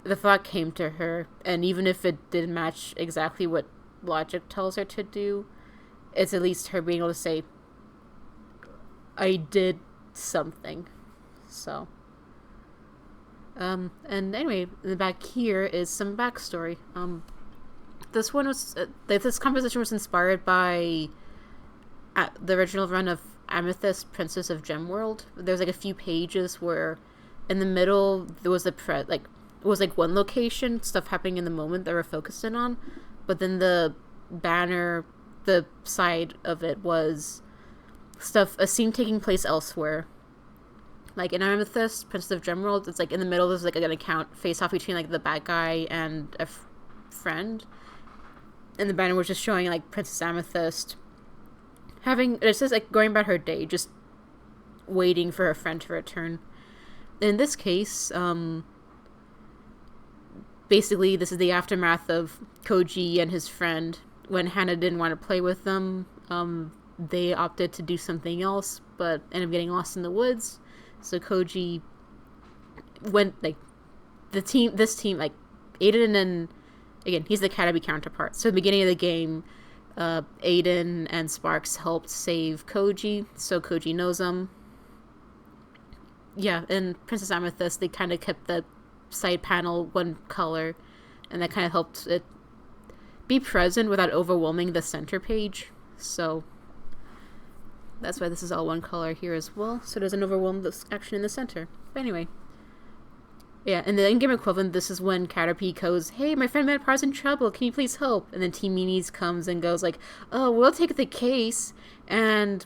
the thought came to her, and even if it didn't match exactly what logic tells her to do, it's at least her being able to say, I did something. So, and anyway, in the back here is some backstory. This one was, this composition was inspired by the original run of Amethyst, Princess of Gemworld. There's like a few pages where in the middle there was it was like one location, stuff happening in the moment that we're focused in on, but then the banner, the side of it was a scene taking place elsewhere. Like in Amethyst, Princess of Gemworld, it's like in the middle there's like an account face off between like the bad guy and a friend, and the banner was just showing like Princess Amethyst it says like going about her day, just waiting for her friend to return. In this case, basically this is the aftermath of Koji and his friend. When Hana didn't want to play with them, they opted to do something else, but ended up getting lost in the woods. So Koji went, like, this team, like, Aiden and, again, he's the Academy counterpart. So at the beginning of the game, Aiden and Sparks helped save Koji, so Koji knows them. Yeah, and Princess Amethyst, they kind of kept the side panel one color, and that kind of helped it be present without overwhelming the center page. So that's why this is all one color here as well, so it doesn't overwhelm the action in the center. But anyway, yeah, in the in-game equivalent, this is when Caterpie goes, hey, my friend Madpar's in trouble, can you please help? And then Team Meanies comes and goes like, oh, we'll take the case, and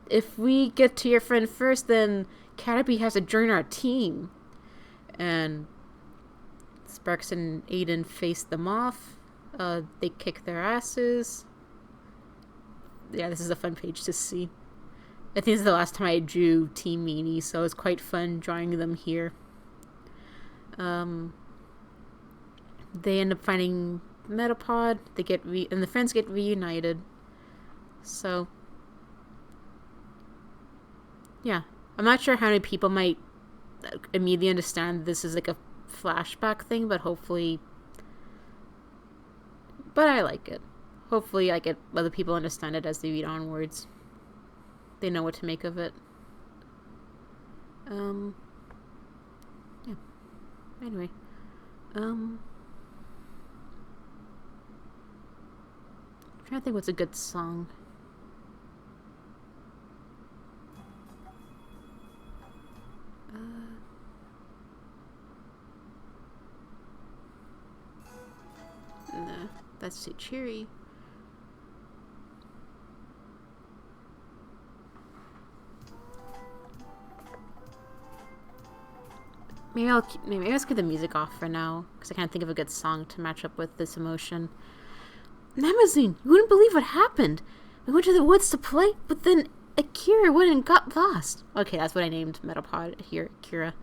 if we get to your friend first, then Caterpie has to join our team. And Sparks and Aiden face them off. They kick their asses. Yeah, this is a fun page to see. I think this is the last time I drew Team Meanie, so it's quite fun drawing them here. They end up finding Metapod. They get and the friends get reunited. So, yeah, I'm not sure how many people might immediately understand this is like a flashback thing, but hopefully. But I like it. Hopefully, other people understand it as they read onwards. They know what to make of it. Yeah. Anyway. I'm trying to think what's a good song. No, that's too cheery. Maybe I'll skip the music off for now, because I can't think of a good song to match up with this emotion. Namazine, you wouldn't believe what happened. We went to the woods to play, but then Akira went and got lost. Okay, that's what I named Metapod here, Akira.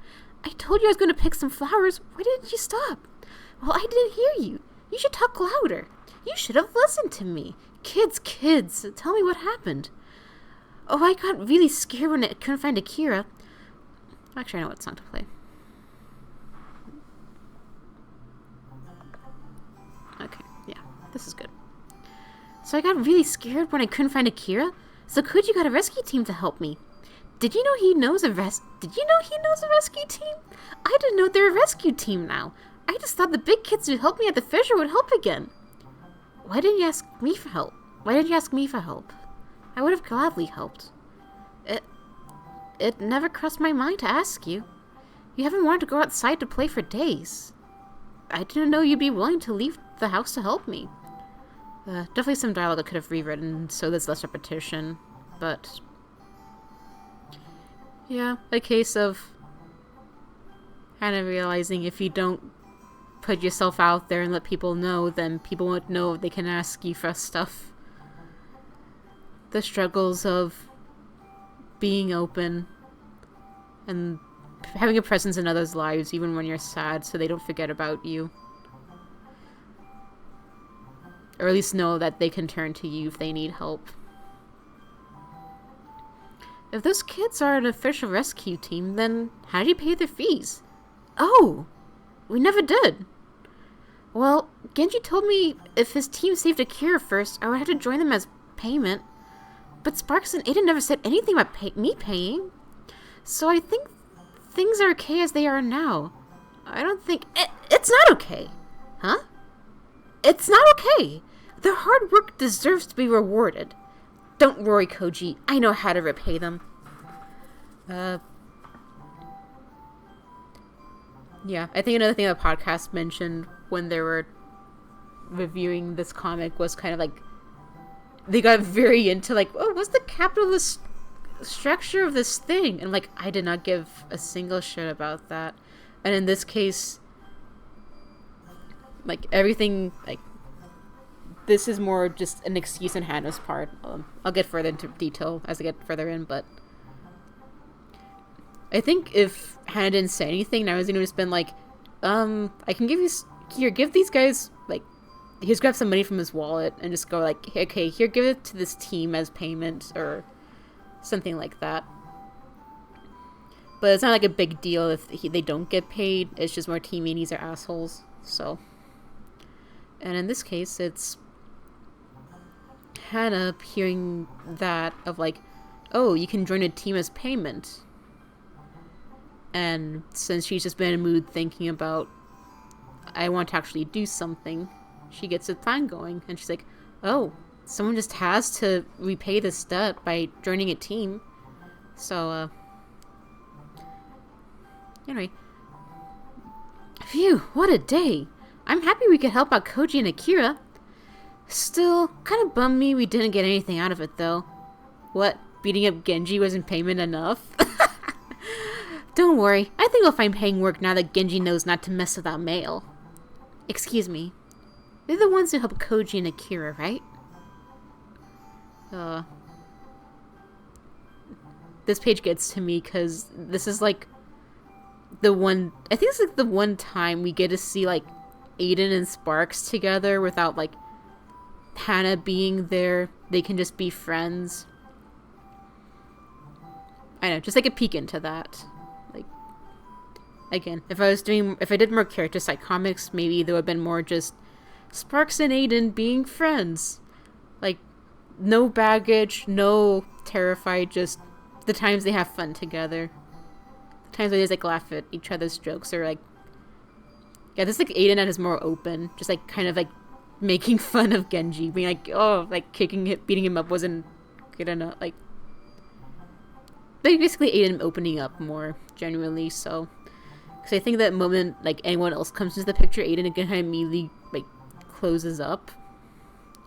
I told you I was going to pick some flowers. Why didn't you stop? Well, I didn't hear you. You should talk louder. You should have listened to me. Kids, tell me what happened. Oh, I got really scared when I couldn't find Akira. Actually, I know what song to play. Okay, yeah, this is good. So I got really scared when I couldn't find Akira, so Koji got a rescue team to help me. Did you know he knows a rescue team? I didn't know they're a rescue team now. I just thought the big kids who helped me at the fissure would help again. Why didn't you ask me for help? I would have gladly helped. It never crossed my mind to ask you. You haven't wanted to go outside to play for days. I didn't know you'd be willing to leave the house to help me. Definitely some dialogue I could have rewritten so there's less repetition, but yeah, a case of kind of realizing if you don't put yourself out there and let people know, then people won't know they can ask you for stuff. The struggles of being open and having a presence in others' lives even when you're sad so they don't forget about you. Or at least know that they can turn to you if they need help. If those kids are an official rescue team, then how do you pay their fees? Oh! We never did! Well, Genji told me if his team saved Akira first, I would have to join them as payment. But Sparks and Aiden never said anything about me paying. So I think things are okay as they are now. I don't think... It's not okay! Huh? It's not okay! Their hard work deserves to be rewarded. Don't worry, Koji. I know how to repay them. Yeah, I think another thing the podcast mentioned when they were reviewing this comic was kind of like... They got very into like, oh, what's the capitalist structure of this thing? And like, I did not give a single shit about that. And in this case, like, everything, like, this is more just an excuse on Hana's part. I'll get further into detail as I get further in, but I think if Hana didn't say anything, now it's just been like, I can give you, here, give these guys, like, here's grab some money from his wallet and just go like, okay, here, give it to this team as payment or something like that. But it's not like a big deal if they don't get paid. It's just more team meanies are assholes. So, and in this case, it's Hana hearing that of like, oh, you can join a team as payment. And since she's just been in a mood thinking about, I want to actually do something, she gets a plan going. And she's like, oh, someone just has to repay this debt by joining a team. So, anyway. Phew, what a day. I'm happy we could help out Koji and Akira. Still, kind of bummed me we didn't get anything out of it, though. What, beating up Genji wasn't payment enough? Don't worry, I think I'll find paying work now that Genji knows not to mess with that mail. Excuse me. They're the ones who help Koji and Akira, right? This page gets to me because this is like the one, I think it's like the one time we get to see like Aiden and Sparks together without like Hana being there. They can just be friends. I know, just like a peek into that. Like, again, if I did more character side comics, maybe there would have been more just Sparks and Aiden being friends. Like, no baggage, no terrified, just the times they have fun together. The times they just like laugh at each other's jokes or like, yeah, this like Aiden that is more open, just like kind of like making fun of Genji, being like, oh, like kicking it, beating him up wasn't good enough, like basically Aiden opening up more genuinely. So because I think that moment like anyone else comes into the picture, Aiden again kind of immediately like closes up,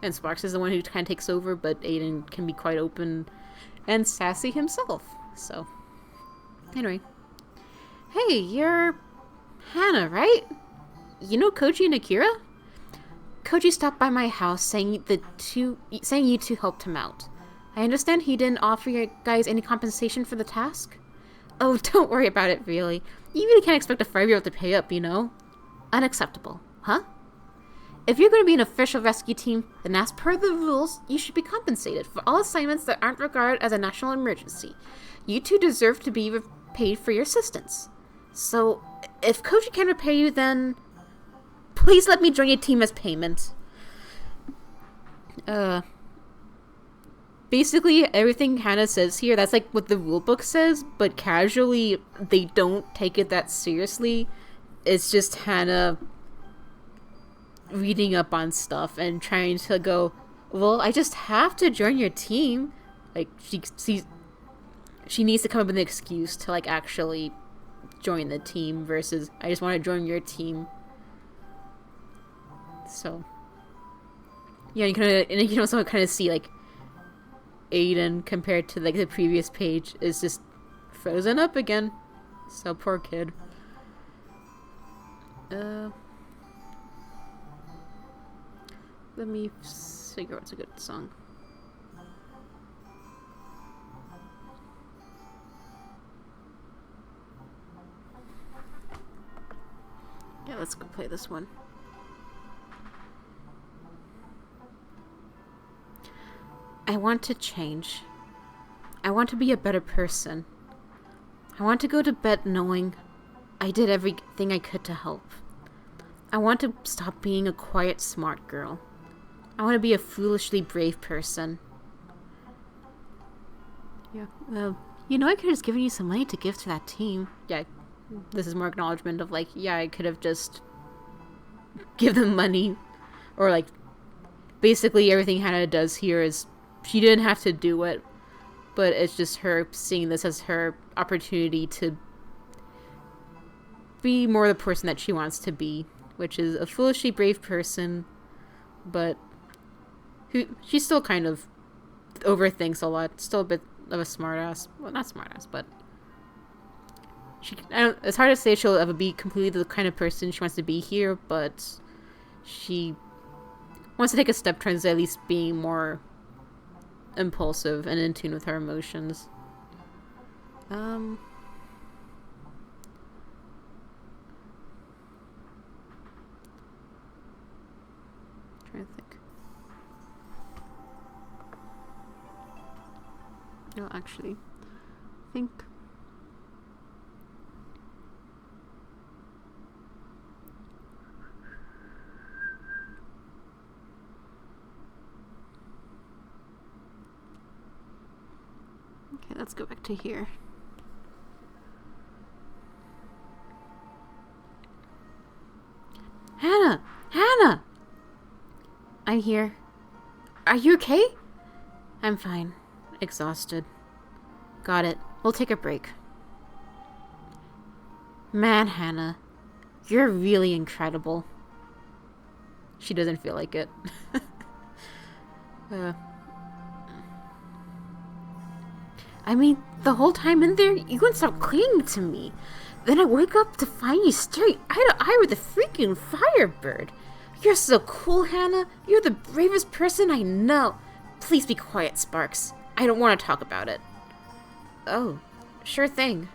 and Sparks is the one who kind of takes over, but Aiden can be quite open and sassy himself. So anyway, hey, you're Hana, right? You know Koji and Akira? Koji stopped by my house saying you two helped him out. I understand he didn't offer you guys any compensation for the task? Oh, don't worry about it, really. You really can't expect a 5-year-old to pay up, you know? Unacceptable. Huh? If you're going to be an official rescue team, then as per the rules, you should be compensated for all assignments that aren't regarded as a national emergency. You two deserve to be paid for your assistance. So, if Koji can repay you, then please let me join your team as payment. Basically, everything Hana says here, that's like what the rulebook says, but casually, they don't take it that seriously. It's just Hana reading up on stuff and trying to go, well, I just have to join your team. Like, she needs to come up with an excuse to, like, actually join the team versus, I just want to join your team. So, yeah, you can also kind of see, like, Aiden compared to, like, the previous page is just frozen up again. So, poor kid. Let me figure out what's a good song. Yeah, let's go play this one. I want to change. I want to be a better person. I want to go to bed knowing I did everything I could to help. I want to stop being a quiet, smart girl. I want to be a foolishly brave person. Yeah, you know, I could have just given you some money to give to that team. Yeah, this is more acknowledgement of, like, yeah, I could have just give them money. Or, like, basically everything Hana does here is she didn't have to do it, but it's just her seeing this as her opportunity to be more the person that she wants to be, which is a foolishly brave person, but she still kind of overthinks a lot. Still a bit of a smartass. Well, not smartass, but it's hard to say she'll ever be completely the kind of person she wants to be here, but she wants to take a step towards at least being more impulsive and in tune with her emotions. Trying to think. No, actually, I think. Okay, let's go back to here. Hana! Hana! I'm here. Are you okay? I'm fine. Exhausted. Got it. We'll take a break. Man, Hana, you're really incredible. She doesn't feel like it. I mean, the whole time in there, you wouldn't stop clinging to me. Then I wake up to find you staring eye to eye with a freaking Firebird. You're so cool, Hana. You're the bravest person I know. Please be quiet, Sparks. I don't want to talk about it. Oh, sure thing.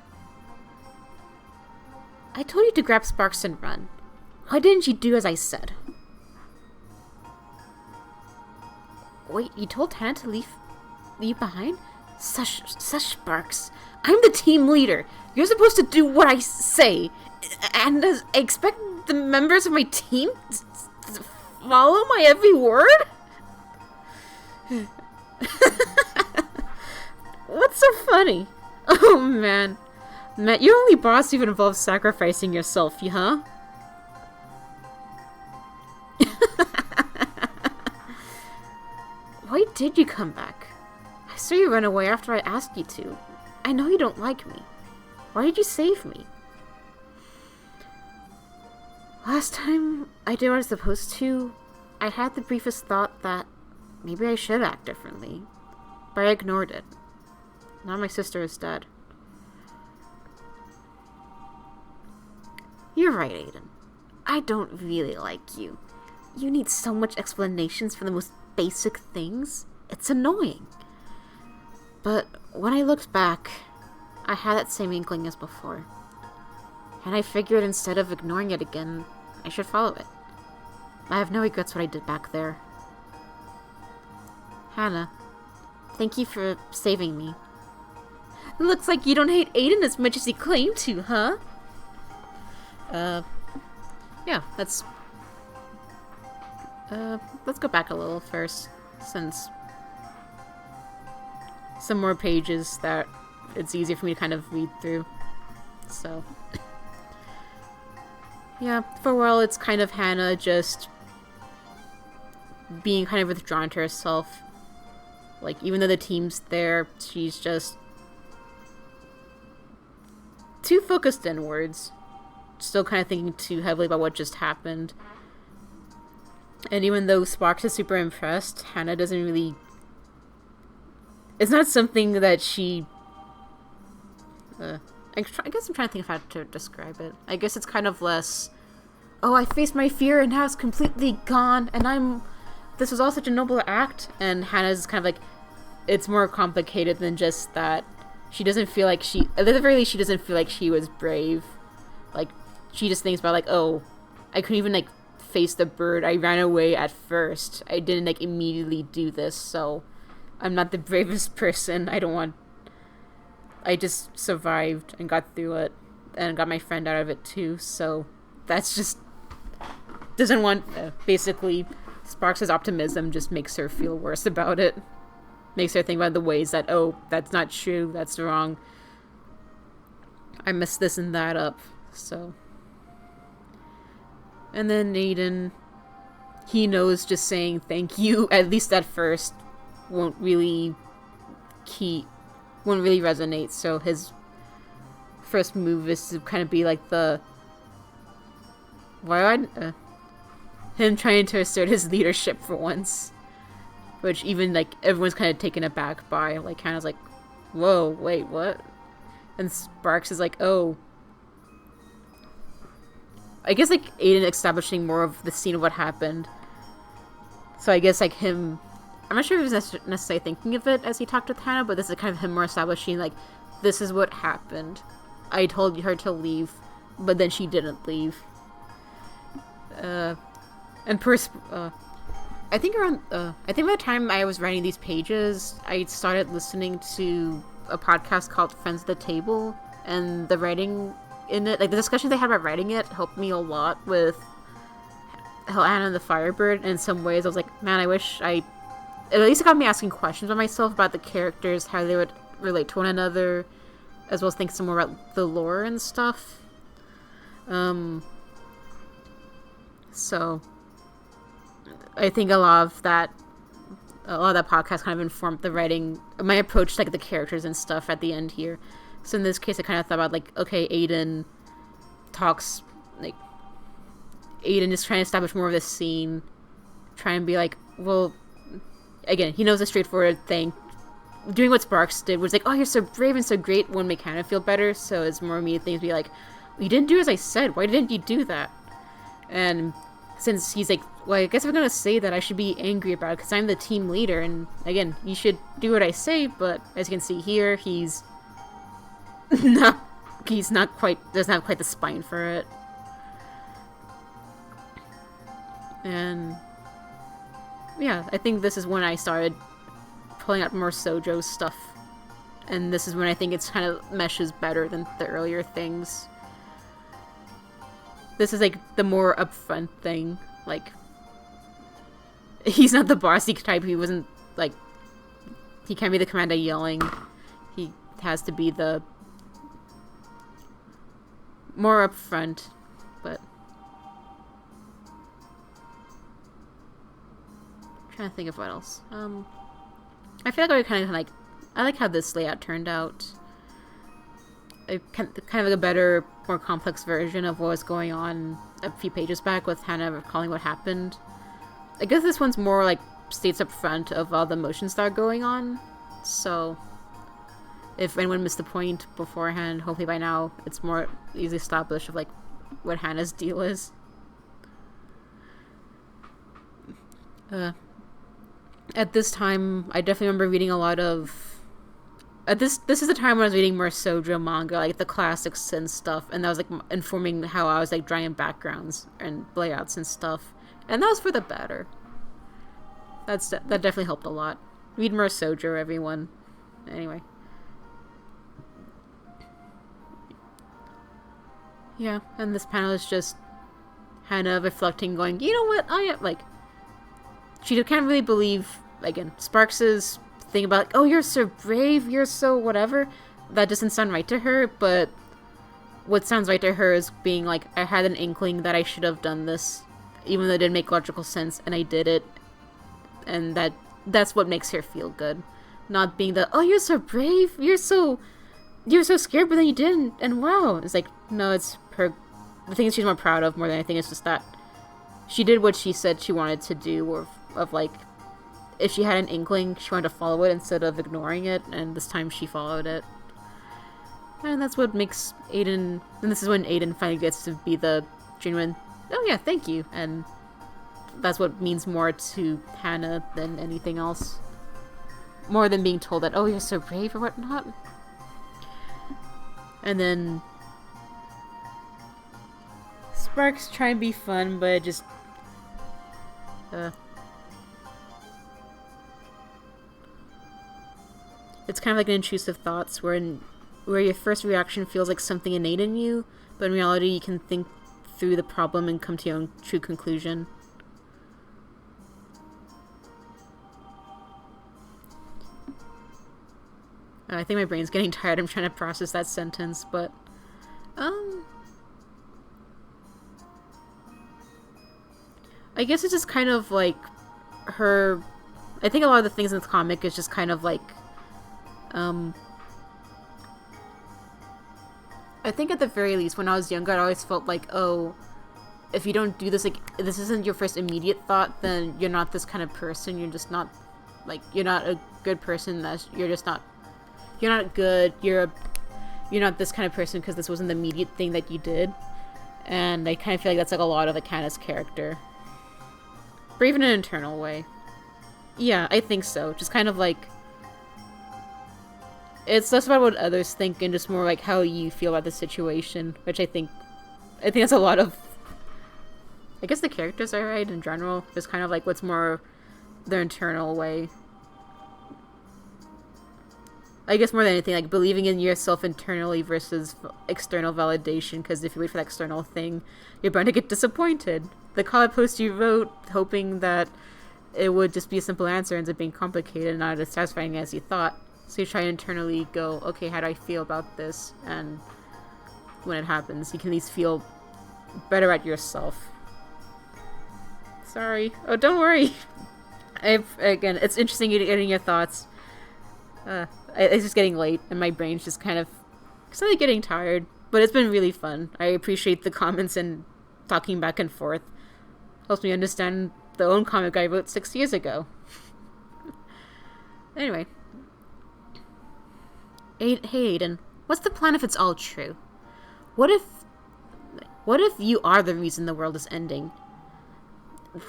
I told you to grab Sparks and run. Why didn't you do as I said? Wait, you told Hana to leave behind? Such Sparks. I'm the team leader. You're supposed to do what I say. And I expect the members of my team to follow my every word? What's so funny? Oh, man. Matt, your only boss even involves sacrificing yourself, huh? Why did you come back? I saw you run away after I asked you to. I know you don't like me. Why did you save me? Last time I did what I was supposed to, I had the briefest thought that maybe I should act differently. But I ignored it. Now my sister is dead. You're right, Aiden. I don't really like you. You need so much explanations for the most basic things. It's annoying. But when I looked back, I had that same inkling as before. And I figured instead of ignoring it again, I should follow it. I have no regrets what I did back there. Hana, thank you for saving me. It looks like you don't hate Aiden as much as you claim to, huh? Yeah, let's go back a little first, since some more pages that it's easier for me to kind of read through. So, yeah, for a while it's kind of Hana just being kind of withdrawn to herself. Like, even though the team's there, she's just too focused inwards. Still kind of thinking too heavily about what just happened. And even though Sparks is super impressed, Hana doesn't really... It's not something that she... I guess I'm trying to think of how to describe it. I guess it's kind of less oh, I faced my fear and now it's completely gone, and this was all such a noble act. And Hana's kind of like, it's more complicated than just that. She doesn't feel like at the very least, she doesn't feel like she was brave. Like, she just thinks about like, oh, I couldn't even like face the bird. I ran away at first. I didn't like immediately do this, so I'm not the bravest person. I just survived and got through it and got my friend out of it too, so that's just basically Sparks' optimism just makes her feel worse about it. Makes her think about the ways that, oh, that's not true, that's wrong. I messed this and that up, so. And then Aiden, he knows just saying thank you, at least at first, won't really resonate, so his first move is to kind of be like him trying to assert his leadership for once. Which even, like, everyone's kind of taken aback by. Like, Hannah's like, whoa, wait, what? And Sparks is like, oh. I guess, like, Aiden establishing more of the scene of what happened. So I guess, like, him... I'm not sure if he was necessarily thinking of it as he talked with Hana, but this is kind of him more establishing, like, this is what happened. I told her to leave, but then she didn't leave. I think by the time I was writing these pages, I started listening to a podcast called Friends at the Table, and the writing in it, like the discussions they had about writing it, helped me a lot with Hana and the Firebird. And in some ways, I was like, man, at least it got me asking questions about myself, about the characters, how they would relate to one another, as well as think some more about the lore and stuff. So I think a lot of that podcast kind of informed the writing, my approach to like the characters and stuff at the end here. So in this case, I kind of thought about like, okay, Aiden is trying to establish more of this scene, try and be like, well, again, he knows a straightforward thing. Doing what Sparks did was like, oh, you're so brave and so great, would make Hana feel better. So it's more immediate things be like, you didn't do as I said. Why didn't you do that? And since he's like, well, I guess I'm gonna say that I should be angry about it because I'm the team leader, and again, you should do what I say. But as you can see here, he's doesn't have quite the spine for it. And yeah, I think this is when I started pulling out more Sojo stuff, and this is when I think it's kind of meshes better than the earlier things. This is like the more upfront thing. Like, he's not the bossy type. He wasn't like, he can't be the commander yelling. He has to be the more upfront, but I'm trying to think of what else. I feel like I like how this layout turned out. Kind of like a better, more complex version of what was going on a few pages back with Hana recalling what happened. I guess this one's more like states up front of all the emotions that are going on. So if anyone missed the point beforehand, hopefully by now it's more easily established of like what Hana's deal is. At this time, I definitely remember reading a lot of... This is the time when I was reading more Sojo manga, like the classics and stuff, and that was like informing how I was like drawing backgrounds and layouts and stuff, and that was for the better. That definitely helped a lot. Read more Sojo, everyone. Anyway. Yeah, and this panel is just Hana reflecting, going, you know what, she can't really believe, again, Sparks's thing about, like, oh, you're so brave, you're so whatever. That doesn't sound right to her, but what sounds right to her is being like, I had an inkling that I should have done this, even though it didn't make logical sense, and I did it. And that's what makes her feel good. Not being the, oh, you're so brave, you're so scared, but then you didn't, and wow. It's like, no, it's her, the thing she's more proud of more than anything is just that she did what she said she wanted to do, or of like, if she had an inkling, she wanted to follow it instead of ignoring it, and this time she followed it. And that's what makes Aiden, and this is when Aiden finally gets to be the genuine oh yeah, thank you. And that's what means more to Hana than anything else. More than being told that, oh, you're so brave or whatnot. And then Sparks try and be fun, but it just it's kind of like an intrusive thoughts where your first reaction feels like something innate in you, but in reality you can think through the problem and come to your own true conclusion. I think my brain's getting tired. I'm trying to process that sentence, but I guess it's just kind of like her. I think a lot of the things in the comic is just kind of like I think at the very least when I was younger I always felt like, oh, if you don't do this, like, this isn't your first immediate thought, then you're not this kind of person. You're just not, like, you're not a good person. You're just not, you're not good. You're not this kind of person because this wasn't the immediate thing that you did. And I kind of feel like that's like a lot of the Hana's character. But even in an internal way. Yeah, I think so. Just kind of like, it's less about what others think and just more like how you feel about the situation, which I think that's a lot of, I guess the characters are right in general. Just kind of like what's more their internal way. I guess more than anything, like believing in yourself internally versus external validation, because if you wait for that external thing, you're bound to get disappointed. The college post you wrote, hoping that it would just be a simple answer, ends up being complicated and not as satisfying as you thought. So you try to internally go, okay, how do I feel about this? And when it happens, you can at least feel better at yourself. Sorry. Oh, don't worry. Again, it's interesting getting your thoughts. It's just getting late, and my brain's just kind of slightly getting tired. But it's been really fun. I appreciate the comments and talking back and forth. Helps me understand the own comic I wrote 6 years ago. Anyway. Hey Aiden, what's the plan if it's all true? What if you are the reason the world is ending?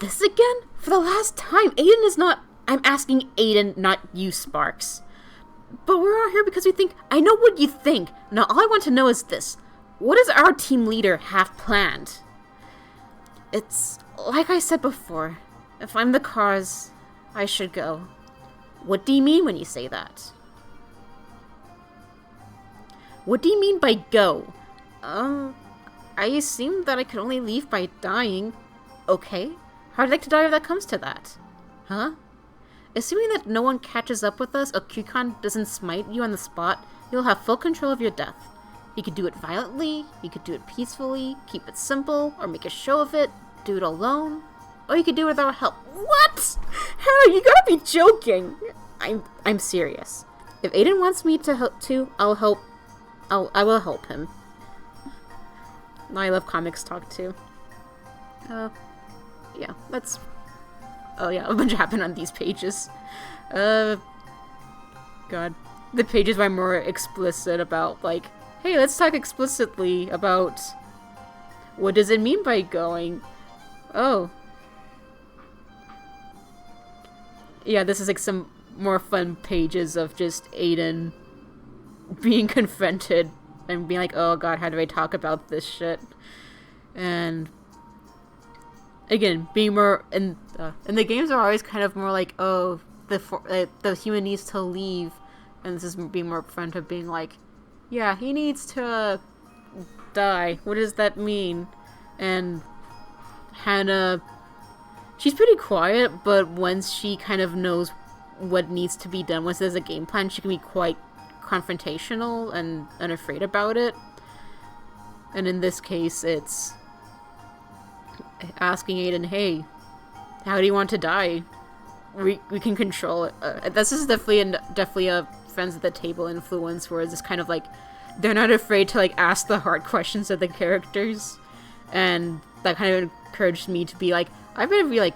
This again? For the last time, Aiden is not... I'm asking Aiden, not you, Sparks. But we're all here because we think... I know what you think. Now all I want to know is this. What does our team leader have planned? It's... like I said before. If I'm the cause, I should go. What do you mean when you say that? What do you mean by go? I assumed that I could only leave by dying. Okay. How'd you like to die if that comes to that? Huh? Assuming that no one catches up with us or Kukon doesn't smite you on the spot, you'll have full control of your death. You could do it violently, you could do it peacefully, keep it simple, or make a show of it, do it alone, or you could do it without help. What? Hannah, you gotta be joking! I'm serious. If Aiden wants me to help too, I'll help. I will help him. I love comics talk too. Yeah, that's... Oh yeah, a bunch happened on these pages. God. The pages were more explicit about, like, hey, let's talk explicitly about what does it mean by going? Oh. Yeah, this is like some more fun pages of just Aiden being confronted and being like, oh god, how do I talk about this shit? And again, being more... And the games are always kind of more like, oh, the human needs to leave. And this is being more upfront of being like, yeah, he needs to die. What does that mean? And Hana, she's pretty quiet, but once she kind of knows what needs to be done, once there's a game plan, she can be quite confrontational and unafraid about it. And in this case, it's asking Aiden, hey, how do you want to die? We can control it. This is definitely a friends at the table influence, where it's kind of like they're not afraid to like ask the hard questions of the characters, and that kind of encouraged me to be like, I'm gonna be like,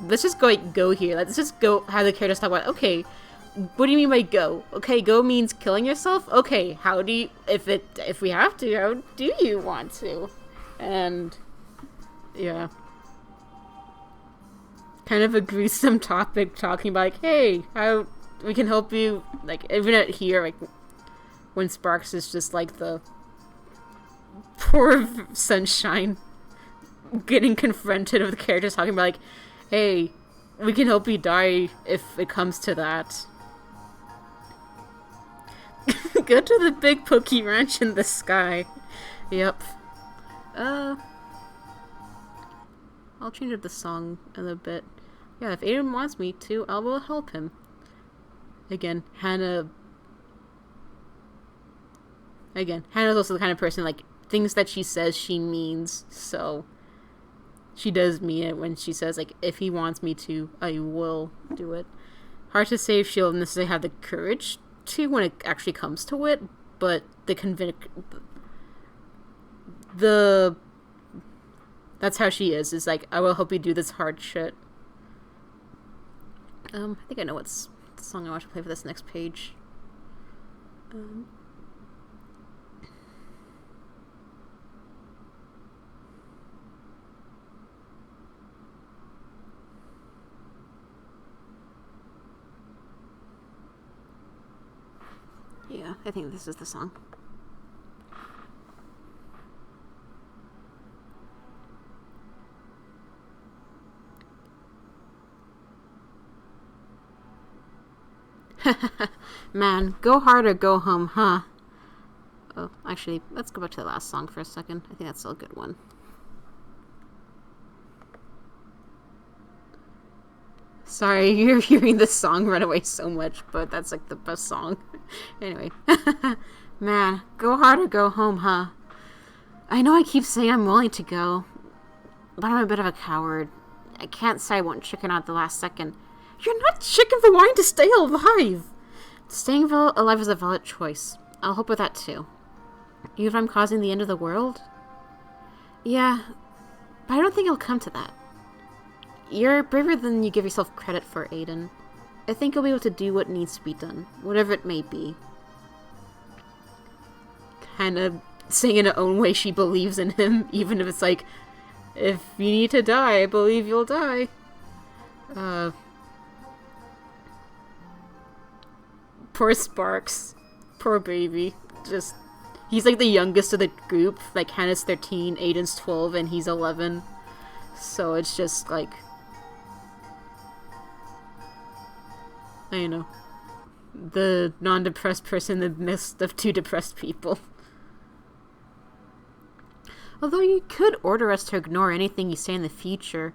let's just go here. Let's just go have the characters talk about, okay, what do you mean by go? Okay, go means killing yourself? Okay, how do you, if we have to, how do you want to? And Yeah. Kind of a gruesome topic, talking about, like, hey, how we can help you, like, even at here, like, when Sparks is just, like, the poor Sunshine getting confronted with the characters talking about, like, hey, we can help you die if it comes to that. Go to the big Pokey Ranch in the sky. Yep. I'll change up the song a little bit. Yeah, if Aiden wants me to, I will help him. Again, Hana's also the kind of person, like, things that she says she means, so she does mean it when she says, like, if he wants me to, I will do it. Hard to say if she'll necessarily have the courage to when it actually comes to it, but that's how she is like, I will help you do this hard shit. I think I know what song I want to play for this next page. Yeah, I think this is the song. Man, go hard or go home, huh? Oh, actually, let's go back to the last song for a second. I think that's still a good one. Sorry, you're hearing this song run away so much, but that's like the best song. Anyway. Man, go hard or go home, huh? I know I keep saying I'm willing to go, but I'm a bit of a coward. I can't say I won't chicken out the last second. You're not chicken for wanting to stay alive! Staying alive is a valid choice. I'll help with that too. Even if I'm causing the end of the world? Yeah, but I don't think it'll come to that. You're braver than you give yourself credit for, Aiden. I think you'll be able to do what needs to be done, whatever it may be. Kind of saying in her own way she believes in him, even if it's like, if you need to die, I believe you'll die. Poor Sparks. Poor baby. Just, he's like the youngest of the group. Like, Hannah's 13, Aiden's 12, and he's 11. So it's just like, I know, the non-depressed person in the midst of two depressed people. Although you could order us to ignore anything you say in the future,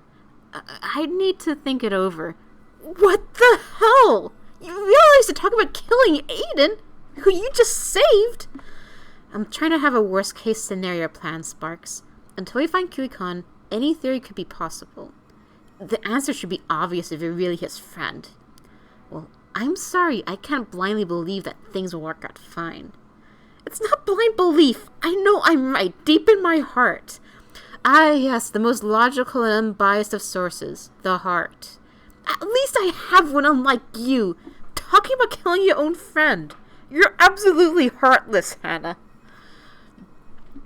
I'd need to think it over. What the hell? You realize to talk about killing Aiden, who you just saved? I'm trying to have a worst-case scenario plan, Sparks. Until we find Kirikon, any theory could be possible. The answer should be obvious if you're really his friend. Well, I'm sorry, I can't blindly believe that things will work out fine. It's not blind belief. I know I'm right, deep in my heart. Ah, yes, the most logical and unbiased of sources, the heart. At least I have one, unlike you. Talking about killing your own friend. You're absolutely heartless, Hana.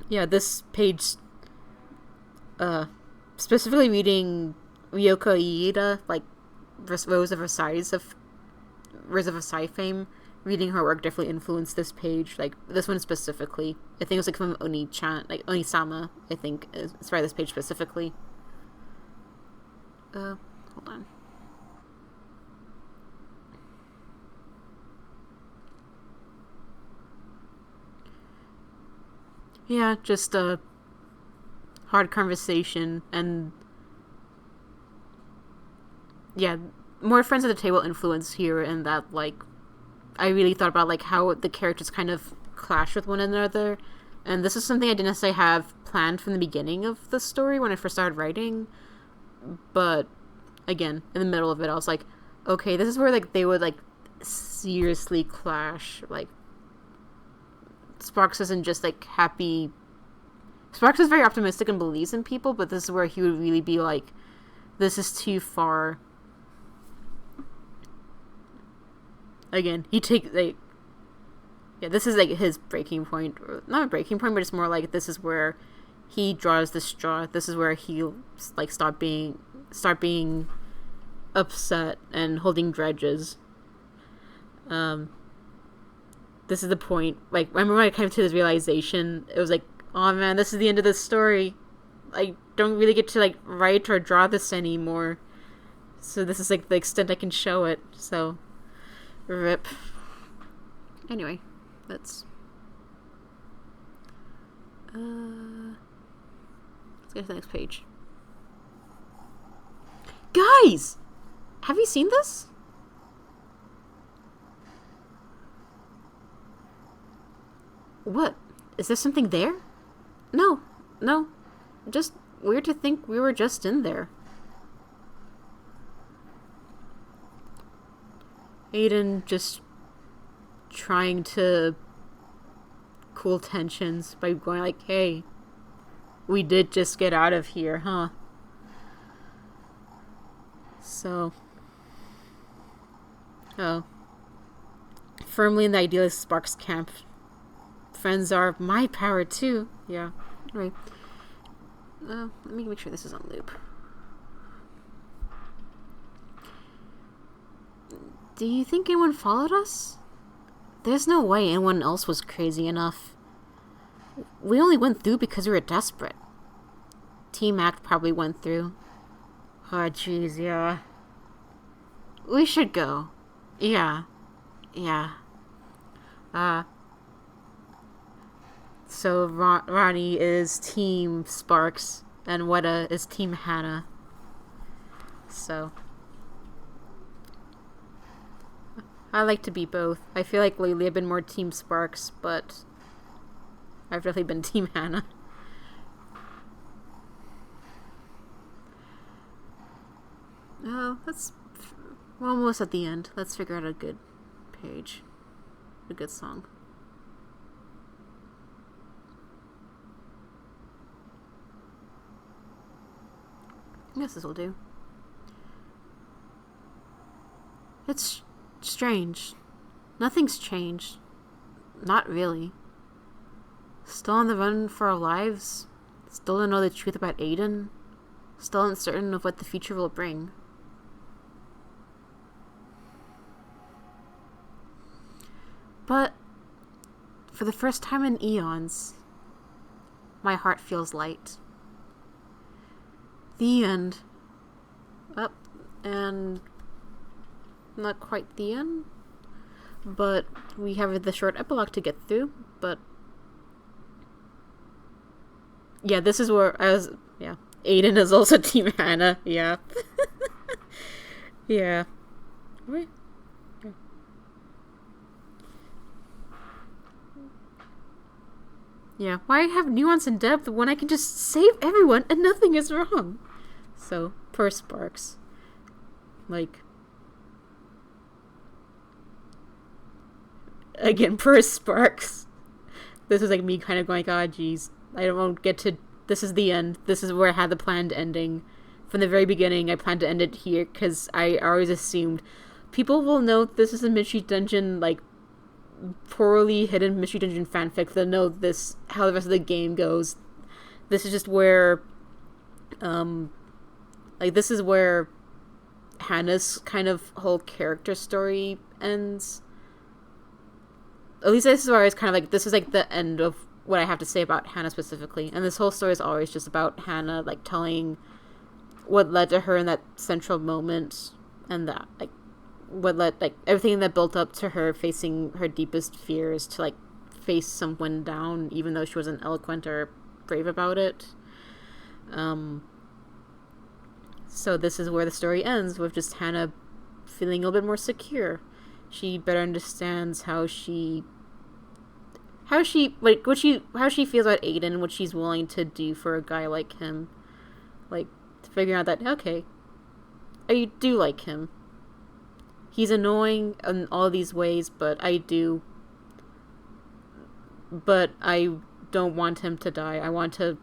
Yeah, this page, specifically reading Ryoko Iida, like, Rose of Versailles fame, reading her work definitely influenced this page, like, this one specifically. I think it was, like, from Oni-chan, like, Oni-sama, I think, inspired this page specifically. Hold on. Yeah, just a hard conversation, and yeah, more friends at the table influence here, and that, like, I really thought about, like, how the characters kind of clash with one another, and this is something I didn't necessarily have planned from the beginning of the story when I first started writing, but again, in the middle of it, I was like, okay, this is where, like, they would, like, seriously clash. Like, Sparks isn't just, like, happy. Sparks is very optimistic and believes in people, but this is where he would really be like, this is too far. Again, yeah, this is, like, his breaking point. Or not a breaking point, but it's more like, this is where he draws the straw. This is where he like start being upset and holding grudges. This is the point. Like, I remember when I came to this realization, it was like, oh man, this is the end of the story. I don't really get to like write or draw this anymore. So this is like the extent I can show it. So, rip. Anyway, let's get to the next page. Guys! Have you seen this? What? Is there something there? No. Just weird to think we were just in there. Aiden just trying to cool tensions by going like, hey, we did just get out of here, huh? So, firmly in the idealist Sparks camp. Friends are my power too. Yeah. Right. Let me make sure this is on loop. Do you think anyone followed us? There's no way anyone else was crazy enough. We only went through because we were desperate. Team Act probably went through. Oh, jeez, yeah. We should go. Yeah. So Ronnie is Team Sparks, and Weta is Team Hana. So, I like to be both. I feel like lately I've been more Team Sparks, but I've definitely been Team Hana. We're almost at the end. Let's figure out a good page. A good song. I guess this will do. It's strange. Nothing's changed. Not really. Still on the run for our lives. Still don't know the truth about Aiden. Still uncertain of what the future will bring. But for the first time in eons, my heart feels light. The end. And not quite the end, but we have the short epilogue to get through. But yeah, this is where Aiden is also Team Hana. Yeah. Yeah. Wait. Yeah, why have nuance and depth when I can just save everyone and nothing is wrong? So, per Sparks. Like, again, per Sparks. This is like me kind of going, oh, geez, I don't get to, this is the end. This is where I had the planned ending. From the very beginning, I planned to end it here, because I always assumed people will know this is a Mystery Dungeon, like, poorly hidden Mystery Dungeon fanfic. They'll know this, how the rest of the game goes. This is just where, this is where Hannah's kind of whole character story ends. At least this is where I was kind of like, this is like the end of what I have to say about Hannah specifically. And this whole story is always just about Hannah, like, telling what led to her in that central moment, and that, like, what led, like, everything that built up to her facing her deepest fears to, like, face someone down, even though she wasn't eloquent or brave about it. So this is where the story ends, with just Hannah feeling a little bit more secure. She better understands how she feels about Aiden, what she's willing to do for a guy like him. Like, figuring out that, okay, I do like him. He's annoying in all these ways, but I don't want him to die. I want to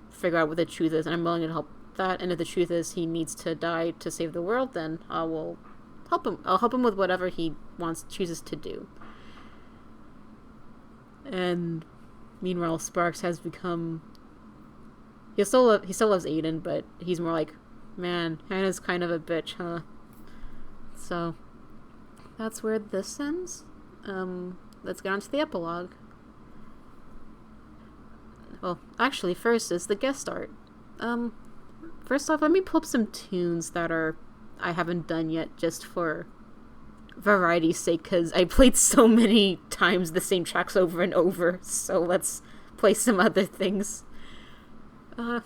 figure out what the truth is, and I'm willing to help that. And if the truth is he needs to die to save the world, then I will help him. I'll help him with whatever he chooses to do. And meanwhile, Sparks has become he still loves Aiden, but he's more like, man, Hannah's kind of a bitch, huh? So that's where this ends. Let's get on to the epilogue. Well, actually, first is the guest art. First off, let me pull up some tunes that I haven't done yet, just for variety's sake, because I played so many times the same tracks over and over, so let's play some other things. Yeah,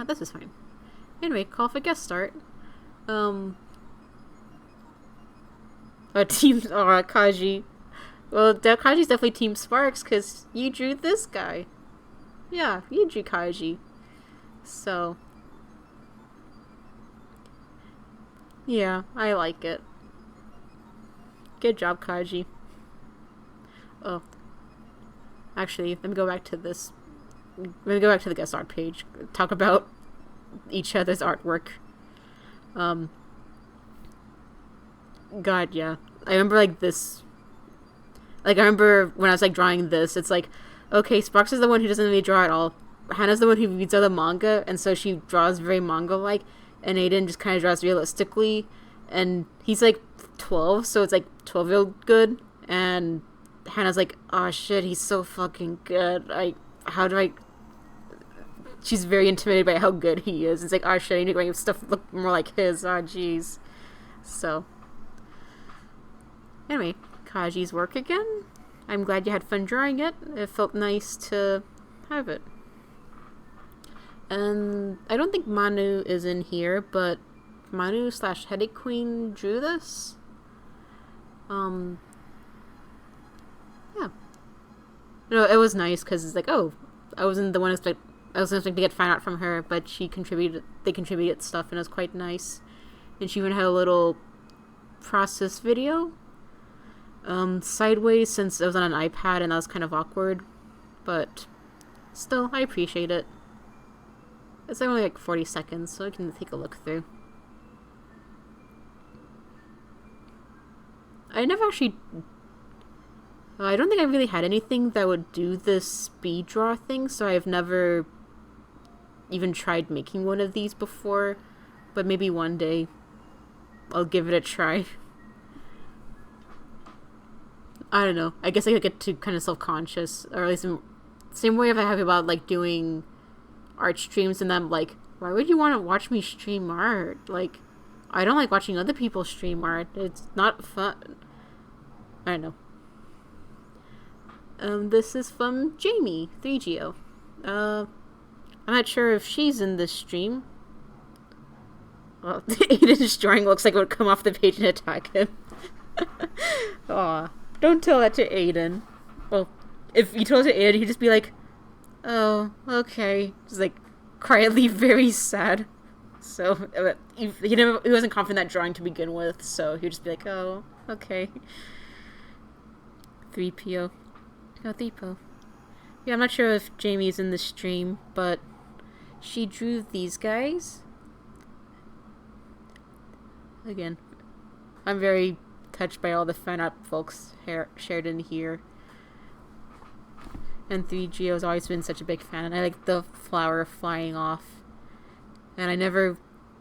this is fine. Anyway, call for guest start. Team Kaji. Well, Kaji's definitely Team Sparks, because you drew this guy. Yeah, you drew Kaji. So, yeah, I like it. Good job, Kaji. Oh. Actually, let me go back to this. Let me go back to the guest art page. Talk about each other's artwork. God, yeah. I remember, like, this. Like, I remember when I was, like, drawing this, it's like, okay, Sparks is the one who doesn't really draw at all. Hannah's the one who reads other manga, and so she draws very manga-like, and Aiden just kind of draws realistically, and he's, like, 12, so it's, like, 12-year-old good, and Hannah's like, oh, shit, he's so fucking good. She's very intimidated by how good he is. It's like, oh, shit, I need to make stuff look more like his. Oh, jeez. So, anyway, Kaji's work again. I'm glad you had fun drawing it. It felt nice to have it. And I don't think Manu is in here, but Manu / Headache Queen drew this. Yeah. No, it was nice because it's like, oh, I wasn't expecting to get fan art from her, but they contributed stuff, and it was quite nice. And she even had a little process video. Sideways, since it was on an iPad and that was kind of awkward, but still, I appreciate it. It's only like 40 seconds, so I can take a look through. I don't think I really had anything that would do this speed draw thing, so I've never even tried making one of these before, but maybe one day I'll give it a try. I don't know. I guess I get too kind of self-conscious, or at least same way if I have about like doing art streams, and I'm like, why would you want to watch me stream art? Like, I don't like watching other people stream art. It's not fun. I don't know. This is from Jamie 3GO. I'm not sure if she's in this stream. Well, Aiden's drawing looks like it would come off the page and attack him. Aw. Don't tell that to Aiden. Well, if you told it to Aiden, he'd just be like, oh, okay. Just like, quietly very sad. So, he wasn't confident in that drawing to begin with, so he'd just be like, oh, okay. 3PO. Oh, 3PO. Yeah, I'm not sure if Jamie's in the stream, but she drew these guys. Again, I'm very touched by all the fan art folks shared in here. And 3GO's always been such a big fan. I like the flower flying off. And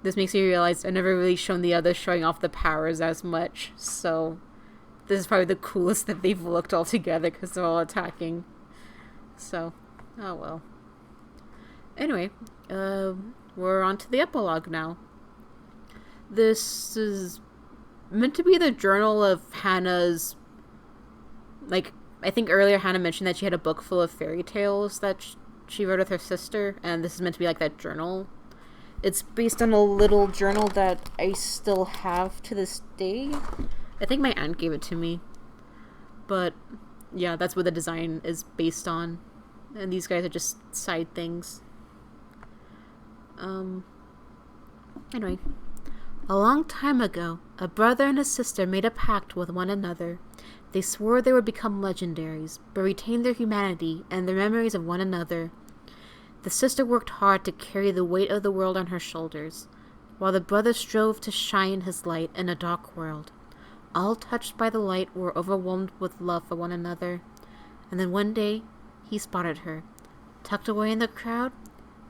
this makes me realize I've never really shown the others showing off the powers as much. So, this is probably the coolest that they've looked all together because they're all attacking. So, oh well. Anyway, we're on to the epilogue now. This is meant to be the journal of Hana's, like, I think earlier Hana mentioned that she had a book full of fairy tales that she wrote with her sister, and this is meant to be like that journal. It's based on a little journal that I still have to this day. I think my aunt gave it to me. But, yeah, that's what the design is based on. And these guys are just side things. Anyway. A long time ago, a brother and a sister made a pact with one another. They swore they would become legendaries, but retain their humanity and the memories of one another. The sister worked hard to carry the weight of the world on her shoulders, while the brother strove to shine his light in a dark world. All touched by the light were overwhelmed with love for one another. And then one day, he spotted her. Tucked away in the crowd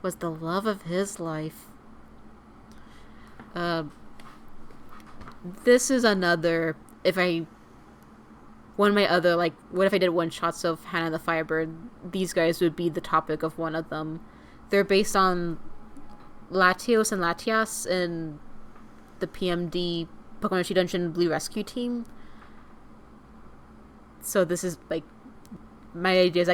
was the love of his life. This is another, one of my other, like, what if I did one-shots of Hana and the Firebird? These guys would be the topic of one of them. They're based on Latios and Latias in the PMD Pokemon Mystery Dungeon Blue Rescue Team. So this is, like, my idea is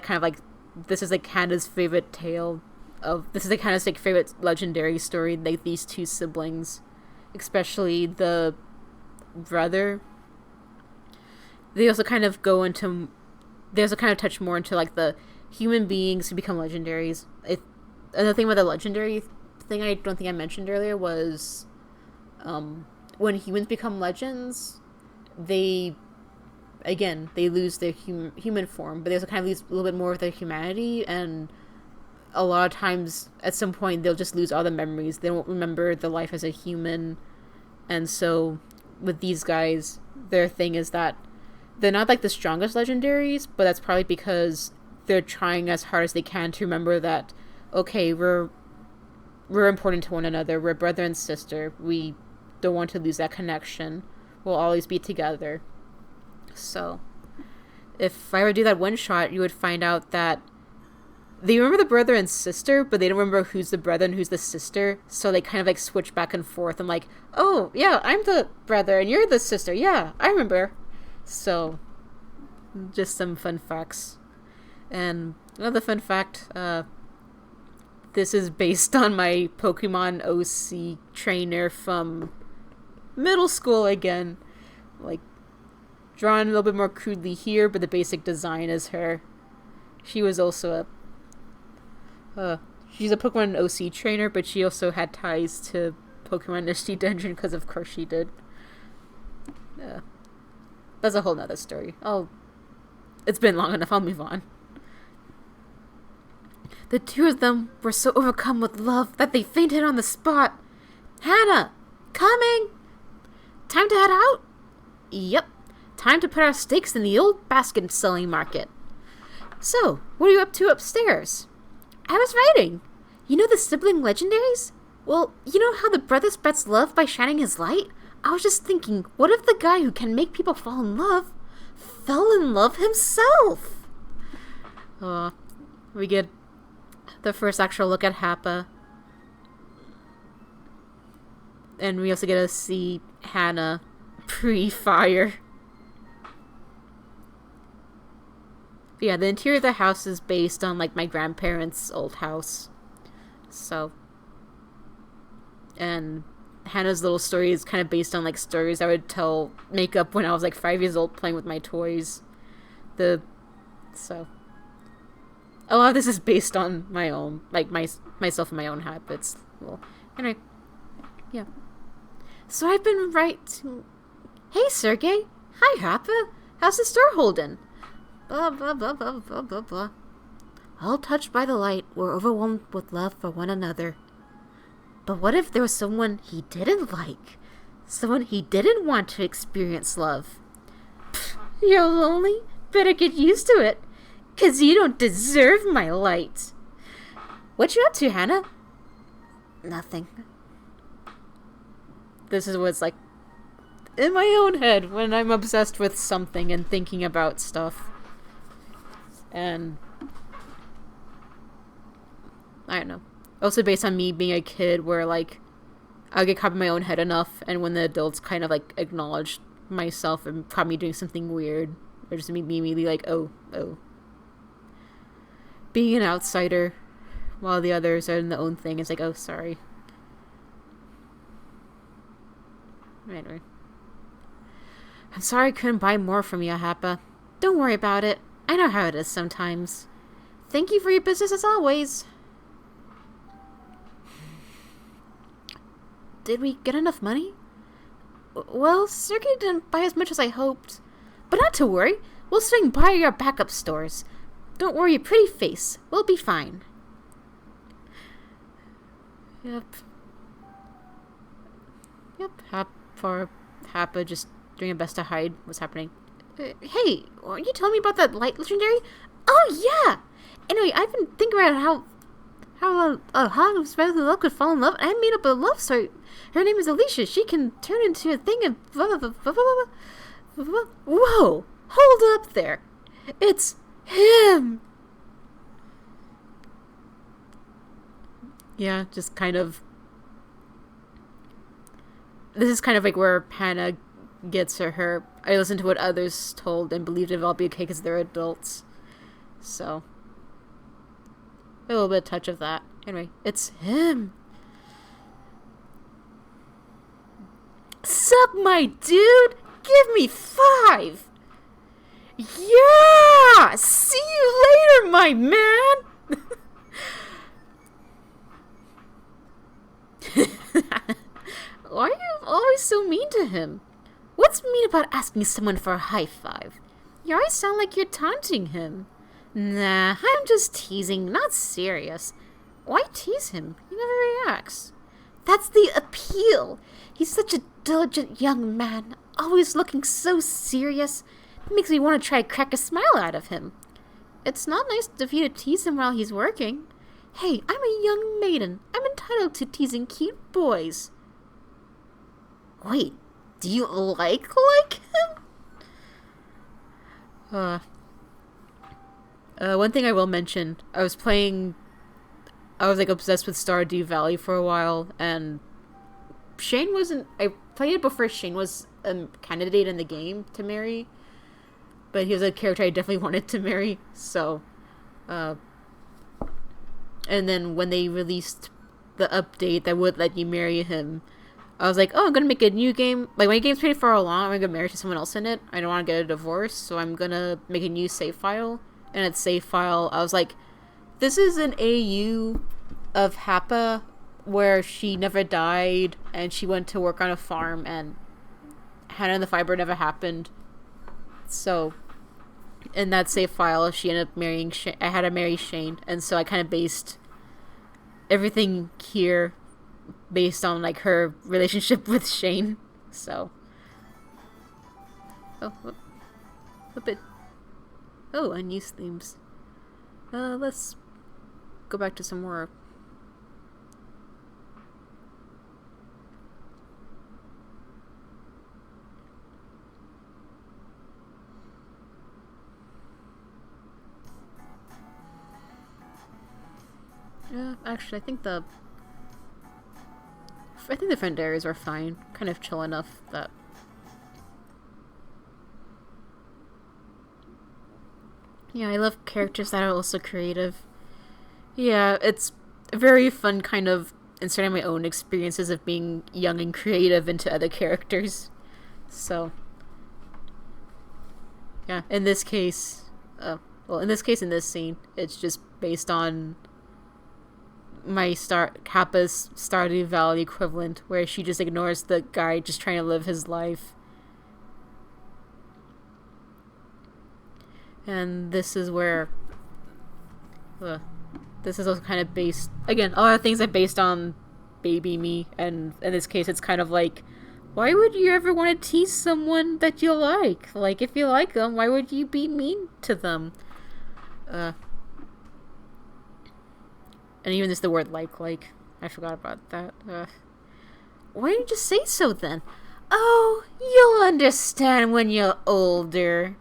this is, like, Hana's favorite tale of, this is, like, Hana's, like, favorite legendary story, like, these two siblings. Especially the brother. They also kind of touch more into, like, the human beings who become legendaries. Another thing about the legendary thing I don't think I mentioned earlier was, when humans become legends, they lose their human form, but they also kind of lose a little bit more of their humanity, and a lot of times, at some point, they'll just lose all the memories. They won't remember the life as a human, and so, with these guys, their thing is that they're not, like, the strongest legendaries, but that's probably because they're trying as hard as they can to remember that, okay, we're important to one another, we're brother and sister, we don't want to lose that connection, we'll always be together. So, if I were to do that one shot, you would find out that they remember the brother and sister, but they don't remember who's the brother and who's the sister, so they kind of, like, switch back and forth. I'm like, oh, yeah, I'm the brother and you're the sister, yeah, I remember. So, just some fun facts. And another fun fact, this is based on my Pokemon OC trainer from middle school again. Like, drawn a little bit more crudely here, but the basic design is her. She was also she's a Pokemon OC trainer, but she also had ties to Pokemon Mystery Dungeon, because of course she did. That's a whole nother story. It's been long enough, I'll move on. The two of them were so overcome with love that they fainted on the spot. Hana! Coming! Time to head out? Yep. Time to put our stakes in the old basket selling market. So, what are you up to upstairs? I was writing. You know the sibling legendaries? Well, you know how the brother spreads love by shining his light? I was just thinking, what if the guy who can make people fall in love fell in love himself? We get the first actual look at Happa. And we also get to see Hana pre-fire. Yeah, the interior of the house is based on, like, my grandparents' old house. So. And Hannah's little story is kind of based on, like, stories I would make up when I was, like, 5 years old playing with my toys. So. A lot of this is based on my own, like, myself and my own habits. Well, anyway. Yeah. So I've been Hey, Sergey. Hi, Happa. How's the store holding? Blah, blah, blah, blah, blah, blah, blah. All touched by the light, we're overwhelmed with love for one another. But what if there was someone he didn't like? Someone he didn't want to experience love? Pfft, you're lonely? Better get used to it. 'Cause you don't deserve my light. What you up to, Hana? Nothing. This is what's like in my own head when I'm obsessed with something and thinking about stuff. And I don't know. Also based on me being a kid where, like, I'll get caught in my own head enough, and when the adults kind of, like, acknowledge myself and caught me doing something weird, or just me immediately like, oh. Being an outsider while the others are in their own thing is like, oh, sorry. Anyway. I'm sorry I couldn't buy more from you, Happa. Don't worry about it. I know how it is sometimes. Thank you for your business as always. Did we get enough money? Well, Sergey didn't buy as much as I hoped. But not to worry. We'll swing by your backup stores. Don't worry, pretty face. We'll be fine. Yep. Happa just doing her best to hide what's happening. Hey, aren't you telling me about that light legendary? Oh, yeah! Anyway, I've been thinking about how Hana supposedly love could fall in love, and I made up a love story. Her name is Alicia. She can turn into a thing and blah, blah, blah, blah, blah, blah, blah. Whoa! Hold up there. It's him! Yeah, just kind of... This is kind of like where Hana gets her... I listened to what others told and believed it'll all be okay because they're adults. So... a little bit of touch of that. Anyway, it's him. Sup, my dude? Give me 5! Yeah! See you later, my man! Why are you always so mean to him? What's mean about asking someone for a high five? You always sound like you're taunting him. Nah, I'm just teasing, not serious. Why tease him? He never reacts. That's the appeal. He's such a diligent young man, always looking so serious. It makes me want to try to crack a smile out of him. It's not nice of you to tease him while he's working. Hey, I'm a young maiden. I'm entitled to teasing cute boys. Wait, do you like him? One thing I will mention, I was like obsessed with Stardew Valley for a while, and Shane wasn't, I played it before Shane was a candidate in the game to marry, but he was a character I definitely wanted to marry, so, and then when they released the update that would let you marry him, I was like, oh, I'm gonna make a new game. Like, my game's pretty far along, I'm gonna marry to someone else in it. I don't want to get a divorce, so I'm gonna make a new save file. And its save file, I was like, this is an AU of Happa where she never died, and she went to work on a farm, and Hana and the Firebird never happened. So, in that save file, she ended up marrying Shane. I had to marry Shane, and so I kind of based everything here based on, like, her relationship with Shane. So. Oh, a bit. Oh, unused themes. Let's go back to some more. Actually, I think the friend areas are fine. Kind of chill enough that. Yeah, I love characters that are also creative. Yeah, it's a very fun kind of inserting my own experiences of being young and creative into other characters. So, yeah, in this case, in this scene, it's just based on my Kappa's Stardew Valley equivalent, where she just ignores the guy just trying to live his life. And this is where this is also kind of based, again, a lot of things are based on baby me, and in this case it's kind of like, why would you ever want to tease someone that you like? Like, if you like them, why would you be mean to them? And even just the word like, I forgot about that. Why didn't you just say so then? Oh, you'll understand when you're older.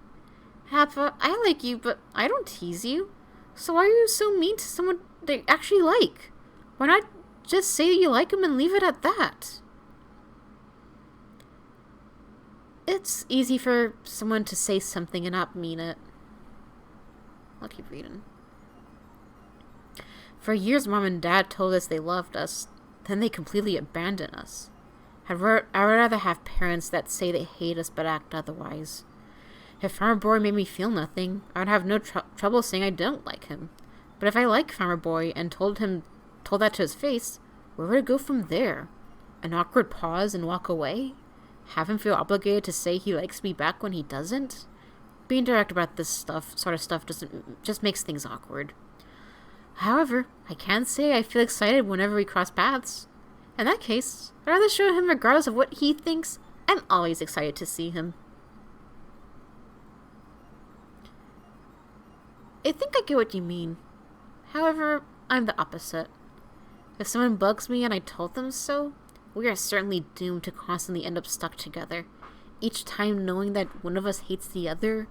Happa, I like you, but I don't tease you. So why are you so mean to someone they actually like? Why not just say you like them and leave it at that? It's easy for someone to say something and not mean it. I'll keep reading. For years, Mom and Dad told us they loved us. Then they completely abandoned us. I'd rather have parents that say they hate us but act otherwise. If Farmer Boy made me feel nothing, I'd have no trouble saying I don't like him. But if I like Farmer Boy and told that to his face, where would it go from there? An awkward pause and walk away? Have him feel obligated to say he likes me back when he doesn't? Being direct about this sort of stuff just makes things awkward. However, I can say I feel excited whenever we cross paths. In that case, I'd rather show him regardless of what he thinks. I'm always excited to see him. I think I get what you mean. However, I'm the opposite. If someone bugs me and I told them so, we are certainly doomed to constantly end up stuck together. Each time knowing that one of us hates the other,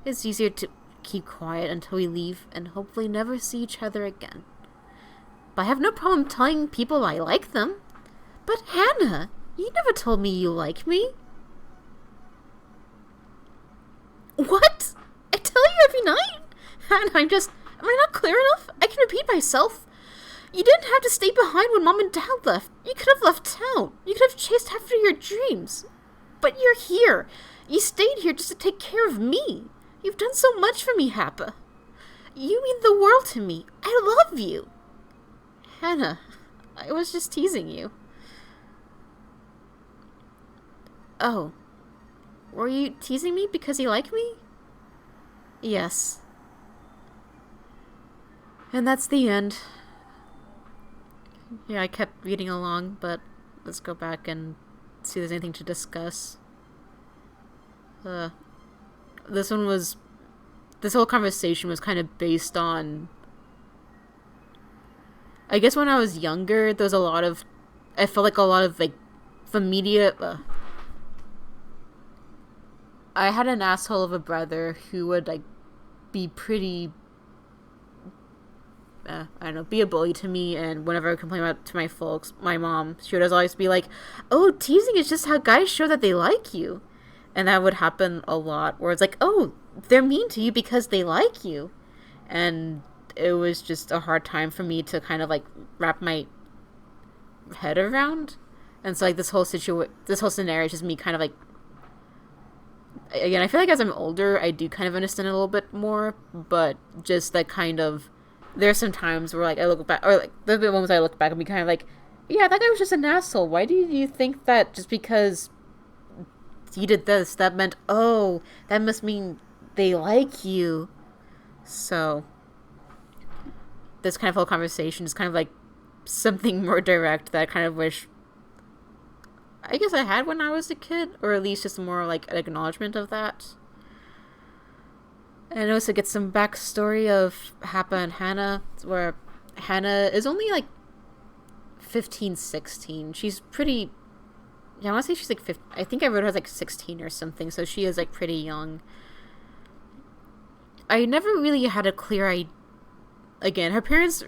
it's easier to keep quiet until we leave and hopefully never see each other again. But I have no problem telling people I like them. But Hana, you never told me you like me. What? I tell you every night? Hana, am I not clear enough? I can repeat myself. You didn't have to stay behind when Mom and Dad left. You could have left town. You could have chased after your dreams. But you're here. You stayed here just to take care of me. You've done so much for me, Happa. You mean the world to me. I love you. Hana, I was just teasing you. Oh. Were you teasing me because you like me? Yes. And that's the end. Yeah, I kept reading along, but let's go back and see if there's anything to discuss. This whole conversation was kind of based on, I guess when I was younger, there was I felt like a lot of, like, the media, I had an asshole of a brother who would, like, be pretty, I don't know, be a bully to me, and whenever I would complain about to my folks, my mom, she would always be like, oh, teasing is just how guys show that they like you. And that would happen a lot, where it's like, oh, they're mean to you because they like you. And it was just a hard time for me to kind of, like, wrap my head around. And so, like, this whole scenario is just me kind of, like, again, I feel like as I'm older, I do kind of understand a little bit more, but just that kind of, there's some times where, like, I look back, or, like, the moments I look back and be kind of like, yeah, that guy was just an asshole. Why do you think that just because he did this, that meant, oh, that must mean they like you? So, this kind of whole conversation is kind of like something more direct that I kind of wish, I guess I had when I was a kid, or at least just more like an acknowledgement of that. And also get some backstory of Happa and Hana, where Hana is only like 15, 16. She's pretty, yeah, I want to say she's like 15. I think I wrote her as like 16 or something, so she is like pretty young. I never really had a clear idea. Again, the parents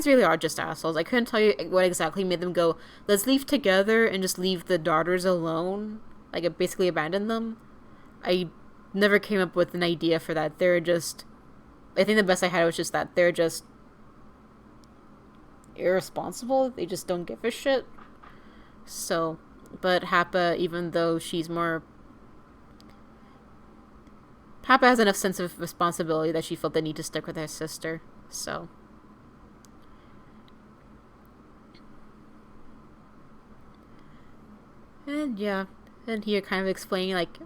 really are just assholes. I couldn't tell you what exactly made them go, let's leave together and just leave the daughters alone. Like, it basically abandoned them. I never came up with an idea for that. They're just, I think the best I had was just that they're just irresponsible. They just don't give a shit. So, but Happa, even though she's more, Happa has enough sense of responsibility that she felt the need to stick with her sister. So, and yeah, and here kind of explaining like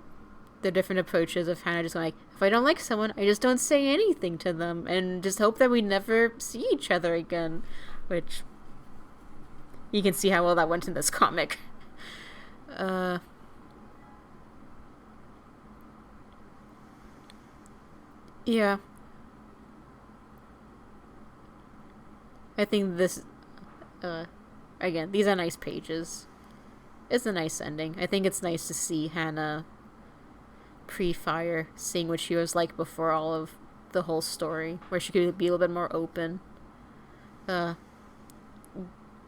the different approaches of Hana, just like, if I don't like someone, I just don't say anything to them and just hope that we never see each other again, which you can see how well that went in this comic. Yeah. I think this, again, these are nice pages. It's a nice ending. I think it's nice to see Hana pre-fire, seeing what she was like before all of the whole story, where she could be a little bit more open. I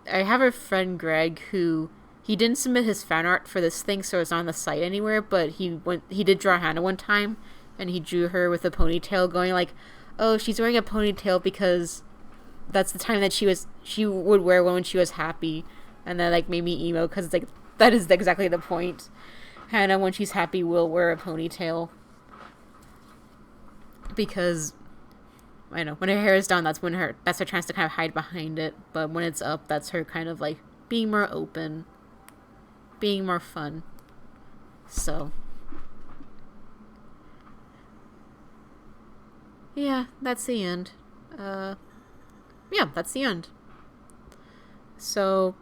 have a friend, Greg, who, he didn't submit his fan art for this thing, so it's not on the site anywhere, but he did draw Hana one time, and he drew her with a ponytail, going like, oh, she's wearing a ponytail because that's the time that she would wear one when she was happy, and that like made me emo, because it's like, that is exactly the point. Hana, when she's happy, will wear a ponytail, because I know when her hair is down, that's her chance to kind of hide behind it, but when it's up, that's her kind of like being more open, being more fun. So yeah, that's the end. Yeah, that's the end. So,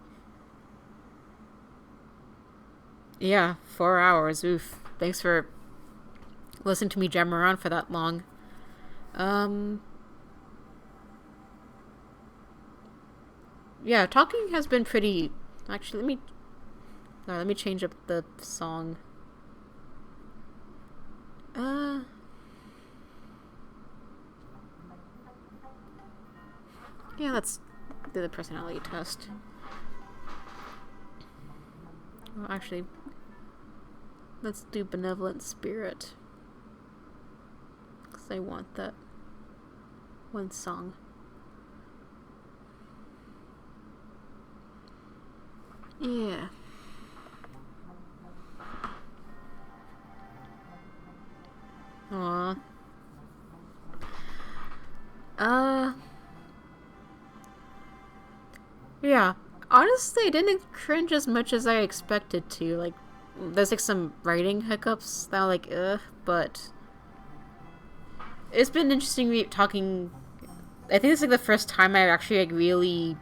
yeah, 4 hours. Oof. Thanks for listening to me jam around for that long. Yeah, talking has been pretty... Actually, let me change up the song. Yeah, let's do the personality test. Well, actually, let's do Benevolent Spirit. Because I want that one song. Yeah. Aww. Yeah. Honestly, I didn't cringe as much as I expected to. Like, there's like some writing hiccups that are like, but it's been interesting talking. I think it's like the first time I actually like really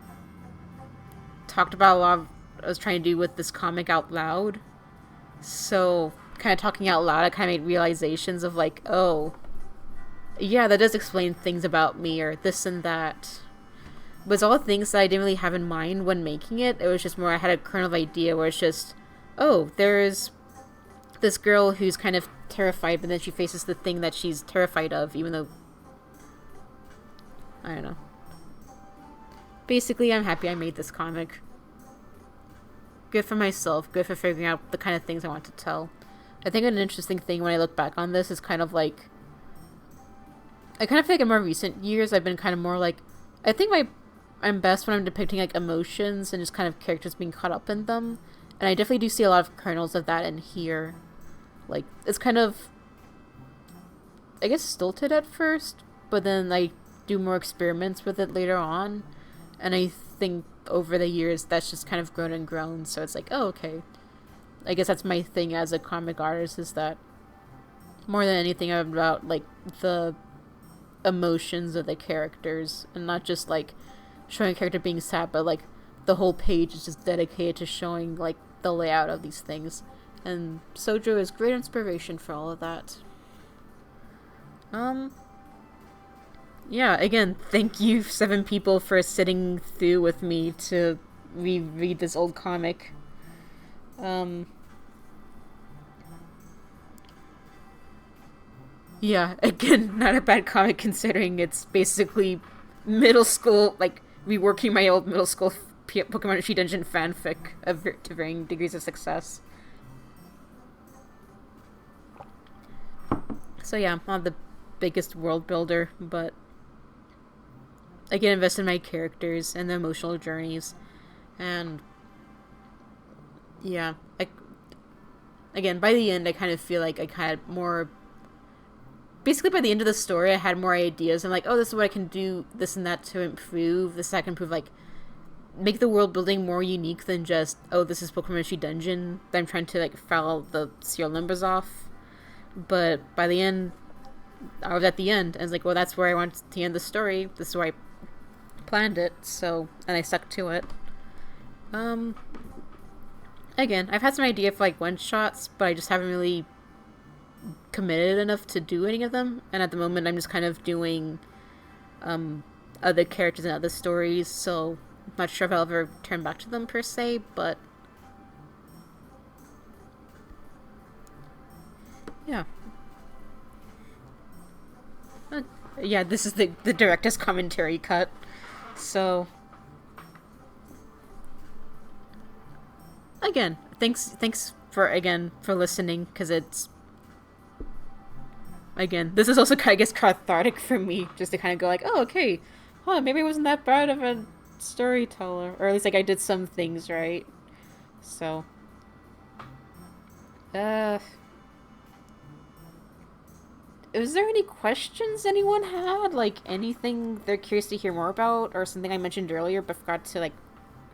talked about a lot of what I was trying to do with this comic out loud. So, kind of talking out loud, I kind of made realizations of like, oh, yeah, that does explain things about me or this and that. But it's all things that I didn't really have in mind when making it. It was just more I had a kernel of idea where it's just, oh, there's this girl who's kind of terrified, but then she faces the thing that she's terrified of, even though... I don't know. Basically, I'm happy I made this comic. Good for myself, good for figuring out the kind of things I want to tell. I think an interesting thing when I look back on this is kind of like... I kind of feel like in more recent years, I've been kind of more like... I think I'm best when I'm depicting like emotions and just kind of characters being caught up in them. And I definitely do see a lot of kernels of that in here. Like, it's kind of... I guess stilted at first, but then I do more experiments with it later on. And I think over the years that's just kind of grown and grown, so it's like, oh, okay. I guess that's my thing as a comic artist, is that more than anything I'm about like the emotions of the characters and not just like showing a character being sad, but like the whole page is just dedicated to showing like the layout of these things. And Sojo is great inspiration for all of that. Yeah, again, thank you 7 people for sitting through with me to reread this old comic. Yeah, again, not a bad comic considering it's basically middle school, like, reworking my old middle school Pokemon Tree Dungeon fanfic to varying degrees of success. So yeah, I'm not the biggest world builder, but I get invested in my characters and the emotional journeys, and yeah, again, by the end, I kind of feel like I had more... Basically, by the end of the story, I had more ideas. I'm like, oh, this is what I can do, this and that to improve. This I can improve, like, make the world building more unique than just, oh, this is Pokemon Tree Dungeon that I'm trying to, like, file the serial numbers off. But by the end, I was at the end, and I was like, well, that's where I want to end the story. This is where I planned it, so, and I stuck to it. Again, I've had some idea for, like, one-shots, but I just haven't really committed enough to do any of them, and at the moment I'm just kind of doing other characters and other stories, so I'm not sure if I'll ever turn back to them per se, but yeah. Yeah, this is the director's commentary cut, so again, thanks for listening, because it's... Again, this is also, I guess, cathartic for me, just to kind of go like, oh, okay, maybe I wasn't that bad of a storyteller, or at least, like, I did some things right. So, is there any questions anyone had? Like, anything they're curious to hear more about, or something I mentioned earlier but forgot to, like,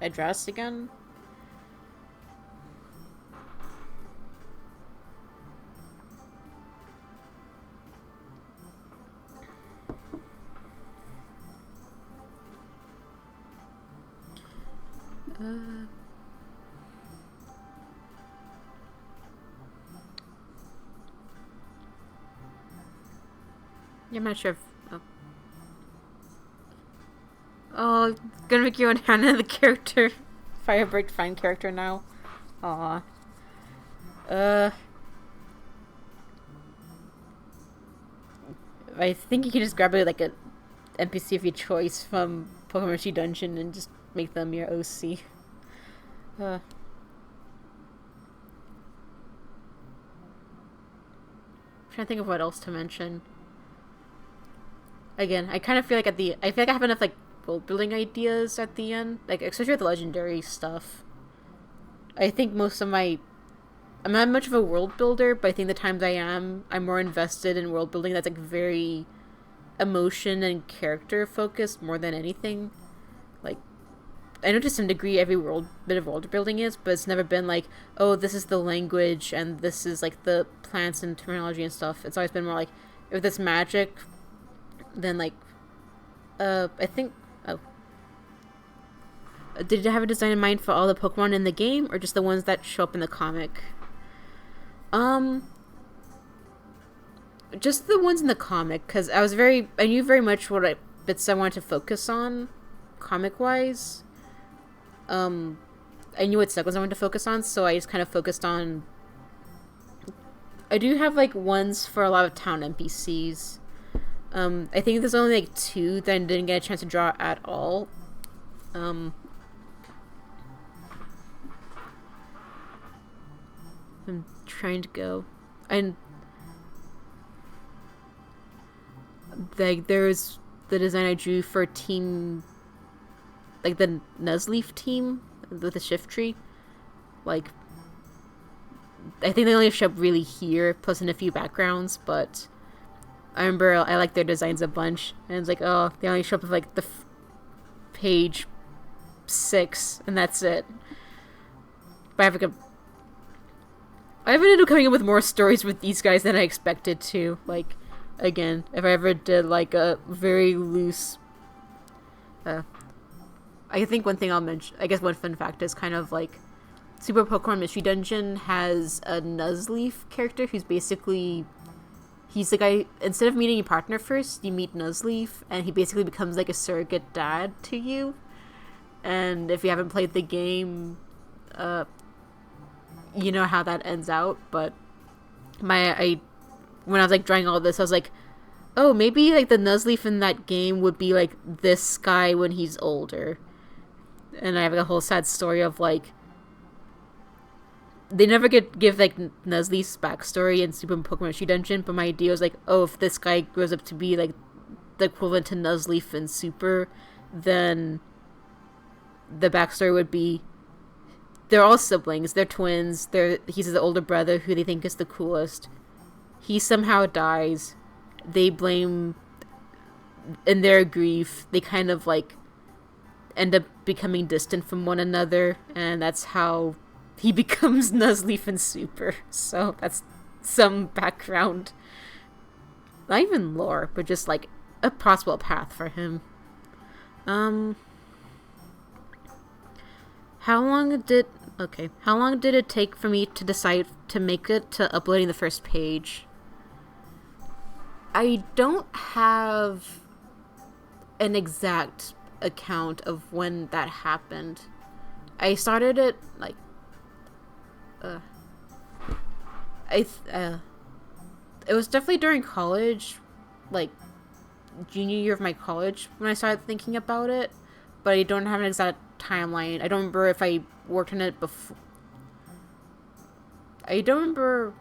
address again? Yeah, I'm not sure if... Oh, gonna make you and Hana the character. Firebird fine character now. Aw. I think you can just grab like a NPC of your choice from Pokemon Dungeon and just make them your OC. Trying to think of what else to mention. Again, I kind of feel like I feel like I have enough like world building ideas at the end, like especially with the legendary stuff. I think most of I'm not much of a world builder, but I think the times I'm more invested in world building that's like very emotion and character focused more than anything. Like, I know to some degree every bit of world building is, but it's never been like, oh, this is the language and this is like the plants and terminology and stuff. It's always been more like, if this magic, then like, I think, did you have a design in mind for all the Pokemon in the game, or just the ones that show up in the comic? Just the ones in the comic, because I knew very much what bits I wanted to focus on, comic-wise. I knew what segments I wanted to focus on, so I just kind of focused on... I do have, like, ones for a lot of town NPCs. I think there's only, like, 2 that I didn't get a chance to draw at all. I'm trying to go... Like, there's the design I drew for team, like the Nuzleaf team with the shift tree. Like, I think they only show up really here, plus in a few backgrounds, but I remember I liked their designs a bunch, and it's like, oh, they only show up with like the page 6, and that's it. But I've ended up coming up with more stories with these guys than I expected to, like... Again, if I ever did like a very loose, I think one thing I'll mention, I guess one fun fact is kind of like Super Pokemon Mystery Dungeon has a Nuzleaf character who's basically, he's the guy, instead of meeting your partner first, you meet Nuzleaf, and he basically becomes like a surrogate dad to you. And if you haven't played the game, you know how that ends out, but when I was, like, drawing all this, I was like, oh, maybe, like, the Nuzleaf in that game would be, like, this guy when he's older. And I have, like, a whole sad story of, like, they never give, like, Nuzleaf's backstory in Super Pokemon Mystery Dungeon, but my idea was, like, oh, if this guy grows up to be, like, the equivalent to Nuzleaf in Super, then the backstory would be, they're all siblings, they're twins, he's the older brother who they think is the coolest. He somehow dies. They blame, in their grief, they kind of like end up becoming distant from one another, and that's how he becomes Nuzleaf and Super. So that's some background. Not even lore, but just like a possible path for him. How long did it take for me to decide to make it to uploading the first page? I don't have an exact account of when that happened. I started it like it was definitely during college, like junior year of my college when I started thinking about it, but I don't have an exact timeline. I don't remember if I worked on it before. I don't remember.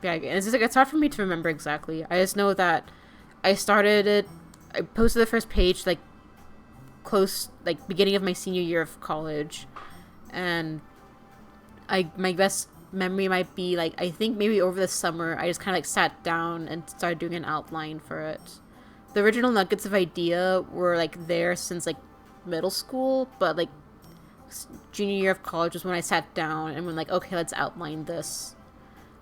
Yeah, it's just like it's hard for me to remember exactly. I just know that I started it. I posted the first page like beginning of my senior year of college, and my best memory might be like I think maybe over the summer I just kind of like sat down and started doing an outline for it. The original nuggets of idea were like there since like middle school, but like junior year of college was when I sat down and went like, okay, let's outline this.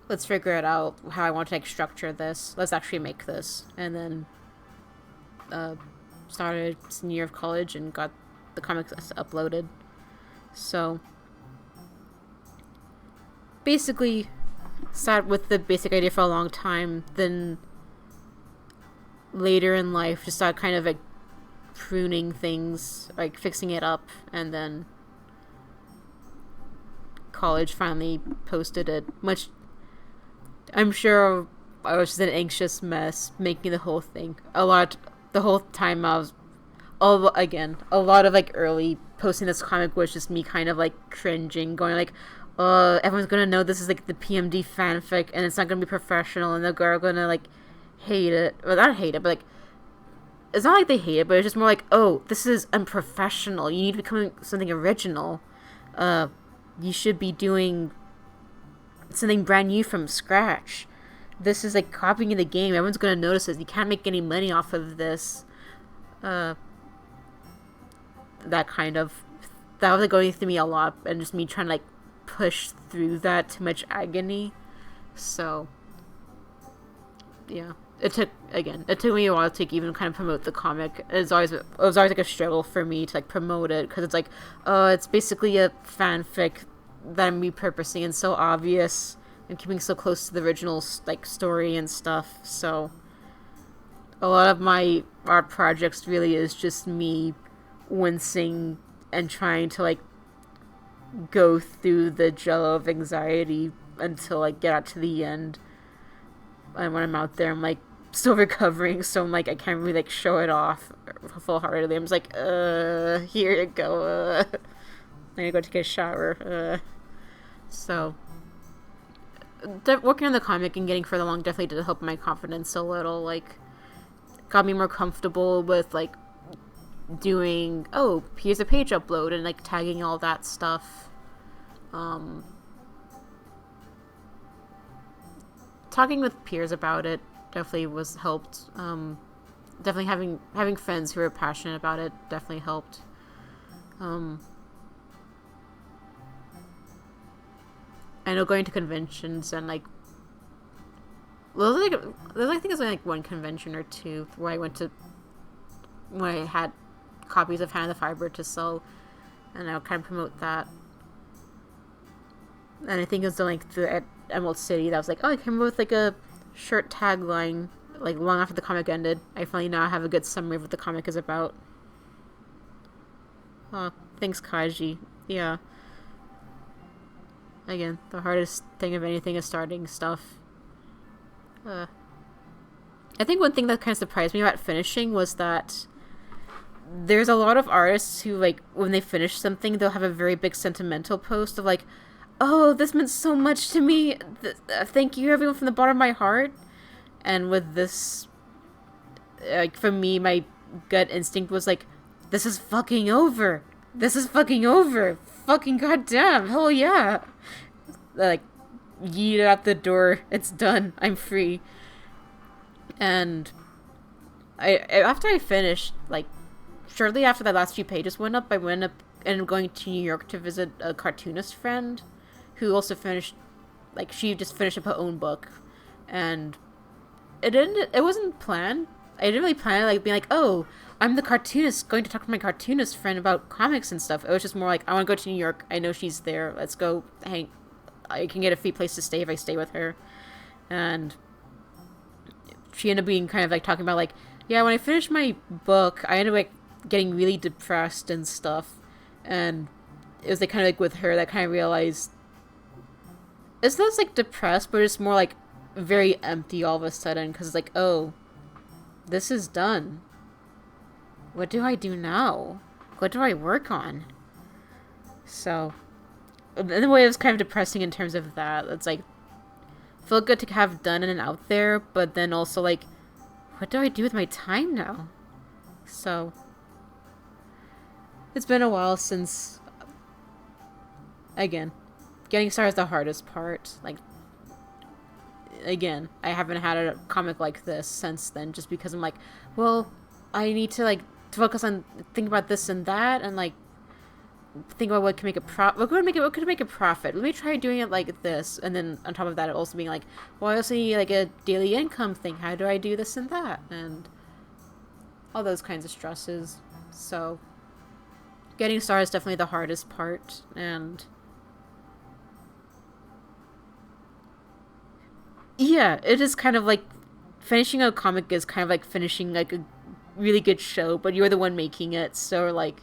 Let's figure it out, how I want to like structure this. Let's actually make this. And then started senior year of college and got the comics uploaded. So basically sat with the basic idea for a long time, then later in life just started kind of like pruning things, like fixing it up, and then college finally posted it, which I'm sure I was just an anxious mess making the whole thing. The whole time I was, a lot of like early posting this comic was just me kind of like cringing, going like, everyone's gonna know this is like the PMD fanfic and it's not gonna be professional and they're gonna like hate it. Well, not hate it, but like, it's not like they hate it, but it's just more like, oh, this is unprofessional. You need to become something original. You should be doing something brand new from scratch. This is like copying the game. Everyone's gonna notice it. You can't make any money off of this. That was like going through me a lot, and just me trying to like push through that too much agony. So yeah, it took me a while to even kind of promote the comic. It was always like a struggle for me to like promote it, because it's like, it's basically a fanfic that I'm repurposing and so obvious and keeping so close to the original like story and stuff. So a lot of my art projects really is just me wincing and trying to like go through the jello of anxiety until I get out to the end. And when I'm out there, I'm like still recovering, so I'm like, I can't really like show it off full-heartedly. I'm just like, here you go. I need to go take a shower. So working on the comic and getting further along definitely did help my confidence a little. Like, got me more comfortable with like doing, here's a page upload, and like tagging all that stuff. Talking with peers about it definitely was helped. Definitely having friends who are passionate about it definitely helped. I know going to conventions and like, well, I think it's only like one convention or two where I went to, when I had copies of Hana the Firebird to sell, and I'll kind of promote that. And I think it was like at Emerald City that was like, I came up with like a short tagline like long after the comic ended. I finally now have a good summary of what the comic is about. Oh, thanks, Kaji. Yeah. Again, the hardest thing of anything is starting stuff. I think one thing that kind of surprised me about finishing was that there's a lot of artists who, like, when they finish something, they'll have a very big sentimental post of, like, oh, this meant so much to me. Thank you, everyone, from the bottom of my heart. And with this, like, for me, my gut instinct was, like, this is fucking over. This is fucking over. Fucking goddamn. Hell yeah. Like, yeet it out the door. It's done. I'm free. And after I finished, like, shortly after the last few pages went up, I went up and going to New York to visit a cartoonist friend who also finished, like, she just finished up her own book. And it wasn't planned. I didn't really plan like being like, oh, I'm the cartoonist going to talk to my cartoonist friend about comics and stuff. It was just more like, I want to go to New York. I know she's there. Let's go hang. I can get a free place to stay if I stay with her. And she ended up being kind of like talking about like, yeah, when I finished my book, I ended up like getting really depressed and stuff. And it was like kind of like with her that kind of realized it's not like depressed, but it's more like very empty all of a sudden, because it's like, oh, this is done. What do I do now? What do I work on? So, in a way, it was kind of depressing in terms of that. It's like, felt good to have done and out there, but then also like, what do I do with my time now? So, it's been a while since, again, getting started is the hardest part. Like, again, I haven't had a comic like this since then, just because I'm like, well, I need to like focus on think about this and that, and like think about what can make a what could make a profit. Let me try doing it like this, and then on top of that, also being like, well, I also need like a daily income thing. How do I do this and that, and all those kinds of stresses. So, getting started is definitely the hardest part, and yeah, it is kind of like finishing a comic is kind of like finishing like a really good show, but you're the one making it, so like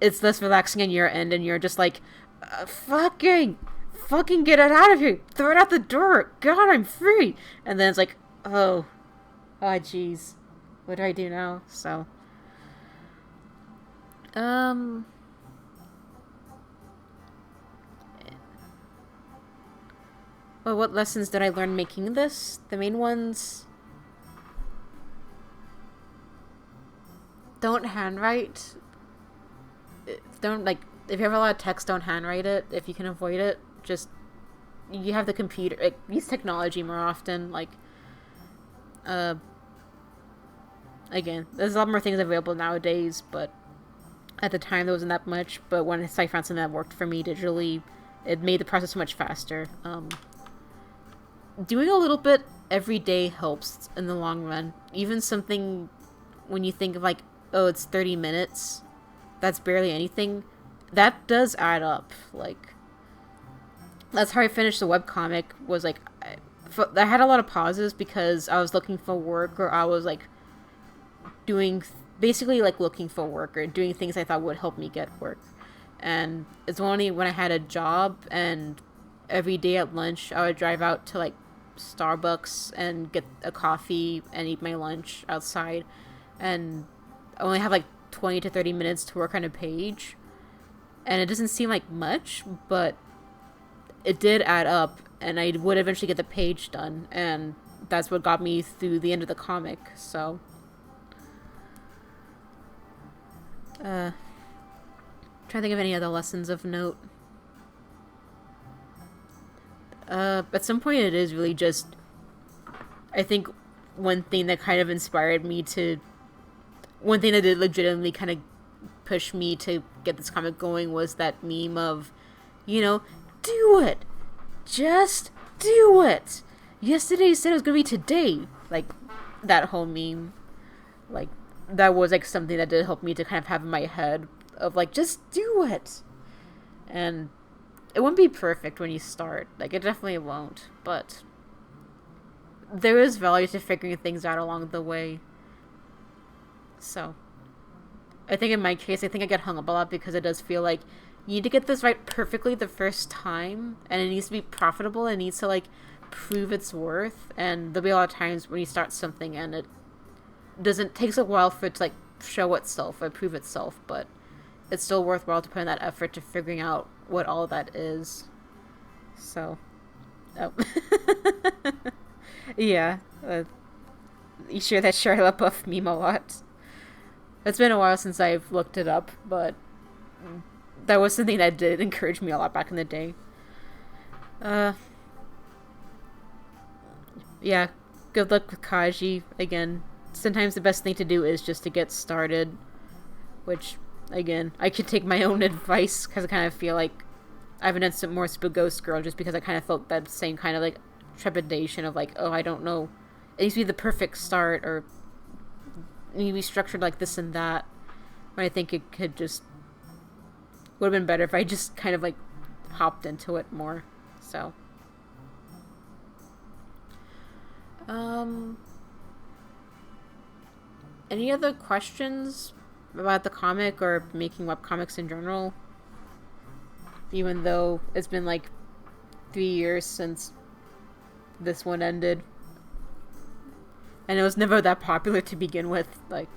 it's less relaxing on your end, and you're just like, fucking get it out of here, throw it out the door, God, I'm free. And then it's like, oh jeez, what do I do now? So well, what lessons did I learn making this? The main ones: don't handwrite. Don't, like, if you have a lot of text, don't handwrite it. If you can avoid it, just, you have the computer, like, use technology more often. Like, again, there's a lot more things available nowadays, but at the time there wasn't that much. But when I found something that worked for me digitally, it made the process so much faster. Doing a little bit every day helps in the long run. Even something, when you think of like, oh, it's 30 minutes, that's barely anything, that does add up. Like, that's how I finished the webcomic, was like, I had a lot of pauses because I was looking for work, or I was like basically like looking for work or doing things I thought would help me get work. And it's only when I had a job, and every day at lunch I would drive out to like Starbucks and get a coffee and eat my lunch outside, and I only have like 20 to 30 minutes to work on a page, and it doesn't seem like much, but it did add up, and I would eventually get the page done, and that's what got me through the end of the comic. So trying to think of any other lessons of note. At some point it is really just, I think one thing that kind of inspired me to, one thing that did legitimately kind of push me to get this comic going was that meme of, do it! Just do it! Yesterday said it was gonna be today! Like, that whole meme. Like, that was like something that did help me to kind of have in my head of like, just do it! And it won't be perfect when you start. Like, it definitely won't. But there is value to figuring things out along the way. So, I think in my case, I think I get hung up a lot because it does feel like you need to get this right perfectly the first time, and it needs to be profitable, it needs to like prove its worth, and there'll be a lot of times when you start something and it takes a while for it to like show itself or prove itself, but it's still worthwhile to put in that effort to figuring out what all that is. So, oh. Yeah, you share that Shia LaBeouf meme a lot. It's been a while since I've looked it up, but that was something that did encourage me a lot back in the day. Yeah, good luck with Kaji. Again, sometimes the best thing to do is just to get started, which, again, I could take my own advice because I kind of feel like I haven't done some more Ghost Girl just because I kind of felt that same kind of like trepidation of like, oh, I don't know, it needs to be the perfect start, or it needs to be structured like this and that, when I think it could just would have been better if I just kind of like hopped into it more. So any other questions about the comic or making webcomics in general? Even though it's been like 3 years since this one ended, and it was never that popular to begin with. Like,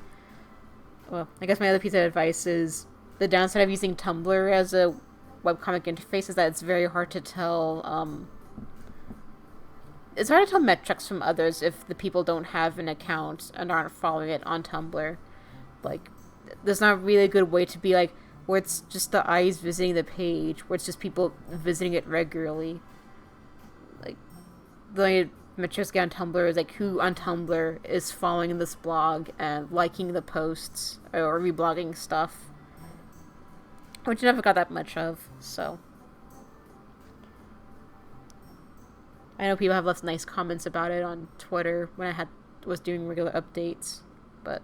well, I guess my other piece of advice is the downside of using Tumblr as a webcomic interface is that it's very hard to tell, it's hard to tell metrics from others if the people don't have an account and aren't following it on Tumblr. Like, there's not really a good way to be like, where it's just the eyes visiting the page, where it's just people visiting it regularly. Like, the only metrics get on Tumblr is like who on Tumblr is following this blog and liking the posts or reblogging stuff, which I never got that much of. So I know people have left nice comments about it on Twitter when I was doing regular updates, but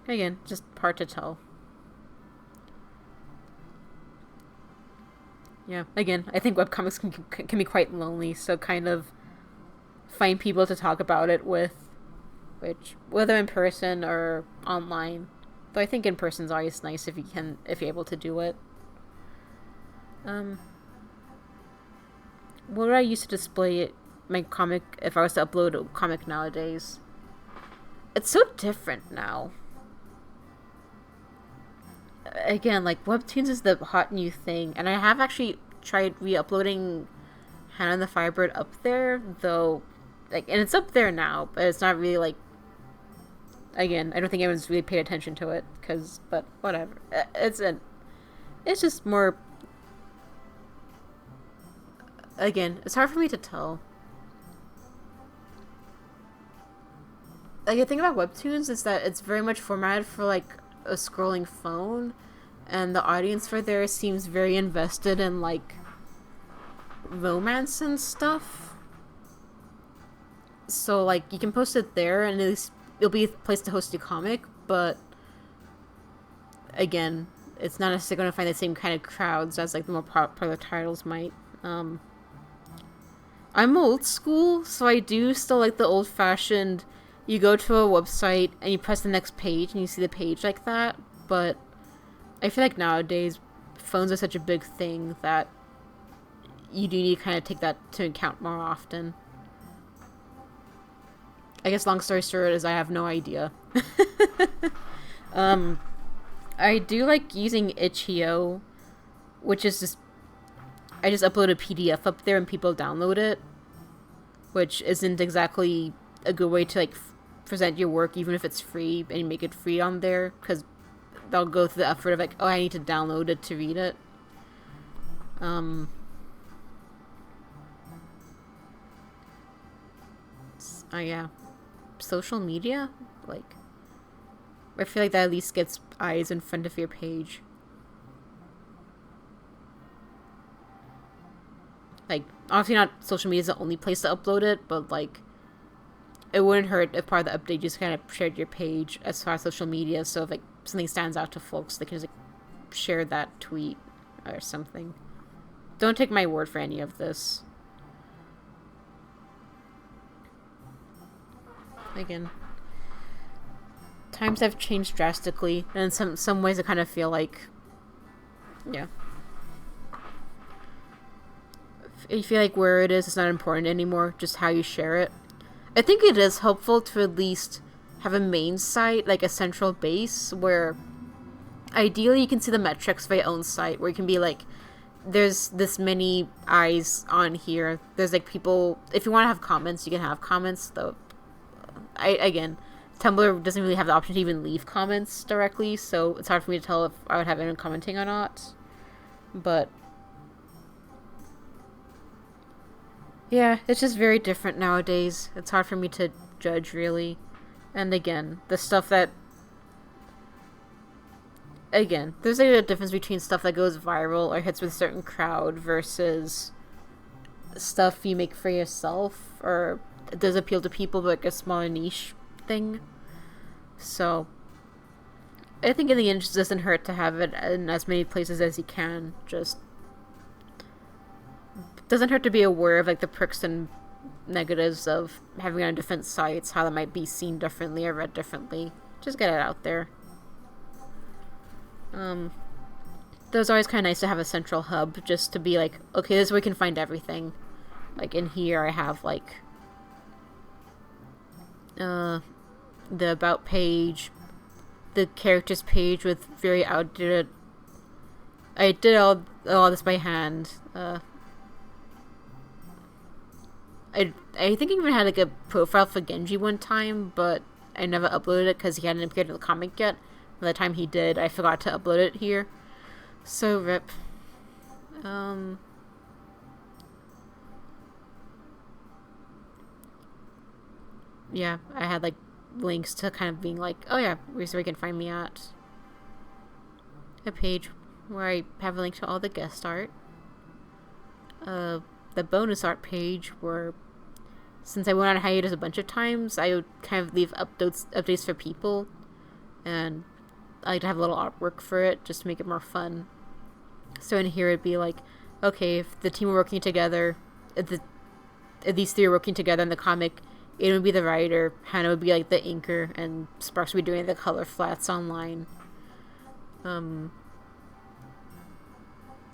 again, just hard to tell. Yeah, again, I think webcomics can be quite lonely, so kind of find people to talk about it with, which whether in person or online. Though I think in person's always nice if you're able to do it. What would I use to display my comic if I was to upload a comic nowadays? It's so different now. Again, like, Webtoons is the hot new thing, and I have actually tried re-uploading Hana and the Firebird up there, though, like, and it's up there now, but it's not really, like, again, I don't think anyone's really paid attention to it, but whatever. It's just more, again, it's hard for me to tell. Like, the thing about Webtoons is that it's very much formatted for, like, a scrolling phone, and the audience for there seems very invested in, like, romance and stuff. So, like, you can post it there, and at least it'll be a place to host your comic, but again, it's not necessarily going to find the same kind of crowds as, like, the more popular titles might. I'm old school, so I do still like the old-fashioned, you go to a website and you press the next page and you see the page like that, but I feel like nowadays phones are such a big thing that you do need to kind of take that to account more often. I guess long story short is I have no idea. I do like using itch.io, which is just, I just upload a PDF up there and people download it, which isn't exactly a good way to, like, present your work, even if it's free, and you make it free on there, because they'll go through the effort of, like, oh, I need to download it to read it. Oh yeah, social media, like, I feel like that at least gets eyes in front of your page. Like, obviously not social media is the only place to upload it, but, like, it wouldn't hurt if part of the update just kind of shared your page as far as social media, so if, like, something stands out to folks, they can just, like, share that tweet or something. Don't take my word for any of this. Again, times have changed drastically, and in some ways I kind of feel like, yeah, I feel like where it is not important anymore, just how you share it. I think it is helpful to at least have a main site, like a central base, where ideally you can see the metrics for your own site, where you can be like, there's this many eyes on here, there's, like, people, if you want to have comments, you can have comments, though, again, Tumblr doesn't really have the option to even leave comments directly, so it's hard for me to tell if I would have anyone commenting or not, but yeah, it's just very different nowadays. It's hard for me to judge, really. And again, the stuff that, again, there's, like, a difference between stuff that goes viral or hits with a certain crowd versus stuff you make for yourself, or it does appeal to people, but, like, a smaller niche thing. So I think in the end, it doesn't hurt to have it in as many places as you can. Just doesn't hurt to be aware of, like, the perks and negatives of having it on different sites, how that might be seen differently or read differently. Just get it out there. It was always kind of nice to have a central hub, just to be like, okay, this is where we can find everything. Like, in here I have, like, the about page, the characters page with very outdated, I did all this by hand. I think I even had, like, a profile for Genji one time, but I never uploaded it because he hadn't appeared in the comic yet. By the time he did, I forgot to upload it here. So, rip. Yeah, I had, like, links to kind of being like, oh yeah, here's where you can find me at. A page where I have a link to all the guest art. The bonus art page where, since I went on hiatus a bunch of times, I would kind of leave updates for people, and I like to have a little artwork for it just to make it more fun. So in here it'd be like, okay, if the team are working together, if these three are working together in the comic, Aiden would be the writer, Hana would be like the inker, and Sparks would be doing the color flats online.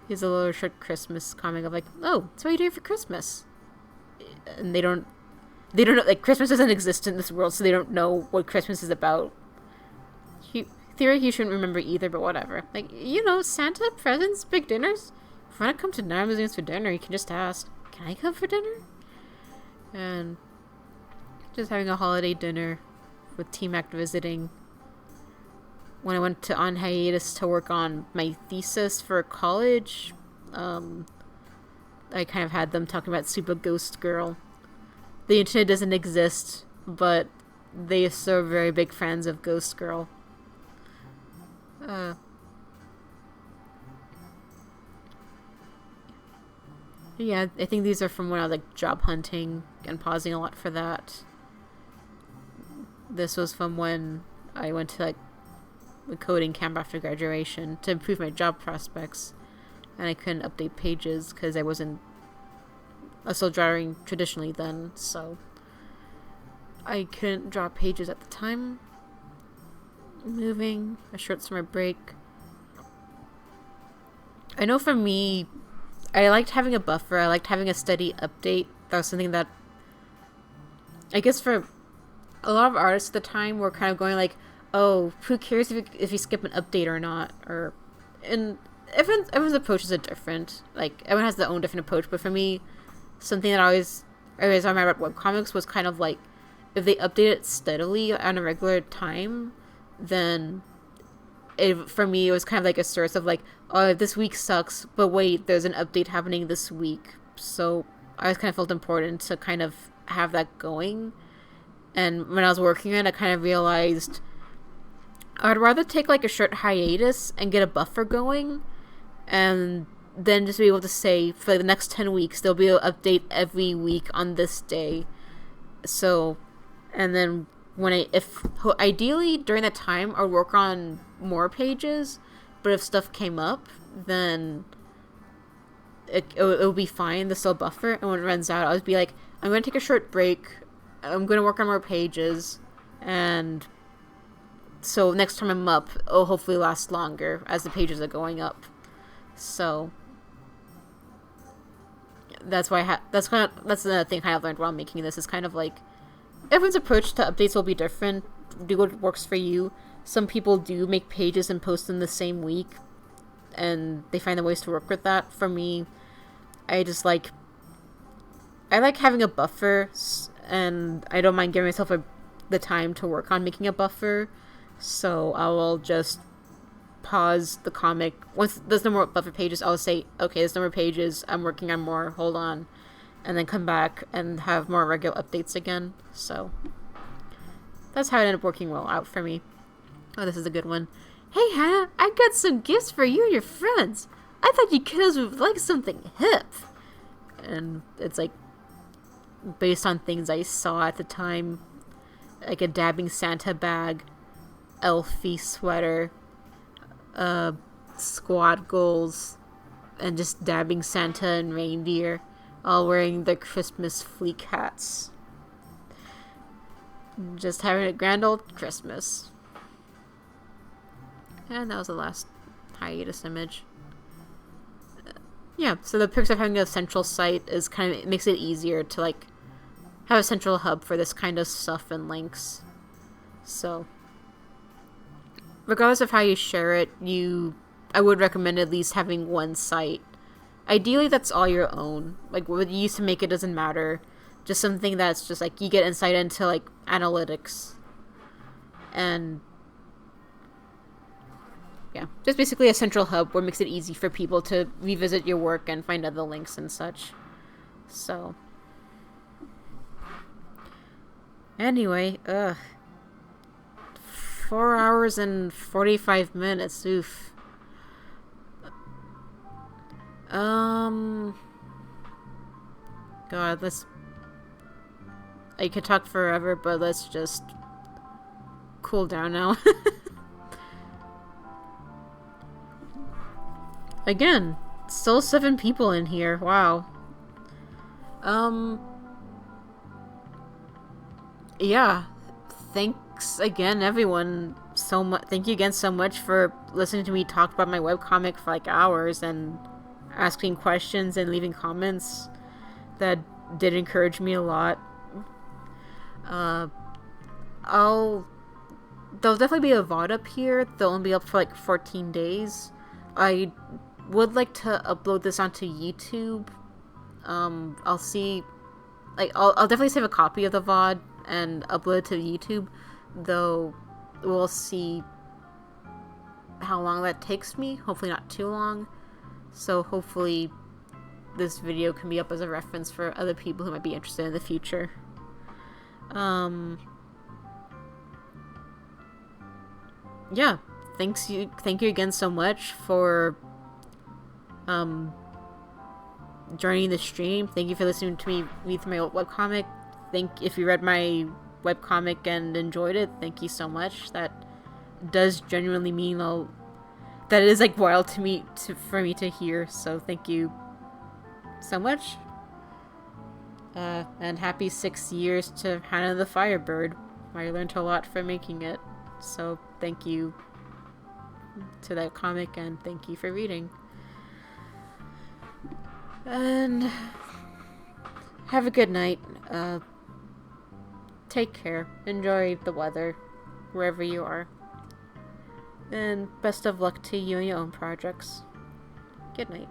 Here's a little short Christmas comic of like, oh, so what are you doing for Christmas? And they don't know, like, Christmas doesn't exist in this world, so they don't know what Christmas is about. Theory, he shouldn't remember either, but whatever. Like, Santa, presents, big dinners. If you want to come to Narmazines for dinner, you can just ask, can I come for dinner? And just having a holiday dinner with Team Act visiting. When I went on hiatus to work on my thesis for college, I kind of had them talking about Super Ghost Girl. The internet doesn't exist, but they are so very big fans of Ghost Girl. Yeah, I think these are from when I was like job hunting and pausing a lot for that. This was from when I went to like a coding camp after graduation to improve my job prospects, and I couldn't update pages because I was still drawing traditionally then, so I couldn't draw pages at the time. Moving, a short summer break. I know for me, I liked having a buffer. I liked having a steady update. That was something that I guess for a lot of artists at the time were kind of going like, oh, who cares if you skip an update or not? And everyone's approaches are different. Like, everyone has their own different approach. But for me, something that I always remember about webcomics was kind of like, if they update it steadily on a regular time, then for me, it was kind of like a source of like, oh, this week sucks, but wait, there's an update happening this week. So I always kind of felt important to kind of have that going. And when I was working on it, I kind of realized I'd rather take like a short hiatus and get a buffer going, and then just be able to say for like, the next 10 weeks there'll be an update every week on this day. So, and then ideally during that time I'd work on more pages, but if stuff came up, then it'll be fine. There's still a buffer, and when it runs out, I'll just be like, I'm gonna take a short break. I'm gonna work on more pages, and so next time I'm up, it'll hopefully last longer as the pages are going up. So that's why that's another thing I learned while making this, is kind of like everyone's approach to updates will be different. Do what works for you. Some people do make pages and post them the same week, and they find the ways to work with that. For me, I like having a buffer, and I don't mind giving myself the time to work on making a buffer. So I will just pause the comic. Once there's no more buffer pages, I'll say, okay, there's no more pages, I'm working on more, hold on. And then come back and have more regular updates again. So that's how it ended up working well out for me. Oh, this is a good one. Hey, Hannah, I got some gifts for you and your friends. I thought you kiddos would like something hip. And it's like based on things I saw at the time, like a dabbing Santa bag, elfie sweater, squad goals, and just dabbing Santa and reindeer, all wearing their Christmas fleek hats. Just having a grand old Christmas. And that was the last hiatus image. Yeah, so the perks of having a central site is it makes it easier to like have a central hub for this kind of stuff and links. So regardless of how you share it, I would recommend at least having one site. Ideally, that's all your own. Like, what you used to make, it doesn't matter. Just something that's just, like, you get insight into, like, analytics. And, yeah. Just basically a central hub where it makes it easy for people to revisit your work and find other links and such. So. Anyway, 4 hours and 45 minutes, oof. God, I could talk forever, but let's just cool down now. Again, still 7 people in here, wow. yeah, thanks again, everyone. So much. Thank you again so much for listening to me talk about my webcomic for like hours and asking questions and leaving comments. That did encourage me a lot. I'll There'll definitely be a VOD up here. They'll only be up for like 14 days. I would like to upload this onto YouTube. I'll see. Like, I'll definitely save a copy of the VOD and upload it to YouTube. Though, we'll see how long that takes me. Hopefully not too long. So hopefully this video can be up as a reference for other people who might be interested in the future. Yeah, thank you again so much for joining the stream. Thank you for listening to me read my webcomic. If you read my webcomic and enjoyed it, thank you so much. That does genuinely mean that is like wild to me for me to hear. So thank you so much. And happy 6 years to Hana the Firebird. I learned a lot from making it. So thank you to that comic and thank you for reading. And have a good night. Take care. Enjoy the weather wherever you are. And best of luck to you and your own projects. Good night.